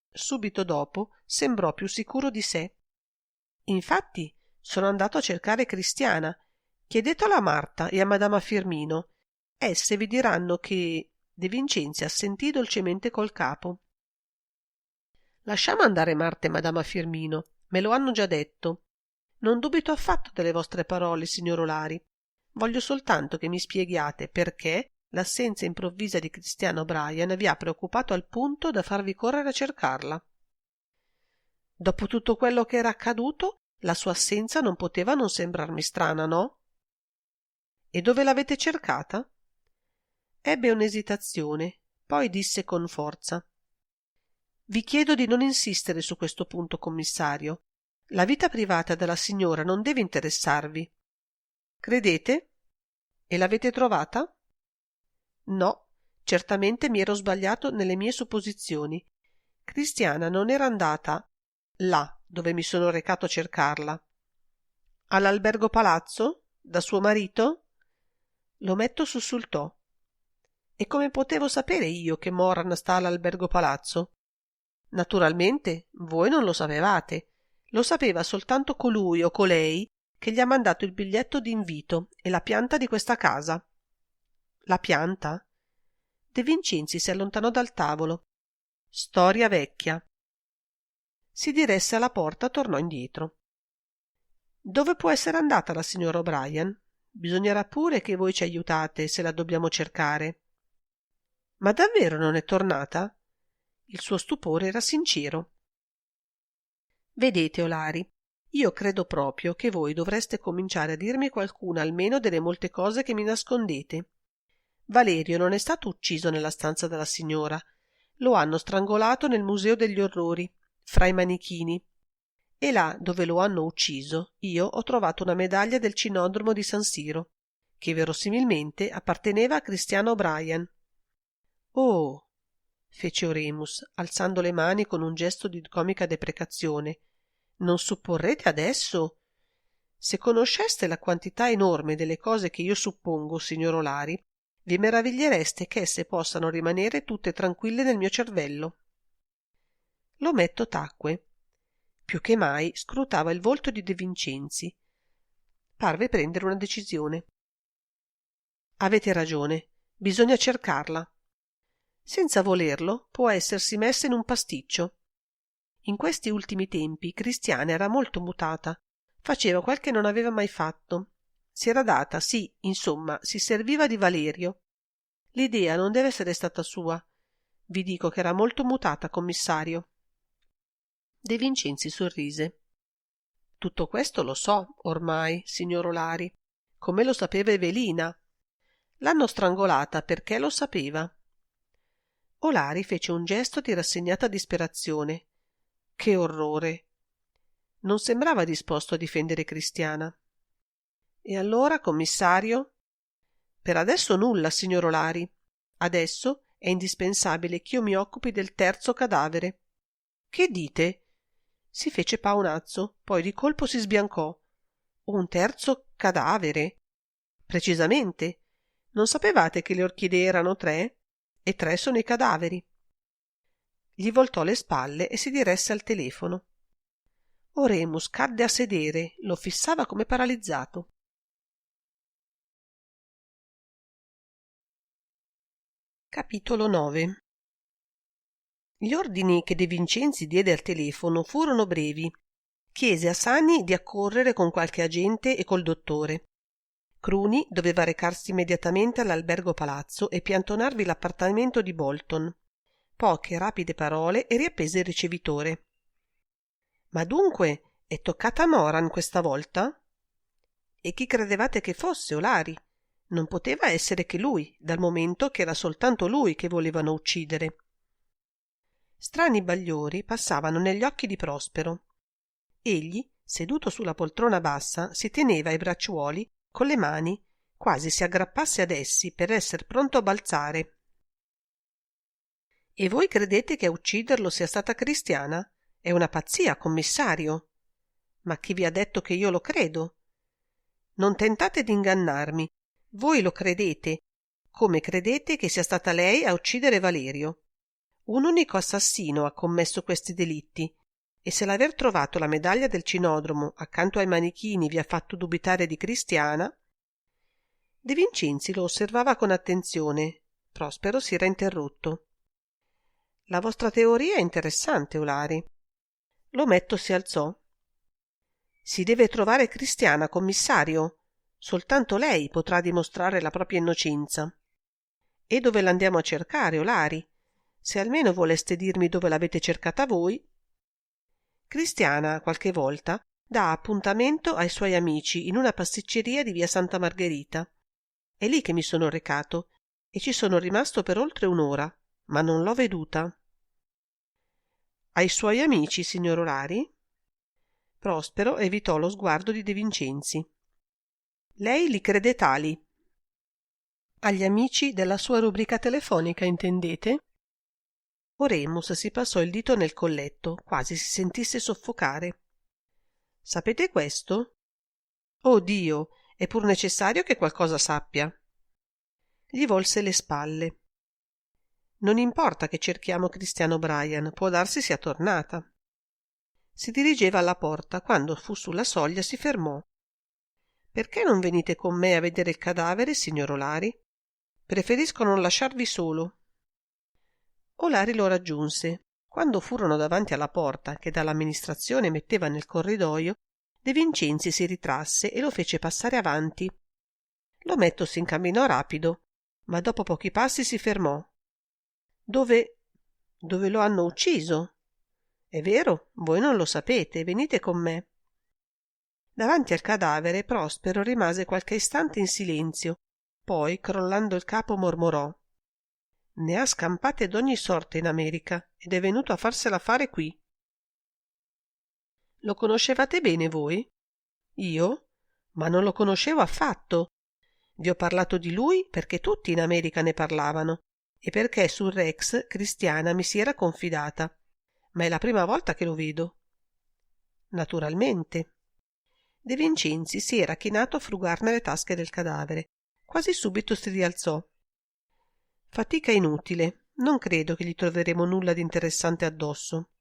Subito dopo sembrò più sicuro di sé. Infatti sono andato a cercare Cristiana. Chiedetelo a Marta e a madama Firmino. Esse vi diranno che... De Vincenzi assentì dolcemente col capo. Lasciamo andare Marta e madama Firmino. Me lo hanno già detto. Non dubito affatto delle vostre parole, signor Olari. Voglio soltanto che mi spieghiate perché l'assenza improvvisa di Cristiana O'Brien vi ha preoccupato al punto da farvi correre a cercarla. Dopo tutto quello che era accaduto, la sua assenza non poteva non sembrarmi strana, no? E dove l'avete cercata? Ebbe un'esitazione, poi disse con forza: vi chiedo di non insistere su questo punto, commissario. La vita privata della signora non deve interessarvi. Credete? E l'avete trovata? No, certamente mi ero sbagliato nelle mie supposizioni. Cristiana non era andata là dove mi sono recato a cercarla. All'albergo palazzo? Da suo marito? L'ometto sussultò. E come potevo sapere io che Moran sta all'albergo palazzo? Naturalmente voi non lo sapevate. Lo sapeva soltanto colui o colei che gli ha mandato il biglietto d'invito e la pianta di questa casa. La pianta? De Vincenzi si allontanò dal tavolo. Storia vecchia. Si diresse alla porta, tornò indietro. Dove può essere andata la signora O'Brien? Bisognerà pure che voi ci aiutate se la dobbiamo cercare. Ma davvero non è tornata? Il suo stupore era sincero. Vedete, Olari, io credo proprio che voi dovreste cominciare a dirmi qualcuna almeno delle molte cose che mi nascondete. Valerio non è stato ucciso nella stanza della signora. Lo hanno strangolato nel Museo degli Orrori, fra i manichini. E là dove lo hanno ucciso, io ho trovato una medaglia del cinodromo di San Siro, che verosimilmente apparteneva a Cristiana O'Brien. Oh! Fece Oremus, alzando le mani con un gesto di comica deprecazione. Non supporrete adesso? Se conosceste la quantità enorme delle cose che io suppongo, signor Olari, vi meravigliereste che esse possano rimanere tutte tranquille nel mio cervello. L'ometto tacque. Più che mai scrutava il volto di De Vincenzi. Parve prendere una decisione. Avete ragione, bisogna cercarla. Senza volerlo, può essersi messa in un pasticcio. In questi ultimi tempi Cristiana era molto mutata, faceva quel che non aveva mai fatto. Si era data, sì, insomma, si serviva di Valerio. L'idea non deve essere stata sua. Vi dico che era molto mutata, commissario. De Vincenzi sorrise. Tutto questo lo so, ormai, signor Olari, come lo sapeva Evelina. L'hanno strangolata perché lo sapeva. Olari fece un gesto di rassegnata disperazione. Che orrore! Non sembrava disposto a difendere Cristiana. E allora, commissario? Per adesso nulla, signor Olari. Adesso è indispensabile che io mi occupi del terzo cadavere. Che dite? Si fece paonazzo, poi di colpo si sbiancò. Un terzo cadavere? Precisamente. Non sapevate che le orchidee erano 3? E 3 sono i cadaveri. Gli voltò le spalle e si diresse al telefono. Oremus cadde a sedere, lo fissava come paralizzato. Capitolo 9. Gli ordini che De Vincenzi diede al telefono furono brevi. Chiese a Sani di accorrere con qualche agente e col dottore. Cruni doveva recarsi immediatamente all'albergo palazzo e piantonarvi l'appartamento di Bolton. Poche rapide parole e riappese il ricevitore. Ma dunque è toccata a Moran questa volta? E chi credevate che fosse, Olari? Non poteva essere che lui, dal momento che era soltanto lui che volevano uccidere. Strani bagliori passavano negli occhi di Prospero. Egli, seduto sulla poltrona bassa, si teneva i bracciuoli con le mani, quasi si aggrappasse ad essi per esser pronto a balzare. E voi credete che a ucciderlo sia stata Cristiana? È una pazzia, commissario. Ma chi vi ha detto che io lo credo? Non tentate di ingannarmi. Voi lo credete, come credete che sia stata lei a uccidere Valerio. Un unico assassino ha commesso questi delitti, e se l'aver trovato la medaglia del cinodromo accanto ai manichini vi ha fatto dubitare di Cristiana. De Vincenzi lo osservava con attenzione. Prospero si era interrotto. La vostra teoria è interessante, Olari. L'ometto si alzò. Si deve trovare Cristiana, commissario. Soltanto lei potrà dimostrare la propria innocenza. E dove l'andiamo a cercare, Olari? Se almeno voleste dirmi dove l'avete cercata voi. Cristiana, qualche volta, dà appuntamento ai suoi amici in una pasticceria di via Santa Margherita. È lì che mi sono recato e ci sono rimasto per oltre un'ora, ma non l'ho veduta. Ai suoi amici, signor Olari? Prospero evitò lo sguardo di De Vincenzi. Lei li crede tali? Agli amici della sua rubrica telefonica, intendete? Oremus si passò il dito nel colletto, quasi si sentisse soffocare. Sapete questo? Oh Dio, è pur necessario che qualcosa sappia. Gli volse le spalle. Non importa che cerchiamo Cristiano Bryan, può darsi sia tornata. Si dirigeva alla porta, quando fu sulla soglia si fermò. Perché non venite con me a vedere il cadavere, signor Olari? Preferisco non lasciarvi solo. Olari lo raggiunse. Quando furono davanti alla porta che dall'amministrazione metteva nel corridoio, De Vincenzi si ritrasse e lo fece passare avanti. L'ometto si incamminò rapido, ma dopo pochi passi si fermò. Dove lo hanno ucciso? È vero, voi non lo sapete, venite con me. Davanti al cadavere Prospero rimase qualche istante in silenzio, poi, crollando il capo, mormorò: ne ha scampate d'ogni sorte in America ed è venuto a farsela fare qui. Lo conoscevate bene voi? Io? Ma non lo conoscevo affatto. Vi ho parlato di lui perché tutti in America ne parlavano e perché sul Rex Cristiana mi si era confidata, ma è la prima volta che lo vedo. Naturalmente. De Vincenzi si era chinato a frugar nelle tasche del cadavere. Quasi subito si rialzò. Fatica inutile. Non credo che gli troveremo nulla di interessante addosso.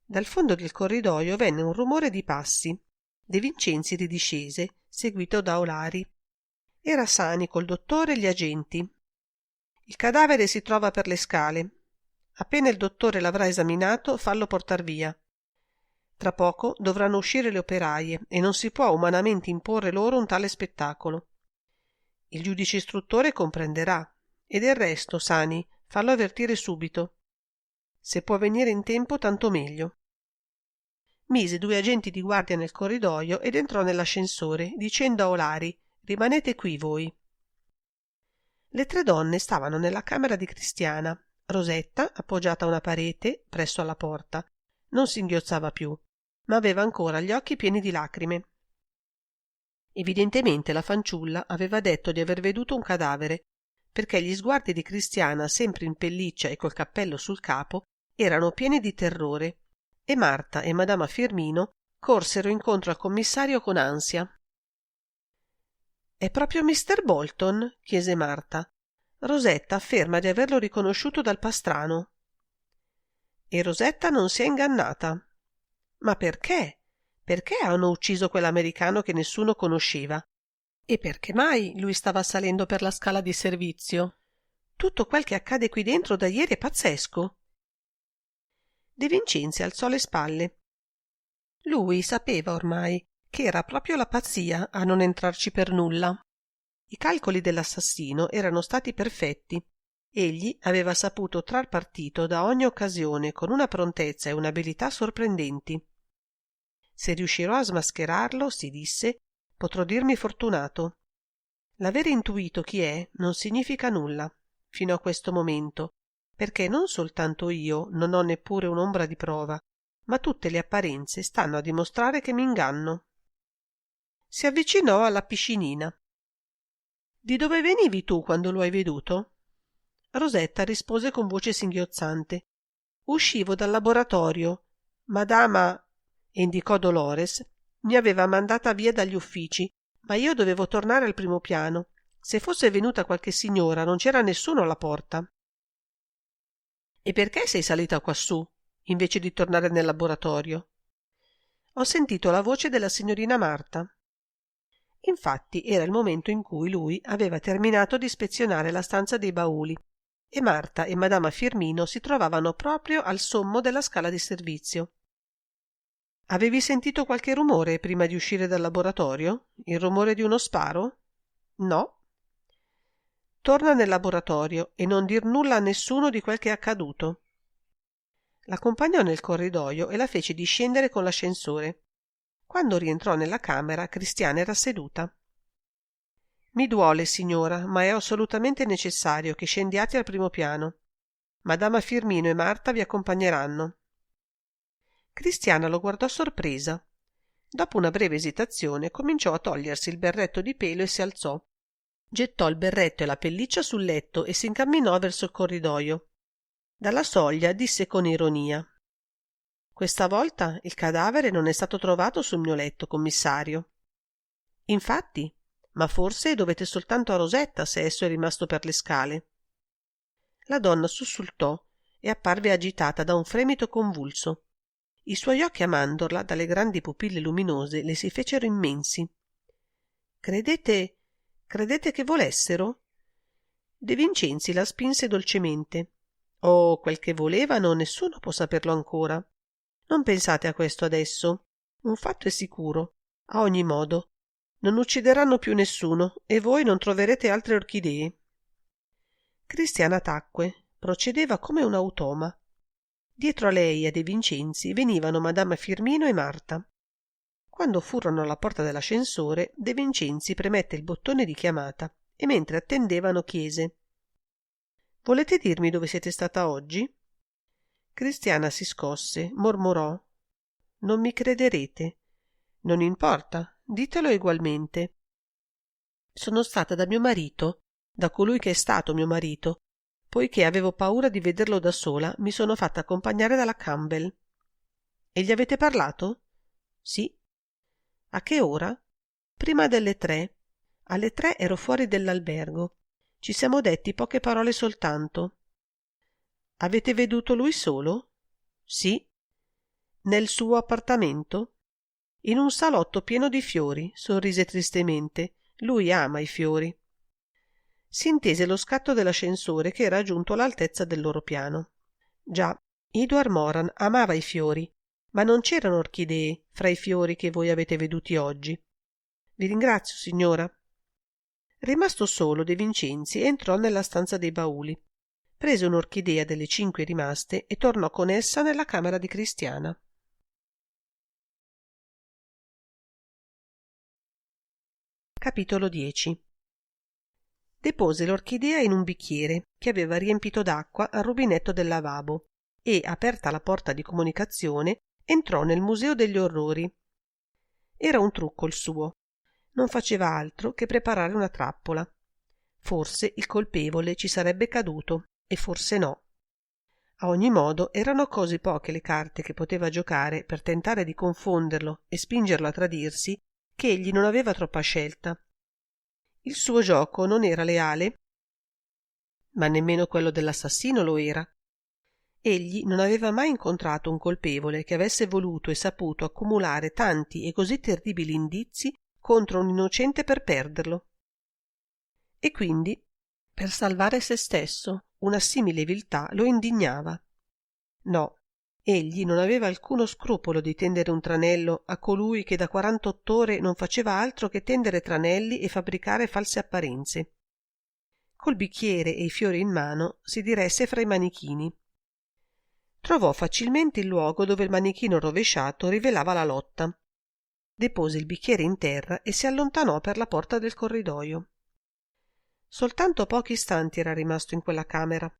Dal fondo del corridoio venne un rumore di passi. De Vincenzi ridiscese, seguito da Olari. Era Sani col dottore e gli agenti. Il cadavere si trova per le scale. Appena il dottore l'avrà esaminato, fallo portar via. Tra poco dovranno uscire le operaie e non si può umanamente imporre loro un tale spettacolo. Il giudice istruttore comprenderà. E del resto, Sani, fallo avvertire subito. Se può venire in tempo, tanto meglio. Mise 2 agenti di guardia nel corridoio ed entrò nell'ascensore, dicendo a Olari: rimanete qui voi. Le 3 donne stavano nella camera di Cristiana. Rosetta, appoggiata a una parete, presso alla porta, non singhiozzava più, ma aveva ancora gli occhi pieni di lacrime. Evidentemente la fanciulla aveva detto di aver veduto un cadavere, perché gli sguardi di Cristiana, sempre in pelliccia e col cappello sul capo, erano pieni di terrore, e Marta e madama Firmino corsero incontro al commissario con ansia. «È proprio Mr. Bolton?» chiese Marta. «Rosetta afferma di averlo riconosciuto dal pastrano». «E Rosetta non si è ingannata?» Ma perché? Perché hanno ucciso quell'americano che nessuno conosceva? E perché mai lui stava salendo per la scala di servizio? Tutto quel che accade qui dentro da ieri è pazzesco. De Vincenzi alzò le spalle. Lui sapeva ormai che era proprio la pazzia a non entrarci per nulla. I calcoli dell'assassino erano stati perfetti. Egli aveva saputo trar partito da ogni occasione con una prontezza e un'abilità sorprendenti. Se riuscirò a smascherarlo, si disse, potrò dirmi fortunato. L'avere intuito chi è non significa nulla, fino a questo momento, perché non soltanto io non ho neppure un'ombra di prova, ma tutte le apparenze stanno a dimostrare che m'inganno. Si avvicinò alla piscinina. Di dove venivi tu quando lo hai veduto? Rosetta rispose con voce singhiozzante. Uscivo dal laboratorio. Madama, e indicò Dolores, mi aveva mandata via dagli uffici, ma io dovevo tornare al primo piano. Se fosse venuta qualche signora non c'era nessuno alla porta. E perché sei salita quassù, invece di tornare nel laboratorio? Ho sentito la voce della signorina Marta. Infatti era il momento in cui lui aveva terminato di ispezionare la stanza dei bauli e Marta e madama Firmino si trovavano proprio al sommo della scala di servizio. Avevi sentito qualche rumore prima di uscire dal laboratorio? Il rumore di uno sparo? No. Torna nel laboratorio e non dir nulla a nessuno di quel che è accaduto. L'accompagnò nel corridoio e la fece discendere con l'ascensore. Quando rientrò nella camera, Cristiana era seduta. Mi duole, signora, ma è assolutamente necessario che scendiate al primo piano. Madama Firmino e Marta vi accompagneranno. Cristiana lo guardò sorpresa. Dopo una breve esitazione cominciò a togliersi il berretto di pelo e si alzò. Gettò il berretto e la pelliccia sul letto e si incamminò verso il corridoio. Dalla soglia disse con ironia: «Questa volta il cadavere non è stato trovato sul mio letto, commissario». «Infatti, ma forse dovete soltanto a Rosetta se esso è rimasto per le scale». La donna sussultò e apparve agitata da un fremito convulso. I suoi occhi a mandorla, dalle grandi pupille luminose, le si fecero immensi. Credete che volessero? De Vincenzi la spinse dolcemente. Oh, quel che volevano nessuno può saperlo ancora. Non pensate a questo adesso. Un fatto è sicuro. A ogni modo, non uccideranno più nessuno e voi non troverete altre orchidee. Cristiana tacque, procedeva come un automa. Dietro a lei e a De Vincenzi venivano madama Firmino e Marta. Quando furono alla porta dell'ascensore, De Vincenzi premette il bottone di chiamata e mentre attendevano chiese: «Volete dirmi dove siete stata oggi?» Cristiana si scosse, mormorò: «Non mi crederete». «Non importa, ditelo egualmente». «Sono stata da mio marito, da colui che è stato mio marito. Poiché avevo paura di vederlo da sola, mi sono fatta accompagnare dalla Campbell». «E gli avete parlato?» «Sì». «A che ora?» «Prima delle 3. Alle 3 ero fuori dell'albergo. Ci siamo detti poche parole soltanto». «Avete veduto lui solo?» «Sì». «Nel suo appartamento?» «In un salotto pieno di fiori», sorrise tristemente. «Lui ama i fiori». Si intese lo scatto dell'ascensore che era giunto all'altezza del loro piano. Già, Edward Moran amava i fiori, ma non c'erano orchidee fra i fiori che voi avete veduti oggi. Vi ringrazio, signora. Rimasto solo, De Vincenzi entrò nella stanza dei bauli, prese un'orchidea delle 5 rimaste e tornò con essa nella camera di Cristiana. Capitolo 10. Depose l'orchidea in un bicchiere che aveva riempito d'acqua al rubinetto del lavabo e, aperta la porta di comunicazione, entrò nel Museo degli Orrori. Era un trucco il suo. Non faceva altro che preparare una trappola. Forse il colpevole ci sarebbe caduto e forse no. A ogni modo erano così poche le carte che poteva giocare per tentare di confonderlo e spingerlo a tradirsi che egli non aveva troppa scelta. Il suo gioco non era leale, ma nemmeno quello dell'assassino lo era. Egli non aveva mai incontrato un colpevole che avesse voluto e saputo accumulare tanti e così terribili indizi contro un innocente per perderlo. E quindi, per salvare se stesso, una simile viltà lo indignava. No, egli non aveva alcuno scrupolo di tendere un tranello a colui che da 48 ore non faceva altro che tendere tranelli e fabbricare false apparenze. Col bicchiere e i fiori in mano si diresse fra i manichini. Trovò facilmente il luogo dove il manichino rovesciato rivelava la lotta. Depose il bicchiere in terra e si allontanò per la porta del corridoio. Soltanto pochi istanti era rimasto in quella camera,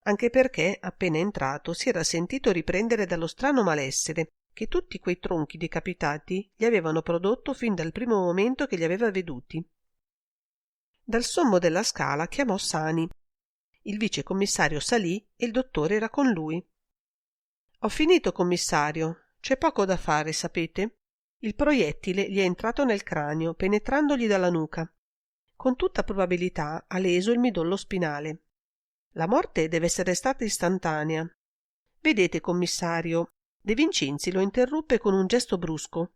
anche perché, appena entrato, si era sentito riprendere dallo strano malessere che tutti quei tronchi decapitati gli avevano prodotto fin dal primo momento che li aveva veduti. Dal sommo della scala chiamò Sani. Il vicecommissario salì e il dottore era con lui. «Ho finito, commissario. C'è poco da fare, sapete? Il proiettile gli è entrato nel cranio, penetrandogli dalla nuca. Con tutta probabilità ha leso il midollo spinale. La morte deve essere stata istantanea. Vedete, commissario, De Vincenzi lo interruppe con un gesto brusco.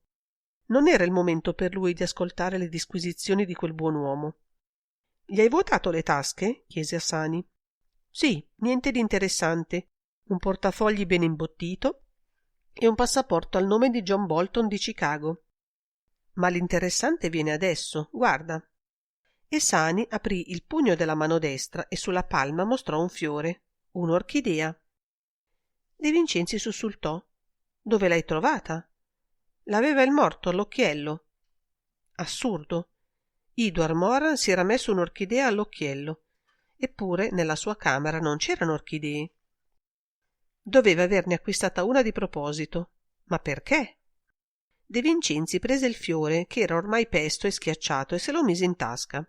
Non era il momento per lui di ascoltare le disquisizioni di quel buon uomo. «Gli hai vuotato le tasche?» chiese a Sani. «Sì, niente di interessante. Un portafogli ben imbottito e un passaporto al nome di John Bolton di Chicago. Ma l'interessante viene adesso, guarda». E Sani aprì il pugno della mano destra e sulla palma mostrò un fiore, un'orchidea. De Vincenzi sussultò. «Dove l'hai trovata?» «L'aveva il morto all'occhiello». Assurdo. Edward Moran si era messo un'orchidea all'occhiello, eppure nella sua camera non c'erano orchidee. Doveva averne acquistata una di proposito. Ma perché? De Vincenzi prese il fiore, che era ormai pesto e schiacciato, e se lo mise in tasca.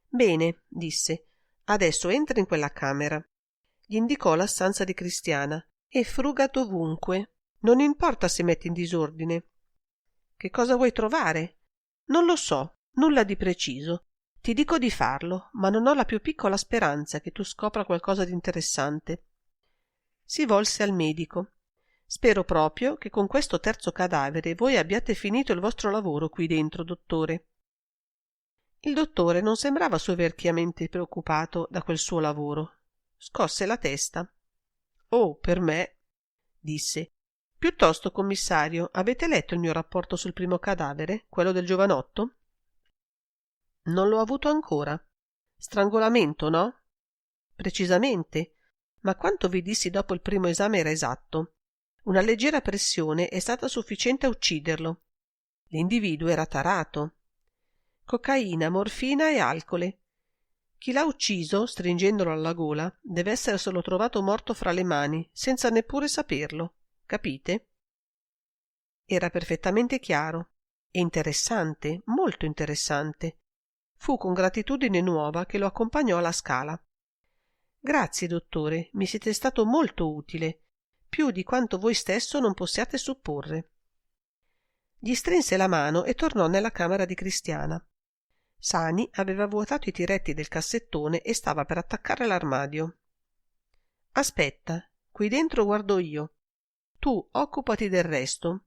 «Bene», disse, «adesso entra in quella camera». Gli indicò la stanza di Cristiana. «E fruga dovunque. Non importa se metti in disordine». «Che cosa vuoi trovare?» «Non lo so, nulla di preciso. Ti dico di farlo, ma non ho la più piccola speranza che tu scopra qualcosa di interessante». Si volse al medico. «Spero proprio che con questo terzo cadavere voi abbiate finito il vostro lavoro qui dentro, dottore». Il dottore non sembrava soverchiamente preoccupato da quel suo lavoro. Scosse la testa. «Oh, per me», disse. «Piuttosto, commissario, avete letto il mio rapporto sul primo cadavere, quello del giovanotto?» «Non l'ho avuto ancora. Strangolamento, no?» «Precisamente. Ma quanto vi dissi dopo il primo esame era esatto. Una leggera pressione è stata sufficiente a ucciderlo. L'individuo era tarato. Cocaina, morfina e alcole. Chi l'ha ucciso, stringendolo alla gola, deve esserselo trovato morto fra le mani, senza neppure saperlo. Capite?» Era perfettamente chiaro e interessante, molto interessante. Fu con gratitudine nuova che lo accompagnò alla scala. «Grazie, dottore, mi siete stato molto utile, più di quanto voi stesso non possiate supporre». Gli strinse la mano e tornò nella camera di Cristiana. Sani aveva vuotato i tiretti del cassettone e stava per attaccare l'armadio. «Aspetta, qui dentro guardo io. Tu occupati del resto».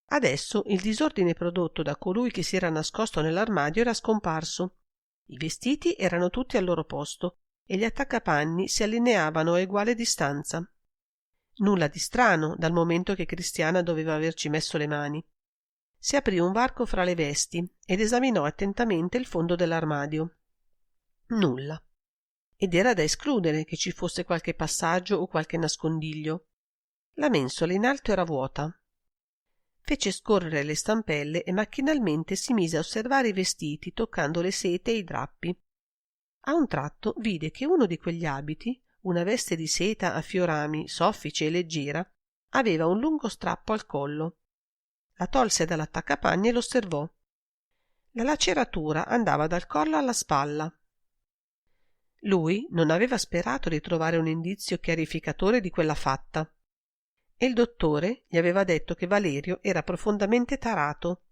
Adesso il disordine prodotto da colui che si era nascosto nell'armadio era scomparso. I vestiti erano tutti al loro posto e gli attaccapanni si allineavano a eguale distanza. Nulla di strano, dal momento che Cristiana doveva averci messo le mani. Si aprì un varco fra le vesti ed esaminò attentamente il fondo dell'armadio. Nulla. Ed era da escludere che ci fosse qualche passaggio o qualche nascondiglio. La mensola in alto era vuota. Fece scorrere le stampelle e macchinalmente si mise a osservare i vestiti, toccando le sete e i drappi. A un tratto vide che uno di quegli abiti, una veste di seta a fiorami, soffice e leggera, aveva un lungo strappo al collo. La tolse dall'attaccapanni e l'osservò. La laceratura andava dal collo alla spalla. Lui non aveva sperato di trovare un indizio chiarificatore di quella fatta. E il dottore gli aveva detto che Valerio era profondamente tarato.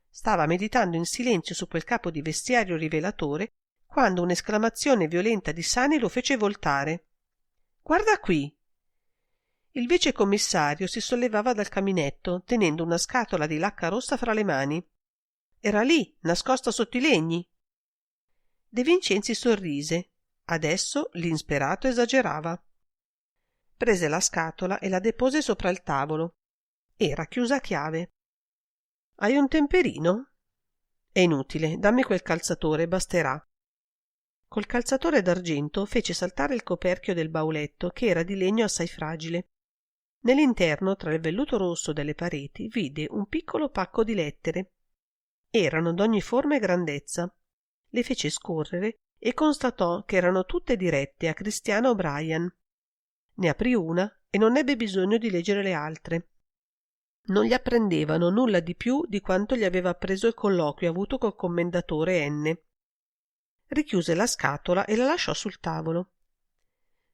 Stava meditando in silenzio su quel capo di vestiario rivelatore quando un'esclamazione violenta di Sani lo fece voltare. «Guarda qui!» Il vicecommissario si sollevava dal caminetto, tenendo una scatola di lacca rossa fra le mani. Era lì, nascosta sotto i legni. De Vincenzi sorrise. Adesso l'insperato esagerava. Prese la scatola e la depose sopra il tavolo. Era chiusa a chiave. Hai un temperino? È inutile, dammi quel calzatore, basterà. Col calzatore d'argento fece saltare il coperchio del bauletto, che era di legno assai fragile. Nell'interno, tra il velluto rosso delle pareti, vide un piccolo pacco di lettere. Erano d'ogni forma e grandezza. Le fece scorrere e constatò che erano tutte dirette a Christiana O'Brien. Ne aprì una e non ebbe bisogno di leggere le altre. Non gli apprendevano nulla di più di quanto gli aveva appreso il colloquio avuto col commendatore N. Richiuse la scatola e la lasciò sul tavolo.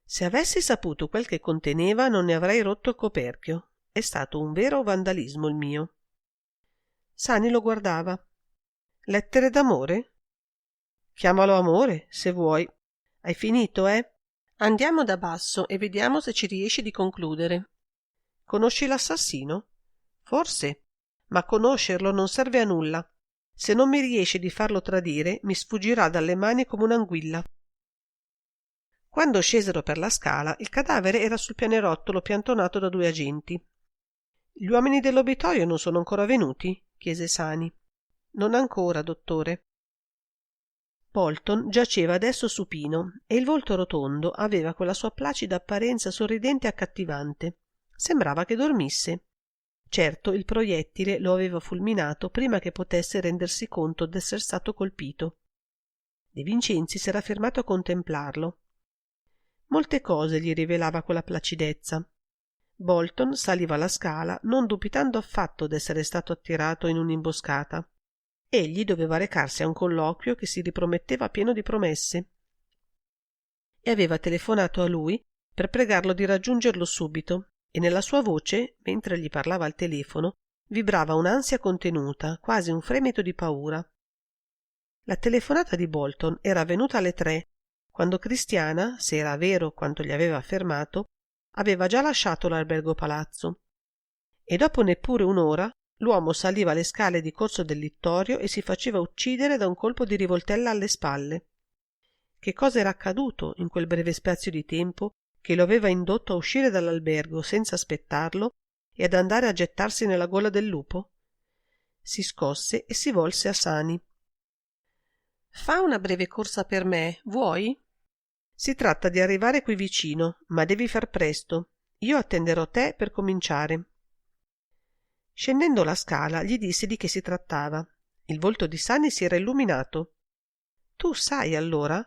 Se avessi saputo quel che conteneva non ne avrei rotto il coperchio. È stato un vero vandalismo il mio. Sani lo guardava. Lettere d'amore? Chiamalo amore, se vuoi. Hai finito, eh? Andiamo da basso e vediamo se ci riesci di concludere. Conosci l'assassino? Forse, ma conoscerlo non serve a nulla. Se non mi riesce di farlo tradire, mi sfuggirà dalle mani come un'anguilla. Quando scesero per la scala, il cadavere era sul pianerottolo piantonato da 2 agenti. Gli uomini dell'obitorio non sono ancora venuti? Chiese Sani. Non ancora, dottore. Bolton giaceva adesso supino e il volto rotondo aveva quella sua placida apparenza sorridente e accattivante. Sembrava che dormisse. Certo, il proiettile lo aveva fulminato prima che potesse rendersi conto d'esser stato colpito. De Vincenzi s'era fermato a contemplarlo. Molte cose gli rivelava quella placidezza. Bolton saliva la scala non dubitando affatto d'essere stato attirato in un'imboscata. Egli doveva recarsi a un colloquio che si riprometteva pieno di promesse. E aveva telefonato a lui per pregarlo di raggiungerlo subito, e nella sua voce, mentre gli parlava al telefono, vibrava un'ansia contenuta, quasi un fremito di paura. La telefonata di Bolton era avvenuta alle 3, quando Christiana, se era vero quanto gli aveva affermato, aveva già lasciato l'albergo palazzo. E dopo neppure un'ora l'uomo saliva le scale di Corso del Littorio e si faceva uccidere da un colpo di rivoltella alle spalle. Che cosa era accaduto in quel breve spazio di tempo che lo aveva indotto a uscire dall'albergo senza aspettarlo e ad andare a gettarsi nella gola del lupo? Si scosse e si volse a Sani. «Fa una breve corsa per me, vuoi?» «Si tratta di arrivare qui vicino, ma devi far presto. Io attenderò te per cominciare.» Scendendo la scala gli disse di che si trattava. Il volto di Sani si era illuminato. «Tu sai allora?»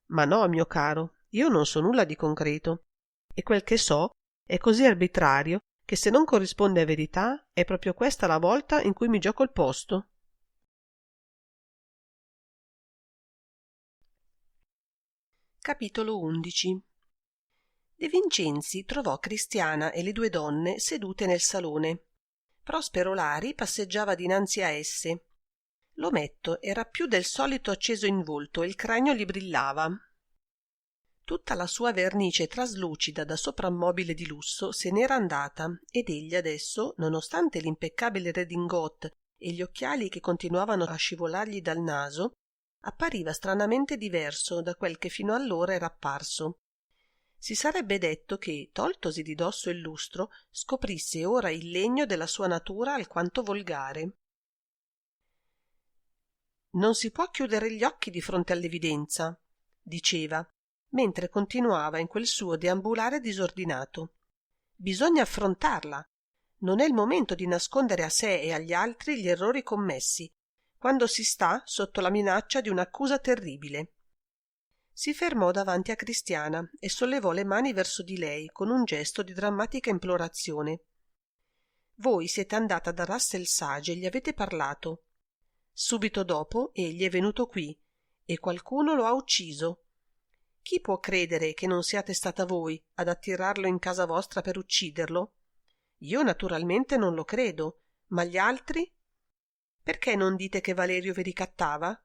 «Ma no, mio caro, io non so nulla di concreto. E quel che so è così arbitrario che se non corrisponde a verità è proprio questa la volta in cui mi gioco il posto.» Capitolo 11. De Vincenzi trovò Christiana e le 2 donne sedute nel salone. Prospero Lari passeggiava dinanzi a esse. L'ometto era più del solito acceso in volto e il cranio gli brillava. Tutta la sua vernice traslucida da soprammobile di lusso se n'era andata ed egli adesso, nonostante l'impeccabile redingote e gli occhiali che continuavano a scivolargli dal naso, appariva stranamente diverso da quel che fino allora era apparso. Si sarebbe detto che, toltosi di dosso il lustro, scoprisse ora il legno della sua natura alquanto volgare. «Non si può chiudere gli occhi di fronte all'evidenza», diceva, mentre continuava in quel suo deambulare disordinato. «Bisogna affrontarla. Non è il momento di nascondere a sé e agli altri gli errori commessi, quando si sta sotto la minaccia di un'accusa terribile.» Si fermò davanti a Christiana e sollevò le mani verso di lei con un gesto di drammatica implorazione. «Voi siete andata da Russell Sage e gli avete parlato. Subito dopo egli è venuto qui e qualcuno lo ha ucciso. Chi può credere che non siate stata voi ad attirarlo in casa vostra per ucciderlo? Io naturalmente non lo credo, ma gli altri? Perché non dite che Valerio vi ricattava?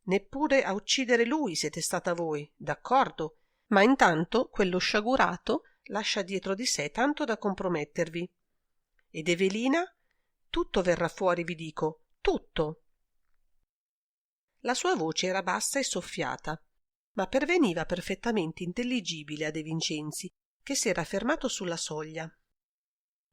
Neppure a uccidere lui siete stata voi, d'accordo, ma intanto quello sciagurato lascia dietro di sé tanto da compromettervi. Ed Evelina? Tutto verrà fuori, vi dico, tutto. La sua voce era bassa e soffiata, ma perveniva perfettamente intelligibile a De Vincenzi, che s'era fermato sulla soglia.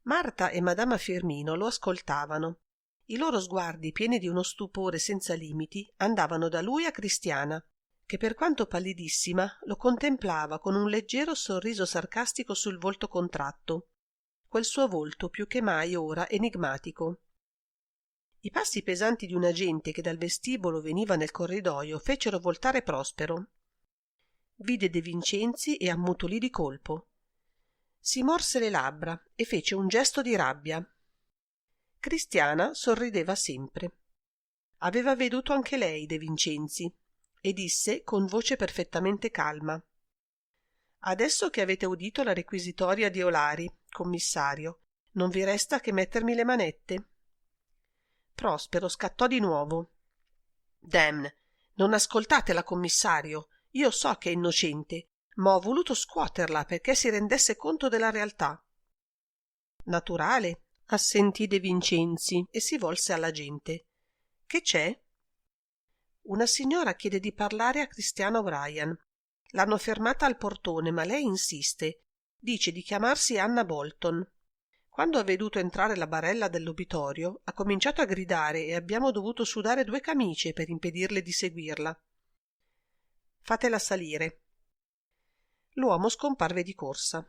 Marta e madama Firmino lo ascoltavano. I loro sguardi, pieni di uno stupore senza limiti, andavano da lui a Cristiana, che per quanto pallidissima lo contemplava con un leggero sorriso sarcastico sul volto contratto, quel suo volto più che mai ora enigmatico. I passi pesanti di un agente che dal vestibolo veniva nel corridoio fecero voltare Prospero. Vide De Vincenzi e ammutolì di colpo. Si morse le labbra e fece un gesto di rabbia. Cristiana sorrideva sempre. Aveva veduto anche lei De Vincenzi e disse con voce perfettamente calma: «Adesso che avete udito la requisitoria di Olari, commissario, non vi resta che mettermi le manette?» Prospero scattò di nuovo. «Damn, non ascoltatela, commissario. Io so che è innocente, ma ho voluto scuoterla perché si rendesse conto della realtà». «Naturale», assentì De Vincenzi e si volse alla gente. «Che c'è?» «Una signora chiede di parlare a Cristiana O'Brien. L'hanno fermata al portone, ma lei insiste. Dice di chiamarsi Anna Bolton. Quando ha veduto entrare la barella dell'obitorio, ha cominciato a gridare e abbiamo dovuto sudare 2 camicie per impedirle di seguirla». «Fatela salire». L'uomo scomparve di corsa.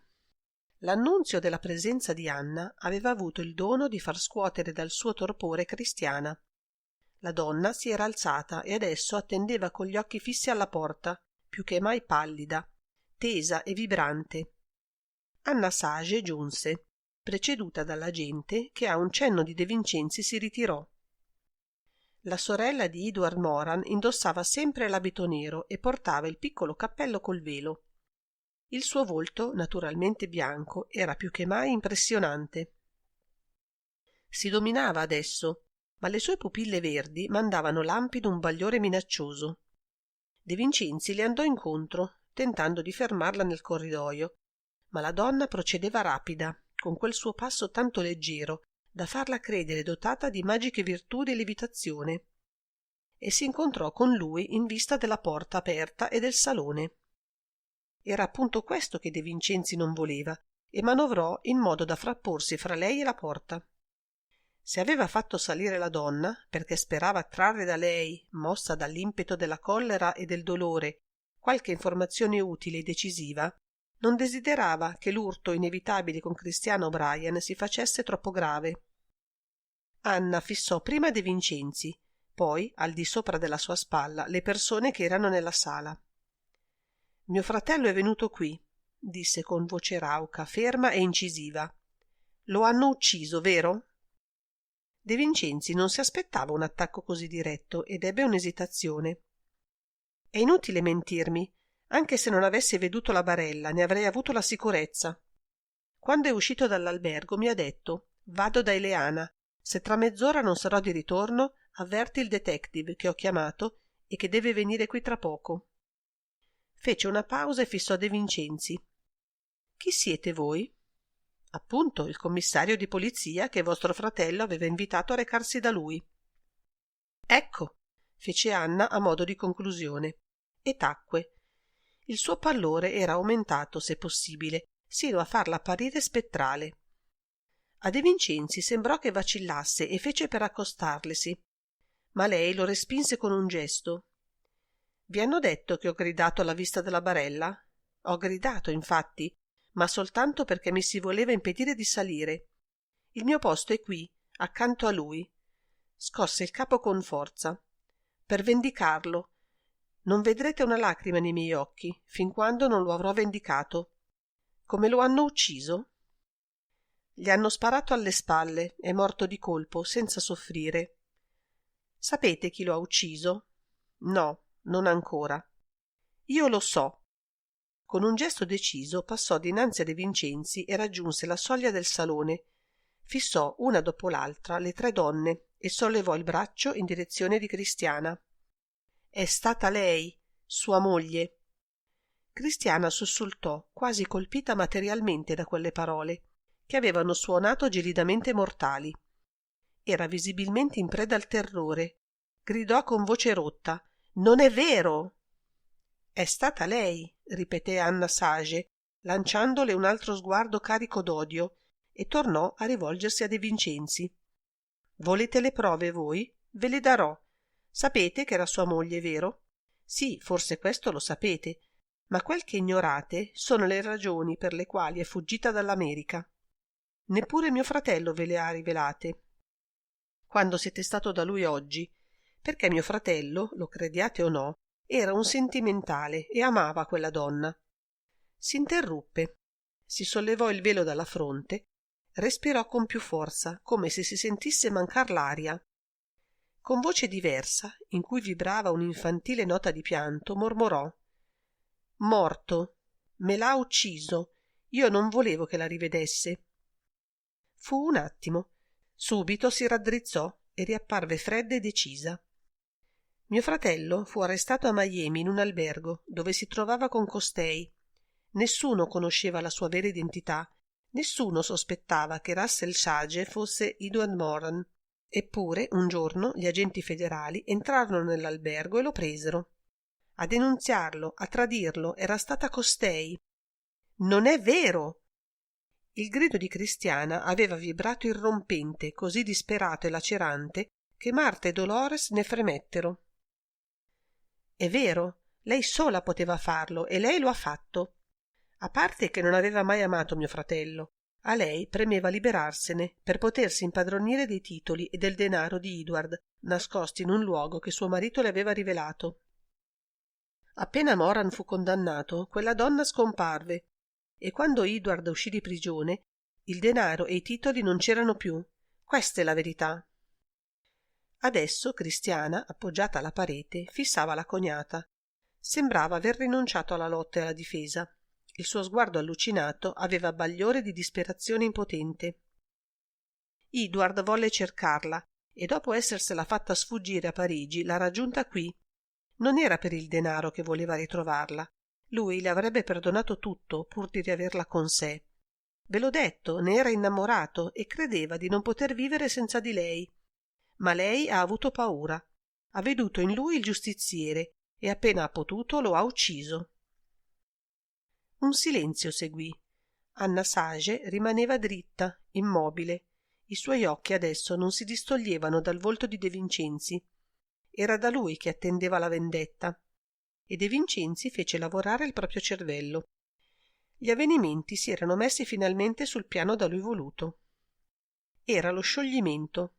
L'annunzio della presenza di Anna aveva avuto il dono di far scuotere dal suo torpore Cristiana. La donna si era alzata e adesso attendeva con gli occhi fissi alla porta, più che mai pallida, tesa e vibrante. Anna Sage giunse, preceduta dalla gente che a un cenno di De Vincenzi si ritirò. La sorella di Edward Moran indossava sempre l'abito nero e portava il piccolo cappello col velo. Il suo volto, naturalmente bianco, era più che mai impressionante. Si dominava adesso, ma le sue pupille verdi mandavano lampi d'un bagliore minaccioso. De Vincenzi le andò incontro, tentando di fermarla nel corridoio, ma la donna procedeva rapida, con quel suo passo tanto leggero da farla credere dotata di magiche virtù di levitazione, e si incontrò con lui in vista della porta aperta e del salone. Era appunto questo che De Vincenzi non voleva, e manovrò in modo da frapporsi fra lei e la porta. Se aveva fatto salire la donna, perché sperava trarre da lei, mossa dall'impeto della collera e del dolore, qualche informazione utile e decisiva, non desiderava che l'urto inevitabile con Cristiana O'Brien si facesse troppo grave. Anna fissò prima De Vincenzi, poi, al di sopra della sua spalla, le persone che erano nella sala. «Mio fratello è venuto qui», disse con voce rauca, ferma e incisiva. «Lo hanno ucciso, vero?» De Vincenzi non si aspettava un attacco così diretto ed ebbe un'esitazione. «È inutile mentirmi. Anche se non avessi veduto la barella, ne avrei avuto la sicurezza. Quando è uscito dall'albergo mi ha detto: «Vado da Eleana. Se tra mezz'ora non sarò di ritorno, avverti il detective che ho chiamato e che deve venire qui tra poco». Fece una pausa e fissò De Vincenzi. «Chi siete voi?» «Appunto, il commissario di polizia che vostro fratello aveva invitato a recarsi da lui». «Ecco», fece Anna a modo di conclusione, e tacque. Il suo pallore era aumentato, se possibile, sino a farla apparire spettrale. A De Vincenzi sembrò che vacillasse e fece per accostarlesi, ma lei lo respinse con un gesto. «Vi hanno detto che ho gridato alla vista della barella?» «Ho gridato, infatti, ma soltanto perché mi si voleva impedire di salire. Il mio posto è qui, accanto a lui». Scosse il capo con forza. «Per vendicarlo. Non vedrete una lacrima nei miei occhi, fin quando non lo avrò vendicato». «Come lo hanno ucciso?» «Gli hanno sparato alle spalle, è morto di colpo, senza soffrire». «Sapete chi lo ha ucciso?» «No, non ancora». «Io lo so». Con un gesto deciso passò dinanzi a De Vincenzi e raggiunse la soglia del salone. Fissò una dopo l'altra le 3 donne e sollevò il braccio in direzione di Cristiana. «È stata lei, sua moglie». Cristiana sussultò, quasi colpita materialmente da quelle parole, che avevano suonato gelidamente mortali. Era visibilmente in preda al terrore. Gridò con voce rotta: «Non è vero!» «È stata lei», ripeté Anna Sage, lanciandole un altro sguardo carico d'odio, e tornò a rivolgersi a De Vincenzi. «Volete le prove voi? Ve le darò. Sapete che era sua moglie, vero? Sì, forse questo lo sapete, ma quel che ignorate sono le ragioni per le quali è fuggita dall'America. Neppure mio fratello ve le ha rivelate. Quando siete stato da lui oggi, perché mio fratello, lo crediate o no, era un sentimentale e amava quella donna». S'interruppe, si sollevò il velo dalla fronte, respirò con più forza, come se si sentisse mancar l'aria. Con voce diversa, in cui vibrava un'infantile nota di pianto, mormorò: «Morto. Me l'ha ucciso. Io non volevo che la rivedesse». Fu un attimo. Subito si raddrizzò e riapparve fredda e decisa. «Mio fratello fu arrestato a Miami in un albergo dove si trovava con costei. Nessuno conosceva la sua vera identità, nessuno sospettava che Russell Sage fosse Edward Moran. Eppure un giorno gli agenti federali entrarono nell'albergo e lo presero. A denunziarlo, a tradirlo, era stata costei». «Non è vero!» Il grido di Cristiana aveva vibrato irrompente, così disperato e lacerante che Marta e Dolores ne fremettero. «È vero, lei sola poteva farlo e lei lo ha fatto. A parte che non aveva mai amato mio fratello, a lei premeva liberarsene per potersi impadronire dei titoli e del denaro di Edward, nascosti in un luogo che suo marito le aveva rivelato. Appena Moran fu condannato, quella donna scomparve, e quando Edward uscì di prigione, il denaro e i titoli non c'erano più. Questa è la verità». Adesso Cristiana, appoggiata alla parete, fissava la cognata. Sembrava aver rinunciato alla lotta e alla difesa. Il suo sguardo allucinato aveva bagliore di disperazione impotente. Edward volle cercarla e dopo essersela fatta sfuggire a Parigi l'ha raggiunta qui. Non era per il denaro che voleva ritrovarla. Lui le avrebbe perdonato tutto pur di riaverla con sé. Ve l'ho detto, ne era innamorato e credeva di non poter vivere senza di lei. Ma lei ha avuto paura. Ha veduto in lui il giustiziere e appena ha potuto lo ha ucciso. Un silenzio seguì. Anna Sage rimaneva dritta, immobile. I suoi occhi adesso non si distoglievano dal volto di De Vincenzi. Era da lui che attendeva la vendetta. E De Vincenzi fece lavorare il proprio cervello. Gli avvenimenti si erano messi finalmente sul piano da lui voluto. Era lo scioglimento.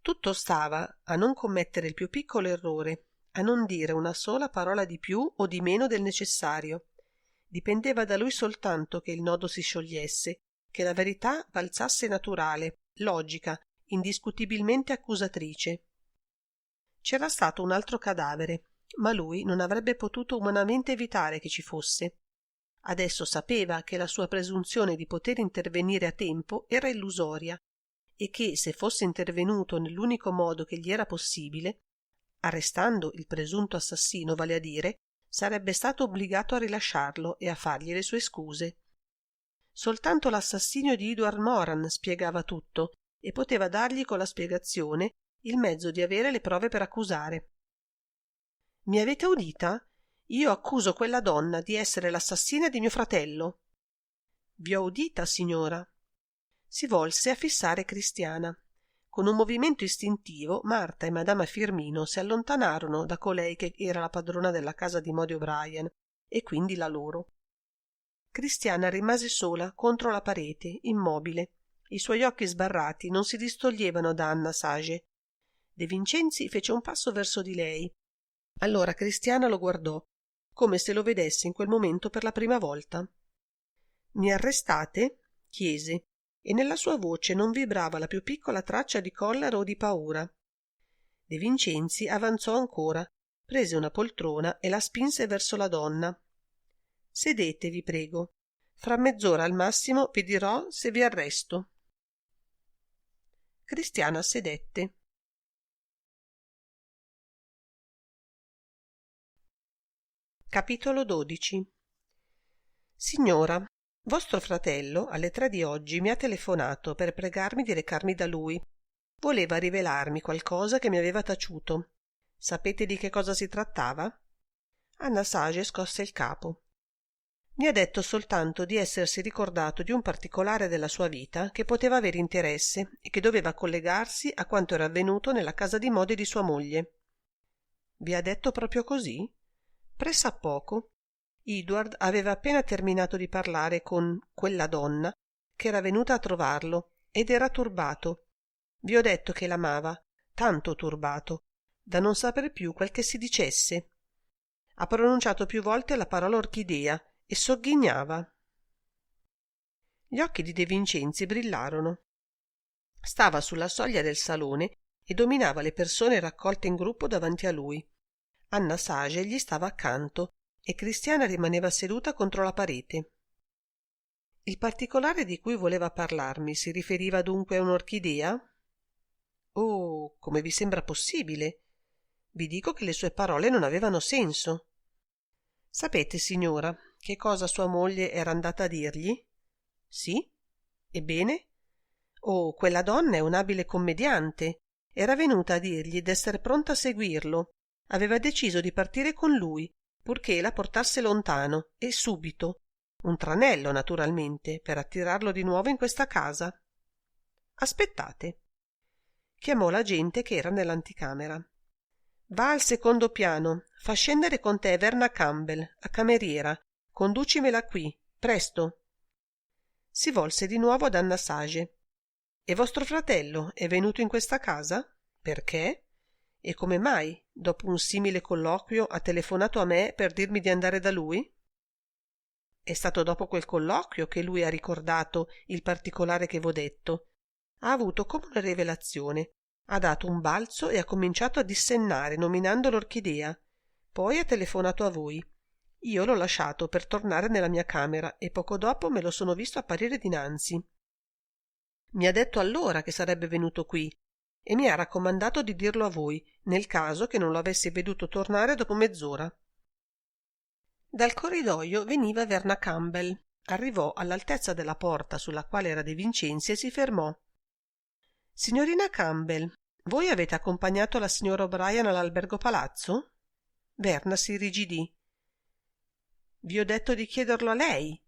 Tutto stava a non commettere il più piccolo errore, a non dire una sola parola di più o di meno del necessario. Dipendeva da lui soltanto che il nodo si sciogliesse, che la verità balzasse naturale, logica, indiscutibilmente accusatrice. C'era stato un altro cadavere, ma lui non avrebbe potuto umanamente evitare che ci fosse. Adesso sapeva che la sua presunzione di poter intervenire a tempo era illusoria e che, se fosse intervenuto nell'unico modo che gli era possibile, arrestando il presunto assassino, vale a dire, sarebbe stato obbligato a rilasciarlo e a fargli le sue scuse. Soltanto l'assassinio di Edward Moran spiegava tutto e poteva dargli con la spiegazione il mezzo di avere le prove per accusare. «Mi avete udita? Io accuso quella donna di essere l'assassina di mio fratello». «Vi ho udita, signora». Si volse a fissare Cristiana. Con un movimento istintivo Marta e madama Firmino si allontanarono da colei che era la padrona della casa di Mody O'Brien e quindi la loro. Cristiana rimase sola contro la parete, immobile. I suoi occhi sbarrati non si distoglievano da Anna Sage. De Vincenzi fece un passo verso di lei. Allora Cristiana lo guardò, come se lo vedesse in quel momento per la prima volta. «Mi arrestate?» chiese, e nella sua voce non vibrava la più piccola traccia di collera o di paura. De Vincenzi avanzò ancora, prese una poltrona e la spinse verso la donna. «Sedete, vi prego. Fra mezz'ora al massimo vi dirò se vi arresto». Cristiana sedette. Capitolo 12. Signora, vostro fratello alle 3 di oggi mi ha telefonato per pregarmi di recarmi da lui. Voleva rivelarmi qualcosa che mi aveva taciuto. Sapete di che cosa si trattava? Anna Sage scosse il capo. Mi ha detto soltanto di essersi ricordato di un particolare della sua vita che poteva avere interesse e che doveva collegarsi a quanto era avvenuto nella casa di mode di sua moglie. Vi ha detto proprio così? Pressappoco. Edward aveva appena terminato di parlare con quella donna che era venuta a trovarlo ed era turbato. Vi ho detto che l'amava, tanto turbato, da non saper più quel che si dicesse. Ha pronunciato più volte la parola orchidea e sogghignava. Gli occhi di De Vincenzi brillarono. Stava sulla soglia del salone e dominava le persone raccolte in gruppo davanti a lui. Anna Sage gli stava accanto e Cristiana rimaneva seduta contro la parete. Il particolare di cui voleva parlarmi si riferiva dunque a un'orchidea? Oh, come vi sembra possibile? Vi dico che le sue parole non avevano senso. Sapete, signora, che cosa sua moglie era andata a dirgli? Sì? Ebbene? Oh, quella donna è un'abile commediante. Era venuta a dirgli d'essere pronta a seguirlo. Aveva deciso di partire con lui, purché la portasse lontano, e subito. Un tranello, naturalmente, per attirarlo di nuovo in questa casa. Aspettate. Chiamò la gente che era nell'anticamera. Va al secondo piano, fa scendere con te Verna Campbell, la cameriera. Conducimela qui, presto. Si volse di nuovo ad Anna Sage. E vostro fratello è venuto in questa casa? Perché? E come mai, dopo un simile colloquio, ha telefonato a me per dirmi di andare da lui? È stato dopo quel colloquio che lui ha ricordato il particolare che v'ho detto. Ha avuto come una rivelazione. Ha dato un balzo e ha cominciato a dissennare, nominando l'orchidea. Poi ha telefonato a voi. Io l'ho lasciato per tornare nella mia camera e poco dopo me lo sono visto apparire dinanzi. Mi ha detto allora che sarebbe venuto qui e mi ha raccomandato di dirlo a voi, nel caso che non lo avesse veduto tornare dopo mezz'ora. Dal corridoio veniva Verna Campbell. Arrivò all'altezza della porta sulla quale era De Vincenzi e si fermò. Signorina Campbell, voi avete accompagnato la signora O'Brien all'albergo palazzo? Verna si irrigidì. Vi ho detto di chiederlo a lei.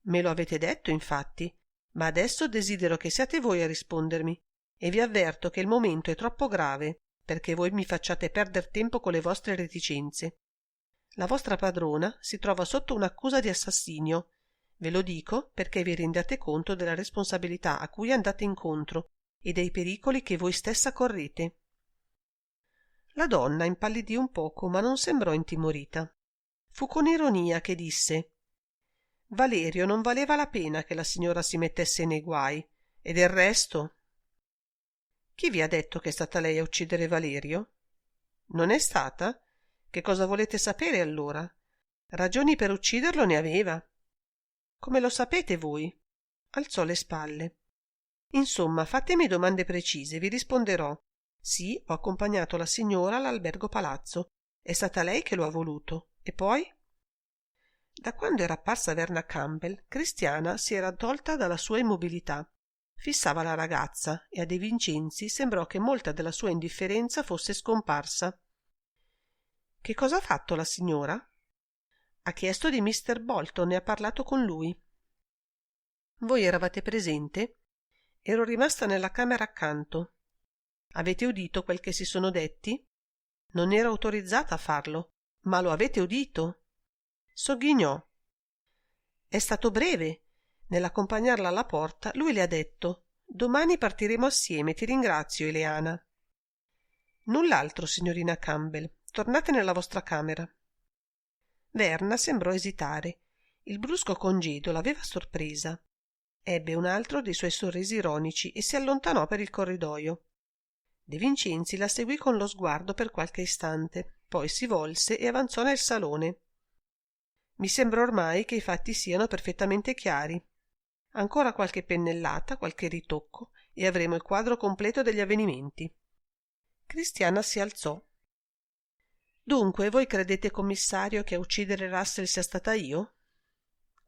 Me lo avete detto, infatti, ma adesso desidero che siate voi a rispondermi e vi avverto che il momento è troppo grave perché voi mi facciate perder tempo con le vostre reticenze. La vostra padrona si trova sotto un'accusa di assassinio. Ve lo dico perché vi rendiate conto della responsabilità a cui andate incontro e dei pericoli che voi stessa correte. La donna impallidì un poco, ma non sembrò intimorita. Fu con ironia che disse: Valerio non valeva la pena che la signora si mettesse nei guai, e del resto. Chi vi ha detto che è stata lei a uccidere Valerio? Non è stata? Che cosa volete sapere allora? Ragioni per ucciderlo ne aveva. Come lo sapete voi? Alzò le spalle. Insomma, fatemi domande precise, vi risponderò. Sì, ho accompagnato la signora all'albergo palazzo. È stata lei che lo ha voluto. E poi? Da quando era apparsa Verna Campbell, Cristiana si era tolta dalla sua immobilità. Fissava la ragazza e a De Vincenzi sembrò che molta della sua indifferenza fosse scomparsa. Che cosa ha fatto la signora? Ha chiesto di Mr. Bolton e ha parlato con lui. Voi eravate presente? Ero rimasta nella camera accanto. Avete udito quel che si sono detti? Non ero autorizzata a farlo, ma lo avete udito? Sogghignò. È stato breve. Nell'accompagnarla alla porta, lui le ha detto: Domani partiremo assieme, ti ringrazio, Eleana. Null'altro, signorina Campbell. Tornate nella vostra camera. Verna sembrò esitare. Il brusco congedo l'aveva sorpresa. Ebbe un altro dei suoi sorrisi ironici e si allontanò per il corridoio. De Vincenzi la seguì con lo sguardo per qualche istante, poi si volse e avanzò nel salone. Mi sembra ormai che i fatti siano perfettamente chiari. Ancora qualche pennellata, qualche ritocco, e avremo il quadro completo degli avvenimenti. Cristiana si alzò. Dunque, voi credete, commissario, che a uccidere Russell sia stata io?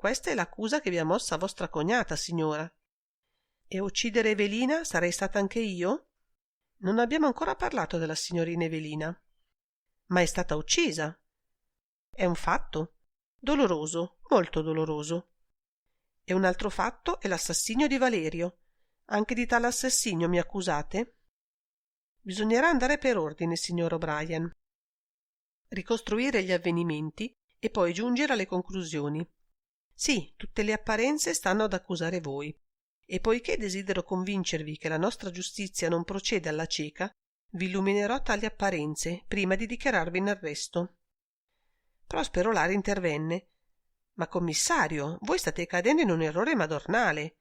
Questa è l'accusa che vi ha mossa vostra cognata, signora. E a uccidere Evelina sarei stata anche io? Non abbiamo ancora parlato della signorina Evelina. Ma è stata uccisa. È un fatto doloroso, molto doloroso. E un altro fatto è l'assassinio di Valerio. Anche di tale assassinio mi accusate? Bisognerà andare per ordine, signor O'Brien. Ricostruire gli avvenimenti e poi giungere alle conclusioni. Sì, tutte le apparenze stanno ad accusare voi. E poiché desidero convincervi che la nostra giustizia non procede alla cieca, vi illuminerò tali apparenze prima di dichiararvi in arresto. Prospero Lari intervenne. Ma commissario, voi state cadendo in un errore madornale.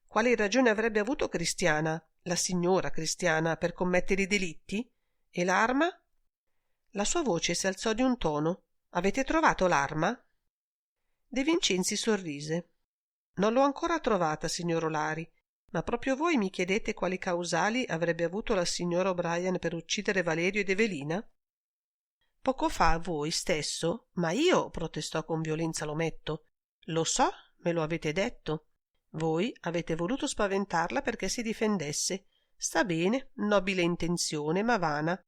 Quale ragione avrebbe avuto Cristiana, la signora Cristiana, per commettere i delitti? E l'arma? La sua voce si alzò di un tono. Avete trovato l'arma? De Vincenzi sorrise. Non l'ho ancora trovata, signor Olari, ma proprio voi mi chiedete quali causali avrebbe avuto la signora O'Brien per uccidere Valerio ed Evelina? Poco fa voi stesso, ma io, protestò con violenza l'ometto. Lo so, me lo avete detto. Voi avete voluto spaventarla perché si difendesse. Sta bene, nobile intenzione, ma vana.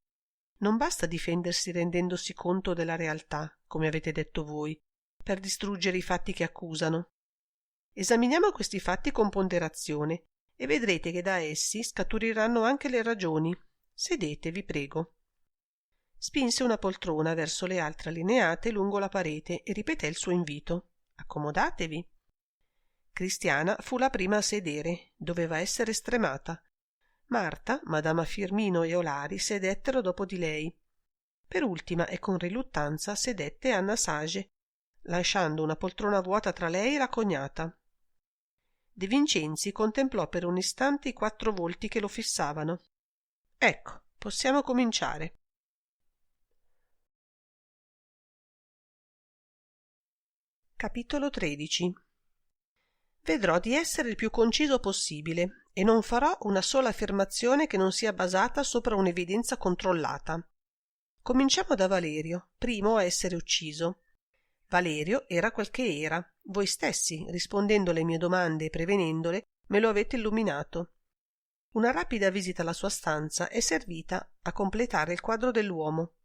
Non basta difendersi rendendosi conto della realtà, come avete detto voi, per distruggere i fatti che accusano. Esaminiamo questi fatti con ponderazione e vedrete che da essi scaturiranno anche le ragioni. Sedete, vi prego. Spinse una poltrona verso le altre allineate lungo la parete e ripeté il suo invito. Accomodatevi. Cristiana fu la prima a sedere, doveva essere stremata. Marta, madama Firmino e Olari sedettero dopo di lei. Per ultima e con riluttanza sedette Anna Sage, lasciando una poltrona vuota tra lei e la cognata. De Vincenzi contemplò per un istante i 4 volti che lo fissavano. Ecco, possiamo cominciare. Capitolo 13. Vedrò di essere il più conciso possibile e non farò una sola affermazione che non sia basata sopra un'evidenza controllata. Cominciamo da Valerio, primo a essere ucciso. Valerio era quel che era. Voi stessi, rispondendo alle mie domande e prevenendole, me lo avete illuminato. Una rapida visita alla sua stanza è servita a completare il quadro dell'uomo.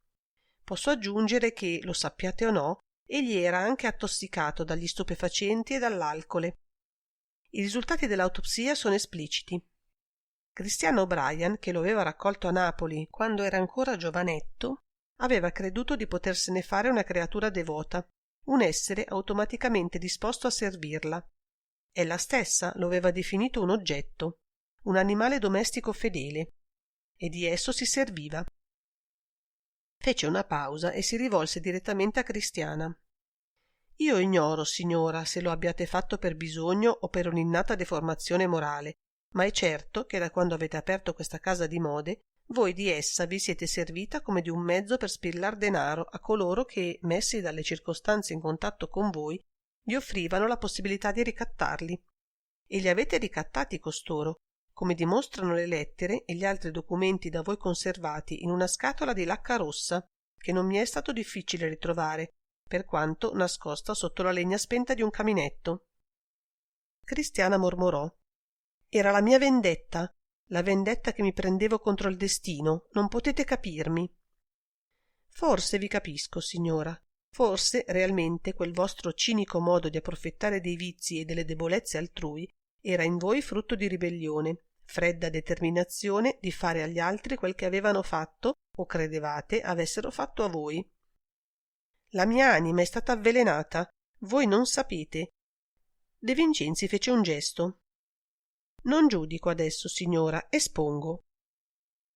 Posso aggiungere che, lo sappiate o no, egli era anche attossicato dagli stupefacenti e dall'alcole. I risultati dell'autopsia sono espliciti. Cristiano O'Brien, che lo aveva raccolto a Napoli quando era ancora giovanetto, aveva creduto di potersene fare una creatura devota, un essere automaticamente disposto a servirla. Ella stessa lo aveva definito un oggetto, un animale domestico fedele, e di esso si serviva. Fece una pausa e si rivolse direttamente a Cristiana. Io ignoro, signora, se lo abbiate fatto per bisogno o per un'innata deformazione morale, ma è certo che da quando avete aperto questa casa di mode, voi di essa vi siete servita come di un mezzo per spillar denaro a coloro che, messi dalle circostanze in contatto con voi, vi offrivano la possibilità di ricattarli. E li avete ricattati costoro, come dimostrano le lettere e gli altri documenti da voi conservati in una scatola di lacca rossa, che non mi è stato difficile ritrovare, per quanto nascosta sotto la legna spenta di un caminetto. Cristiana mormorò. Era la mia vendetta, la vendetta che mi prendevo contro il destino, non potete capirmi. Forse vi capisco, signora. Forse realmente quel vostro cinico modo di approfittare dei vizi e delle debolezze altrui era in voi frutto di ribellione, fredda determinazione di fare agli altri quel che avevano fatto o credevate avessero fatto a voi. La mia anima è stata avvelenata, voi non sapete. De Vincenzi fece un gesto. Non giudico adesso, signora, espongo.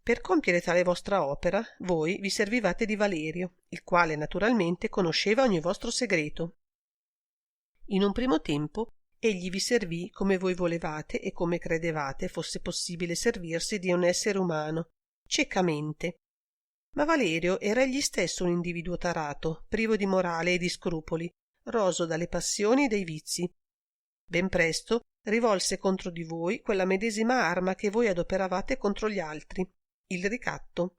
Per compiere tale vostra opera, voi vi servivate di Valerio, il quale naturalmente conosceva ogni vostro segreto. In un primo tempo, egli vi servì come voi volevate e come credevate fosse possibile servirsi di un essere umano, ciecamente. Ma Valerio era egli stesso un individuo tarato, privo di morale e di scrupoli, roso dalle passioni e dai vizi. Ben presto rivolse contro di voi quella medesima arma che voi adoperavate contro gli altri, il ricatto.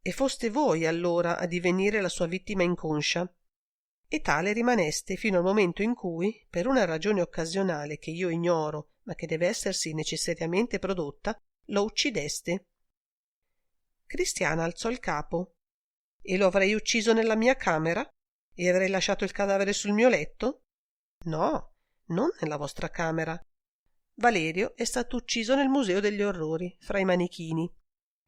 E foste voi allora a divenire la sua vittima inconscia. e tale rimaneste fino al momento in cui, per una ragione occasionale che io ignoro, ma che deve essersi necessariamente prodotta, lo uccideste. Cristiana alzò il capo. E lo avrei ucciso nella mia camera? E avrei lasciato il cadavere sul mio letto? No, non nella vostra camera. Valerio è stato ucciso nel Museo degli Orrori, fra i manichini.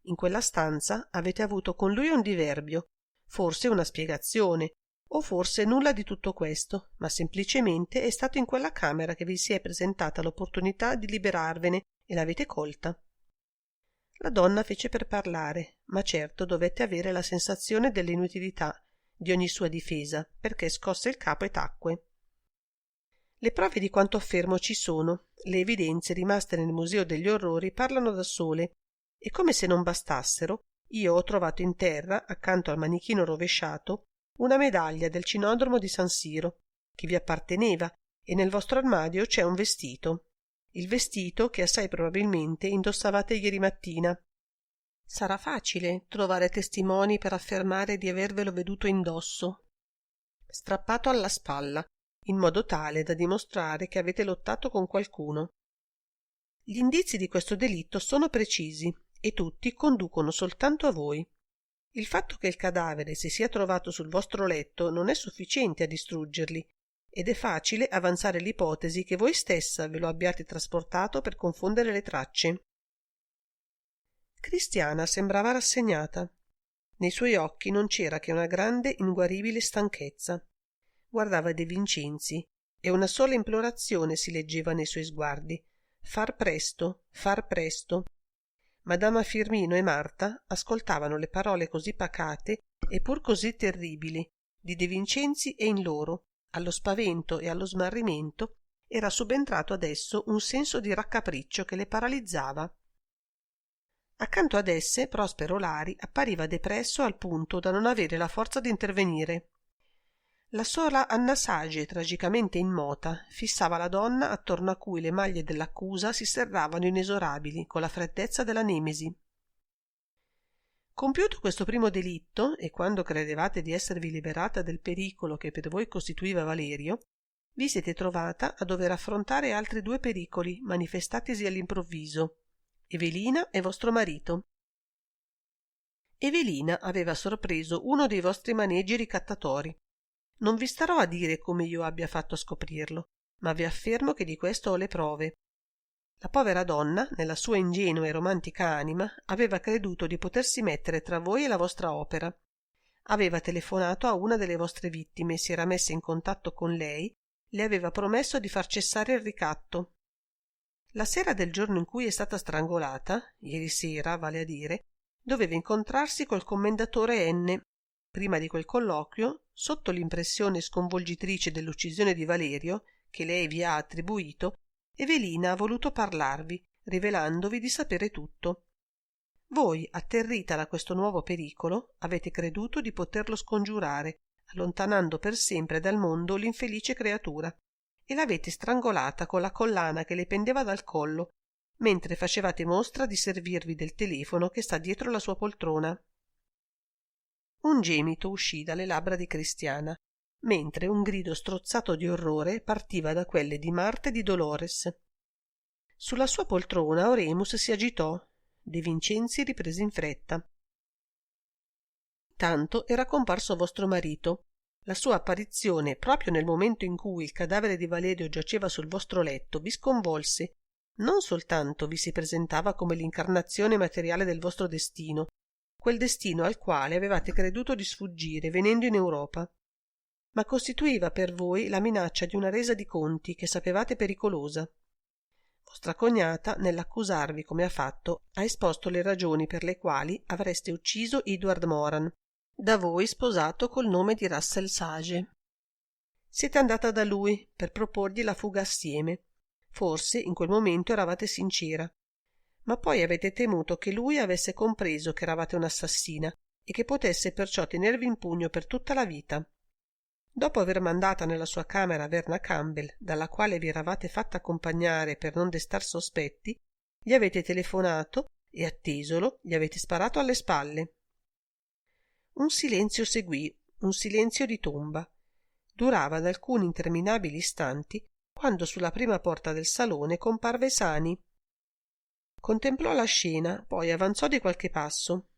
In quella stanza avete avuto con lui un diverbio, forse una spiegazione, o forse nulla di tutto questo, ma semplicemente è stato in quella camera che vi si è presentata l'opportunità di liberarvene e l'avete colta. La donna fece per parlare, ma certo dovette avere la sensazione dell'inutilità di ogni sua difesa, perché scosse il capo e tacque. Le prove di quanto affermo ci sono, le evidenze rimaste nel Museo degli Orrori parlano da sole, e come se non bastassero, io ho trovato in terra, accanto al manichino rovesciato, una medaglia del cinodromo di San Siro, che vi apparteneva, e nel vostro armadio c'è un vestito. Il vestito che assai probabilmente indossavate ieri mattina. Sarà facile trovare testimoni per affermare di avervelo veduto indosso, strappato alla spalla, in modo tale da dimostrare che avete lottato con qualcuno. Gli indizi di questo delitto sono precisi e tutti conducono soltanto a voi. Il fatto che il cadavere si sia trovato sul vostro letto non è sufficiente a distruggerli, ed è facile avanzare l'ipotesi che voi stessa ve lo abbiate trasportato per confondere le tracce. Cristiana sembrava rassegnata. Nei suoi occhi non c'era che una grande, inguaribile stanchezza. Guardava De Vincenzi e una sola implorazione si leggeva nei suoi sguardi: far presto, far presto. Madama Firmino e Marta ascoltavano le parole così pacate e pur così terribili di De Vincenzi e in loro, allo spavento e allo smarrimento, era subentrato adesso un senso di raccapriccio che le paralizzava. Accanto ad esse Prospero Lari appariva depresso al punto da non avere la forza di intervenire. La sola Anna Sage, tragicamente immota, fissava la donna attorno a cui le maglie dell'accusa si serravano inesorabili con la freddezza della nemesi. Compiuto questo primo delitto, e quando credevate di esservi liberata del pericolo che per voi costituiva Valerio, vi siete trovata a dover affrontare altri due pericoli manifestatisi all'improvviso: Evelina e vostro marito. Evelina aveva sorpreso uno dei vostri maneggi ricattatori. Non vi starò a dire come io abbia fatto a scoprirlo, ma vi affermo che di questo ho le prove. La povera donna, nella sua ingenua e romantica anima, aveva creduto di potersi mettere tra voi e la vostra opera. Aveva telefonato a una delle vostre vittime, si era messa in contatto con lei, le aveva promesso di far cessare il ricatto. La sera del giorno in cui è stata strangolata, ieri sera, vale a dire, doveva incontrarsi col commendatore N. Prima di quel colloquio, sotto l'impressione sconvolgitrice dell'uccisione di Valerio, che lei vi ha attribuito, Evelina ha voluto parlarvi, rivelandovi di sapere tutto. Voi, atterrita da questo nuovo pericolo, avete creduto di poterlo scongiurare, allontanando per sempre dal mondo l'infelice creatura, e l'avete strangolata con la collana che le pendeva dal collo, mentre facevate mostra di servirvi del telefono che sta dietro la sua poltrona. Un gemito uscì dalle labbra di Cristiana, mentre un grido strozzato di orrore partiva da quelle di Marta e di Dolores. Sulla sua poltrona Oremus si agitò. De Vincenzi riprese in fretta. Tanto era comparso vostro marito. La sua apparizione, proprio nel momento in cui il cadavere di Valerio giaceva sul vostro letto, vi sconvolse. Non soltanto vi si presentava come l'incarnazione materiale del vostro destino, quel destino al quale avevate creduto di sfuggire venendo in Europa, ma costituiva per voi la minaccia di una resa di conti che sapevate pericolosa. Vostra cognata, nell'accusarvi come ha fatto, ha esposto le ragioni per le quali avreste ucciso Edward Moran, da voi sposato col nome di Russell Sage. Siete andata da lui per proporgli la fuga assieme. Forse in quel momento eravate sincera, ma poi avete temuto che lui avesse compreso che eravate un'assassina e che potesse perciò tenervi in pugno per tutta la vita. Dopo aver mandata nella sua camera Verna Campbell, dalla quale vi eravate fatta accompagnare per non destar sospetti, gli avete telefonato e, attesolo, gli avete sparato alle spalle. Un silenzio seguì, un silenzio di tomba. durava da alcuni interminabili istanti, quando sulla prima porta del salone comparve Sani. Contemplò la scena, poi avanzò di qualche passo.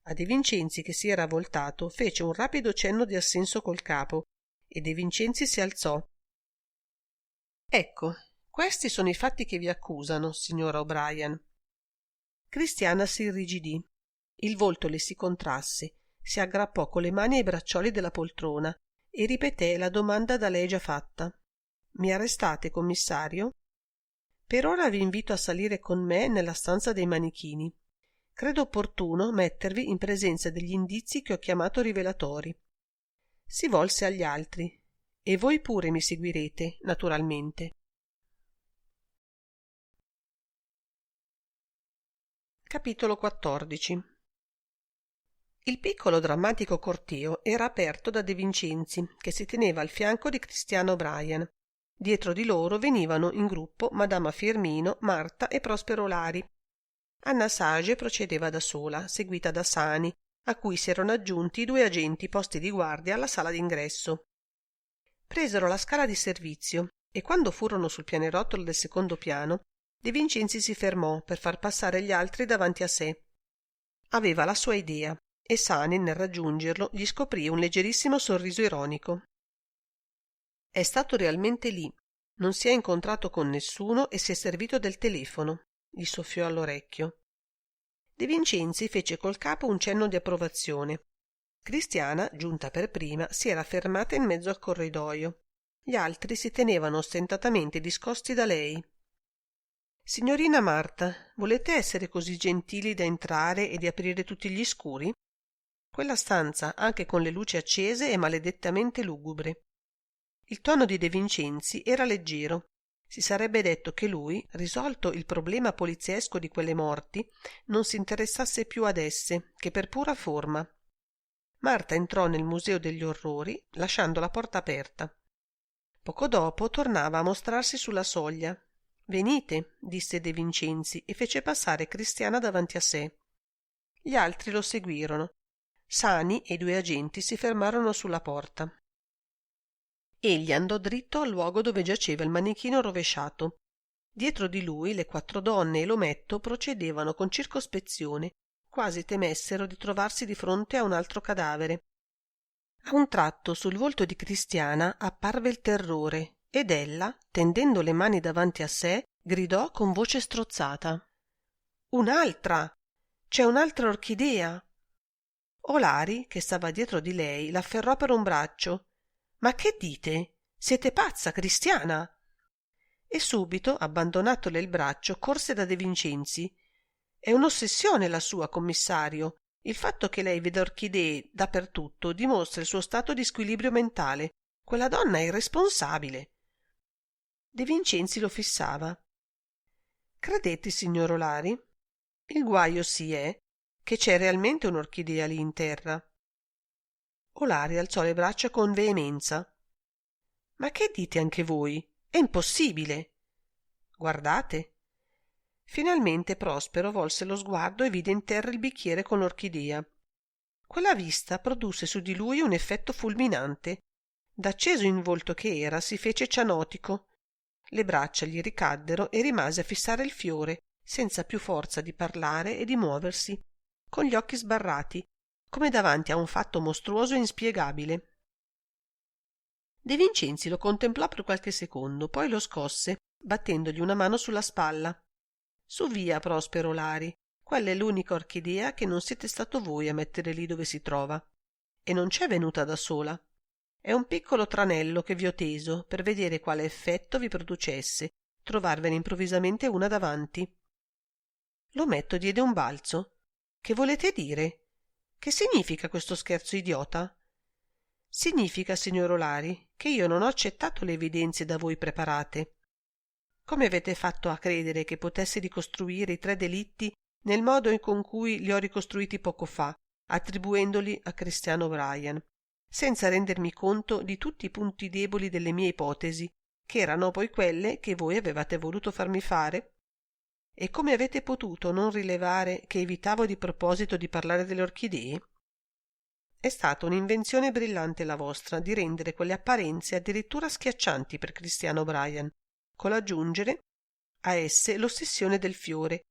A De Vincenzi, che si era voltato, fece un rapido cenno di assenso col capo e De Vincenzi si alzò. Ecco, questi sono i fatti che vi accusano, signora O'Brien. Cristiana si irrigidì, il volto le si contrasse, si aggrappò con le mani ai braccioli della poltrona e ripeté la domanda da lei già fatta. Mi arrestate, commissario? Per ora vi invito a salire con me nella stanza dei manichini. Credo opportuno mettervi in presenza degli indizi che ho chiamato rivelatori. Si volse agli altri. E voi pure mi seguirete, naturalmente. Capitolo 14. Il piccolo drammatico corteo era aperto da De Vincenzi, che si teneva al fianco di Cristiano O'Brien. Dietro di loro venivano in gruppo Madama Firmino, Marta e Prospero Lari. Anna Sage procedeva da sola, seguita da Sani, a cui si erano aggiunti i 2 agenti posti di guardia alla sala d'ingresso. Presero la scala di servizio e quando furono sul pianerottolo del secondo piano, De Vincenzi si fermò per far passare gli altri davanti a sé. Aveva la sua idea e Sani, nel raggiungerlo, gli scoprì un leggerissimo sorriso ironico. È stato realmente lì, non si è incontrato con nessuno e si è servito del telefono, gli soffiò all'orecchio. De Vincenzi fece col capo un cenno di approvazione. Cristiana, giunta per prima, si era fermata in mezzo al corridoio. Gli altri si tenevano ostentatamente discosti da lei. Signorina Marta, volete essere così gentili da entrare e di aprire tutti gli scuri? Quella stanza, anche con le luci accese, è maledettamente lugubre. Il tono di De Vincenzi era leggero. Si sarebbe detto che lui, risolto il problema poliziesco di quelle morti, non si interessasse più ad esse che per pura forma. Marta entrò nel Museo degli Orrori, lasciando la porta aperta. Poco dopo tornava a mostrarsi sulla soglia. «Venite», disse De Vincenzi e fece passare Cristiana davanti a sé. Gli altri lo seguirono. Sani e i 2 agenti si fermarono sulla porta. Egli andò dritto al luogo dove giaceva il manichino rovesciato. Dietro di lui le 4 donne e l'ometto procedevano con circospezione, quasi temessero di trovarsi di fronte a un altro cadavere. A un tratto sul volto di Cristiana apparve il terrore ed ella, tendendo le mani davanti a sé, gridò con voce strozzata: «Un'altra! C'è un'altra orchidea!» Olari, che stava dietro di lei, l'afferrò per un braccio. «Ma che dite? Siete pazza, Cristiana?» E subito, abbandonatole il braccio, corse da De Vincenzi. «È un'ossessione la sua, commissario. Il fatto che lei veda orchidee dappertutto dimostra il suo stato di squilibrio mentale. Quella donna è irresponsabile». De Vincenzi lo fissava. «Credete, signor Olari? Il guaio sì è che c'è realmente un'orchidea lì in terra». Olari alzò le braccia con veemenza. «Ma che dite anche voi? È impossibile!» «Guardate!» Finalmente Prospero volse lo sguardo e vide in terra il bicchiere con l'orchidea. Quella vista produsse su di lui un effetto fulminante. D'acceso in volto che era, si fece cianotico. Le braccia gli ricaddero e rimase a fissare il fiore, senza più forza di parlare e di muoversi, con gli occhi sbarrati, come davanti a un fatto mostruoso e inspiegabile. De Vincenzi lo contemplò per qualche secondo, poi lo scosse, battendogli una mano sulla spalla. «Su via, Prospero Lari, quella è l'unica orchidea che non siete stato voi a mettere lì dove si trova. E non c'è venuta da sola. È un piccolo tranello che vi ho teso per vedere quale effetto vi producesse trovarvene improvvisamente una davanti». L'ometto diede un balzo. «Che volete dire? Che significa questo scherzo idiota?» «Significa, signor Olari, che io non ho accettato le evidenze da voi preparate. Come avete fatto a credere che potessi ricostruire i 3 delitti nel modo con cui li ho ricostruiti poco fa, attribuendoli a Cristiano O'Brien, senza rendermi conto di tutti i punti deboli delle mie ipotesi, che erano poi quelle che voi avevate voluto farmi fare? E come avete potuto non rilevare che evitavo di proposito di parlare delle orchidee?» È stata un'invenzione brillante la vostra di rendere quelle apparenze addirittura schiaccianti per Cristiano O'Brien, con l'aggiungere a esse l'ossessione del fiore,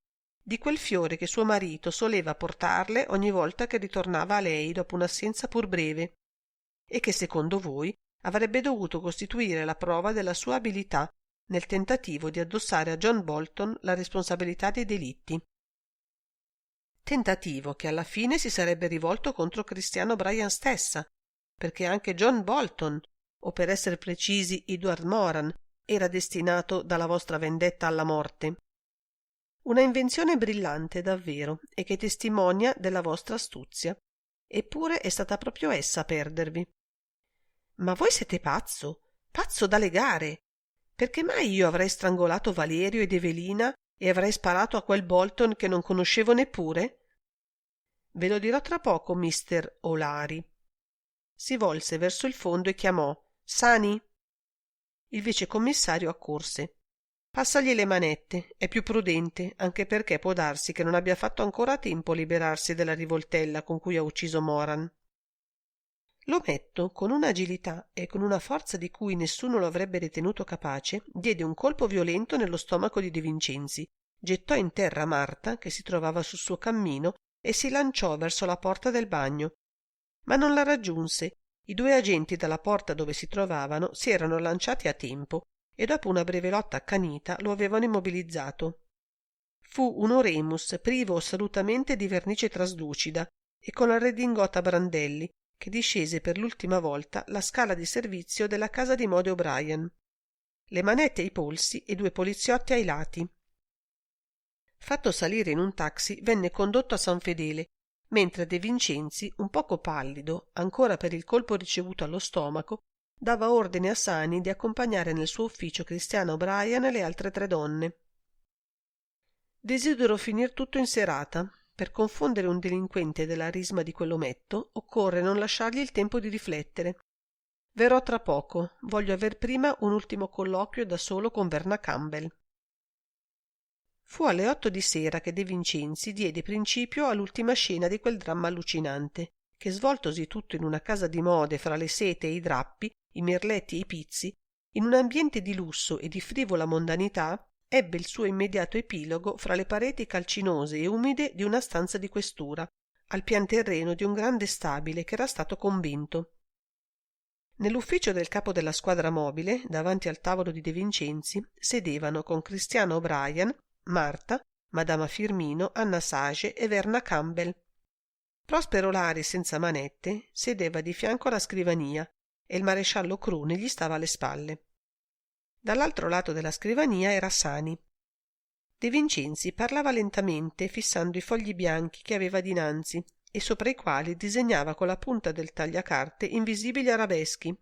di quel fiore che suo marito soleva portarle ogni volta che ritornava a lei dopo un'assenza pur breve, e che secondo voi avrebbe dovuto costituire la prova della sua abilità nel tentativo di addossare a John Bolton la responsabilità dei delitti. Tentativo che alla fine si sarebbe rivolto contro Cristiano O'Brien stessa, perché anche John Bolton, o per essere precisi Edward Moran, era destinato dalla vostra vendetta alla morte. Una invenzione brillante davvero e che testimonia della vostra astuzia. Eppure è stata proprio essa a perdervi. Ma voi siete pazzo da legare. Perché mai io avrei strangolato Valerio ed Evelina e avrei sparato a quel Bolton che non conoscevo neppure? Ve lo dirò tra poco, mister O'Lari. Si volse verso il fondo e chiamò: Sani? Il vicecommissario accorse. Passagli le manette, è più prudente, anche perché può darsi che non abbia fatto ancora tempo a liberarsi della rivoltella con cui ha ucciso Moran. L'ometto, con un'agilità e con una forza di cui nessuno lo avrebbe ritenuto capace, diede un colpo violento nello stomaco di De Vincenzi, gettò in terra Marta, che si trovava sul suo cammino, e si lanciò verso la porta del bagno. Ma non la raggiunse. I due agenti dalla porta dove si trovavano si erano lanciati a tempo e dopo una breve lotta accanita lo avevano immobilizzato. Fu un oremus privo assolutamente di vernice traslucida e con la redingote a brandelli, che discese per l'ultima volta la scala di servizio della casa di Mode O'Brien. Le manette ai polsi e due poliziotti ai lati. Fatto salire in un taxi, venne condotto a San Fedele, mentre De Vincenzi, un poco pallido, ancora per il colpo ricevuto allo stomaco, dava ordine a Sani di accompagnare nel suo ufficio Cristiano O'Brien e le altre 3 donne. Desidero finir tutto in serata. Per confondere un delinquente della risma di quell'ometto occorre non lasciargli il tempo di riflettere. Verrò tra poco, voglio aver prima un ultimo colloquio da solo con Verna Campbell. Fu alle 8 di sera che De Vincenzi diede principio all'ultima scena di quel dramma allucinante, che svoltosi tutto in una casa di mode fra le sete e i drappi, i merletti e i pizzi, in un ambiente di lusso e di frivola mondanità, ebbe il suo immediato epilogo fra le pareti calcinose e umide di una stanza di questura, al pian terreno di un grande stabile che era stato convento. Nell'ufficio del capo della squadra mobile, davanti al tavolo di De Vincenzi, sedevano con Cristiano O'Brien, Marta, Madama Firmino, Anna Sage e Verna Campbell. Prospero Lari, senza manette, sedeva di fianco alla scrivania e il maresciallo Cruni gli stava alle spalle. Dall'altro lato della scrivania era Sani. De Vincenzi parlava lentamente, fissando i fogli bianchi che aveva dinanzi e sopra i quali disegnava con la punta del tagliacarte invisibili arabeschi.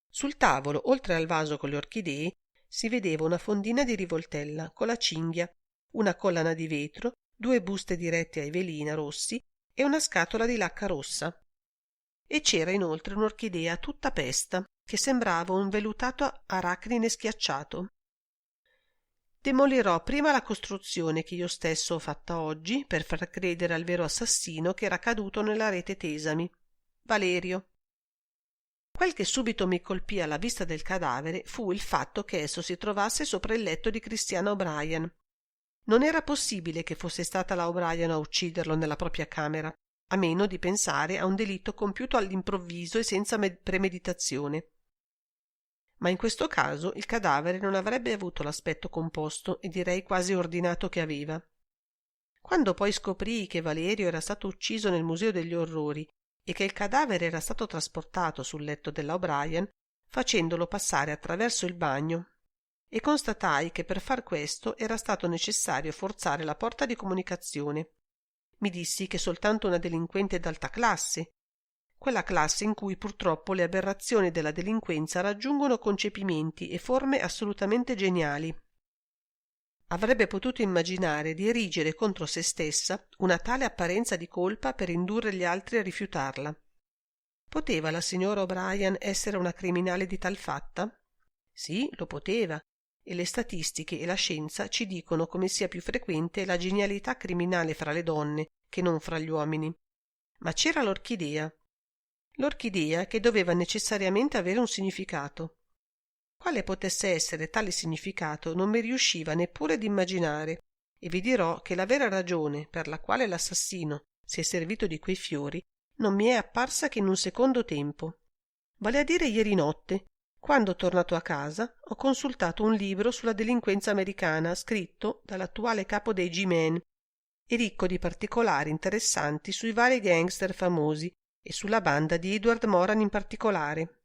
Sul tavolo, oltre al vaso con le orchidee, si vedeva una fondina di rivoltella con la cinghia, una collana di vetro, 2 buste dirette a Evelina rossi e una scatola di lacca rossa. E c'era inoltre un'orchidea tutta pesta, che sembrava un vellutato arachnine schiacciato. Demolirò prima la costruzione che io stesso ho fatta oggi per far credere al vero assassino che era caduto nella rete Tesami, Valerio. Quel che subito mi colpì alla vista del cadavere fu il fatto che esso si trovasse sopra il letto di Cristiano O'Brien. Non era possibile che fosse stata la O'Brien a ucciderlo nella propria camera, a meno di pensare a un delitto compiuto all'improvviso e senza premeditazione. Ma in questo caso il cadavere non avrebbe avuto l'aspetto composto e direi quasi ordinato che aveva. Quando poi scoprii che Valerio era stato ucciso nel Museo degli Orrori e che il cadavere era stato trasportato sul letto della O'Brien, facendolo passare attraverso il bagno, e constatai che per far questo era stato necessario forzare la porta di comunicazione. Mi dissi che soltanto una delinquente d'alta classe, quella classe in cui purtroppo le aberrazioni della delinquenza raggiungono concepimenti e forme assolutamente geniali, avrebbe potuto immaginare di erigere contro se stessa una tale apparenza di colpa per indurre gli altri a rifiutarla. Poteva la signora O'Brien essere una criminale di tal fatta? Sì, lo poteva, e le statistiche e la scienza ci dicono come sia più frequente la genialità criminale fra le donne che non fra gli uomini. ma c'era l'orchidea che doveva necessariamente avere un significato. Quale potesse essere tale significato non mi riusciva neppure ad immaginare, e vi dirò che la vera ragione per la quale l'assassino si è servito di quei fiori non mi è apparsa che in un secondo tempo, vale a dire ieri notte, quando, tornato a casa, ho consultato un libro sulla delinquenza americana scritto dall'attuale capo dei G-Men e ricco di particolari interessanti sui vari gangster famosi e sulla banda di Edward Moran in particolare.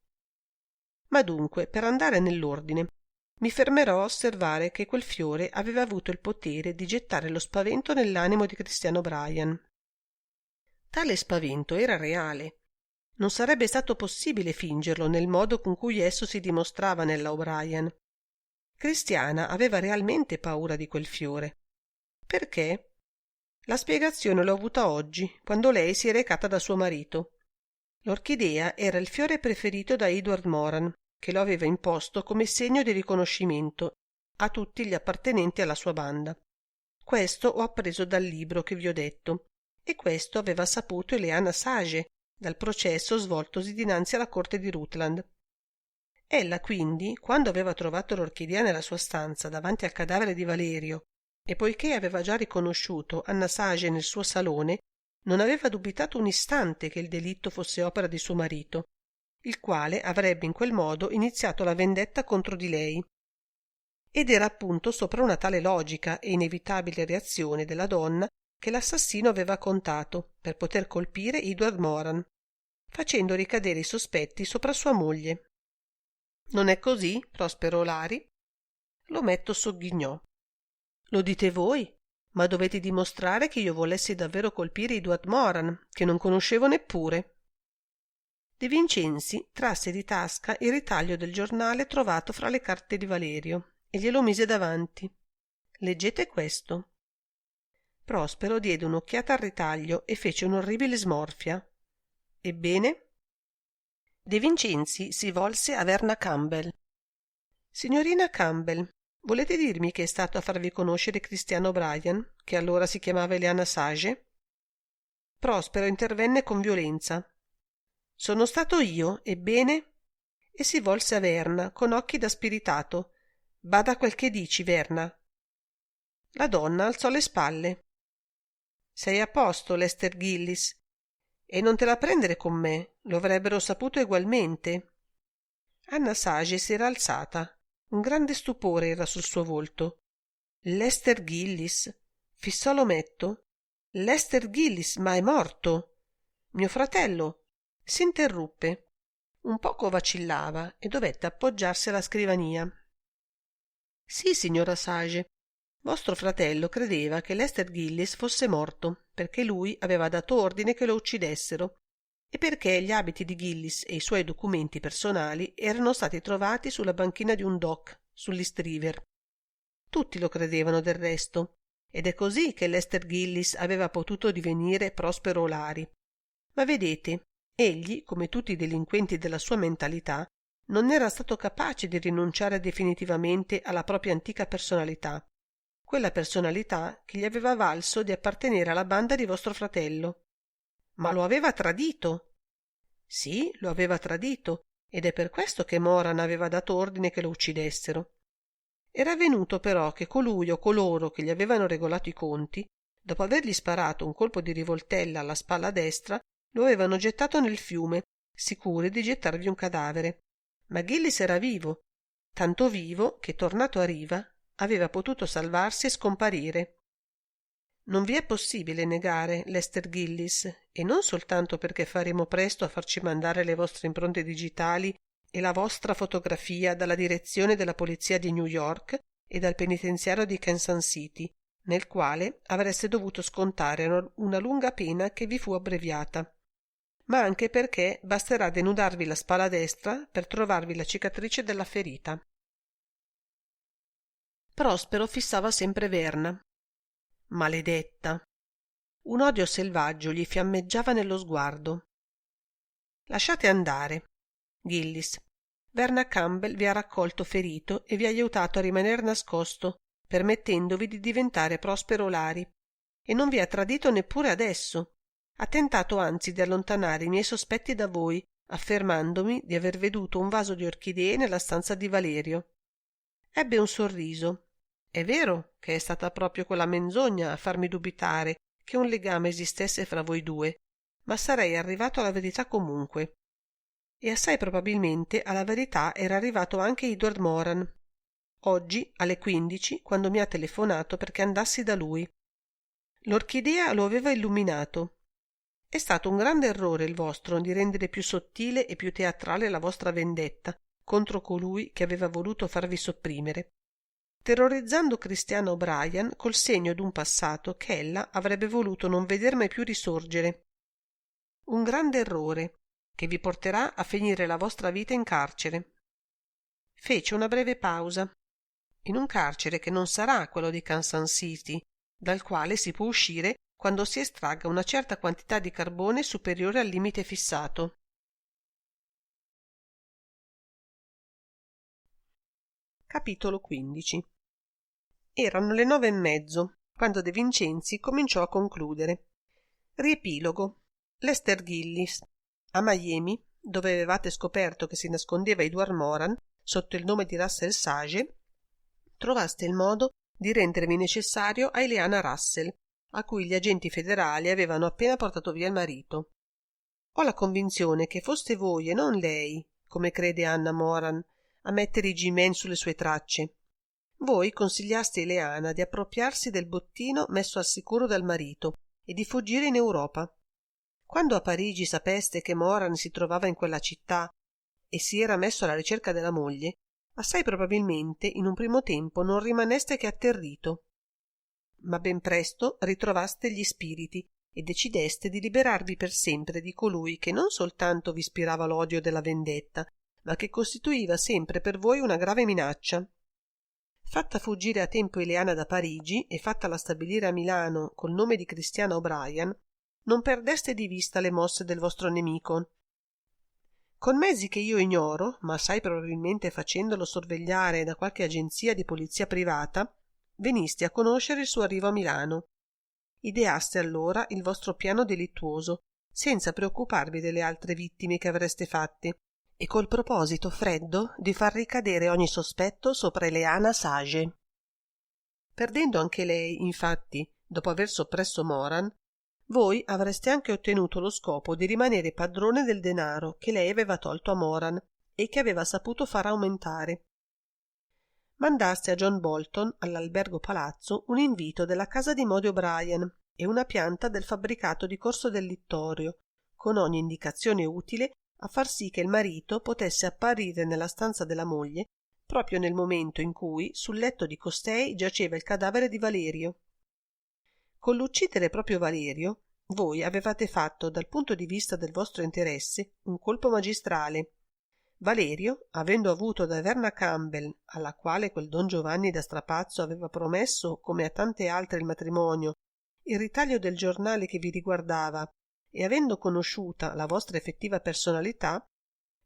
Ma dunque, per andare nell'ordine, mi fermerò a osservare che quel fiore aveva avuto il potere di gettare lo spavento nell'animo di Cristiano Bryan. Tale spavento era reale. Non sarebbe stato possibile fingerlo nel modo con cui esso si dimostrava nella O'Brien. Cristiana aveva realmente paura di quel fiore. Perché? La spiegazione l'ho avuta oggi, quando lei si è recata da suo marito. L'orchidea era il fiore preferito da Edward Moran, che lo aveva imposto come segno di riconoscimento a tutti gli appartenenti alla sua banda. Questo ho appreso dal libro che vi ho detto, e questo aveva saputo Eleana Sage dal processo svoltosi dinanzi alla corte di Rutland. Ella quindi, quando aveva trovato l'orchidea nella sua stanza davanti al cadavere di Valerio, e poiché aveva già riconosciuto Anna Sage nel suo salone, non aveva dubitato un istante che il delitto fosse opera di suo marito, il quale avrebbe in quel modo iniziato la vendetta contro di lei. Ed era appunto sopra una tale logica e inevitabile reazione della donna che l'assassino aveva contato per poter colpire Edward Moran, facendo ricadere i sospetti sopra sua moglie. Non è così, Prospero Lari? L'ometto sogghignò. Lo dite voi, ma dovete dimostrare che io volessi davvero colpire Edward Moran, che non conoscevo neppure. De Vincenzi trasse di tasca il ritaglio del giornale trovato fra le carte di Valerio e glielo mise davanti. Leggete questo. Prospero diede un'occhiata al ritaglio e fece un'orribile smorfia. Ebbene? De Vincenzi si volse a Verna Campbell. Signorina Campbell, volete dirmi che è stato a farvi conoscere Cristiano Bryan, che allora si chiamava Eleana Sage? Prospero intervenne con violenza. Sono stato io, ebbene? E si volse a Verna con occhi da spiritato. Bada quel che dici, Verna. La donna alzò le spalle. Sei a posto, Lester Gillis, e non te la prendere con me, lo avrebbero saputo egualmente. Anna Sage si era alzata. Un grande stupore era sul suo volto. Lester Gillis? Fissò l'ometto. Lester Gillis, ma è morto? Mio fratello? S'interruppe. Un poco vacillava e dovette appoggiarsi alla scrivania. Sì, signora Sage. Vostro fratello credeva che Lester Gillis fosse morto perché lui aveva dato ordine che lo uccidessero e perché gli abiti di Gillis e i suoi documenti personali erano stati trovati sulla banchina di un dock sull'East River. Tutti lo credevano del resto, ed è così che Lester Gillis aveva potuto divenire Prospero Lari. Ma vedete, egli, come tutti i delinquenti della sua mentalità, non era stato capace di rinunciare definitivamente alla propria antica personalità, quella personalità che gli aveva valso di appartenere alla banda di vostro fratello. Ma lo aveva tradito. Sì, lo aveva tradito, ed è per questo che Moran aveva dato ordine che lo uccidessero. Era avvenuto però che colui o coloro che gli avevano regolato i conti, dopo avergli sparato un colpo di rivoltella alla spalla destra, lo avevano gettato nel fiume, sicuri di gettarvi un cadavere. Ma Gillis era vivo, tanto vivo che, tornato a riva, aveva potuto salvarsi e scomparire. Non vi è possibile negare Lester Gillis, e non soltanto perché faremo presto a farci mandare le vostre impronte digitali e la vostra fotografia dalla direzione della polizia di New York e dal penitenziario di Kansas City, nel quale avreste dovuto scontare una lunga pena che vi fu abbreviata, ma anche perché basterà denudarvi la spalla destra per trovarvi la cicatrice della ferita. Prospero fissava sempre Verna. Maledetta! Un odio selvaggio gli fiammeggiava nello sguardo. Lasciate andare, Gillis. Verna Campbell vi ha raccolto ferito e vi ha aiutato a rimanere nascosto, permettendovi di diventare Prospero Lari, e non vi ha tradito neppure adesso. Ha tentato anzi di allontanare i miei sospetti da voi, affermandomi di aver veduto un vaso di orchidee nella stanza di Valerio. Ebbe un sorriso. È vero che è stata proprio quella menzogna a farmi dubitare che un legame esistesse fra voi due, ma sarei arrivato alla verità comunque. E assai probabilmente alla verità era arrivato anche Edward Moran. Oggi, alle 15, quando mi ha telefonato perché andassi da lui. L'orchidea lo aveva illuminato. È stato un grande errore il vostro di rendere più sottile e più teatrale la vostra vendetta contro colui che aveva voluto farvi sopprimere, terrorizzando Christiana O'Brien col segno d'un passato che ella avrebbe voluto non veder mai più risorgere. Un grande errore che vi porterà a finire la vostra vita in carcere. Fece una breve pausa. In un carcere che non sarà quello di Kansas City, dal quale si può uscire quando si estragga una certa quantità di carbone superiore al limite fissato. Capitolo 15. Erano le 9:30 quando De Vincenzi cominciò a concludere. Riepilogo. Lester Gillis. A Miami, dove avevate scoperto che si nascondeva Edward Moran sotto il nome di Russell Sage, trovaste il modo di rendervi necessario a Ileana Russell, a cui gli agenti federali avevano appena portato via il marito. Ho la convinzione che foste voi e non lei, come crede Anna Moran, a mettere i G-Men sulle sue tracce. Voi consigliaste Ileana di appropriarsi del bottino messo al sicuro dal marito e di fuggire in Europa. Quando a Parigi sapeste che Moran si trovava in quella città e si era messo alla ricerca della moglie, assai probabilmente in un primo tempo non rimaneste che atterrito. Ma ben presto ritrovaste gli spiriti e decideste di liberarvi per sempre di colui che non soltanto vi ispirava l'odio della vendetta, ma che costituiva sempre per voi una grave minaccia. Fatta fuggire a tempo Ileana da Parigi e fattala stabilire a Milano col nome di Christiana O'Brien, non perdeste di vista le mosse del vostro nemico. Con mezzi che io ignoro, ma assai probabilmente facendolo sorvegliare da qualche agenzia di polizia privata, veniste a conoscere il suo arrivo a Milano. Ideaste allora il vostro piano delittuoso, senza preoccuparvi delle altre vittime che avreste fatte, e col proposito freddo di far ricadere ogni sospetto sopra Ileana Sage. Perdendo anche lei, infatti, dopo aver soppresso Moran, voi avreste anche ottenuto lo scopo di rimanere padrone del denaro che lei aveva tolto a Moran e che aveva saputo far aumentare. Mandaste a John Bolton all'albergo palazzo un invito della casa di Mode O'Brien e una pianta del fabbricato di Corso del Littorio, con ogni indicazione utile a far sì che il marito potesse apparire nella stanza della moglie proprio nel momento in cui sul letto di costei giaceva il cadavere di Valerio. Con l'uccidere proprio Valerio, voi avevate fatto, dal punto di vista del vostro interesse, un colpo magistrale. Valerio, avendo avuto da Verna Campbell, alla quale quel don Giovanni da strapazzo aveva promesso, come a tante altre, il matrimonio, il ritaglio del giornale che vi riguardava, e avendo conosciuta la vostra effettiva personalità,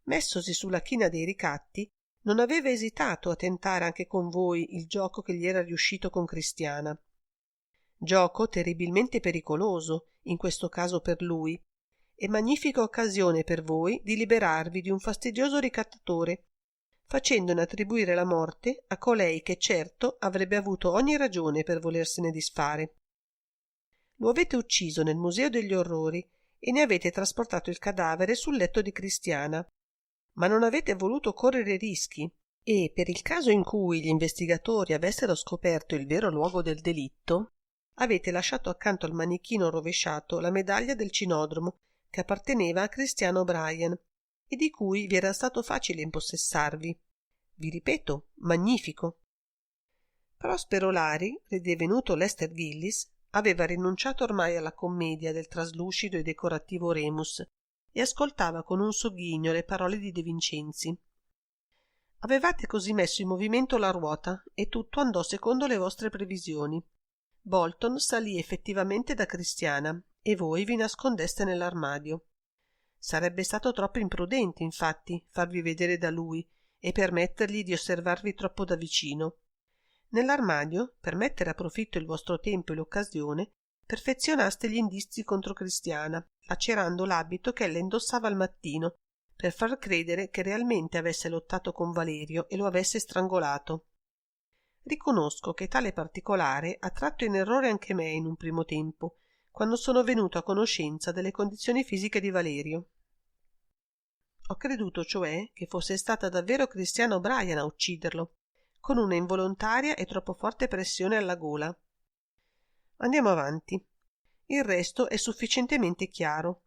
messosi sulla china dei ricatti, non aveva esitato a tentare anche con voi il gioco che gli era riuscito con Cristiana. Gioco terribilmente pericoloso, in questo caso per lui, e magnifica occasione per voi di liberarvi di un fastidioso ricattatore, facendone attribuire la morte a colei che certo avrebbe avuto ogni ragione per volersene disfare. Lo avete ucciso nel Museo degli Orrori e ne avete trasportato il cadavere sul letto di Cristiana, ma non avete voluto correre rischi e, per il caso in cui gli investigatori avessero scoperto il vero luogo del delitto, avete lasciato accanto al manichino rovesciato la medaglia del cinodromo che apparteneva a Christiana O'Brien e di cui vi era stato facile impossessarvi. Vi ripeto, magnifico. Prospero Lari, ridivenuto Lester Gillis, aveva rinunciato ormai alla commedia del traslucido e decorativo Remus e ascoltava con un sogghigno le parole di De Vincenzi. Avevate così messo in movimento la ruota e tutto andò secondo le vostre previsioni. Bolton salì effettivamente da Cristiana e voi vi nascondeste nell'armadio. Sarebbe stato troppo imprudente, infatti, farvi vedere da lui e permettergli di osservarvi troppo da vicino. Nell'armadio, per mettere a profitto il vostro tempo e l'occasione, perfezionaste gli indizi contro Cristiana, lacerando l'abito che ella indossava al mattino, per far credere che realmente avesse lottato con Valerio e lo avesse strangolato. Riconosco che tale particolare ha tratto in errore anche me in un primo tempo, quando sono venuto a conoscenza delle condizioni fisiche di Valerio. Ho creduto cioè che fosse stata davvero Cristiana O'Brien a ucciderlo, con una involontaria e troppo forte pressione alla gola. Andiamo avanti. Il resto è sufficientemente chiaro.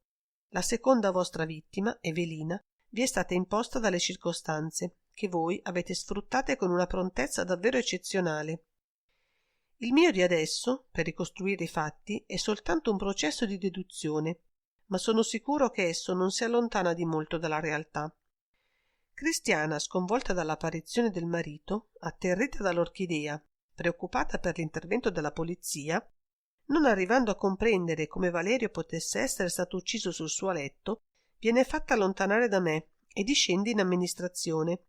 La seconda vostra vittima, Evelina, vi è stata imposta dalle circostanze, che voi avete sfruttate con una prontezza davvero eccezionale. Il mio di adesso, per ricostruire i fatti, è soltanto un processo di deduzione, ma sono sicuro che esso non si allontana di molto dalla realtà. Cristiana, sconvolta dall'apparizione del marito, atterrita dall'orchidea, preoccupata per l'intervento della polizia, non arrivando a comprendere come Valerio potesse essere stato ucciso sul suo letto, viene fatta allontanare da me e discende in amministrazione.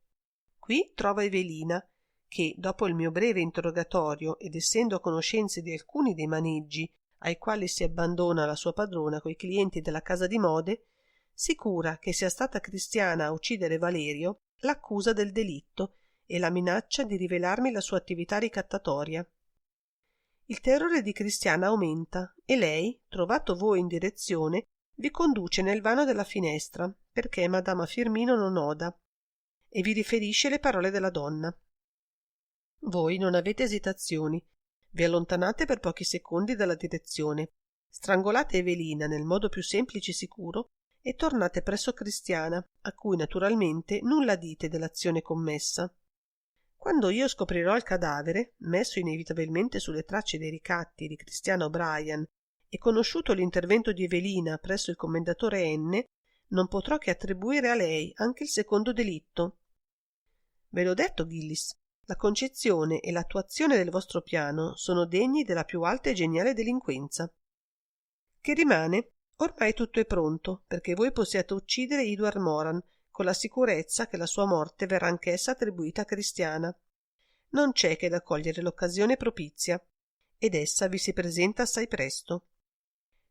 Qui trova Evelina, che, dopo il mio breve interrogatorio ed essendo a conoscenza di alcuni dei maneggi ai quali si abbandona la sua padrona coi clienti della casa di mode, sicura che sia stata Cristiana a uccidere Valerio, l'accusa del delitto e la minaccia di rivelarmi la sua attività ricattatoria. Il terrore di Cristiana aumenta e lei, trovato voi in direzione, vi conduce nel vano della finestra, perché Madama Firmino non oda, e vi riferisce le parole della donna. Voi non avete esitazioni, vi allontanate per pochi secondi dalla direzione, strangolate Evelina nel modo più semplice e sicuro e tornate presso Cristiana, a cui naturalmente nulla dite dell'azione commessa. Quando io scoprirò il cadavere, messo inevitabilmente sulle tracce dei ricatti di Cristiana O'Brien e conosciuto l'intervento di Evelina presso il commendatore N, non potrò che attribuire a lei anche il secondo delitto. Ve l'ho detto, Gillis, la concezione e l'attuazione del vostro piano sono degni della più alta e geniale delinquenza. Che rimane? Ormai tutto è pronto, perché voi possiate uccidere Edward Moran, con la sicurezza che la sua morte verrà anch'essa attribuita a Cristiana. Non c'è che da cogliere l'occasione propizia, ed essa vi si presenta assai presto.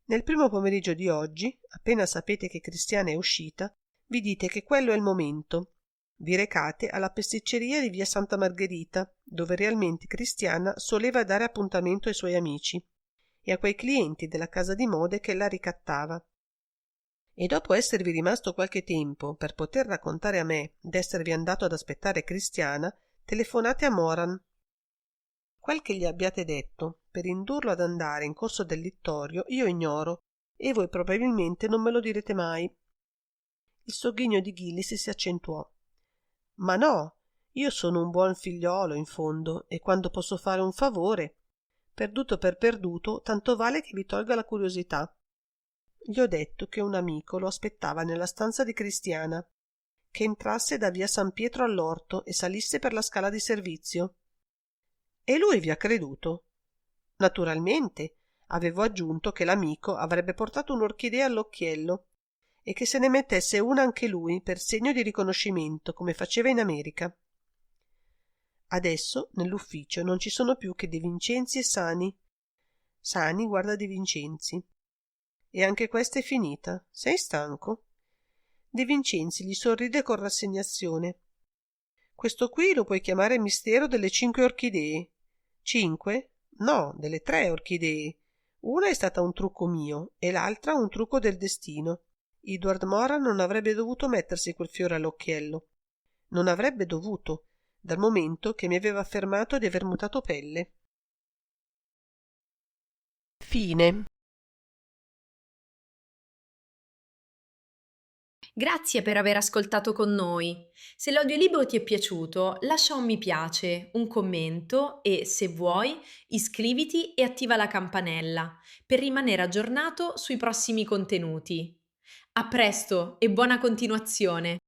Nel primo pomeriggio di oggi, appena sapete che Cristiana è uscita, vi dite che quello è il momento. Vi recate alla pasticceria di via Santa Margherita, dove realmente Cristiana soleva dare appuntamento ai suoi amici e a quei clienti della casa di mode che la ricattava. E dopo esservi rimasto qualche tempo per poter raccontare a me d'esservi andato ad aspettare Cristiana, telefonate a Moran. Quel che gli abbiate detto, per indurlo ad andare in corso del Littorio, io ignoro, e voi probabilmente non me lo direte mai. Il sogghigno di Gillis si accentuò. Ma no, io sono un buon figliolo in fondo, e quando posso fare un favore, perduto per perduto, tanto vale che vi tolga la curiosità. Gli ho detto che un amico lo aspettava nella stanza di Cristiana, che entrasse da via San Pietro all'orto e salisse per la scala di servizio. E lui vi ha creduto? Naturalmente, avevo aggiunto che l'amico avrebbe portato un'orchidea all'occhiello e che se ne mettesse una anche lui per segno di riconoscimento, come faceva in America. Adesso nell'ufficio non ci sono più che De Vincenzi e Sani. Sani guarda De Vincenzi. E anche questa è finita. Sei stanco? De Vincenzi gli sorride con rassegnazione. Questo qui lo puoi chiamare mistero delle 5 orchidee. 5? No, delle 3 orchidee. Una è stata un trucco mio e l'altra un trucco del destino. Edward Moran non avrebbe dovuto mettersi quel fiore all'occhiello. Non avrebbe dovuto, dal momento che mi aveva affermato di aver mutato pelle. Fine. Grazie per aver ascoltato con noi. Se l'audiolibro ti è piaciuto, lascia un mi piace, un commento e, se vuoi, iscriviti e attiva la campanella per rimanere aggiornato sui prossimi contenuti. A presto e buona continuazione!